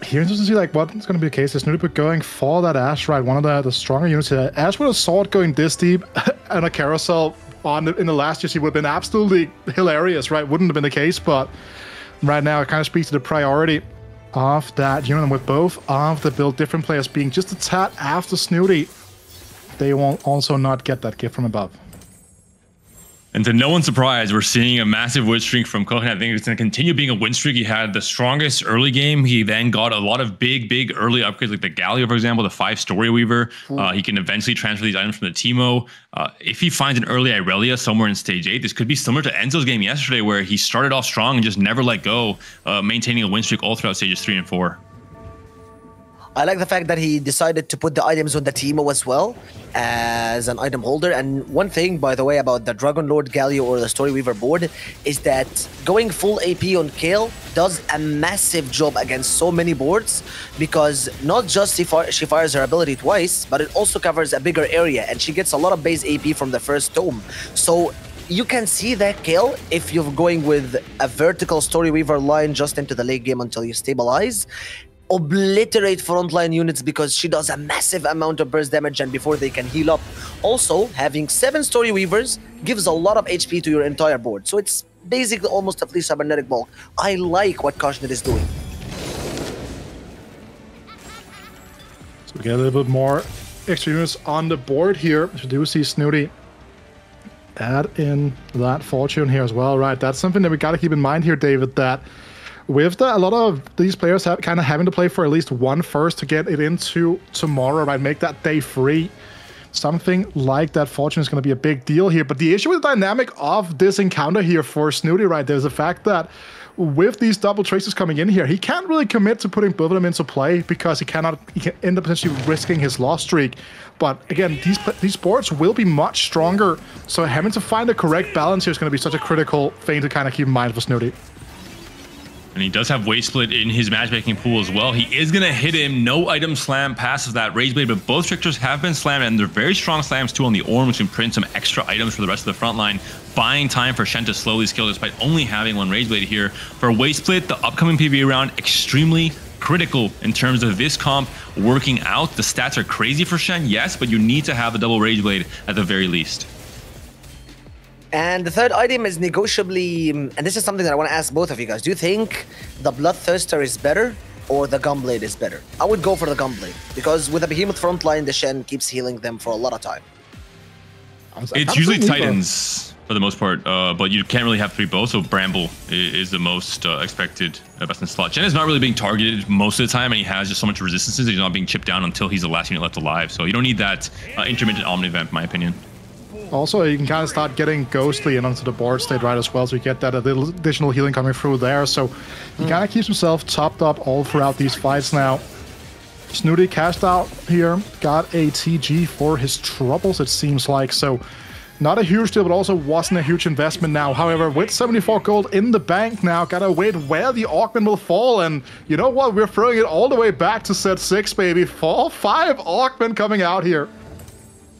here to see like what's going to be the case is Snooty going for that Ash, right? One of the stronger units here. Ash with a sword going this deep and a carousel in the last year, he would have been absolutely hilarious, right? Wouldn't have been the case, but right now it kind of speaks to the priority of that unit. And with both of the build different players being just a tad after Snooty, they will also not get that gift from above. And to no one's surprise, we're seeing a massive win streak from Kochen. I think it's going to continue being a win streak. He had the strongest early game. He then got a lot of big early upgrades, like the Galio, for example, the 5 Story Weaver. He can eventually transfer these items from the Teemo. If he finds an early Irelia somewhere in stage 8, this could be similar to Enzo's game yesterday, where he started off strong and just never let go, maintaining a win streak all throughout stages 3 and 4. I like the fact that he decided to put the items on the Teemo as well as an item holder. And one thing, by the way, about the Dragon Lord Galio or the Story Weaver board is that going full AP on Kale does a massive job against so many boards, because not just she fires her ability twice, but it also covers a bigger area and she gets a lot of base AP from the first tome. So you can see that Kale, if you're going with a vertical Story Weaver line just into the late game until you stabilize, obliterate frontline units because she does a massive amount of burst damage and before they can heal up. Also, having 7 Story Weavers gives a lot of HP to your entire board. So it's basically almost a free cybernetic bulk. I like what Kajnut is doing. So we get a little bit more extra units on the board here. We do see Snooty add in that fortune here as well, right? That's something that we got to keep in mind here, David, that with a lot of these players kind of having to play for at least one first to get it into tomorrow, right? Make that day free. Something like that fortune is going to be a big deal here. But the issue with the dynamic of this encounter here for Snooty, right, there's the fact that with these double traces coming in here, he can't really commit to putting both of them into play because he can end up potentially risking his loss streak. But again, these boards will be much stronger. So having to find the correct balance here is going to be such a critical thing to kind of keep in mind for Snooty. And he does have Waste Split in his matchmaking pool as well. He is going to hit him. No item slam passes that Rage Blade, but both Tricksters have been slammed, and they're very strong slams too on the Orm, which can print some extra items for the rest of the front line, buying time for Shen to slowly scale despite only having 1 Rage Blade here. For Waste Split, the upcoming PvE round, extremely critical in terms of this comp working out. The stats are crazy for Shen, yes, but you need to have a double Rage Blade at the very least. And the third item is negotiably, and this is something that I want to ask both of you guys. Do you think the Bloodthirster is better or the Gunblade is better? I would go for the Gunblade, because with a Behemoth frontline, the Shen keeps healing them for a lot of time. It's usually Titans for the most part, but you can't really have 3 bows, so Bramble is the most expected best in slot. Shen is not really being targeted most of the time, and he has just so much resistance that he's not being chipped down until he's the last unit left alive. So you don't need that intermittent Omni event, in my opinion. Also, you can kind of start getting Ghostly in onto the board state right as well, so you get that little additional healing coming through there. So he kind of keeps himself topped up all throughout these fights now. Snooty cashed out here, got a TG for his troubles, it seems like. So not a huge deal, but also wasn't a huge investment now. However, with 74 gold in the bank now, gotta wait where the Augment will fall. And you know what? We're throwing it all the way back to set 6, baby. 4-5 Augment coming out here.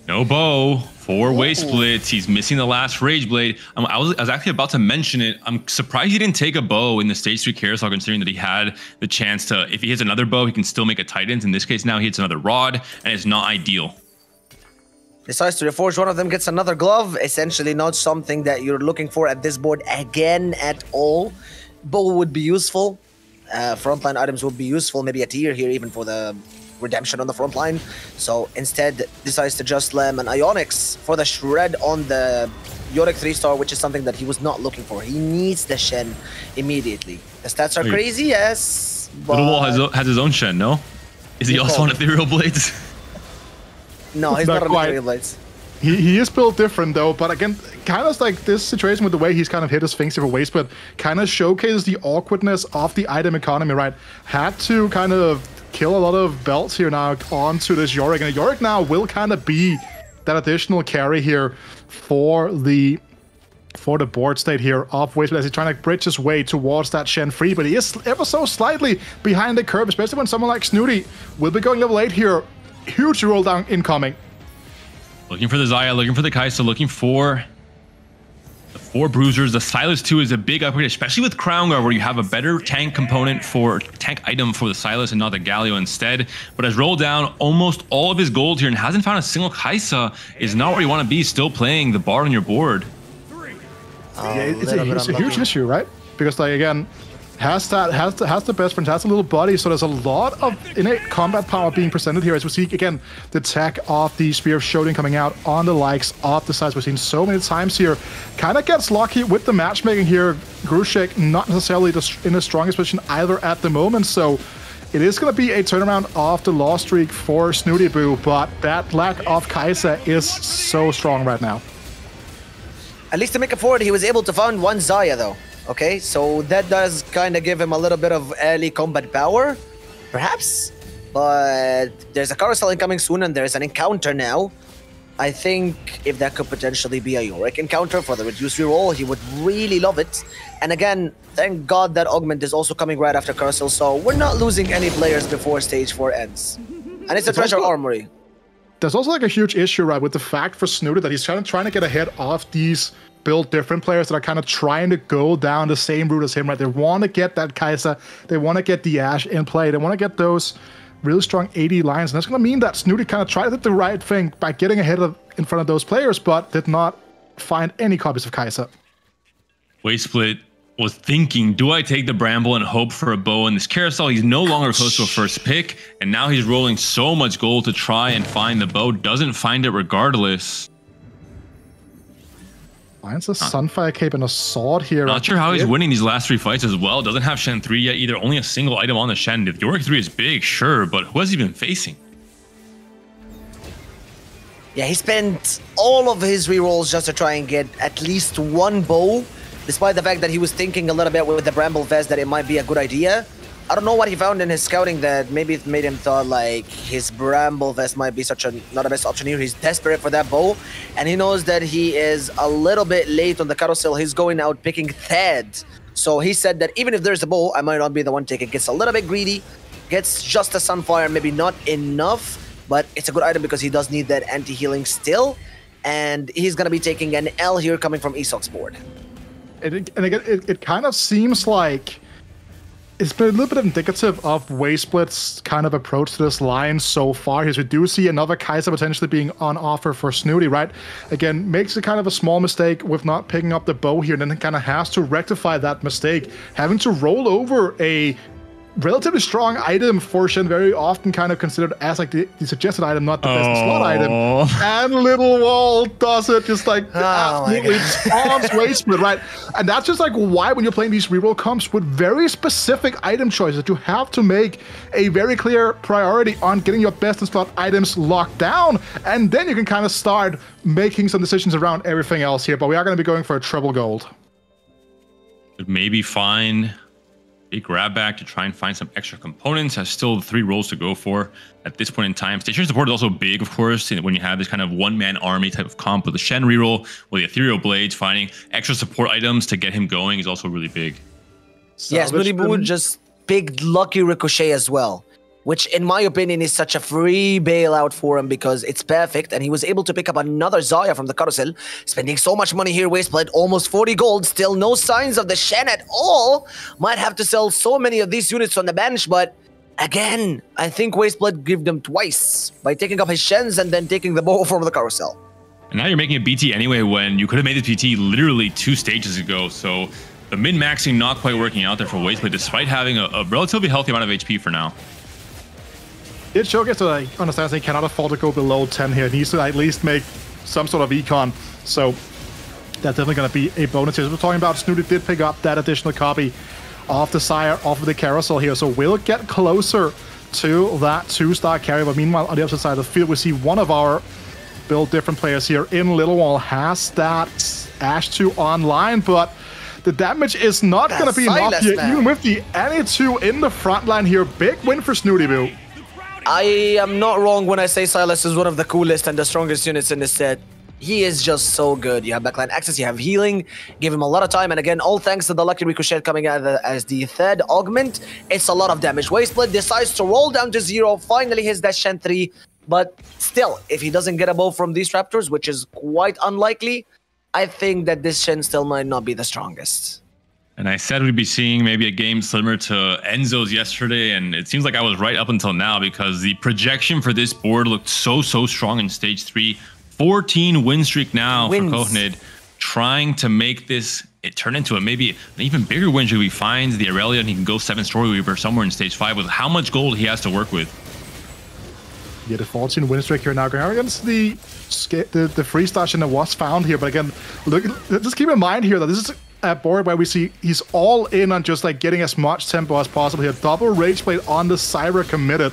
No bow. 4 waist splits. He's missing the last Rage Blade. I was actually about to mention it. I'm surprised he didn't take a bow in the stage 3 carousel, considering that he had the chance to, if he hits another bow, he can still make a Titans. In this case, now he hits another Rod, and it's not ideal. Decides to reforge one of them, gets another glove. Essentially not something that you're looking for at this board again at all. Bow would be useful. Frontline items would be useful. Maybe a tier here even for the redemption on the front line. So instead decides to just slam an Ionix for the shred on the Yorick 3-star, which is something that he was not looking for. He needs the Shen immediately. The stats are crazy, yes, but Littlewall has his own Shen, no? Is he also on Ethereal Blades? No, he's not on Ethereal Blades. He is built different though, but again, kind of like this situation with the way he's kind of hit his Sphinx for waste, but kind of showcases the awkwardness of the item economy, right? Had to kind of kill a lot of belts here now onto this Yorick, and Yorick now will kind of be that additional carry here for the board state here of waste, as he's trying to bridge his way towards that Shen free, but he is ever so slightly behind the curve, especially when someone like Snooty will be going level 8 here. Huge roll down incoming. Looking for the Zaya, looking for the Kaisa, looking for the 4 bruisers. The Silas 2 is a big upgrade, especially with Crown Guard, where you have a better tank component for tank item for the Silas and not the Galio instead. But has rolled down almost all of his gold here and hasn't found a single Kaisa. Is not where you want to be, still playing the Bard on your board. Yeah, it's a huge issue, right? Because like again, has the best friend, has a little body, so there's a lot of innate combat power being presented here as we see again the tech of the Spear of Shodan coming out on the likes of the sides we've seen so many times here. Kind of gets lucky with the matchmaking here. Grushek not necessarily in the strongest position either at the moment, so it is going to be a turnaround of the loss streak for Snooty Boo, but that lack of Kaisa is so strong right now. At least to make it forward, he was able to find one Zaya though. Okay, so that does kind of give him a little bit of early combat power, perhaps. But there's a carousel incoming soon, and there's an encounter now. I think if that could potentially be a Yorick encounter for the reduced reroll, he would really love it. And again, thank God that Augment is also coming right after carousel, so we're not losing any players before stage 4 ends. And it's a treasure armory. There's also like a huge issue, right, with the fact for Snooty that he's trying to get ahead of these build different players that are kind of trying to go down the same route as him, right? They want to get that Kaisa, they want to get the Ashe in play, they want to get those really strong AD lines, and that's going to mean that Snooty kind of tried to do the right thing by getting ahead in front of those players, but did not find any copies of Kaisa. Waste Split was thinking, do I take the Bramble and hope for a bow in this carousel? He's no longer close to a first pick, and now he's rolling so much gold to try and find the bow, doesn't find it regardless. Finds a Sunfire Cape and a sword here. Not sure how he's winning these last 3 fights as well. Doesn't have Shen 3 yet either. Only a single item on the Shen. If Yorick 3 is big, sure, but who has he been facing? Yeah, he spent all of his rerolls just to try and get at least one bow, despite the fact that he was thinking a little bit with the Bramble Vest that it might be a good idea. I don't know what he found in his scouting that maybe it made him thought like his Bramble Vest might be not the best option here. He's desperate for that bow, and he knows that he is a little bit late on the carousel. He's going out picking Thad. So he said that even if there's a bow, I might not be the one taking. Gets a little bit greedy, gets just a Sunfire, maybe not enough, but it's a good item because he does need that anti-healing still, and he's going to be taking an L here coming from Esok's board. And again, it kind of seems like it's been a little bit indicative of Waste Split's kind of approach to this line so far. Because we do see another Kaisa potentially being on offer for Snooty, right? Again, makes a kind of a small mistake with not picking up the bow here, and then kind of has to rectify that mistake, having to roll over a relatively strong item for Shen, very often kind of considered as like the suggested item, not the best slot item. And Littlewall does it just like absolutely arms wasted, right? And that's just like why when you're playing these reroll comps with very specific item choices, you have to make a very clear priority on getting your best in slot items locked down, and then you can kind of start making some decisions around everything else here. But we are going to be going for a triple gold. Could maybe find a grab back to try and find some extra components. Has still 3 rolls to go for at this point in time. Station support is also big, of course, when you have this kind of one-man army type of comp with the Shen reroll, with the Ethereal Blades, finding extra support items to get him going is also really big. Yes, Moody just picked Lucky Ricochet as well, which in my opinion is such a free bailout for him because it's perfect, and he was able to pick up another Zaya from the carousel, spending so much money here, Wasteblade, almost 40 gold, still no signs of the Shen at all. Might have to sell so many of these units on the bench, but again, I think Wasteblade gave them twice by taking up his Shens and then taking the bow from the carousel. And now you're making a BT anyway when you could have made this BT literally 2 stages ago, so the min-maxing not quite working out there for Wasteblade despite having a relatively healthy amount of HP for now. It showcases that I understand he cannot afford to go below 10 here. He needs to at least make some sort of econ. So that's definitely going to be a bonus here. We're talking about Snooty did pick up that additional copy of the Sire off of the carousel here. So we'll get closer to that 2-star carry. But meanwhile, on the opposite side of the field, we see one of our build different players here in Littlewall has that Ash 2 online, but the damage is not going to be enough here, even with the NA2 in the front line here. Big win for Snooty Boo. I am not wrong when I say Silas is one of the coolest and the strongest units in this set. He is just so good. You have backline access, you have healing, give him a lot of time, and again, all thanks to the Lucky Ricochet coming out as the third augment. It's a lot of damage. Wasteblade decides to roll down to 0, finally his Dash Shen 3, but still, if he doesn't get a bow from these Raptors, which is quite unlikely, I think that this Shen still might not be the strongest. And I said we'd be seeing maybe a game similar to Enzo's yesterday, and it seems like I was right up until now because the projection for this board looked so strong in Stage 3. 14 win streak now for Kohnid, trying to make this turn into maybe an even bigger win streak. He finds the Aurelia and he can go 7 Story Weaver somewhere in Stage 5 with how much gold he has to work with. Yeah, the 14 win streak here now going against the free stash and the was found here. But again, look, just keep in mind here that this is a board where we see he's all in on just like getting as much tempo as possible here. Double Rage Blade on the Syra committed.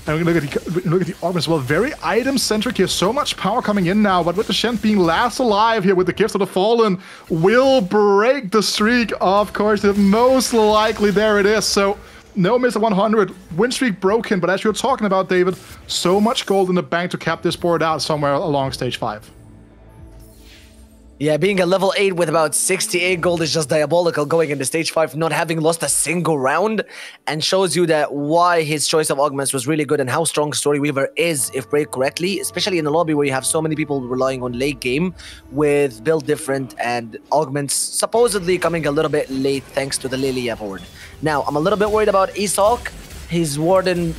And look at the augments as well. Very item-centric here. So much power coming in now, but with the Shen being last alive here with the Gifts of the Fallen, will break the streak, of course. Most likely, there it is. So no miss at 100. Win streak broken, but as you were talking about, David, so much gold in the bank to cap this board out somewhere along Stage 5. Yeah, being a level 8 with about 68 gold is just diabolical going into Stage 5, not having lost a single round, and shows you that why his choice of augments was really good and how strong Story Weaver is if played correctly, especially in the lobby where you have so many people relying on late game with build different and augments supposedly coming a little bit late thanks to the Lilia board. Now, I'm a little bit worried about Isak. His Warden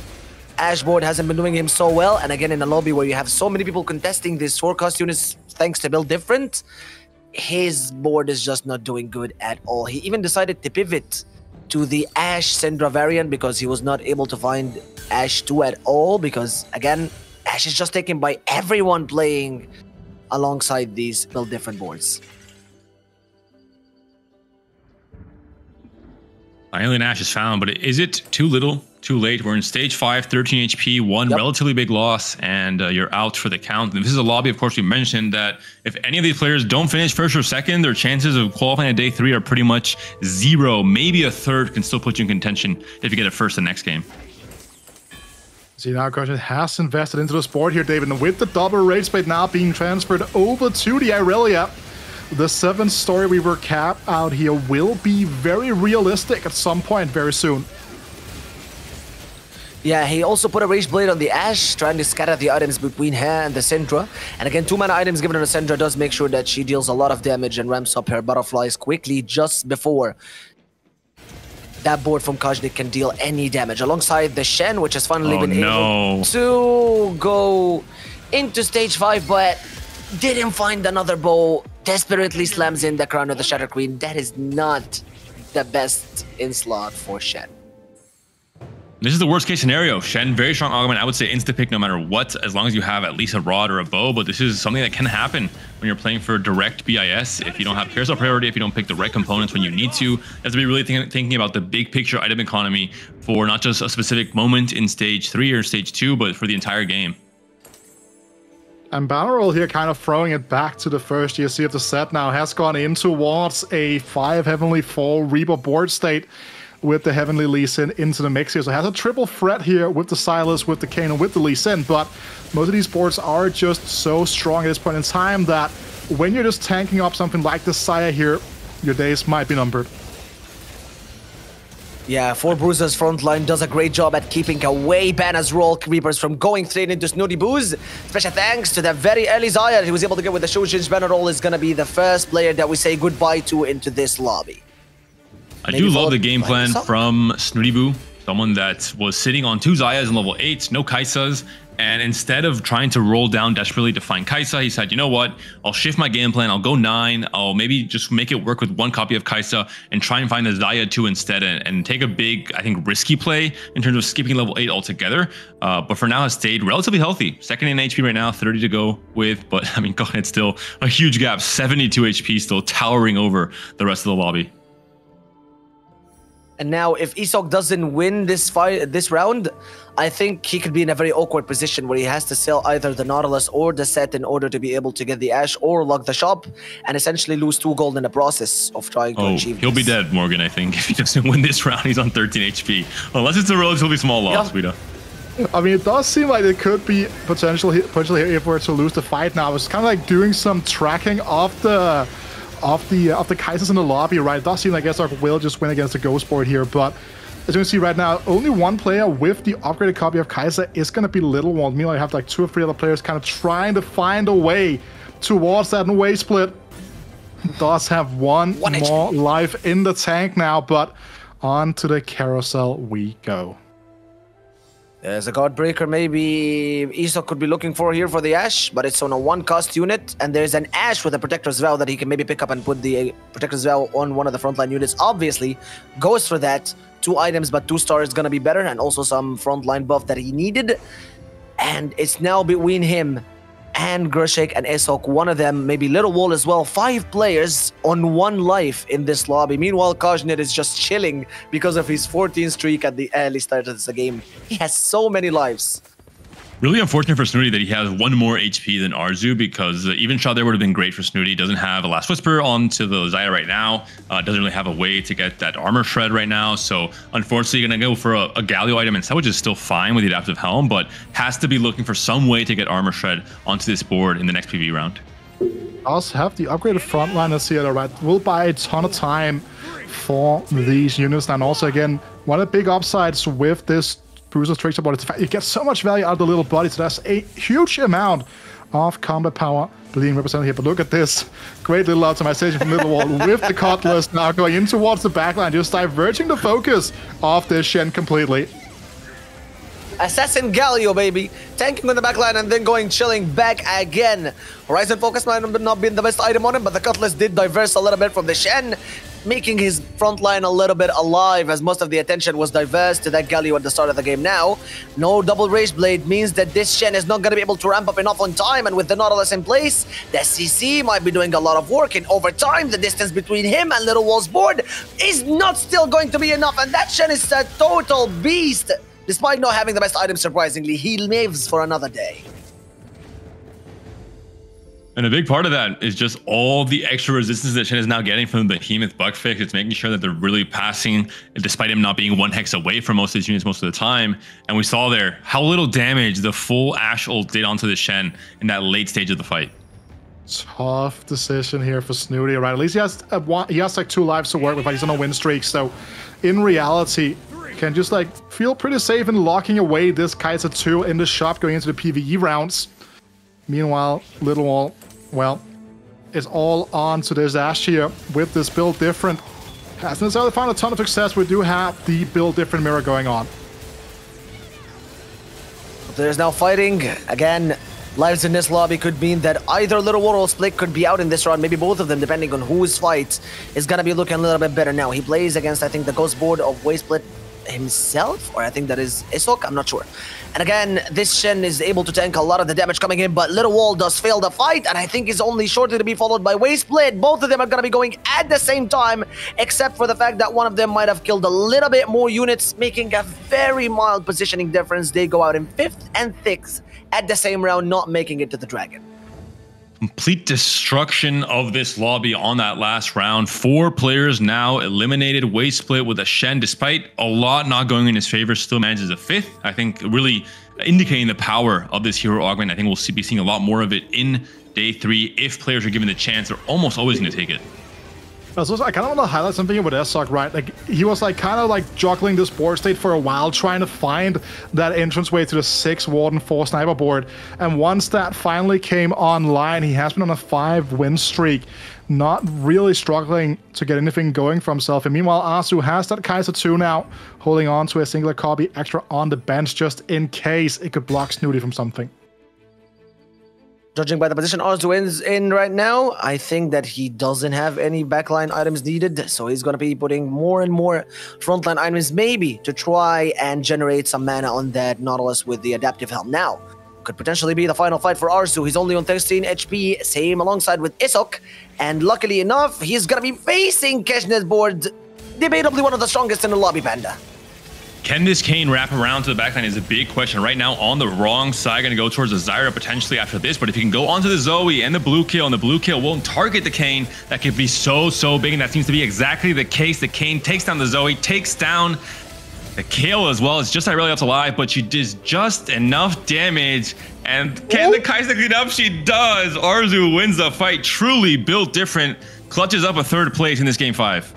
Ash board hasn't been doing him so well, and again in a lobby where you have so many people contesting these forecast units thanks to build different, his board is just not doing good at all. He even decided to pivot to the Ash Syndra variant because he was not able to find Ash 2 at all, because again, Ash is just taken by everyone playing alongside these build different boards. Finally, Ash is found, but is it too little, too late? We're in Stage 5, 13 HP, one relatively big loss, and you're out for the count. And this is a lobby, of course, we mentioned that if any of these players don't finish first or second, their chances of qualifying at Day 3 are pretty much 0. Maybe a third can still put you in contention if you get it first the next game. See, now Kohnid has invested into the sport here, David, and with the double Rage Blade now being transferred over to the Aurelia, the 7 Story Weaver cap out here will be very realistic at some point very soon. Yeah, he also put a Rage Blade on the Ash, trying to scatter the items between her and the Syndra. And again, 2 mana items given to the Syndra does make sure that she deals a lot of damage and ramps up her butterflies quickly just before that board from Kohnid can deal any damage. Alongside the Shen, which has finally been able to go into Stage 5, but didn't find another bow. Desperately slams in the Crown of the Shatter Queen. That is not the best in slot for Shen. This is the worst case scenario. Shen, very strong augment. I would say insta-pick no matter what, as long as you have at least a rod or a bow. But this is something that can happen when you're playing for direct BIS. If you don't have carousel priority, if you don't pick the right components when you need to, you have to be really thinking about the big picture item economy for not just a specific moment in stage 3 or stage 2, but for the entire game. And Bannerol here kind of throwing it back to the first GSC of the set now, has gone in towards a 5 Heavenly 4 Reaper board state with the Heavenly Lee Sin into the mix here. So has a triple threat here with the Silas, with the Kane, and with the Lee Sin, but most of these boards are just so strong at this point in time that when you're just tanking up something like the Saya here, your days might be numbered. Yeah, 4Bruiser's front line does a great job at keeping away Banner's Roll Reapers from going straight into Snooty Booze. Special thanks to that very early Zaya he was able to get with the Shojin's Bannerol is going to be the first player that we say goodbye to into this lobby. I do love the game plan from Snooty Boo, someone that was sitting on 2 Zayas in level 8, no Kaisas, and instead of trying to roll down desperately to find Kaisa, he said, you know what, I'll shift my game plan, I'll go 9, I'll maybe just make it work with 1 copy of Kaisa and try and find the Zaya 2 instead and take a big, I think, risky play in terms of skipping level 8 altogether, but for now has stayed relatively healthy. Second in HP right now, 30 to go with, but I mean, God, it's still a huge gap, 72 HP still towering over the rest of the lobby. And now, if Isok doesn't win this fight, this round, I think he could be in a very awkward position where he has to sell either the Nautilus or the set in order to be able to get the Ash or lock the shop, and essentially lose 2 gold in the process of trying to achieve he'll be dead, Morgan, I think. If he doesn't win this round, he's on 13 HP. Unless it's a relatively small loss, we don't. I mean, it does seem like it could be potentially here if we're to lose the fight now. It's kind of like doing some tracking of the Kaisers in the lobby, right? It does seem like Estanishing will just win against the Ghost board here, but as you can see right now, only 1 player with the upgraded copy of Kaiser is going to be Littlewall. Meanwhile, you have like 2 or 3 other players kind of trying to find a way towards that away split. Does have one more life in the tank now, but on to the carousel we go. There's a Godbreaker maybe Isok could be looking for here for the Ash, but it's on a 1-cost unit, and there's an Ash with a Protector's Vow that he can maybe pick up and put the Protector's Vow on one of the frontline units. Obviously, goes for that. 2 items, but 2 stars is going to be better, and also some frontline buff that he needed. And it's now between him and Gershek and Esok, one of them, maybe Littlewall as well. 5 players on 1 life in this lobby. Meanwhile, Kajnit is just chilling because of his 14 streak at the early start of the game. He has so many lives. Really unfortunate for Snooty that he has 1 more HP than Arzu, because even shot there would have been great for Snooty. Doesn't have a Last Whisper onto the Zaya right now. Doesn't really have a way to get that armor shred right now. So unfortunately, going to go for a Galio item instead, which is still fine with the Adaptive Helm, but has to be looking for some way to get armor shred onto this board in the next PvE round. Does have the upgraded frontliners here, right? Will buy a ton of time for these units. And also, again, one of the big upsides with this Bruiser's Trickster board is the fact you get so much value out of the little body, so that's a huge amount of combat power being represented here. But look at this great little optimization from Littlewall with the Cutlass now going in towards the backline, just diverging the focus of this Shen completely. Assassin Galio, baby. Tanking on the backline and then going chilling back again. Horizon Focus might not been the best item on him, but the Cutlass did diverse a little bit from the Shen, making his front line a little bit alive as most of the attention was diverse to that Galio at the start of the game. Now, no double Rage Blade means that this Shen is not going to be able to ramp up enough on time, and with the Nautilus in place, the CC might be doing a lot of work, and over time, the distance between him and Littlewall's board is not still going to be enough, and that Shen is a total beast. Despite not having the best item, surprisingly, he lives for another day. And a big part of that is just all the extra resistance that Shen is now getting from the Behemoth bug fix. It's making sure that they're really passing, despite him not being 1 hex away from most of his units most of the time. And we saw there how little damage the full Ash ult did onto the Shen in that late stage of the fight. Tough decision here for Snooty, right? At least he has like 2 lives to work with, but he's on a win streak. So in reality, can just like feel pretty safe in locking away this Kaiser 2 in the shop going into the PvE rounds. Meanwhile, Littlewall, well, is all on to this Ash here with this build different. Hasn't necessarily found a ton of success. We do have the build different mirror going on. There's now fighting. Again, lives in this lobby could mean that either Littlewall or Split could be out in this round. Maybe both of them, depending on whose fight is going to be looking a little bit better now. He plays against, I think, the Ghost board of Waysplit himself, or I think that is Isok, I'm not sure. And again, this Shen is able to tank a lot of the damage coming in, but Littlewall does fail the fight, and I think is only shortly to be followed by Waysplit. Both of them are going to be going at the same time, except for the fact that one of them might have killed a little bit more units, making a very mild positioning difference. They go out in 5th and 6th at the same round, not making it to the Dragon. Complete destruction of this lobby on that last round. 4 players now eliminated. Waysplit with a Shen, despite a lot not going in his favor, still manages a 5th. I think really indicating the power of this hero augment. I think we'll be seeing a lot more of it in day 3. If players are given the chance, they're almost always going to take it. So I kind of want to highlight something with Esok, right? Like, he was like kind of like juggling this board state for a while, trying to find that entranceway to the 6 Warden 4 sniper board. And once that finally came online, he has been on a 5-win streak, not really struggling to get anything going for himself. And meanwhile, Arzu has that Kaiser 2 now, holding on to a singular copy extra on the bench just in case it could block Snooty from something. Judging by the position Arzu is in right now, I think that he doesn't have any backline items needed, so he's going to be putting more and more frontline items, maybe to try and generate some mana on that Nautilus with the adaptive helm. Now, could potentially be the final fight for Arzu. He's only on 13 HP, same alongside with Isok, and luckily enough, he's going to be facing Keshnet's board, debatably one of the strongest in the lobby, Panda. Can this Kayn wrap around to the backline is a big question. Right now, on the wrong side, going to go towards the Zyra potentially after this. But if he can go onto the Zoe and the blue kill, and the blue kill won't target the Kayn, that could be so big. And that seems to be exactly the case. The Kayn takes down the Zoe, takes down the kill as well. It's just Irelia's alive, but she does just enough damage. And can the Kai'Sa clean up? She does. Arzu wins the fight. Truly built different. Clutches up a 3rd place in this game 5.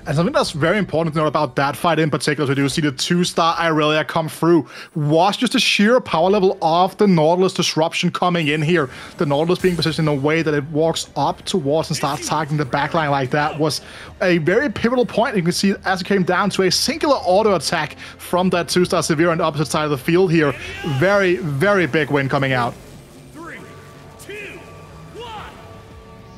And something that's very important to note about that fight in particular, we do see the 2-star Irelia come through, was just the sheer power level of the Nautilus disruption coming in here. The Nautilus being positioned in a way that it walks up towards and starts targeting the backline like that was a very pivotal point. You can see as it came down to a singular auto attack from that 2-star Severe on the opposite side of the field here. Very, very big win coming out. 3, 2,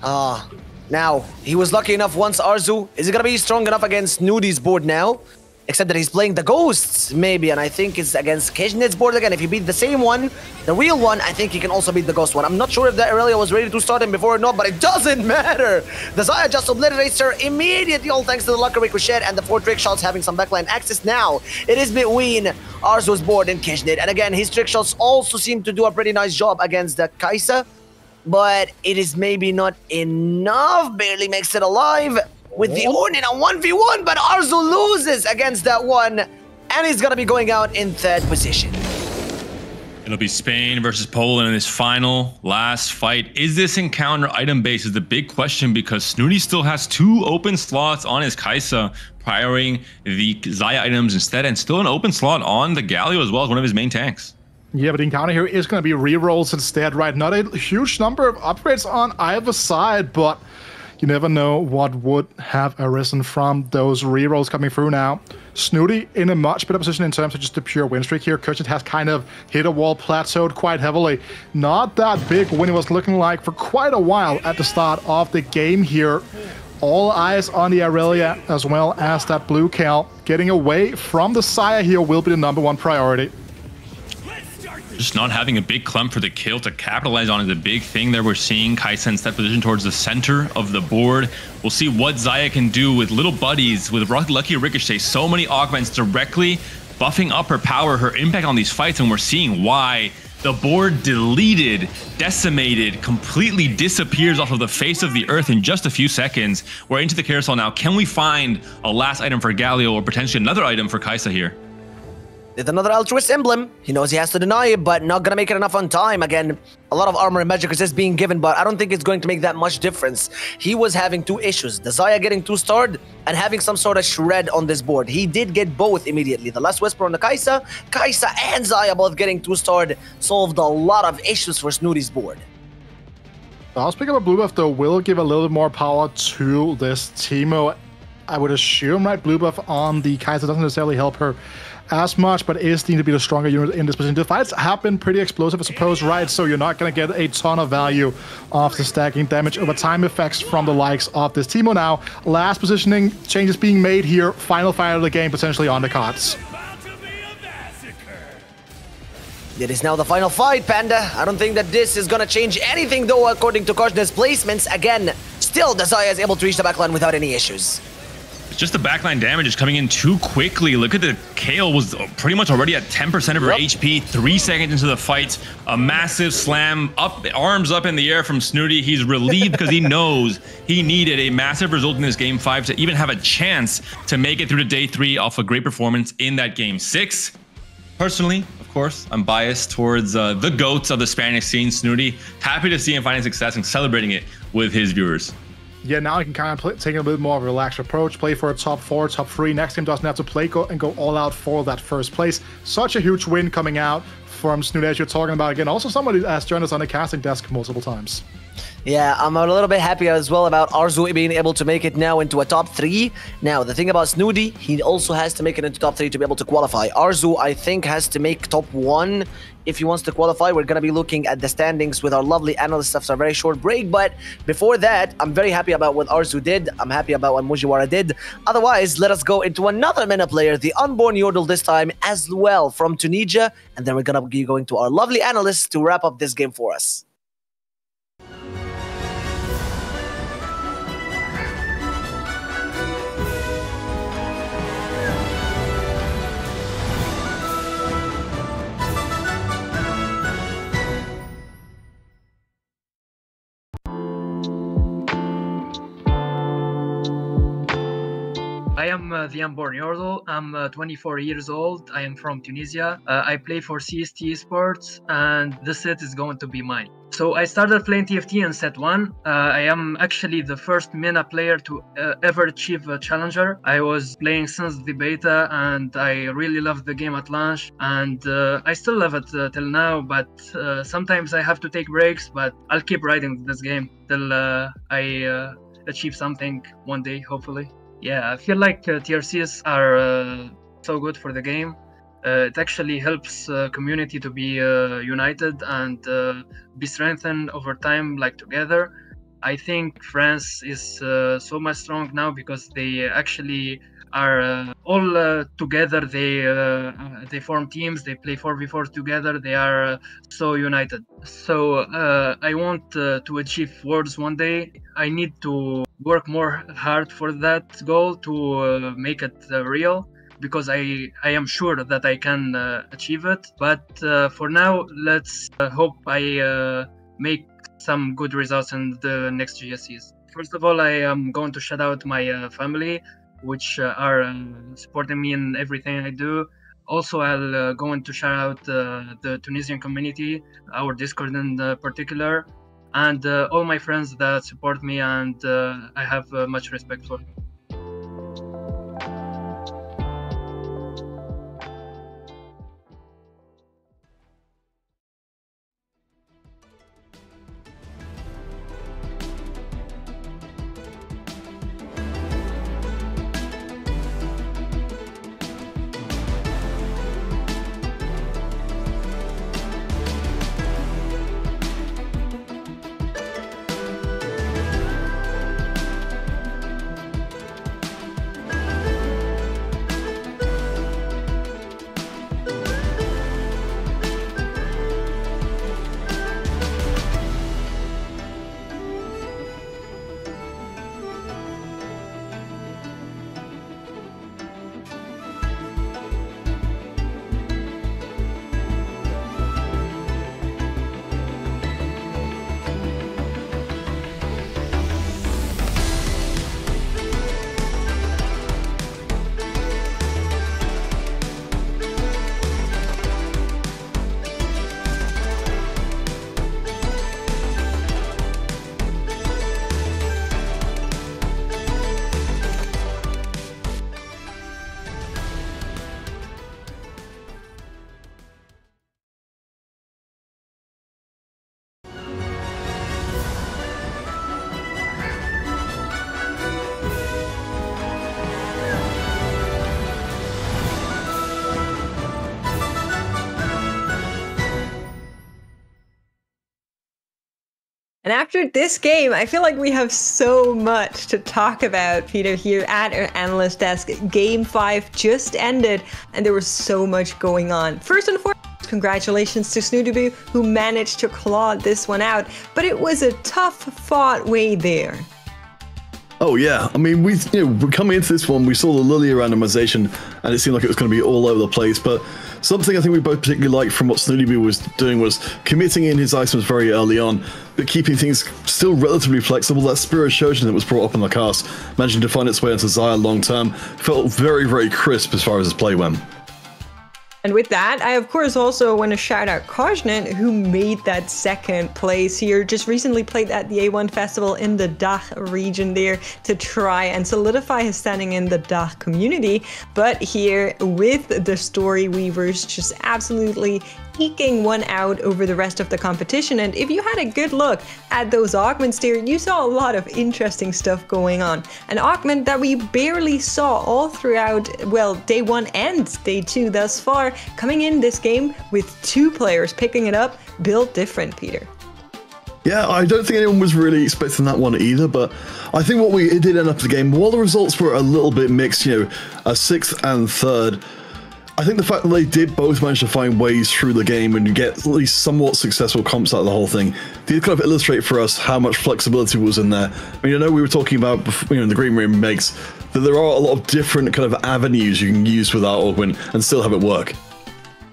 1. Now, he was lucky enough once Arzu. Is he going to be strong enough against Nudi's board now? Except that he's playing the Ghosts, maybe, and I think it's against Keshnet's board again. If he beat the same one, the real one, I think he can also beat the Ghost one. I'm not sure if the Irelia was ready to start him before or not, but it doesn't matter. The Xayah just obliterates her immediately, all thanks to the Lucky Ricochet and the 4 trick shots having some backline access now. It is between Arzu's board and Keshnet, and again, his trick shots also seem to do a pretty nice job against the Kai'Sa. But it is maybe not enough. Barely makes it alive with the Ornn in a 1v1, but Arzu loses against that one, and he's gonna be going out in 3rd position. It'll be Spain versus Poland in this final last fight. Is this encounter item based is the big question, because Snooty still has 2 open slots on his Kai'Sa, prioring the Xayah items instead, and still an open slot on the Galio as well as one of his main tanks. Yeah, but the encounter here is going to be rerolls instead, right? Not a huge number of upgrades on either side, but you never know what would have arisen from those rerolls coming through now. Snooty in a much better position in terms of just the pure win streak here. Kerchit has kind of hit a wall, plateaued quite heavily. Not that big when it was looking like for quite a while at the start of the game here. All eyes on the Irelia as well as that blue Cal. Getting away from the Xayah here will be the #1 priority. Just not having a big clump for the kill to capitalize on is a big thing there. We're seeing Kai'Sa in step position towards the center of the board. We'll see what Xayah can do with little buddies, with Lucky Ricochet. So many augments directly buffing up her power, her impact on these fights, and we're seeing why the board deleted, decimated, completely disappears off of the face of the earth in just a few seconds. We're into the carousel now. Can we find a last item for Galio or potentially another item for Kai'Sa here? With another Altruist emblem. He knows he has to deny it, but not gonna make it enough on time. Again, a lot of armor and magic resist being given, but I don't think it's going to make that much difference. He was having 2 issues. The Xayah getting 2-starred and having some sort of shred on this board. He did get both immediately. The Last Whisper on the Kai'Sa and Xayah both getting 2-starred solved a lot of issues for Snooty's board. I'll pick up a blue buff though will give a little bit more power to this Teemo. I would assume, right? Blue buff on the Kai'Sa doesn't necessarily help her as much, but is deemed to be the stronger unit in this position. The fights have been pretty explosive, I suppose, right? So you're not going to get a ton of value off the stacking damage over time effects from the likes of this Teemo now. Last positioning changes being made here. Final fight of the game potentially on the cards. It is now the final fight, Panda. I don't think that this is gonna change anything, though, according to Koshna's placements. Again, still, Desire is able to reach the backline without any issues. It's just the backline damage is coming in too quickly. Look at the Kayle was pretty much already at 10% of her HP, 3 seconds into the fight. A massive slam, up, arms up in the air from Snooty. He's relieved because he knows he needed a massive result in this game 5 to even have a chance to make it through to day 3 off a great performance in that game 6. Personally, of course, I'm biased towards the GOATs of the Spanish scene, Snooty. Happy to see him finding success and celebrating it with his viewers. Yeah, now you can kind of take a bit more of a relaxed approach, play for a top 4, top 3. Next game doesn't have to play and go all out for that first place. Such a huge win coming out from Snooty, as you're talking about. Again, also somebody that has joined us on the casting desk multiple times. Yeah, I'm a little bit happy as well about Arzu being able to make it now into a top 3. Now, the thing about Snooty, he also has to make it into top 3 to be able to qualify. Arzu, I think, has to make top 1 if he wants to qualify. We're going to be looking at the standings with our lovely analysts after a very short break. But before that, I'm very happy about what Arzu did. I'm happy about what Mujiwara did. Otherwise, let us go into another MENA player, the Theunbornyordle this time as well from Tunisia. And then we're going to be going to our lovely analysts to wrap up this game for us. I am Theunbornyordle. I'm 24 years old. I am from Tunisia. I play for CST Esports, and this set is going to be mine. So I started playing TFT in set 1. I am actually the first MENA player to ever achieve a challenger. I was playing since the beta, and I really loved the game at launch, and I still love it till now, but sometimes I have to take breaks, but I'll keep riding this game till I achieve something one day, hopefully. Yeah, I feel like TRCs are so good for the game. It actually helps community to be united and be strengthened over time, like together. I think France is so much strong now because they actually are all together. They form teams. They play 4v4 together. They are so united. So I want to achieve worlds one day. I need to work more hard for that goal to make it real, because I am sure that I can achieve it. But for now, let's hope I make some good results in the next GSCs. First of all, I am going to shout out my family, which are supporting me in everything I do. Also, I'll going to shout out the Tunisian community, our Discord in particular, and all my friends that support me, and I have much respect for. And after this game, I feel like we have so much to talk about, Peter, here at our analyst desk. Game 5 just ended, and there was so much going on. First and foremost, congratulations to Snoodaboo, who managed to claw this one out, but it was a tough-fought way there. Oh yeah, I mean, we're coming into this one, we saw the Lilia randomization, and it seemed like it was going to be all over the place, but something I think we both particularly liked from what Snoodaboo was doing was committing in his items very early on, but keeping things still relatively flexible. That Spirit Shojin that was brought up in the cast, managing to find its way into Xayah long term, felt very, very crisp as far as his play went. And with that, I of course also want to shout out Kojnet, who made that second place here. Just recently played at the A1 Festival in the DACH region there to try and solidify his standing in the DACH community. But here with the Story Weavers just absolutely eking one out over the rest of the competition. And if you had a good look at those augments there, you saw a lot of interesting stuff going on. An augment that we barely saw all throughout, well, day 1 and day 2 thus far, coming in this game with 2 players picking it up, built different, Peter. Yeah, I don't think anyone was really expecting that one either, but I think it did end up the game, while the results were a little bit mixed, a 6th and 3rd, I think the fact that they did both manage to find ways through the game and get at least somewhat successful comps out of the whole thing did kind of illustrate for us how much flexibility was in there. I mean, I know we were talking about, in the Green Room makes, that there are a lot of different kind of avenues you can use with that augment and still have it work.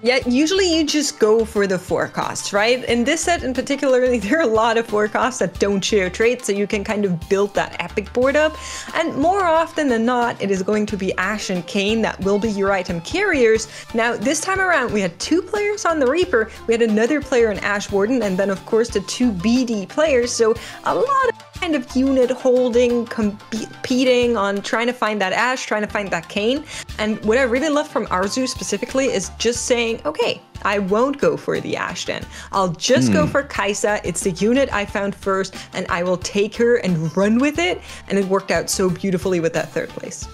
Yeah, usually you just go for the forecasts, right? In this set in particular, there are a lot of forecasts that don't share traits, so you can kind of build that epic board up. And more often than not, it is going to be Ashe and Kayn that will be your item carriers. Now, this time around, we had 2 players on the Reaper, we had another player in Ashe Warden, and then of course the 2 BD players, so a lot of kind of unit holding, competing on trying to find that Ashe, trying to find that Kayn. And what I really love from Arzu specifically is just saying, okay, I won't go for the Ashe then. I'll just go for Kai'Sa. It's the unit I found first, and I will take her and run with it. And it worked out so beautifully with that 3rd place.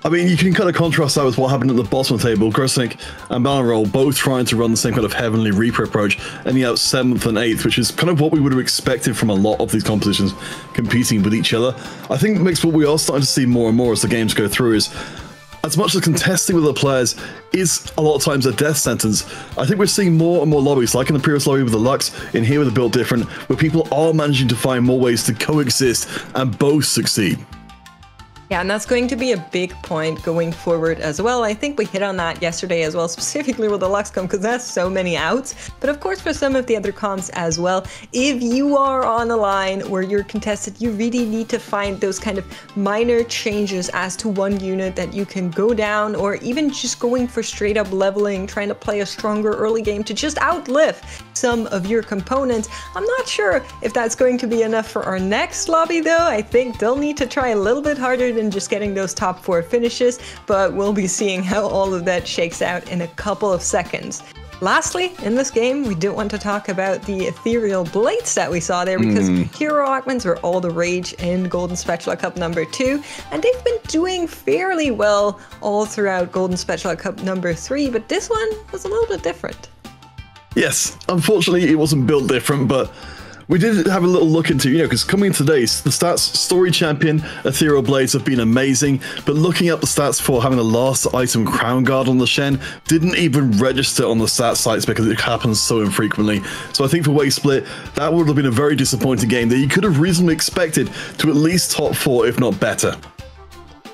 I mean, you can kind of contrast that with what happened at the bottom of the table. Grosnik and Balnroll both trying to run the same kind of Heavenly Reaper approach, ending out 7th and 8th, which is kind of what we would have expected from a lot of these compositions competing with each other. I think it makes what we are starting to see more and more as the games go through is, as much as contesting with the players is a lot of times a death sentence, I think we're seeing more and more lobbies, like in the previous lobby with the Lux, in here with the Built Different, where people are managing to find more ways to coexist and both succeed. Yeah, and that's going to be a big point going forward as well. I think we hit on that yesterday as well, specifically with the Lux comp, because that's so many outs. But of course, for some of the other comps as well, if you are on a line where you're contested, you really need to find those kind of minor changes as to one unit that you can go down, or even just going for straight up leveling, trying to play a stronger early game to just outlive some of your components. I'm not sure if that's going to be enough for our next lobby though. I think they'll need to try a little bit harder than just getting those top 4 finishes, but we'll be seeing how all of that shakes out in a couple of seconds. Lastly, in this game, we do want to talk about the ethereal blades that we saw there, because hero augments were all the rage in Golden Spatula Cup number 2, and they've been doing fairly well all throughout Golden Spatula Cup number 3, but this one was a little bit different. Yes, unfortunately it wasn't built different, but we did have a little look into, because coming into today, the stats, Story Champion, Ethereal Blades have been amazing, but looking up the stats for having the last item Crown Guard on the Shen didn't even register on the stat sites because it happens so infrequently. So I think for Wave Split, that would have been a very disappointing game that you could have reasonably expected to at least top 4, if not better.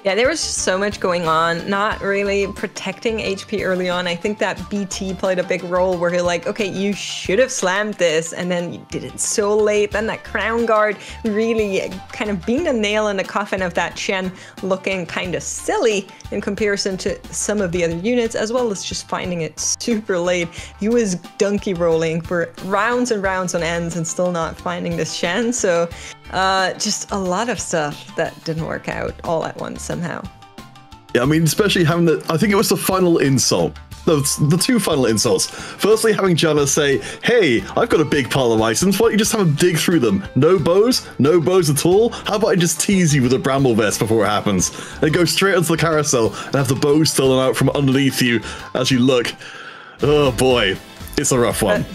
Yeah, there was just so much going on, not really protecting HP early on. I think that BT played a big role where you're like, okay, you should have slammed this, and then you did it so late. Then that Crown Guard really kind of being the nail in the coffin of that Shen, looking kind of silly in comparison to some of the other units, as well as just finding it super late. He was donkey rolling for rounds and rounds on ends and still not finding this Shen, so just a lot of stuff that didn't work out all at once somehow. Yeah, I mean, especially having I think it was the final insult. The 2 final insults. Firstly, having Janna say, hey, I've got a big pile of items, why don't you just have them dig through them? No bows? No bows at all? How about I just tease you with a bramble vest before it happens? And go straight onto the carousel and have the bows stolen out from underneath you as you look. Oh boy, it's a rough one.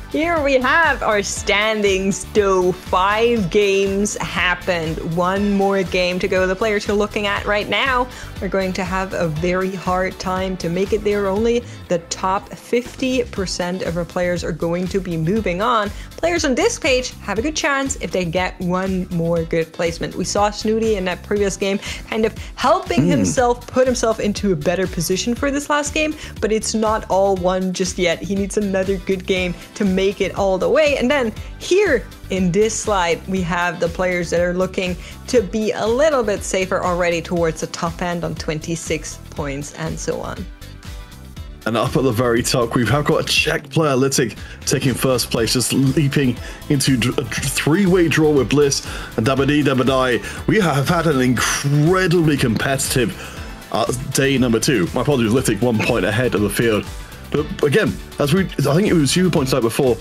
Here we have our standings, though. 5 games happened. 1 more game to go. The players you're looking at right now are going to have a very hard time to make it there. Only the top 50% of our players are going to be moving on. Players on this page have a good chance if they get 1 more good placement. We saw Snooty in that previous game kind of helping himself put himself into a better position for this last game, but it's not all won just yet. He needs another good game to make it all the way. And then here in this slide, we have the players that are looking to be a little bit safer already towards the top end on 26 points and so on. And up at the very top, we've got a Czech player, Litiq, taking first place, just leaping into a 3-way draw with Bliss and Dabadai. We have had an incredibly competitive day number 2. My apologies, Litiq 1 point ahead of the field. But again, I think it was you who pointed out before,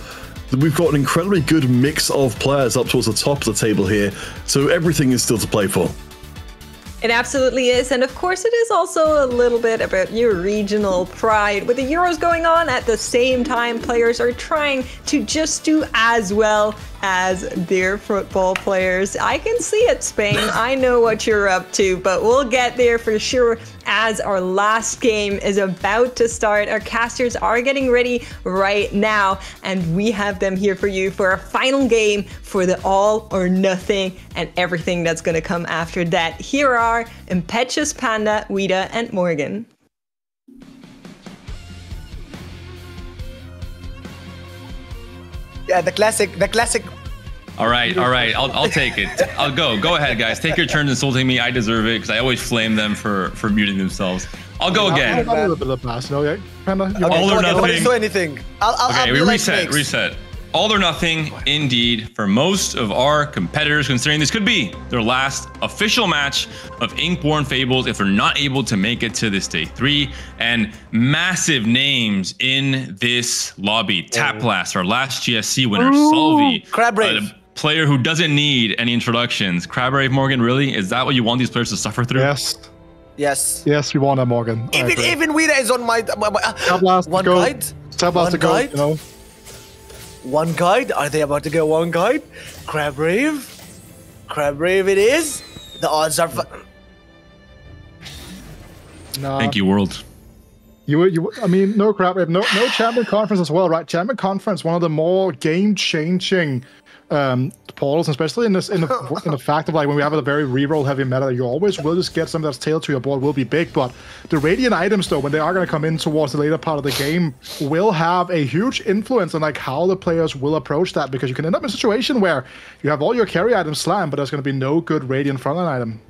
that we've got an incredibly good mix of players up towards the top of the table here. So everything is still to play for. It absolutely is, and of course it is also a little bit about your regional pride. With the Euros going on at the same time, players are trying to just do as well as their football players. I can see it, Spain. I know what you're up to, but we'll get there for sure as our last game is about to start. Our casters are getting ready right now, and we have them here for you for a final game for the all or nothing and everything that's going to come after that. Here are Impetuous Panda, Wida, and Morgan. Yeah, the classic. All right. I'll take it. I'll go. Go ahead, guys. Take your turns insulting me. I deserve it because I always flame them for muting themselves. I'll go again. A little bit of pass, okay? Panda, all or nothing. Do anything. Okay, we reset. All or nothing, indeed, for most of our competitors, considering this could be their last official match of Inkborn Fables if they're not able to make it to this day 3. And massive names in this lobby. Taplast, our last GSC winner. Solvi, Crabbrave. a player who doesn't need any introductions. Crabbrave, Morgan, really? Is that what you want these players to suffer through? Yes, we want that, Morgan. Even Wida is on my Taplast one guide. Taplast to go, you know. One guide? Are they about to get one guide? Crabbrave? Crabbrave it is? The odds are... Nah. Thank you, world. I mean, no Crabbrave, no Champion Conference as well, right? Champion Conference, one of the more game-changing portals, especially in the fact of like when we have a very reroll heavy meta, you always will just get something that's tailored to your board will be big, but the Radiant items though, when they are going to come in towards the later part of the game, will have a huge influence on like how the players will approach that, because you can end up in a situation where you have all your carry items slammed, but there's going to be no good Radiant frontline item.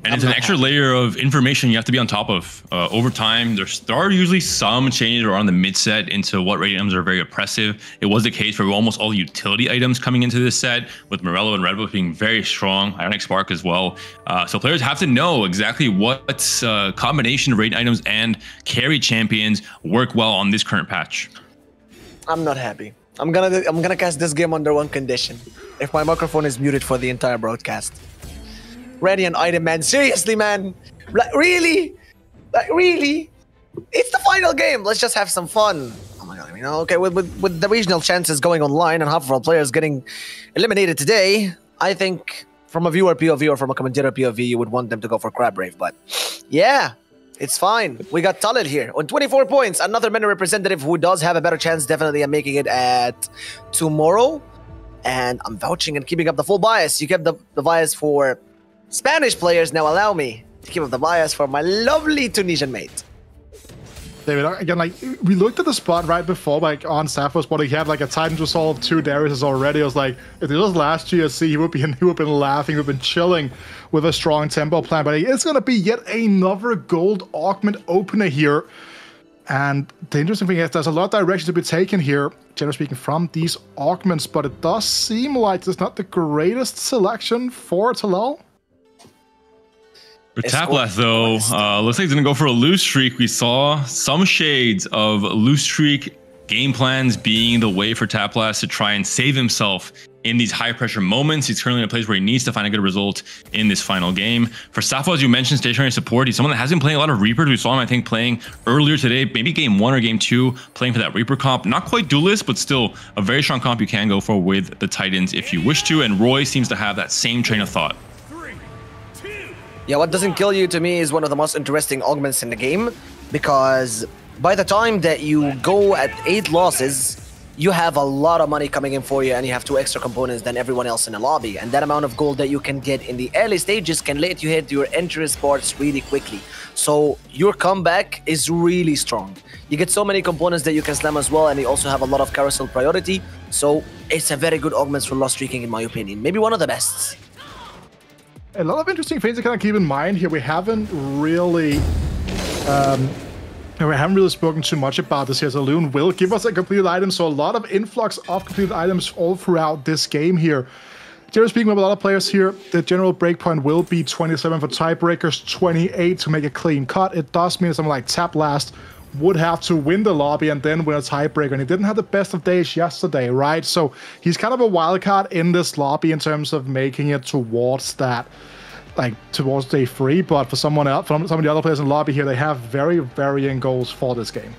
And it's an extra layer of information you have to be on top of. Over time, there are usually some changes around the mid-set into what Radiant items are very oppressive. It was the case for almost all utility items coming into this set, with Morello and Redbuff being very strong, Ionic Spark as well. So players have to know exactly what combination of Radiant items and carry champions work well on this current patch. I'm not happy. I'm gonna cast this game under one condition. If my microphone is muted for the entire broadcast. Radiant item, man. Seriously, man. Like, really? Like, really? It's the final game. Let's just have some fun. Oh my god, you know, okay, with the regional chances going online and half of our players getting eliminated today, I think from a viewer POV or from a commentator POV, you would want them to go for Crabbrave, but yeah, it's fine. We got Talil here on 24 points, another MENA representative who does have a better chance definitely at making it at tomorrow. And I'm vouching and keeping up the full bias. You kept the bias for Spanish players, now allow me to keep up the bias for my lovely Tunisian mate. David, again, like, we looked at the spot right before, like, on Sappho's spot, he had, like, a Titan to solve 2 Dariuses already. I was like, if it was last GSC, he would have been laughing, he would have been chilling with a strong tempo plan, but it's going to be yet another gold augment opener here. And the interesting thing is there's a lot of direction to be taken here, generally speaking, from these augments, but it does seem like it's not the greatest selection for Talal. For Taplast, though, looks like he's going to go for a loose streak. We saw some shades of loose streak game plans being the way for Taplast to try and save himself in these high pressure moments. He's currently in a place where he needs to find a good result in this final game. For Safo, as you mentioned, stationary support, he's someone that has been playing a lot of Reapers. We saw him, I think, playing earlier today, maybe game 1 or game 2, playing for that Reaper comp. Not quite duelist, but still a very strong comp you can go for with the Titans if you wish to. And Roy seems to have that same train of thought. Yeah, what doesn't kill you to me is one of the most interesting augments in the game, because by the time that you go at 8 losses, you have a lot of money coming in for you, and you have 2 extra components than everyone else in the lobby. And that amount of gold that you can get in the early stages can let you hit your entry spots really quickly. So your comeback is really strong. You get so many components that you can slam as well, and you also have a lot of carousel priority. So it's a very good augment for lost streaking, in my opinion. Maybe one of the best. A lot of interesting things to kind of keep in mind here. We haven't really spoken too much about this here. So Loon will give us a completed item, so a lot of influx of completed items all throughout this game here. Generally speaking, with a lot of players here, the general breakpoint will be 27 for tiebreakers, 28 to make a clean cut. It does mean someone like Taplast would have to win the lobby and then win a tiebreaker, and he didn't have the best of days yesterday, right? So he's kind of a wild card in this lobby in terms of making it towards that, like towards day 3. But for someone else, from some of the other players in the lobby here, they have very varying goals for this game.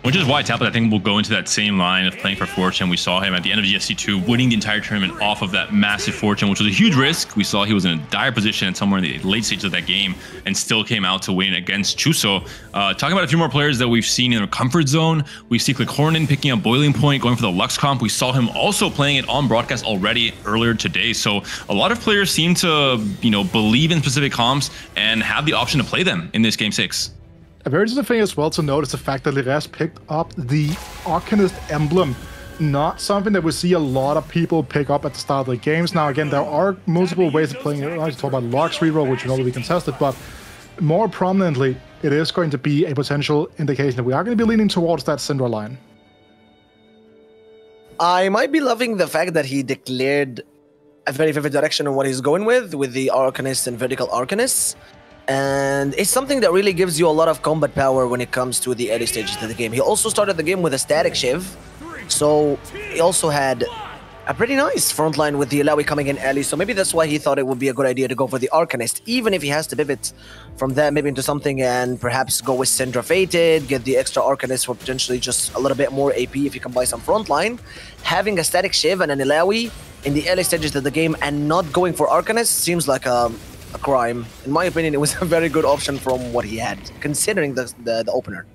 Which is why Taplast, I think, will go into that same line of playing for Fortune. We saw him at the end of GSC2 winning the entire tournament off of that massive Fortune, which was a huge risk. We saw he was in a dire position somewhere in the late stages of that game and still came out to win against Chuso. Talking about a few more players that we've seen in their comfort zone, we see Hornin picking up Boiling Point, going for the Lux comp. We saw him also playing it on broadcast already earlier today. So a lot of players seem to, believe in specific comps and have the option to play them in this Game 6. A very interesting thing as well to note is the fact that Lires picked up the Arcanist emblem. Not something that we see a lot of people pick up at the start of the games. Now, again, there are multiple ways of playing it. I talk about Lux reroll, which will be contested, but more prominently, it is going to be a potential indication that we are going to be leaning towards that Syndra line. I might be loving the fact that he declared a very vivid direction on what he's going with the Arcanists and Vertical Arcanists. And it's something that really gives you a lot of combat power when it comes to the early stages of the game. He also started the game with a static Shiv, so he also had a pretty nice front line with the Illaoi coming in early, so maybe that's why he thought it would be a good idea to go for the Arcanist, even if he has to pivot from that maybe into something and perhaps go with Syndra Fated, get the extra Arcanist for potentially just a little bit more AP if you can buy some front line. Having a static Shiv and an Illaoi in the early stages of the game and not going for Arcanist seems like a crime. In my opinion, it was a very good option from what he had, considering the opener.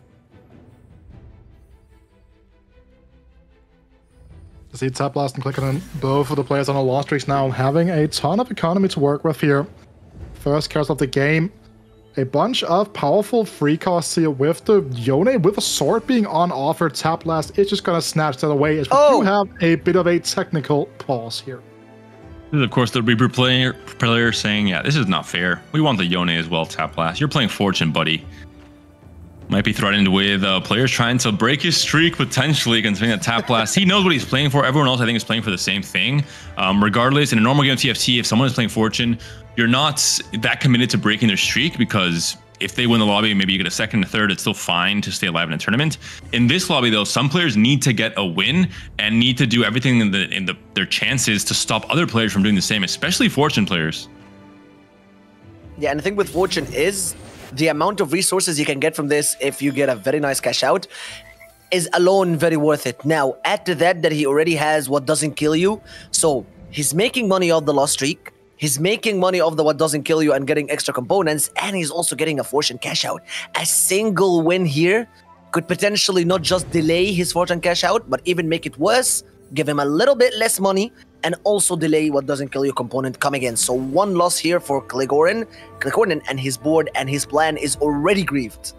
See Taplast and clicking on both of the players on the lost streaks now, having a ton of economy to work with here. First cares of the game. A bunch of powerful free costs here with the Yone with a sword being on offer. Taplast is just going to snatch that away as we do have a bit of a technical pause here. This is, of course, the Reaper player saying, yeah, this is not fair. We want the Yone as well, Taplast. You're playing Fortune, buddy. Might be threatened with players trying to break his streak, potentially, considering that Taplast, he knows what he's playing for. Everyone else, I think, is playing for the same thing. Regardless, in a normal game of TFT, if someone is playing Fortune, you're not that committed to breaking their streak, because if they win the lobby, maybe you get a second, a third, it's still fine to stay alive in a tournament. In this lobby, though, some players need to get a win and need to do everything in their chances to stop other players from doing the same, especially Fortune players. Yeah, and the thing with Fortune is the amount of resources you can get from this if you get a very nice cash out is alone very worth it. Now, add to that he already has what doesn't kill you, so he's making money off the lost streak. He's making money off the what doesn't kill you and getting extra components, and he's also getting a Fortune cash out. A single win here could potentially not just delay his Fortune cash out, but even make it worse, give him a little bit less money, and also delay what doesn't kill you component coming in. So one loss here for Clegorn, and his board and his plan is already grieved.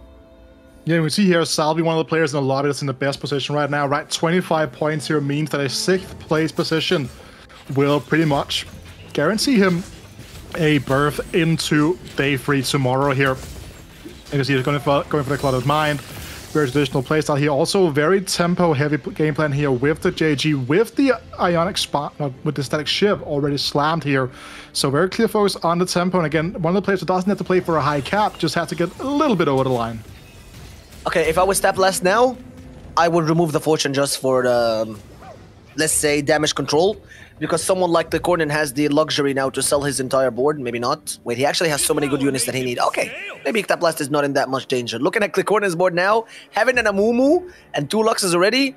Yeah, we see here Salvi, one of the players in the lobby that's in the best position right now, right? 25 points here means that a 6th place position will pretty much guarantee him a berth into day 3 tomorrow here. You can see he's going for the Clouded Mind. Very traditional playstyle here. Also very tempo-heavy game plan here with the JG, with the Ionic Spot, with the Static Shiv already slammed here. So very clear focus on the tempo. And again, one of the players who doesn't have to play for a high cap, just has to get a little bit over the line. Okay, if I was Taplast now, I would remove the Fortune just for the let's say, damage control. Because someone like Liqornin has the luxury now to sell his entire board. Maybe not. Wait, he actually has so many good units that he needs. Okay, maybe Taplast is not in that much danger. Looking at Liqornin's board now, having an Amumu and 2 Luxes already,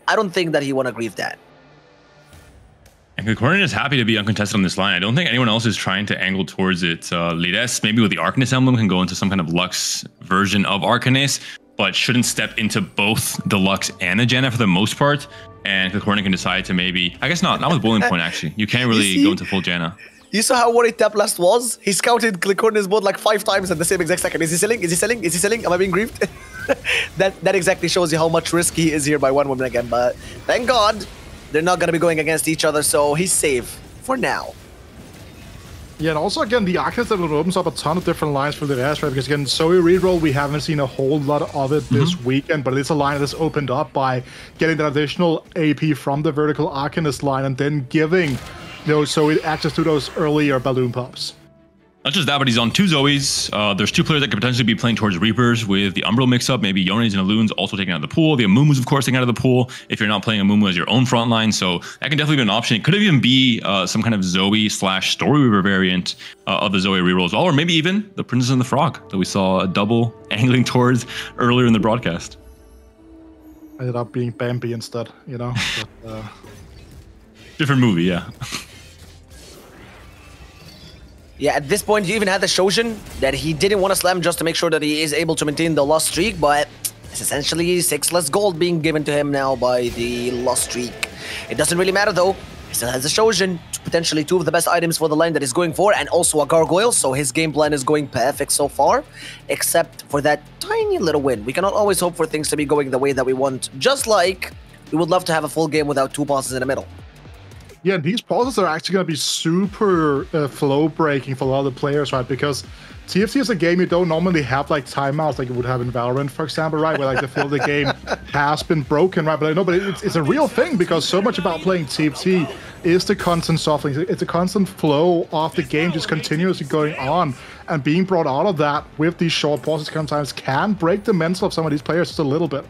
I don't think that he want to grieve that. And Liqornin is happy to be uncontested on this line. I don't think anyone else is trying to angle towards it. Lides, maybe with the Arcanist emblem, can go into some kind of Lux version of Arcanist, but shouldn't step into both the Lux and the Janna for the most part. And Liqornin can decide to maybe, I guess not with Boiling Point actually. You can't really go into full Janna. You saw how worried Taplast was? He scouted Liqornin's board like 5 times at the same exact second. Is he selling? Is he selling? Is he selling? Am I being grieved? that exactly shows you how much risk he is here by one woman again. But thank God they're not going to be going against each other, so he's safe for now. Yeah, and also, again, the Arcanist opens up a ton of different lines for the rest, right? Because, again, Zoe reroll, we haven't seen a whole lot of it this weekend, but it's a line that's opened up by getting that additional AP from the vertical Arcanist line and then giving, Zoe access to those earlier balloon pops. Not just that, but he's on 2 Zoes. There's 2 players that could potentially be playing towards Reapers with the Umbral mix-up. Maybe Yone's and Alun's also taken out of the pool. The Amumu's, of course, taken out of the pool if you're not playing Amumu as your own front line. So that can definitely be an option. It could even be some kind of Zoe/Story Weaver variant of the Zoe reroll as well. Or maybe even the Princess and the Frog that we saw a double angling towards earlier in the broadcast. Ended up being Bambi instead, But, different movie, yeah. Yeah, at this point, you even had the Shojin that he didn't want to slam just to make sure that he is able to maintain the lost streak, but it's essentially 6 less gold being given to him now by the lost streak. It doesn't really matter though. He still has the Shojin, potentially 2 of the best items for the lane that he's going for, and also a Gargoyle, so his game plan is going perfect so far, except for that tiny little win. We cannot always hope for things to be going the way that we want, just like we would love to have a full game without 2 bosses in the middle. Yeah, these pauses are actually going to be super flow breaking for a lot of the players, right? Because TFT is a game you don't normally have like timeouts like you would have in Valorant, for example, right? Where like the feel of the game has been broken, right? But I know, but it's a real thing because so much about playing TFT is the constant softening. It's a constant flow of the game just continuously going on, and being brought out of that with these short pauses sometimes can break the mental of some of these players just a little bit.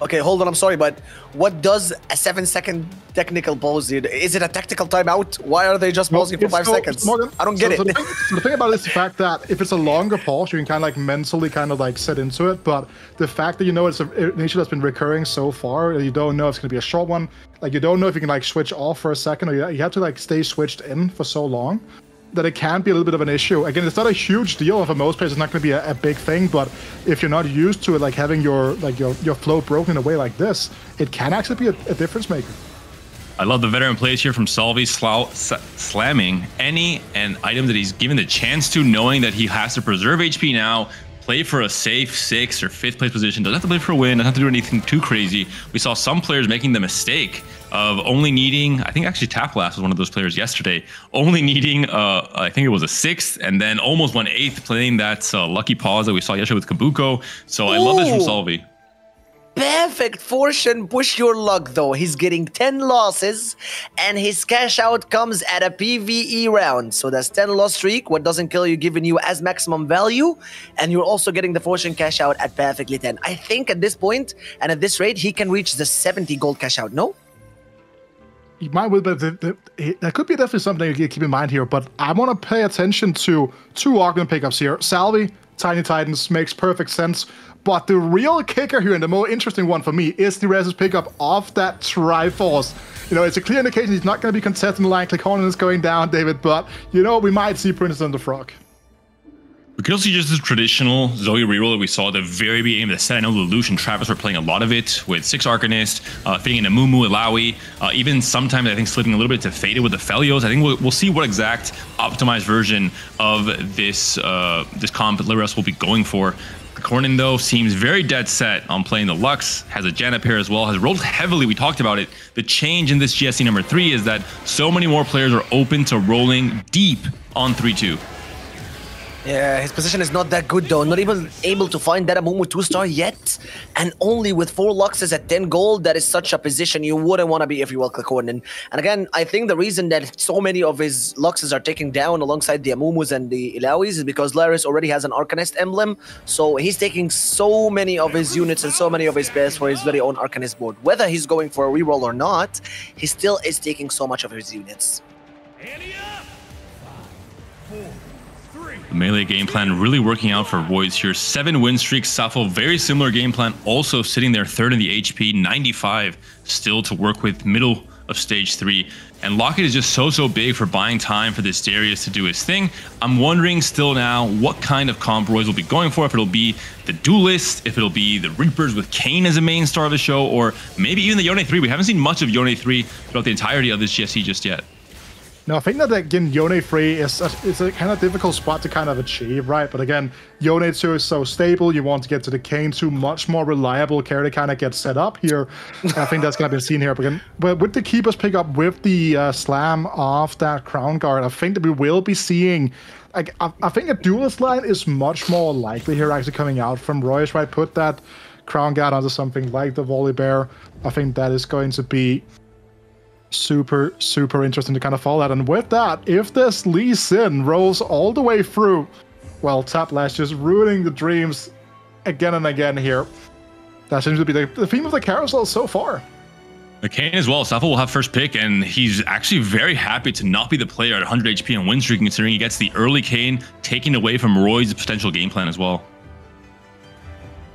Okay, hold on, I'm sorry, but what does a 7-second technical pause do? Is it a tactical timeout? Why are they just pausing for 5 seconds? I don't get it. The thing about it is the fact that if it's a longer pause, you can kind of like mentally kind of like set into it, but the fact that it's an issue that's been recurring so far, you don't know if it's going to be a short one, like you don't know if you can like switch off for a second, or you have to like stay switched in for so long, that it can be a little bit of an issue. Again, it's not a huge deal. For most players, it's not going to be a big thing, but if you're not used to it, like having your flow broken in a way like this, it can actually be a difference maker. I love the veteran plays here from Salvi slamming any and item that he's given the chance to, knowing that he has to preserve HP now, play for a safe 6th or 5th place position, doesn't have to play for a win, doesn't have to do anything too crazy. We saw some players making the mistake of only needing, I think actually Taplast was one of those players yesterday, only needing, I think it was a 6th, and then almost 1/8 playing that lucky pause that we saw yesterday with Kabuko. So I love this from Salvi. Perfect fortune, push your luck though. He's getting 10 losses and his cash out comes at a PvE round. So that's 10 loss streak, what doesn't kill you, giving you as maximum value. And you're also getting the fortune cash out at perfectly 10. I think at this point and at this rate, he can reach the 70 gold cash out, no? He might, but that could be definitely something you keep in mind here. But I want to pay attention to 2 Augment pickups here. Salvi, Tiny Titans, makes perfect sense. But the real kicker here, and the more interesting one for me, is the Rez's pickup of that Triforce. It's a clear indication he's not going to be contesting the line. Liqornin is going down, David, but, we might see Princess and the Frog. We could also see just the traditional Zoe reroll that we saw at the very beginning of the set. I know Lelouch and Travis were playing a lot of it with 6 Arcanists, fitting in a Mumu, Ilaoi, even sometimes I think slipping a little bit to Faded with the Felios. I think we'll see what exact optimized version of this comp Liras will be going for. Liqornin, though, seems very dead set on playing the Lux, has a Janna pair as well, has rolled heavily, we talked about it. The change in this GSC number 3 is that so many more players are open to rolling deep on 3-2. Yeah, his position is not that good though. Not even able to find that Amumu 2-star yet. And only with 4 Luxes at 10 gold, that is such a position you wouldn't want to be if you were Clickorden. And again, I think the reason that so many of his Luxes are taken down alongside the Amumus and the Ilawis is because Laris already has an Arcanist emblem. So he's taking so many of his units and so many of his pairs for his very own Arcanist board. Whether he's going for a reroll or not, he still is taking so much of his units. The melee game plan really working out for Voids here. 7 win streak. Safo, very similar game plan. Also sitting there third in the HP, 95 still to work with middle of stage 3. And Locket is just so big for buying time for this Darius to do his thing. I'm wondering still now what kind of comp Royce will be going for. If it'll be the Duelist, if it'll be the Reapers with Kayn as a main star of the show, or maybe even the Yone 3. We haven't seen much of Yone 3 throughout the entirety of this GSC just yet. No, I think that again, Yone 3 is a kind of difficult spot to kind of achieve, right? But again, Yone 2 is so stable, you want to get to the Kayn 2, much more reliable character kind of gets set up here. I think that's going to be seen here. But with the Keeper's pick up, with the slam of that Crown Guard, I think that we will be seeing, like, I think a Duelist line is much more likely here actually coming out from Royce, right? Put that Crown Guard onto something like the Volibear. I think that is going to be super interesting to kind of follow that. And with that, if this Lee Sin rolls all the way through, well, Taplast just ruining the dreams again and again here. That seems to be the theme of the carousel so far. The Kayn as well. Safo will have first pick, and he's actually very happy to not be the player at 100 HP and win streak, considering he gets the early Kayn, taking away from Roy's potential game plan as well.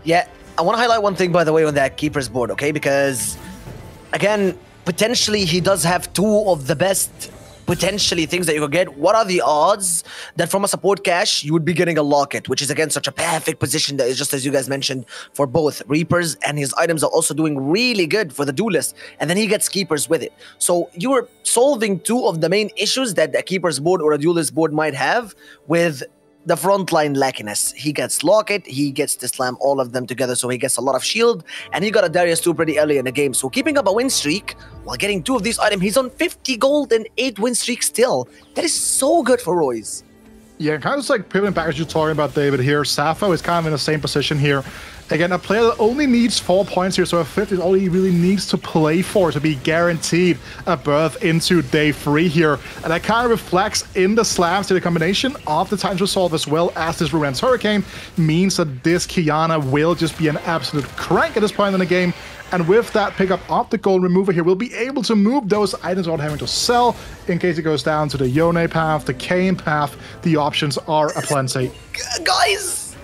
Yeah, I want to highlight one thing, by the way, on that Keeper's board, okay? Because, again, potentially he does have 2 of the best potentially things that you could get. What are the odds that from a support cache you would be getting a Locket, which is again such a perfect position that is, just as you guys mentioned, for both Reapers, and his items are also doing really good for the Duelist, and then he gets Keepers with it. So you are solving 2 of the main issues that a Keeper's board or a Duelist board might have with the frontline lackiness. He gets Locket, he gets to slam all of them together, so he gets a lot of shield, and he got a Darius 2 pretty early in the game. So keeping up a win streak while getting 2 of these items, he's on 50 gold and 8 win streak still. That is so good for Royce. Yeah, kind of just like pivoting back as you're talking about, David, here. Safo is kind of in the same position here. Again, a player that only needs 4 points here, so a 5th is all he really needs to play for to be guaranteed a berth into day 3 here. And that kind of reflects in the slams to the combination of the Times Resolve as well as this Ruin's Hurricane, means that this Kiana will just be an absolute crank at this point in the game. And with that pickup of the gold remover here, we'll be able to move those items without having to sell in case it goes down to the Yone path, the Kayn path. The options are aplenty. Guys,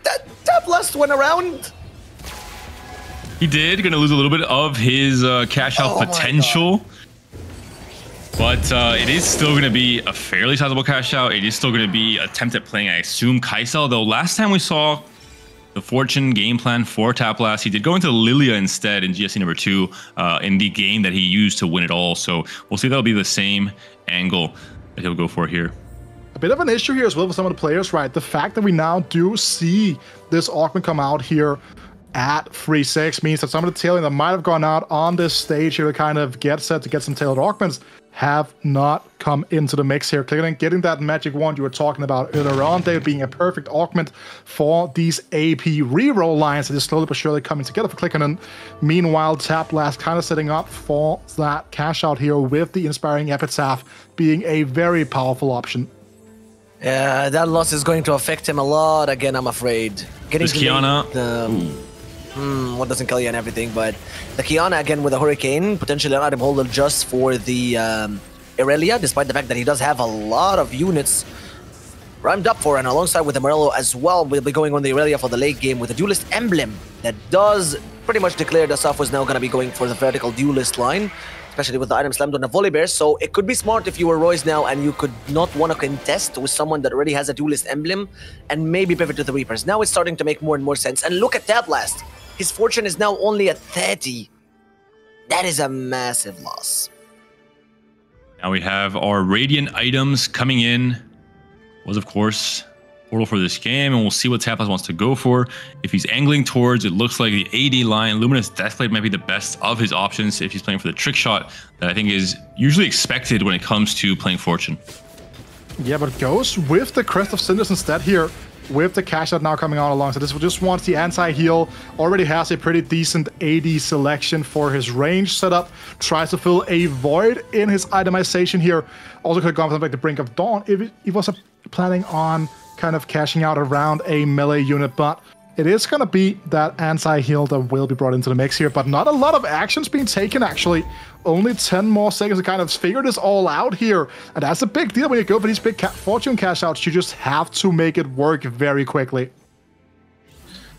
that Taplast went around. He did, gonna lose a little bit of his cash out potential. But it is still going to be a fairly sizable cash out. It is still going to be attempt at playing, I assume, Kaisel, though last time we saw the Fortune game plan for Taplast, he did go into Lilia instead in GSC number 2 in the game that he used to win it all. So we'll see if that'll be the same angle that he'll go for here. A bit of an issue here as well for some of the players, right? The fact that we now do see this Augment come out here at 3-6 means that some of the tailing that might have gone out on this stage here to kind of get set to get some tailored augments have not come into the mix here. Getting that magic wand you were talking about earlier on, they being a perfect augment for these AP reroll lines that is slowly but surely coming together for Clickorden. Meanwhile, Taplast kind of setting up for that cash out here with the Inspiring Epitaph being a very powerful option. Yeah, that loss is going to affect him a lot again, I'm afraid. Getting Kiana. What doesn't kill you and everything, but the Kiana again with a Hurricane, potentially an item holder just for the Irelia, despite the fact that he does have a lot of units rhymed up for, and alongside with the Morello as well, we'll be going on the Irelia for the late game with a Duelist emblem that does pretty much declare that Saf was now going to be going for the vertical Duelist line, especially with the item slammed on the Volibear. So it could be smart if you were Royce now and you could not want to contest with someone that already has a Duelist emblem and maybe pivot to the Reapers. Now it's starting to make more and more sense. And look at Taplast. His fortune is now only at 30. That is a massive loss. Now we have our Radiant items coming in. Was, of course, portal for this game, and we'll see what Taplast wants to go for. If he's angling towards, it looks like the AD line, Luminous Deathblade might be the best of his options if he's playing for the trick shot that I think is usually expected when it comes to playing Fortune. Yeah, but goes with the Crest of Cinders instead here, with the cash out now coming on along. So this just wants the anti-heal, already has a pretty decent AD selection for his range setup, tries to fill a void in his itemization here. Also could have gone for something like the Brink of Dawn if he was planning on kind of cashing out around a melee unit, but it is going to be that anti-heal that will be brought into the mix here, but not a lot of actions being taken, actually. Only 10 more seconds to kind of figure this all out here, and that's a big deal when you go for these big fortune cash outs. You just have to make it work very quickly.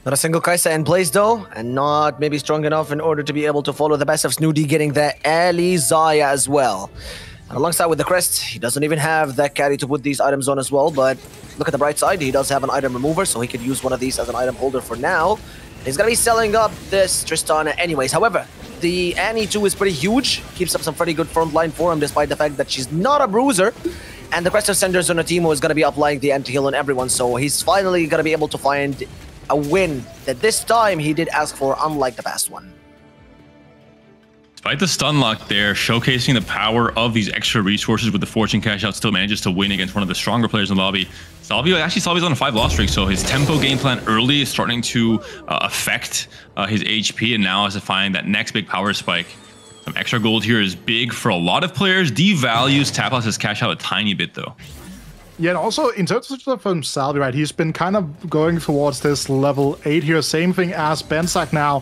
Not a single Kai'Sa in place though, and not maybe strong enough in order to be able to follow the best of Snoody, getting the Elizaya as well. And alongside with the Crest, he doesn't even have that carry to put these items on as well, but look at the bright side, he does have an item remover, so he could use one of these as an item holder for now. He's gonna be selling up this Tristana anyways. However, the Annie too is pretty huge, keeps up some pretty good front line for him despite the fact that she's not a bruiser. And the Crest of Cinders on Timo is gonna be applying the anti-heal on everyone, so he's finally gonna be able to find a win that this time he did ask for, unlike the past one. Despite the stun lock there, showcasing the power of these extra resources with the Fortune Cash Out, still manages to win against one of the stronger players in the lobby. Salvio's on a 5-loss streak, so his tempo game plan early is starting to affect his HP, and now has to find that next big power spike. Some extra gold here is big for a lot of players. Devalues Taplast's cash out a tiny bit, though. Yeah, and also in terms of Salvi, right, he's been kind of going towards this level 8 here. Same thing as Bensak now.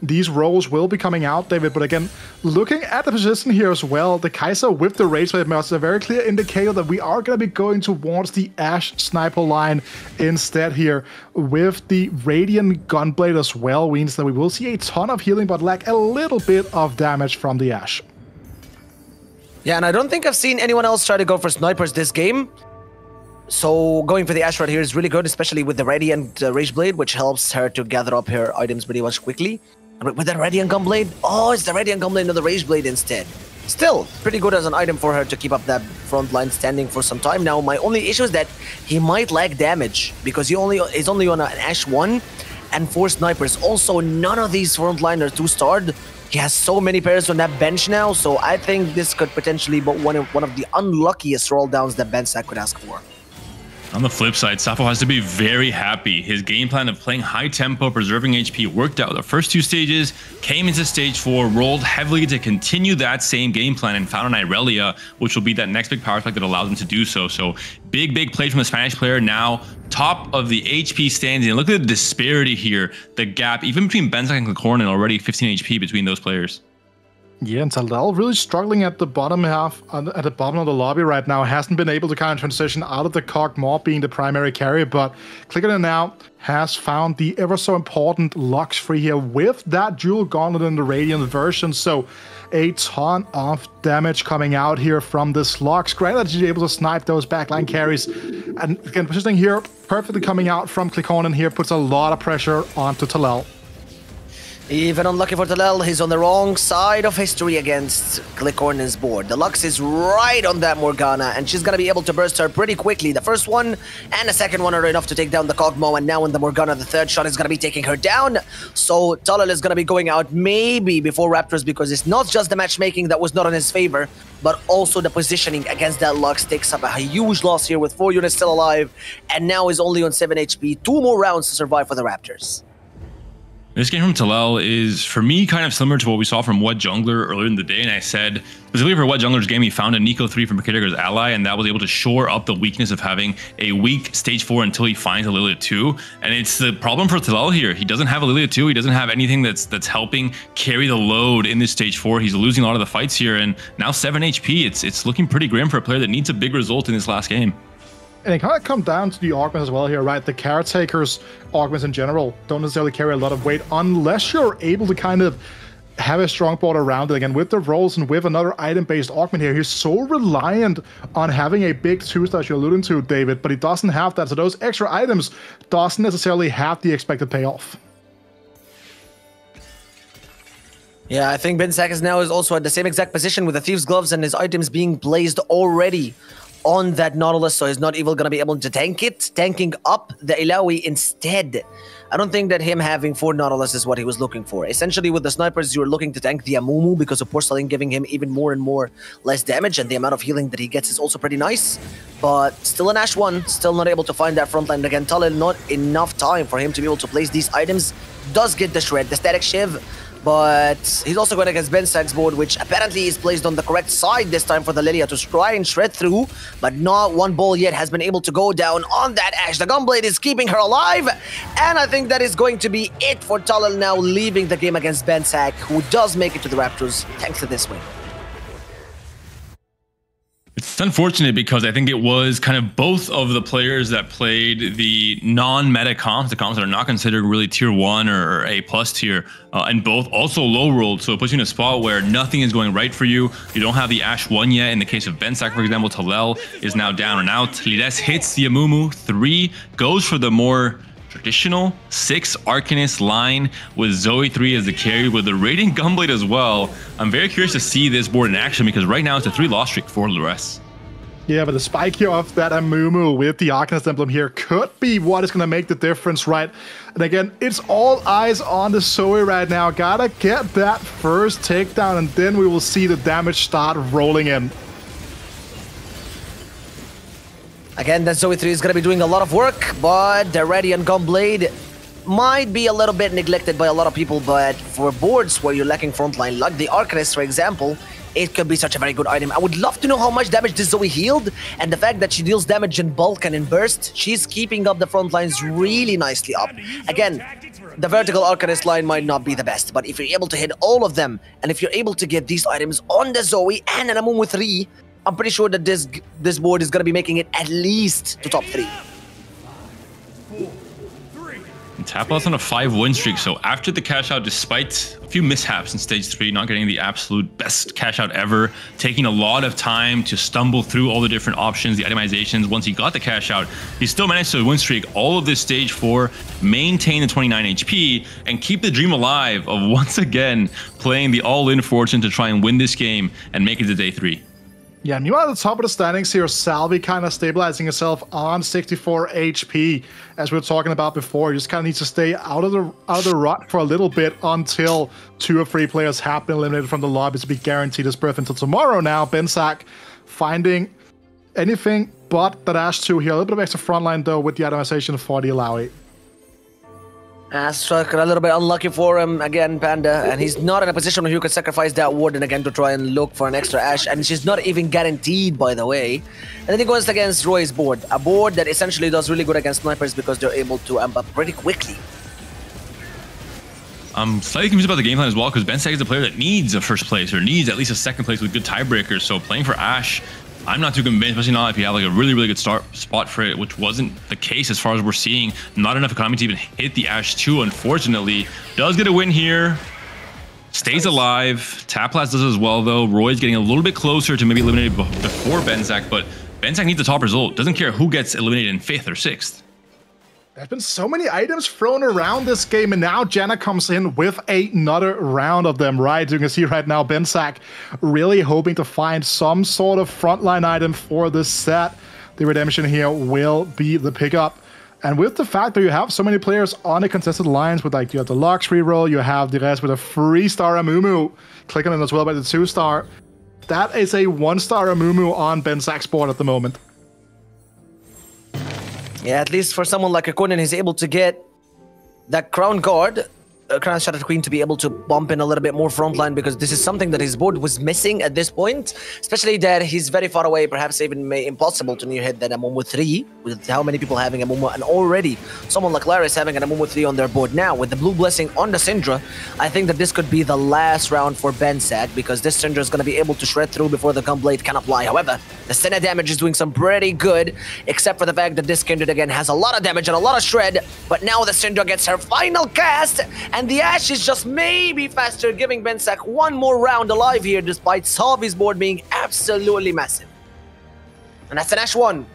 These roles will be coming out, David, but again, looking at the position here as well, the Kai'Sa with the Rage Blade is a very clear indicator that we are going to be going towards the Ashe sniper line instead here. With the Radiant Gunblade as well, means that we will see a ton of healing, but lack a little bit of damage from the Ashe. Yeah, and I don't think I've seen anyone else try to go for snipers this game. So going for the Ashe right here is really good, especially with the Radiant Rage Blade, which helps her to gather up her items pretty much quickly. With the Radiant Gunblade? Oh, it's the Radiant Gunblade, not the Rage Blade instead. Still, pretty good as an item for her to keep up that front line standing for some time now. My only issue is that he might lack damage, because he's only on an Ashe 1 and 4 snipers. Also, none of these frontliners 2-starred. He has so many players on that bench now, so I think this could potentially be one of the unluckiest roll downs that Bensak could ask for. On the flip side, Sappho has to be very happy. His game plan of playing high tempo, preserving HP worked out. The first 2 stages, came into stage 4, rolled heavily to continue that same game plan, and found an Irelia, which will be that next big power spike that allows him to do so. So big play from the Spanish player, now top of the HP standing. And look at the disparity here, the gap, even between Bensak and Inkborn, already 15 HP between those players. Yeah, and Taldal really struggling at the bottom half, at the bottom of the lobby right now. Hasn't been able to kind of transition out of the Cog Mob being the primary carry, but Clickerton now has found the ever so important Lux free here with that dual gauntlet in the Radiant version. So a ton of damage coming out here from this Lux. Great that he's able to snipe those backline carries. And again, positioning here, perfectly coming out from Clickerton here, puts a lot of pressure onto Talal. Even unlucky for Talal, he's on the wrong side of history against Clickerton's board. The Lux is right on that Morgana, and she's gonna be able to burst her pretty quickly. The first one and the second one are enough to take down the Kog'Maw, and now in the Morgana, the third shot is gonna be taking her down. So Talal is gonna be going out maybe before Raptors, because it's not just the matchmaking that was not in his favor, but also the positioning against that Lux takes up a huge loss here with 4 units still alive, and now is only on 7 HP. 2 more rounds to survive for the Raptors. This game from Talal is, for me, kind of similar to what we saw from What Jungler earlier in the day, and I said, specifically for What Jungler's game, he found a Nico 3 from Pakitager's ally, and that was able to shore up the weakness of having a weak stage 4 until he finds a Lilia 2, and it's the problem for Talal here. He doesn't have a Lilia 2, he doesn't have anything that's helping carry the load in this stage 4. He's losing a lot of the fights here, and now 7 HP. It's looking pretty grim for a player that needs a big result in this last game. And it kind of comes down to the augments as well here, right? The caretakers augments in general don't necessarily carry a lot of weight unless you're able to kind of have a strong board around it. Again, with the rolls and with another item-based augment here, he's so reliant on having a big 2-star you're alluding to, David, but he doesn't have that. So those extra items doesn't necessarily have the expected payoff. Yeah, I think Bensak is also at the same exact position with the Thief's Gloves and his items being placed already on that Nautilus, so he's not even going to be able to tank it. Tanking up the Illaoi instead. I don't think that him having 4 Nautilus is what he was looking for. Essentially, with the snipers, you're looking to tank the Amumu because of Porcelain giving him even more and more less damage, and the amount of healing that he gets is also pretty nice. But still an Ashe 1, still not able to find that front line. Again, Talil, not enough time for him to be able to place these items. Does get the Shred, the Static Shiv, but he's also going against Bensak's board, which apparently is placed on the correct side this time for the Lilia to try and shred through, but not one ball yet has been able to go down on that Ashe. The Gunblade is keeping her alive, and I think that is going to be it for Talil now, leaving the game against Bensak, who does make it to the Raptors thanks to this win. It's unfortunate because I think it was kind of both of the players that played the non-meta comps, the comps that are not considered really tier 1 or A+ tier, and both also low rolled. So it puts you in a spot where nothing is going right for you. You don't have the Ashe 1 yet. In the case of Bensak, for example, Talel is now down and out. Lides hits the Amumu. 3 goes for the more traditional 6 Arcanist line with Zoe 3 as the carry with the Radiant Gunblade as well. I'm very curious to see this board in action because right now it's a 3 loss streak for Lures. Yeah, but the spike here of that Amumu with the Arcanist emblem here could be what is going to make the difference, right? And again, it's all eyes on the Zoe right now. Gotta get that first takedown, and then we will see the damage start rolling in. Again, that Zoe 3 is going to be doing a lot of work, but the Radiant Gunblade might be a little bit neglected by a lot of people, but for boards where you're lacking frontline, like the Arcanist, for example, it could be such a very good item. I would love to know how much damage this Zoe healed, and the fact that she deals damage in bulk and in burst, she's keeping up the front lines really nicely up. Again, the vertical Arcanist line might not be the best, but if you're able to hit all of them, and if you're able to get these items on the Zoe and an Amumu 3, I'm pretty sure that this board is going to be making it at least to top 3. And Taplast on a 5 win streak, so after the cash out, despite a few mishaps in stage 3, not getting the absolute best cash out ever, taking a lot of time to stumble through all the different options, the itemizations, once he got the cash out, he still managed to win streak all of this stage 4, maintain the 29 HP, and keep the dream alive of once again playing the all-in fortune to try and win this game and make it to day 3. Yeah, meanwhile at the top of the standings here, Salvi kind of stabilizing herself on 64 HP. As we were talking about before, you just kind of need to stay out of the rut for a little bit until 2 or 3 players have been eliminated from the lobby to be guaranteed his berth until tomorrow now. Bensak finding anything but that Ashe 2 here. A little bit of extra frontline though with the itemization for the Illaoi. Struck a little bit unlucky for him again, Panda, and he's not in a position where he could sacrifice that Warden again to try and look for an extra Ashe, and she's not even guaranteed, by the way. And then he goes against Roy's board, a board that essentially does really good against snipers because they're able to amp up pretty quickly. I'm slightly confused about the game plan as well because Bensak is a player that needs a first place or needs at least a second place with good tiebreakers, so playing for Ashe, I'm not too convinced, especially not if you have like a really, really good spot for it, which wasn't the case as far as we're seeing. Not enough economy to even hit the Ashe 2, unfortunately. Does get a win here. Stays alive. Taplast does as well, though. Roy's getting a little bit closer to maybe eliminated before Bensak, but Bensak needs the top result. Doesn't care who gets eliminated in 5th or 6th. There's been so many items thrown around this game, and now Janna comes in with another round of them, right? You can see right now Bensak really hoping to find some sort of frontline item for this set. The redemption here will be the pickup. And with the fact that you have so many players on the contested lines with like you have the Lux reroll, you have the rest with a 3-star Amumu, click on it as well by the 2-star. That is a 1-star Amumu on Bensak's board at the moment. Yeah, at least for someone like a Conan, he's able to get that Crown Guard, Crown Shattered Queen, to be able to bump in a little bit more frontline, because this is something that his board was missing at this point, especially that he's very far away, perhaps even impossible to near hit that Amumu 3, with how many people having Amumu, and already someone like Laris having an Amumu 3 on their board. Now, with the Blue Blessing on the Syndra, I think that this could be the last round for Bensak, because this Syndra is going to be able to shred through before the Gunblade can apply. However, the Senna damage is doing some pretty good, except for the fact that this Kindred again has a lot of damage and a lot of shred, but now the Syndra gets her final cast, and the Ashe is just maybe faster, giving Bensak one more round alive here, despite Salvi's board being absolutely massive. And that's an Ashe 1.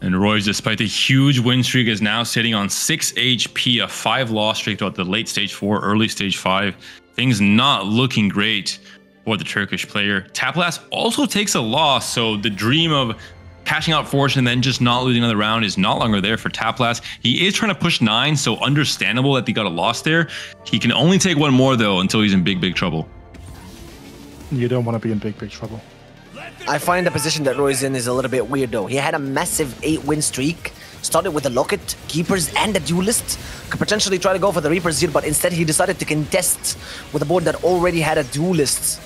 And Roy's, despite the huge win streak, is now sitting on 6 HP, a 5 loss streak throughout the late stage 4, early stage 5. Things not looking great for the Turkish player. Taplast also takes a loss, so the dream of cashing out Fortune and then just not losing another round is no longer there for Taplast. He is trying to push 9, so understandable that he got a loss there. He can only take one more, though, until he's in big, big trouble. You don't want to be in big, big trouble. I find the position that Roy's in is a little bit weird, though. He had a massive 8-win streak. Started with the Locket, Keepers, and the Duelist. Could potentially try to go for the Reapers here, but instead he decided to contest with a board that already had a Duelist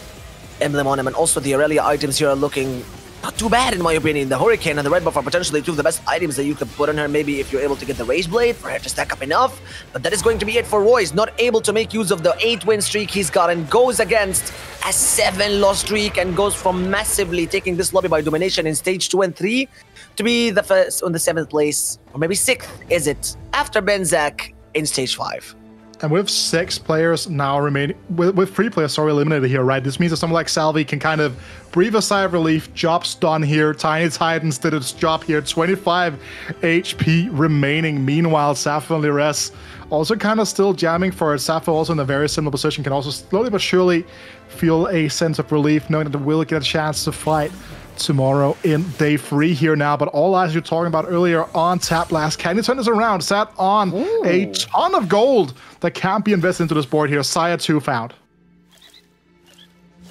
emblem on him. And also the Aurelia items here are looking not too bad, in my opinion. The Hurricane and the Red Buff are potentially two of the best items that you could put on her, maybe if you're able to get the Rage Blade for her to stack up enough. But that is going to be it for Roy. He's not able to make use of the 8-win streak he's got and goes against a 7-loss streak and goes from massively taking this lobby by domination in stage 2 and 3 to be the first on the 7th place, or maybe 6th, is it, after Benzak in stage 5. And with 6 players now remaining, with 3 players already eliminated here, right? This means that someone like Salvi can kind of breathe a sigh of relief. Job's done here. Tiny Titans did its job here. 25 HP remaining. Meanwhile, Sappho and Lires also kind of still jamming for it. Sappho also in a very similar position, can also slowly but surely feel a sense of relief, knowing that they will get a chance to fight tomorrow in day 3 here now. But all eyes you're talking about earlier on Taplast. Can you turn this around? Sat on a ton of gold that can't be invested into this board here. Saya 2 found.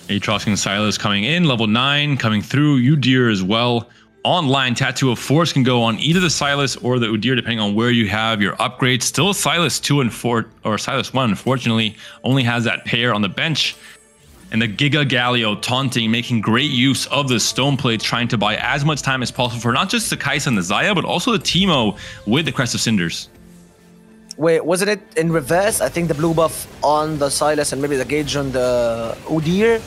Aatrox and Silas coming in, level 9, coming through. Udyr as well. Online, Tattoo of Force can go on either the Silas or the Udyr, depending on where you have your upgrades. Still Silas 2 and 4, or Silas 1, unfortunately, only has that pair on the bench. And the Giga Galio taunting, making great use of the stone plates, trying to buy as much time as possible for not just the Kai'Sa and the Xayah, but also the Teemo with the Crest of Cinders. Wait, wasn't it in reverse? I think the blue buff on the Silas and maybe the gauge on the Udyr.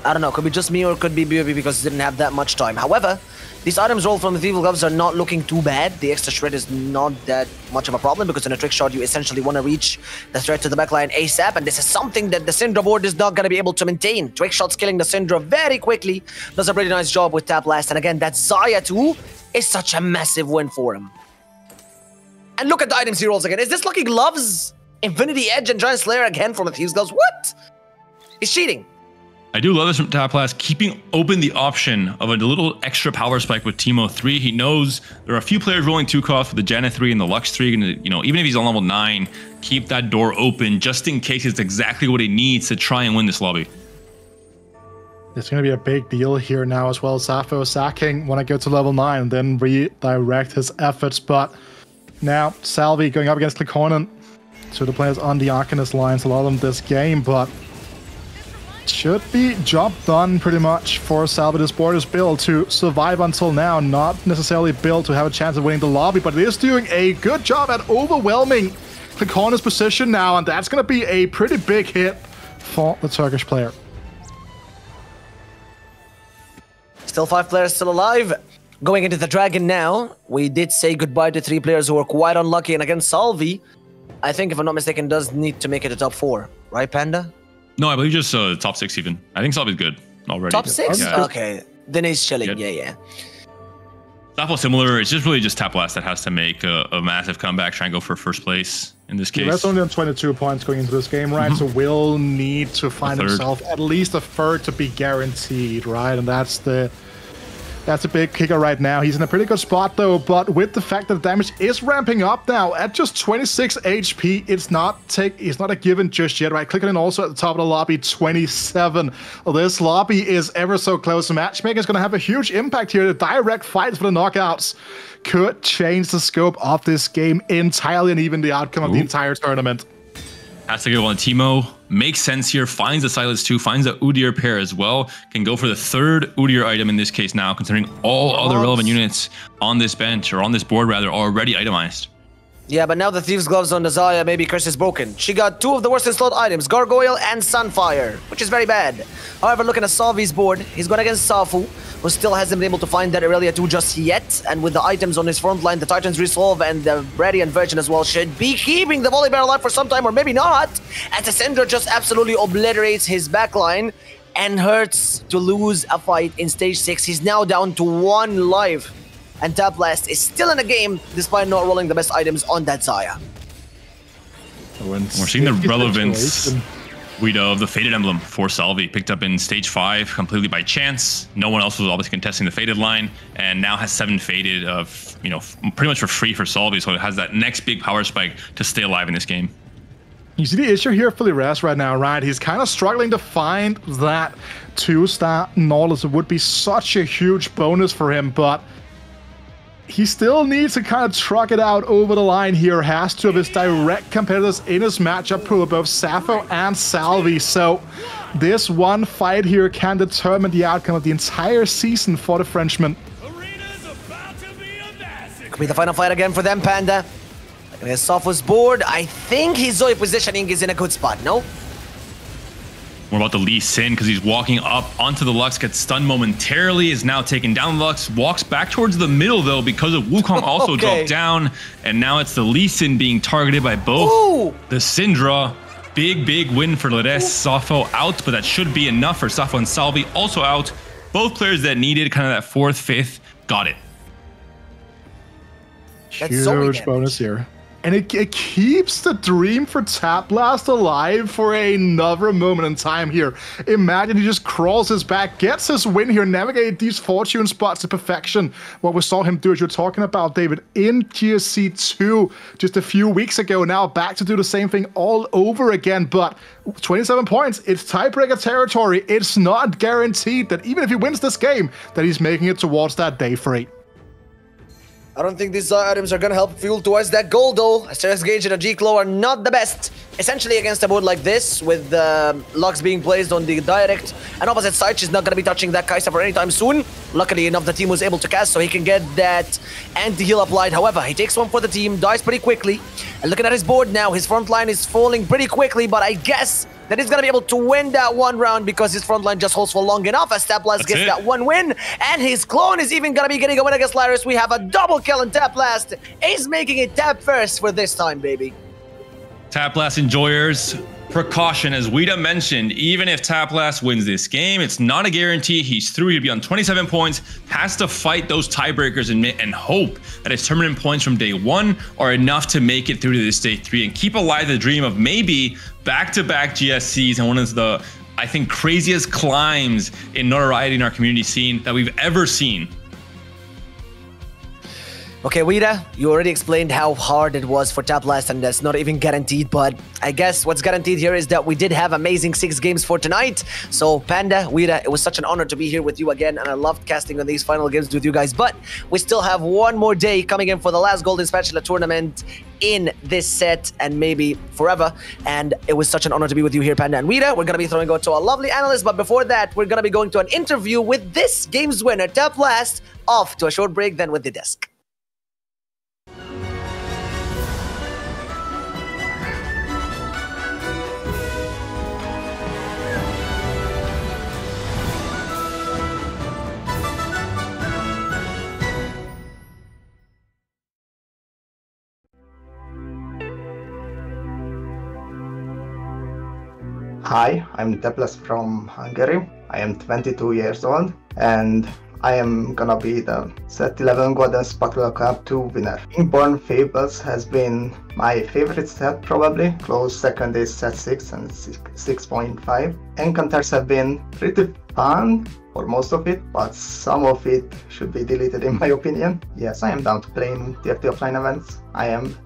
I don't know, could be just me or could be BOB because it didn't have that much time. However, these items rolled from the Thievul Gloves are not looking too bad. The extra shred is not that much of a problem because in a trick shot you essentially want to reach the threat to the backline ASAP, and this is something that the Syndra board is not going to be able to maintain. Trick shots killing the Syndra very quickly does a pretty nice job with Taplast, and again that Xayah 2 is such a massive win for him. And look at the items he rolls again. Is this Lucky Gloves, Infinity Edge, and Giant Slayer again from the Thieves Gloves? What? He's cheating. I do love this from Taplast, keeping open the option of a little extra power spike with Teemo 3. He knows there are a few players rolling 2 costs with the Janna 3 and the Lux 3. And, you know, even if he's on level 9, keep that door open just in case it's exactly what he needs to try and win this lobby. It's going to be a big deal here now as well. Sappho sacking when I go to level 9, then redirect his efforts. But now Salvi going up against Cliconan. So the players on the Arcanist lines, a lot of them this game, but should be job done pretty much for Salvi. This board is built to survive until now, not necessarily built to have a chance of winning the lobby, but it is doing a good job at overwhelming Cliconan's position now, and that's going to be a pretty big hit for the Turkish player. Still 5 players still alive. Going into the Dragon now, we did say goodbye to 3 players who were quite unlucky, and against Salvi, I think if I'm not mistaken, does need to make it a top 4, right Panda? No, I believe just top 6 even. I think Salvi's good already. Top 6? Yeah. Okay. Then he's chilling. Yeah. Sappho similar. It's just really just Taplast that has to make a massive comeback, try and go for first place in this case. That's only on 22 points going into this game, right? So will need to find himself at least a third to be guaranteed, right? And that's a big kicker right now. He's in a pretty good spot though, but with the fact that the damage is ramping up now at just 26 HP, it's not a given just yet, right? Clicking in also at the top of the lobby, 27. This lobby is ever so close. Matchmaking is going to have a huge impact here. The direct fights for the knockouts could change the scope of this game entirely and even the outcome of the entire tournament. Has to go on Teemo. Makes sense here. Finds the Silas 2, finds the Udyr pair as well. Can go for the 3rd Udyr item in this case now, considering all other relevant units on this bench, or on this board rather, are already itemized. Yeah, but now the Thieves Gloves on the Xayah, maybe Curse is broken. She got 2 of the worst installed items, Gargoyle and Sunfire, which is very bad. However, looking at Salvi's board, he's going against Safu, who still hasn't been able to find that Aurelia 2 just yet. And with the items on his front line, the Titan's Resolve and the Radiant Virgin as well should be keeping the Volibear alive for some time, or maybe not. As the Syndra just absolutely obliterates his backline and hurts to lose a fight in stage 6. He's now down to 1 life. And Taplast is still in the game despite not rolling the best items on that Xayah. We're seeing the relevance Guido of the Faded Emblem for Salvi, picked up in stage 5 completely by chance. No one else was obviously contesting the Faded line, and now has 7 Faded of, you know, pretty much for free for Salvi, so it has that next big power spike to stay alive in this game. You see the issue here for Lires right now, right? He's kind of struggling to find that 2-star Nautilus. It would be such a huge bonus for him, but he still needs to kind of truck it out over the line here. Has two of his direct competitors in his matchup pool, both Sappho and Salvi. So this one fight here can determine the outcome of the entire season for the Frenchman. Could be the final fight again for them, Panda. His Sophos board. I think his Zoe positioning is in a good spot, no? More about the Lee Sin, because he's walking up onto the Lux, gets stunned momentarily, is now taken down the Lux, walks back towards the middle though, because of Wukong also dropped down, and now it's the Lee Sin being targeted by both the Syndra. Big win for Lires. Sappho out, but that should be enough for Sappho and Salvi also out. Both players that needed kind of that 4th, 5th, got it. Huge bonus here. And it keeps the dream for Taplast alive for another moment in time here. Imagine he just crawls his back, gets his win here, navigate these fortune spots to perfection. What we saw him do, as you're talking about, David, in GSC 2 just a few weeks ago. Now back to do the same thing all over again. But 27 points, it's tiebreaker territory. It's not guaranteed that even if he wins this game, that he's making it towards that day for 8. I don't think these items are gonna help fuel towards that goal though. Astralis Gauge and a G-Claw are not the best. Essentially against a board like this, with Lux being placed on the direct and opposite side, she's not gonna be touching that Kai'Sa for anytime soon. Luckily enough, the team was able to cast so he can get that anti-heal applied. However, he takes one for the team, dies pretty quickly. And looking at his board now, his front line is falling pretty quickly, but I guess that he's gonna be able to win that one round because his front line just holds for long enough as Taplast gets that one win. And his clone is even gonna be getting a win against Lires. We have a double kill and Taplast is making it tap first for this time, baby. Taplast enjoyers, precaution, as Wida mentioned, even if Taplast wins this game, it's not a guarantee. He's through, he'll be on 27 points, has to fight those tiebreakers and hope that his tournament points from day 1 are enough to make it through to this day 3 and keep alive the dream of maybe back-to-back GSCs and one of the, I think, craziest climbs in notoriety in our community scene that we've ever seen. Okay, Wida, you already explained how hard it was for Taplast, and that's not even guaranteed, but I guess what's guaranteed here is that we did have amazing 6 games for tonight. So, Panda, Wida, it was such an honor to be here with you again, and I loved casting on these final games with you guys, but we still have one more day coming in for the last Golden Spatula tournament in this set, and maybe forever, and it was such an honor to be with you here, Panda and Wida. We're going to be throwing out to our lovely analyst, but before that, we're going to be going to an interview with this game's winner, Taplast, off to a short break, then with the desk. Hi, I'm Taplast from Hungary. I am 22 years old and I am gonna be the Set 11 Golden Spatula Cup 2 winner. Inkborn Fables has been my favorite set probably. Close second is Set 6 and 6.5. Encounters have been pretty fun for most of it, but some of it should be deleted in my opinion. Yes, I am down to play in TFT offline events. I am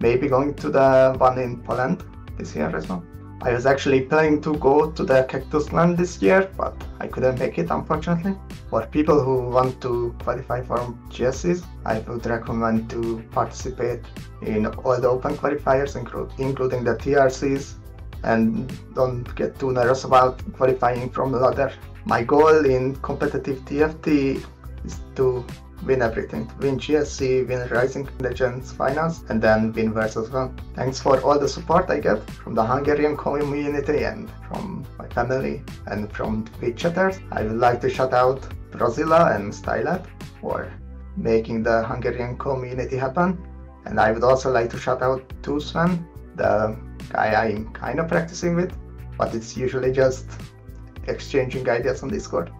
maybe going to the one in Poland this year as well. I was actually planning to go to the Cactus Land this year, but I couldn't make it unfortunately. For people who want to qualify for GSCs, I would recommend to participate in all the open qualifiers, including the TRCs, and don't get too nervous about qualifying from the ladder. My goal in competitive TFT is to win everything. Win GSC, win Rising Legends Finals, and then win Versus as well. Thanks for all the support I get from the Hungarian community and from my family and from Twitch chatters. I would like to shout out Brazila and Stylat for making the Hungarian community happen. And I would also like to shout out to Sven, the guy I'm kind of practicing with, but it's usually just exchanging ideas on Discord.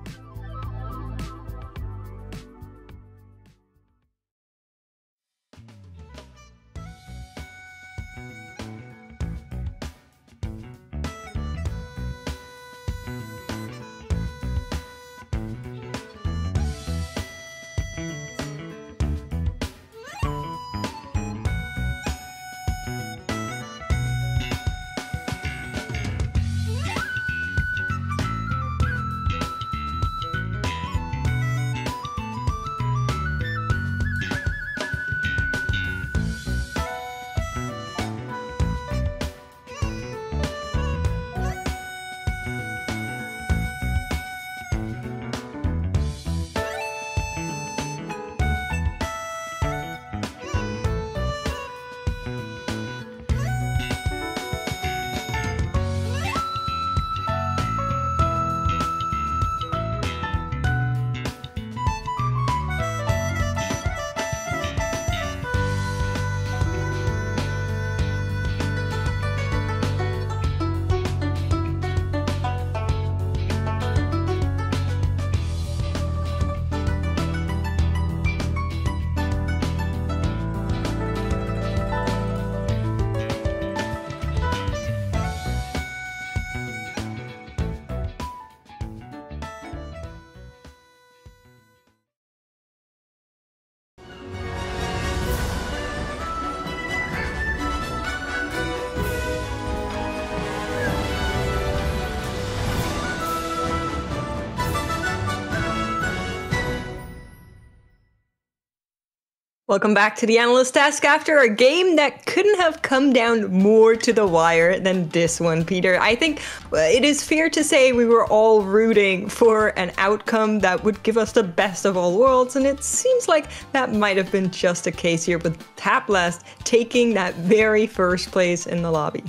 Welcome back to the Analyst Task after a game that couldn't have come down more to the wire than this one, Peter. I think it is fair to say we were all rooting for an outcome that would give us the best of all worlds, and it seems like that might have been just the case here with Taplast taking that very first place in the lobby.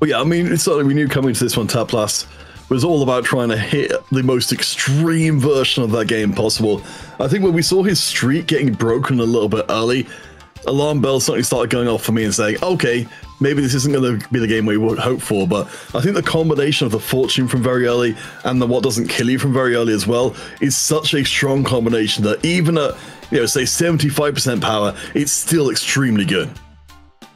Well, yeah, I mean, it's something we knew coming to this one, Taplast was all about trying to hit the most extreme version of that game possible. I think when we saw his streak getting broken a little bit early, alarm bells suddenly started going off for me and saying, okay, maybe this isn't going to be the game we would hope for, but I think the combination of the fortune from very early and the what doesn't kill you from very early as well is such a strong combination that even at, say 75% power, it's still extremely good.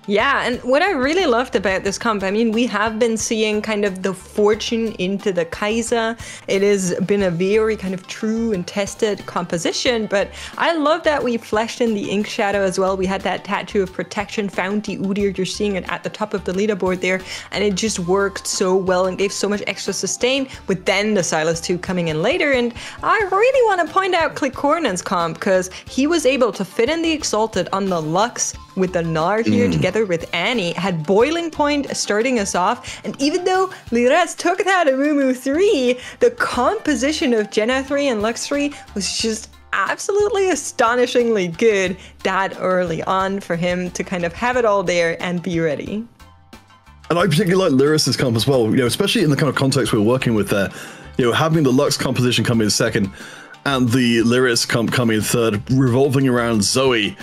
Yeah, and what I really loved about this comp, I mean, we have been seeing kind of the fortune into the Kaiser. It has been a very kind of true and tested composition, but I love that we fleshed in the Ink Shadow as well. We had that tattoo of protection, found the Udyr, you're seeing it at the top of the leaderboard there, and it just worked so well and gave so much extra sustain, with then the Silas 2 coming in later. And I really want to point out Klikornen's comp, because he was able to fit in the Exalted on the Lux with the Gnar here together with Annie, had Boiling Point starting us off, and even though Lires took that Amumu 3, the composition of Jenna 3 and Lux 3 was just absolutely astonishingly good that early on for him to kind of have it all there and be ready. And I particularly like Lyris's comp as well, especially in the kind of context we're working with there. Having the Lux composition come in second and the Lyris comp come in third, revolving around Zoe.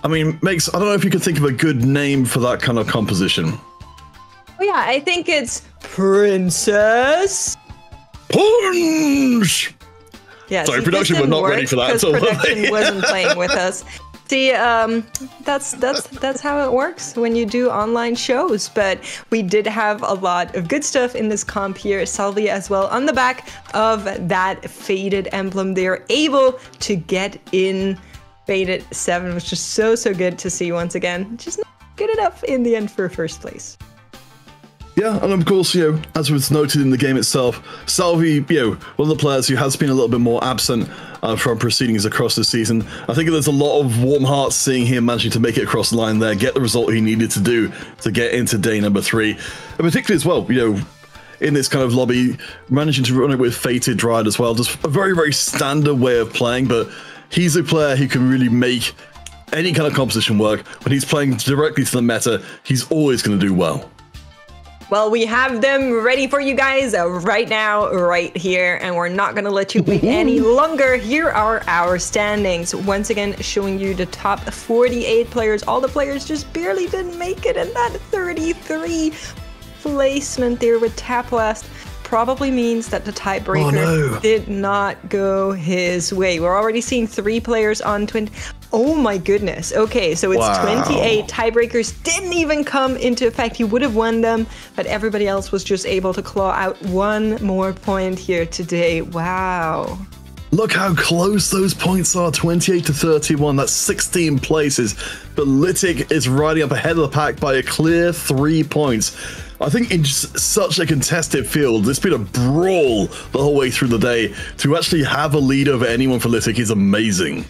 I mean, I don't know if you can think of a good name for that kind of composition. Oh yeah, I think it's Princess Punch! Yeah, sorry, production were not ready for that. Because production wasn't playing with us. See, that's how it works when you do online shows. But we did have a lot of good stuff in this comp here. Salvia as well on the back of that faded emblem. They're able to get in Faded 7, which is so good to see once again. Just not good enough in the end for first place. Yeah, and of course, as was noted in the game itself, Salvi, one of the players who has been a little bit more absent from proceedings across the season. I think there's a lot of warm hearts seeing him managing to make it across the line there, get the result he needed to do to get into day number 3. And particularly as well, in this kind of lobby, managing to run it with Fated Dryad as well. Just a very standard way of playing, but he's a player who can really make any kind of composition work. When he's playing directly to the meta, he's always going to do well. Well, we have them ready for you guys right now, right here, and we're not going to let you wait any longer. Here are our standings. Once again, showing you the top 48 players. All the players just barely didn't make it in that 33 placement there with Taplast. Probably means that the tiebreaker did not go his way. We're already seeing 3 players on 20. Oh my goodness. Okay, so it's 28. Tiebreakers didn't even come into effect. He would have won them, but everybody else was just able to claw out 1 more point here today. Wow. Look how close those points are, 28 to 31. That's 16 places. But Litiq is riding up ahead of the pack by a clear 3 points. I think in such a contested field, it's been a brawl the whole way through the day. To actually have a lead over anyone for Litiq is amazing.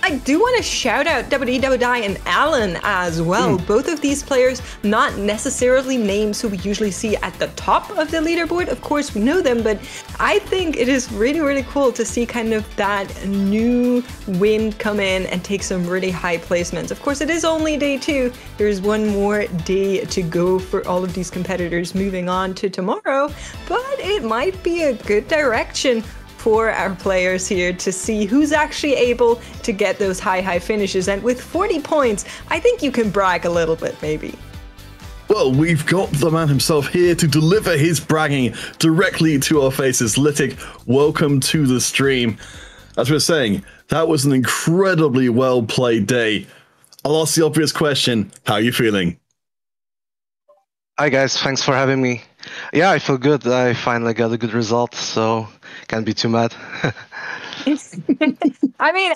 I do want to shout out Double-D and Alan as well. Both of these players, not necessarily names who we usually see at the top of the leaderboard. Of course, we know them, but I think it is really cool to see kind of that new wind come in and take some really high placements. Of course, it is only day 2. There's 1 more day to go for all of these competitors moving on to tomorrow, but it might be a good direction for our players here to see who's actually able to get those high finishes. And with 40 points, I think you can brag a little bit, maybe. Well, we've got the man himself here to deliver his bragging directly to our faces. Litiq, welcome to the stream. As we were saying, that was an incredibly well-played day. I'll ask the obvious question, how are you feeling? Hi guys, thanks for having me. Yeah, I feel good. I finally got a good result, so can't be too mad. I mean,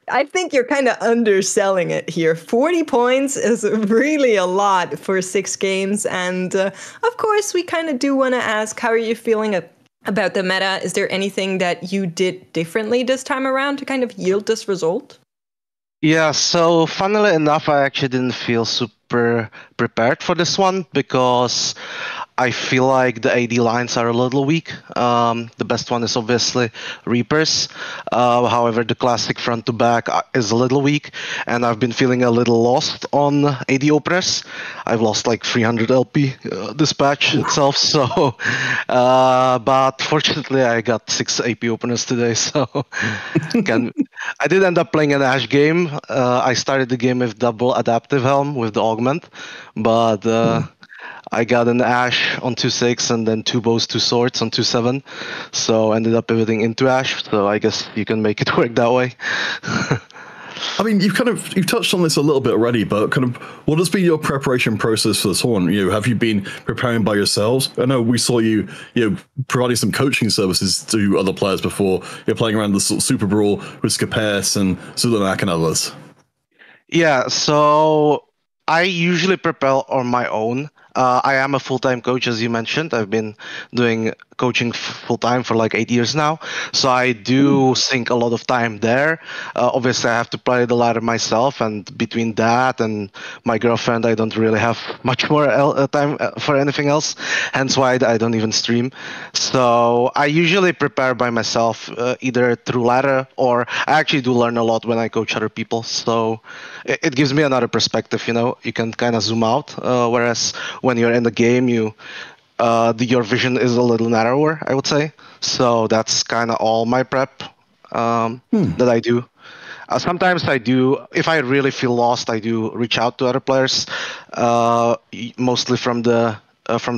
I think you're kind of underselling it here. 40 points is really a lot for 6 games. And of course, we kind of do want to ask, how are you feeling about the meta? Is there anything that you did differently this time around to kind of yield this result? Yeah, so funnily enough, I actually didn't feel super prepared for this one because I feel like the AD lines are a little weak. The best one is obviously Reapers. However, the classic front to back is a little weak, and I've been feeling a little lost on AD openers. I've lost like 300 LP this patch itself, so but fortunately I got 6 AP openers today, so I did end up playing an Ashe game. I started the game with double adaptive helm with the augment, but I got an Ashe on 2.6 and then 2 bows, 2 swords on 2.7, so ended up pivoting into Ashe. So I guess you can make it work that way. I mean, you've touched on this a little bit already, but kind of what has been your preparation process for the tournament? Have you been preparing by yourselves? I know we saw you providing some coaching services to other players before. You're playing around the sort of Super Brawl with Skapes and Zulanak and others. Yeah, so I usually prepare on my own. I am a full-time coach, as you mentioned. I've been doing coaching full-time for like 8 years now. So I do sink a lot of time there. Obviously, I have to play the ladder myself. And between that and my girlfriend, I don't really have much more time for anything else. Hence why I don't even stream. So I usually prepare by myself, either through ladder or I actually do learn a lot when I coach other people. So it gives me another perspective, you can kind of zoom out. Whereas when you're in the game, your vision is a little narrower, I would say. So that's kind of all my prep that I do. Sometimes I do, if I really feel lost, I do reach out to other players, mostly from the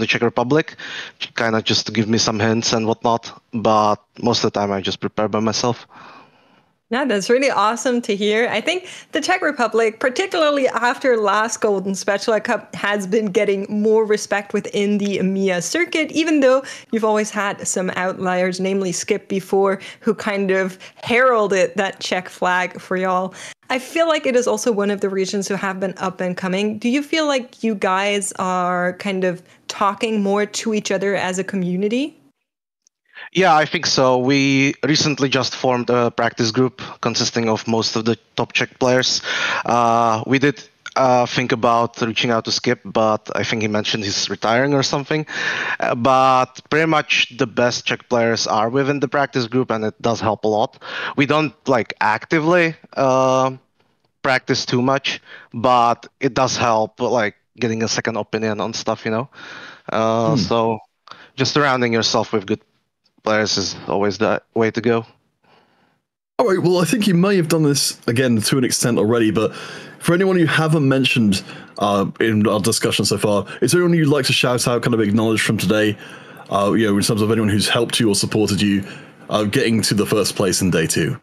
Czech Republic, kind of just to give me some hints and whatnot. But most of the time, I just prepare by myself. Yeah, that's really awesome to hear. I think the Czech Republic, particularly after last Golden Spatula Cup, has been getting more respect within the EMEA circuit, even though you've always had some outliers, namely Skip before, who kind of heralded that Czech flag for y'all. I feel like it is also one of the regions who have been up and coming. Do you feel like you guys are kind of talking more to each other as a community? Yeah, I think so. We recently just formed a practice group consisting of most of the top Czech players. We did think about reaching out to Skip, but I think he mentioned he's retiring or something. But pretty much the best Czech players are within the practice group, and it does help a lot. We don't actively practice too much, but it does help getting a second opinion on stuff, So just surrounding yourself with good players is always the way to go. All right, well, I think you may have done this again to an extent already, but for anyone you haven't mentioned in our discussion so far, is there anyone you'd like to shout out, kind of acknowledge from today, in terms of anyone who's helped you or supported you getting to the first place in day 2?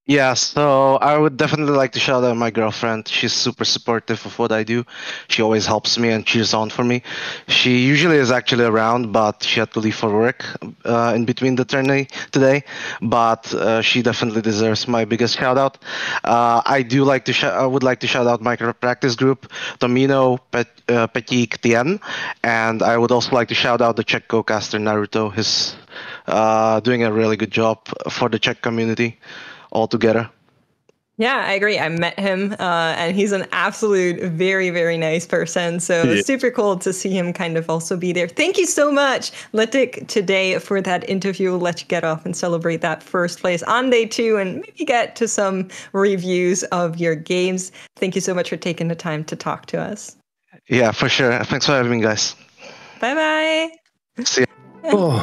Yeah, so I would definitely like to shout out my girlfriend. She's super supportive of what I do. She always helps me and cheers on for me. She usually is actually around, but she had to leave for work in between the tourney today. But she definitely deserves my biggest shout out. I would like to shout out my practice group, Tomino, Petík, Tien, and I would also like to shout out the Czech co-caster Naruto. He's doing a really good job for the Czech community altogether. Yeah, I agree. I met him, and he's an absolute very, very nice person. So it's super cool to see him kind of also be there. Thank you so much, Litiq, today for that interview. We'll let you get off and celebrate that first place on day 2 and maybe get to some reviews of your games. Thank you so much for taking the time to talk to us. Yeah, for sure. Thanks for having me, guys. Bye-bye. See ya.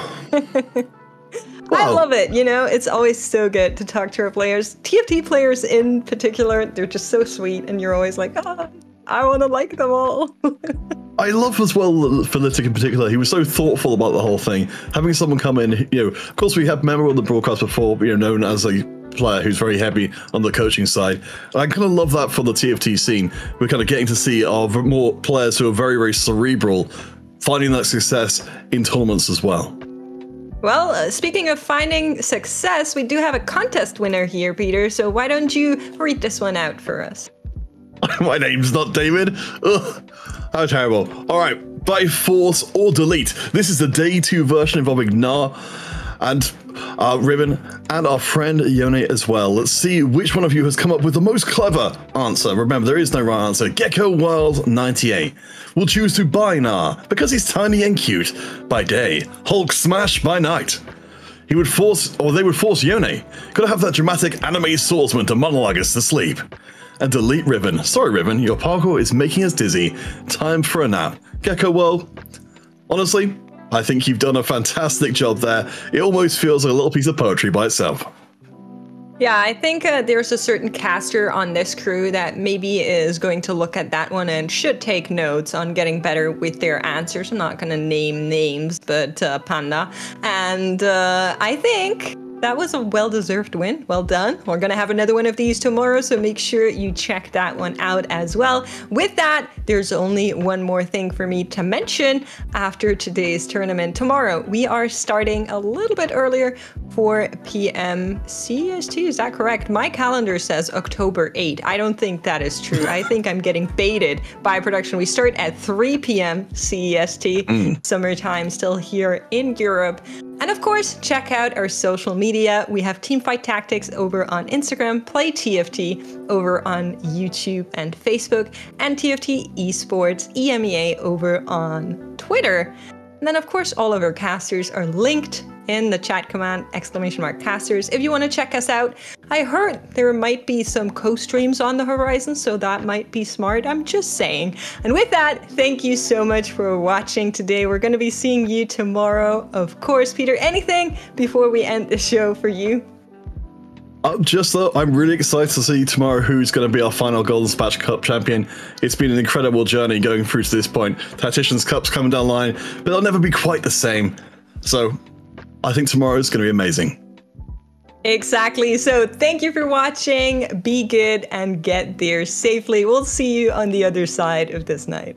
I love it. It's always so good to talk to our players. TFT players in particular, they're just so sweet. And you're always like, I want to like them all. I love as well for Litiq in particular. He was so thoughtful about the whole thing. Having someone come in, of course we have member on the broadcast before, known as a player who's very heavy on the coaching side. I kind of love that for the TFT scene. We're kind of getting to see more players who are very, very cerebral, finding that success in tournaments as well. Well, speaking of finding success, we do have a contest winner here, Peter. So why don't you read this one out for us? My name's not David. Ugh, how terrible. All right, by force or delete. This is the day 2 version involving Gnar. and Ribbon, and our friend Yone as well. Let's see which one of you has come up with the most clever answer. Remember, there is no right answer. Gecko World 98 will choose to buy Gnar because he's tiny and cute by day, Hulk Smash by night. He would force, or they would force Yone. Gotta have that dramatic anime swordsman to monologue us to sleep. And delete Ribbon. Sorry, Ribbon, your parkour is making us dizzy. Time for a nap. Gecko World, honestly, I think you've done a fantastic job there. It almost feels like a little piece of poetry by itself. Yeah, I think there's a certain caster on this crew that maybe is going to look at that one and should take notes on getting better with their answers. I'm not going to name names, but Panda. And I think that was a well-deserved win. Well done. We're going to have another one of these tomorrow, so make sure you check that one out as well. With that, there's only one more thing for me to mention after today's tournament. Tomorrow, we are starting a little bit earlier, 4 p.m. CST, is that correct? My calendar says October 8. I don't think that is true. I think I'm getting baited by production. We start at 3 p.m. CST, summertime still here in Europe. And of course, check out our social media. We have Teamfight Tactics over on Instagram, Play TFT over on YouTube and Facebook, and TFT Esports EMEA over on Twitter. And then of course, all of our casters are linked in the chat command, !casters. If you want to check us out, I heard there might be some co-streams on the horizon, so that might be smart. I'm just saying. And with that, thank you so much for watching today. We're going to be seeing you tomorrow, of course. Peter, anything before we end the show for you? Just though, I'm really excited to see tomorrow who's going to be our final Golden Spatch Cup champion. It's been an incredible journey going through to this point. Tacticians Cup's coming down the line, but they'll never be quite the same. So I think tomorrow is going to be amazing. Exactly. So thank you for watching. Be good and get there safely. We'll see you on the other side of this night.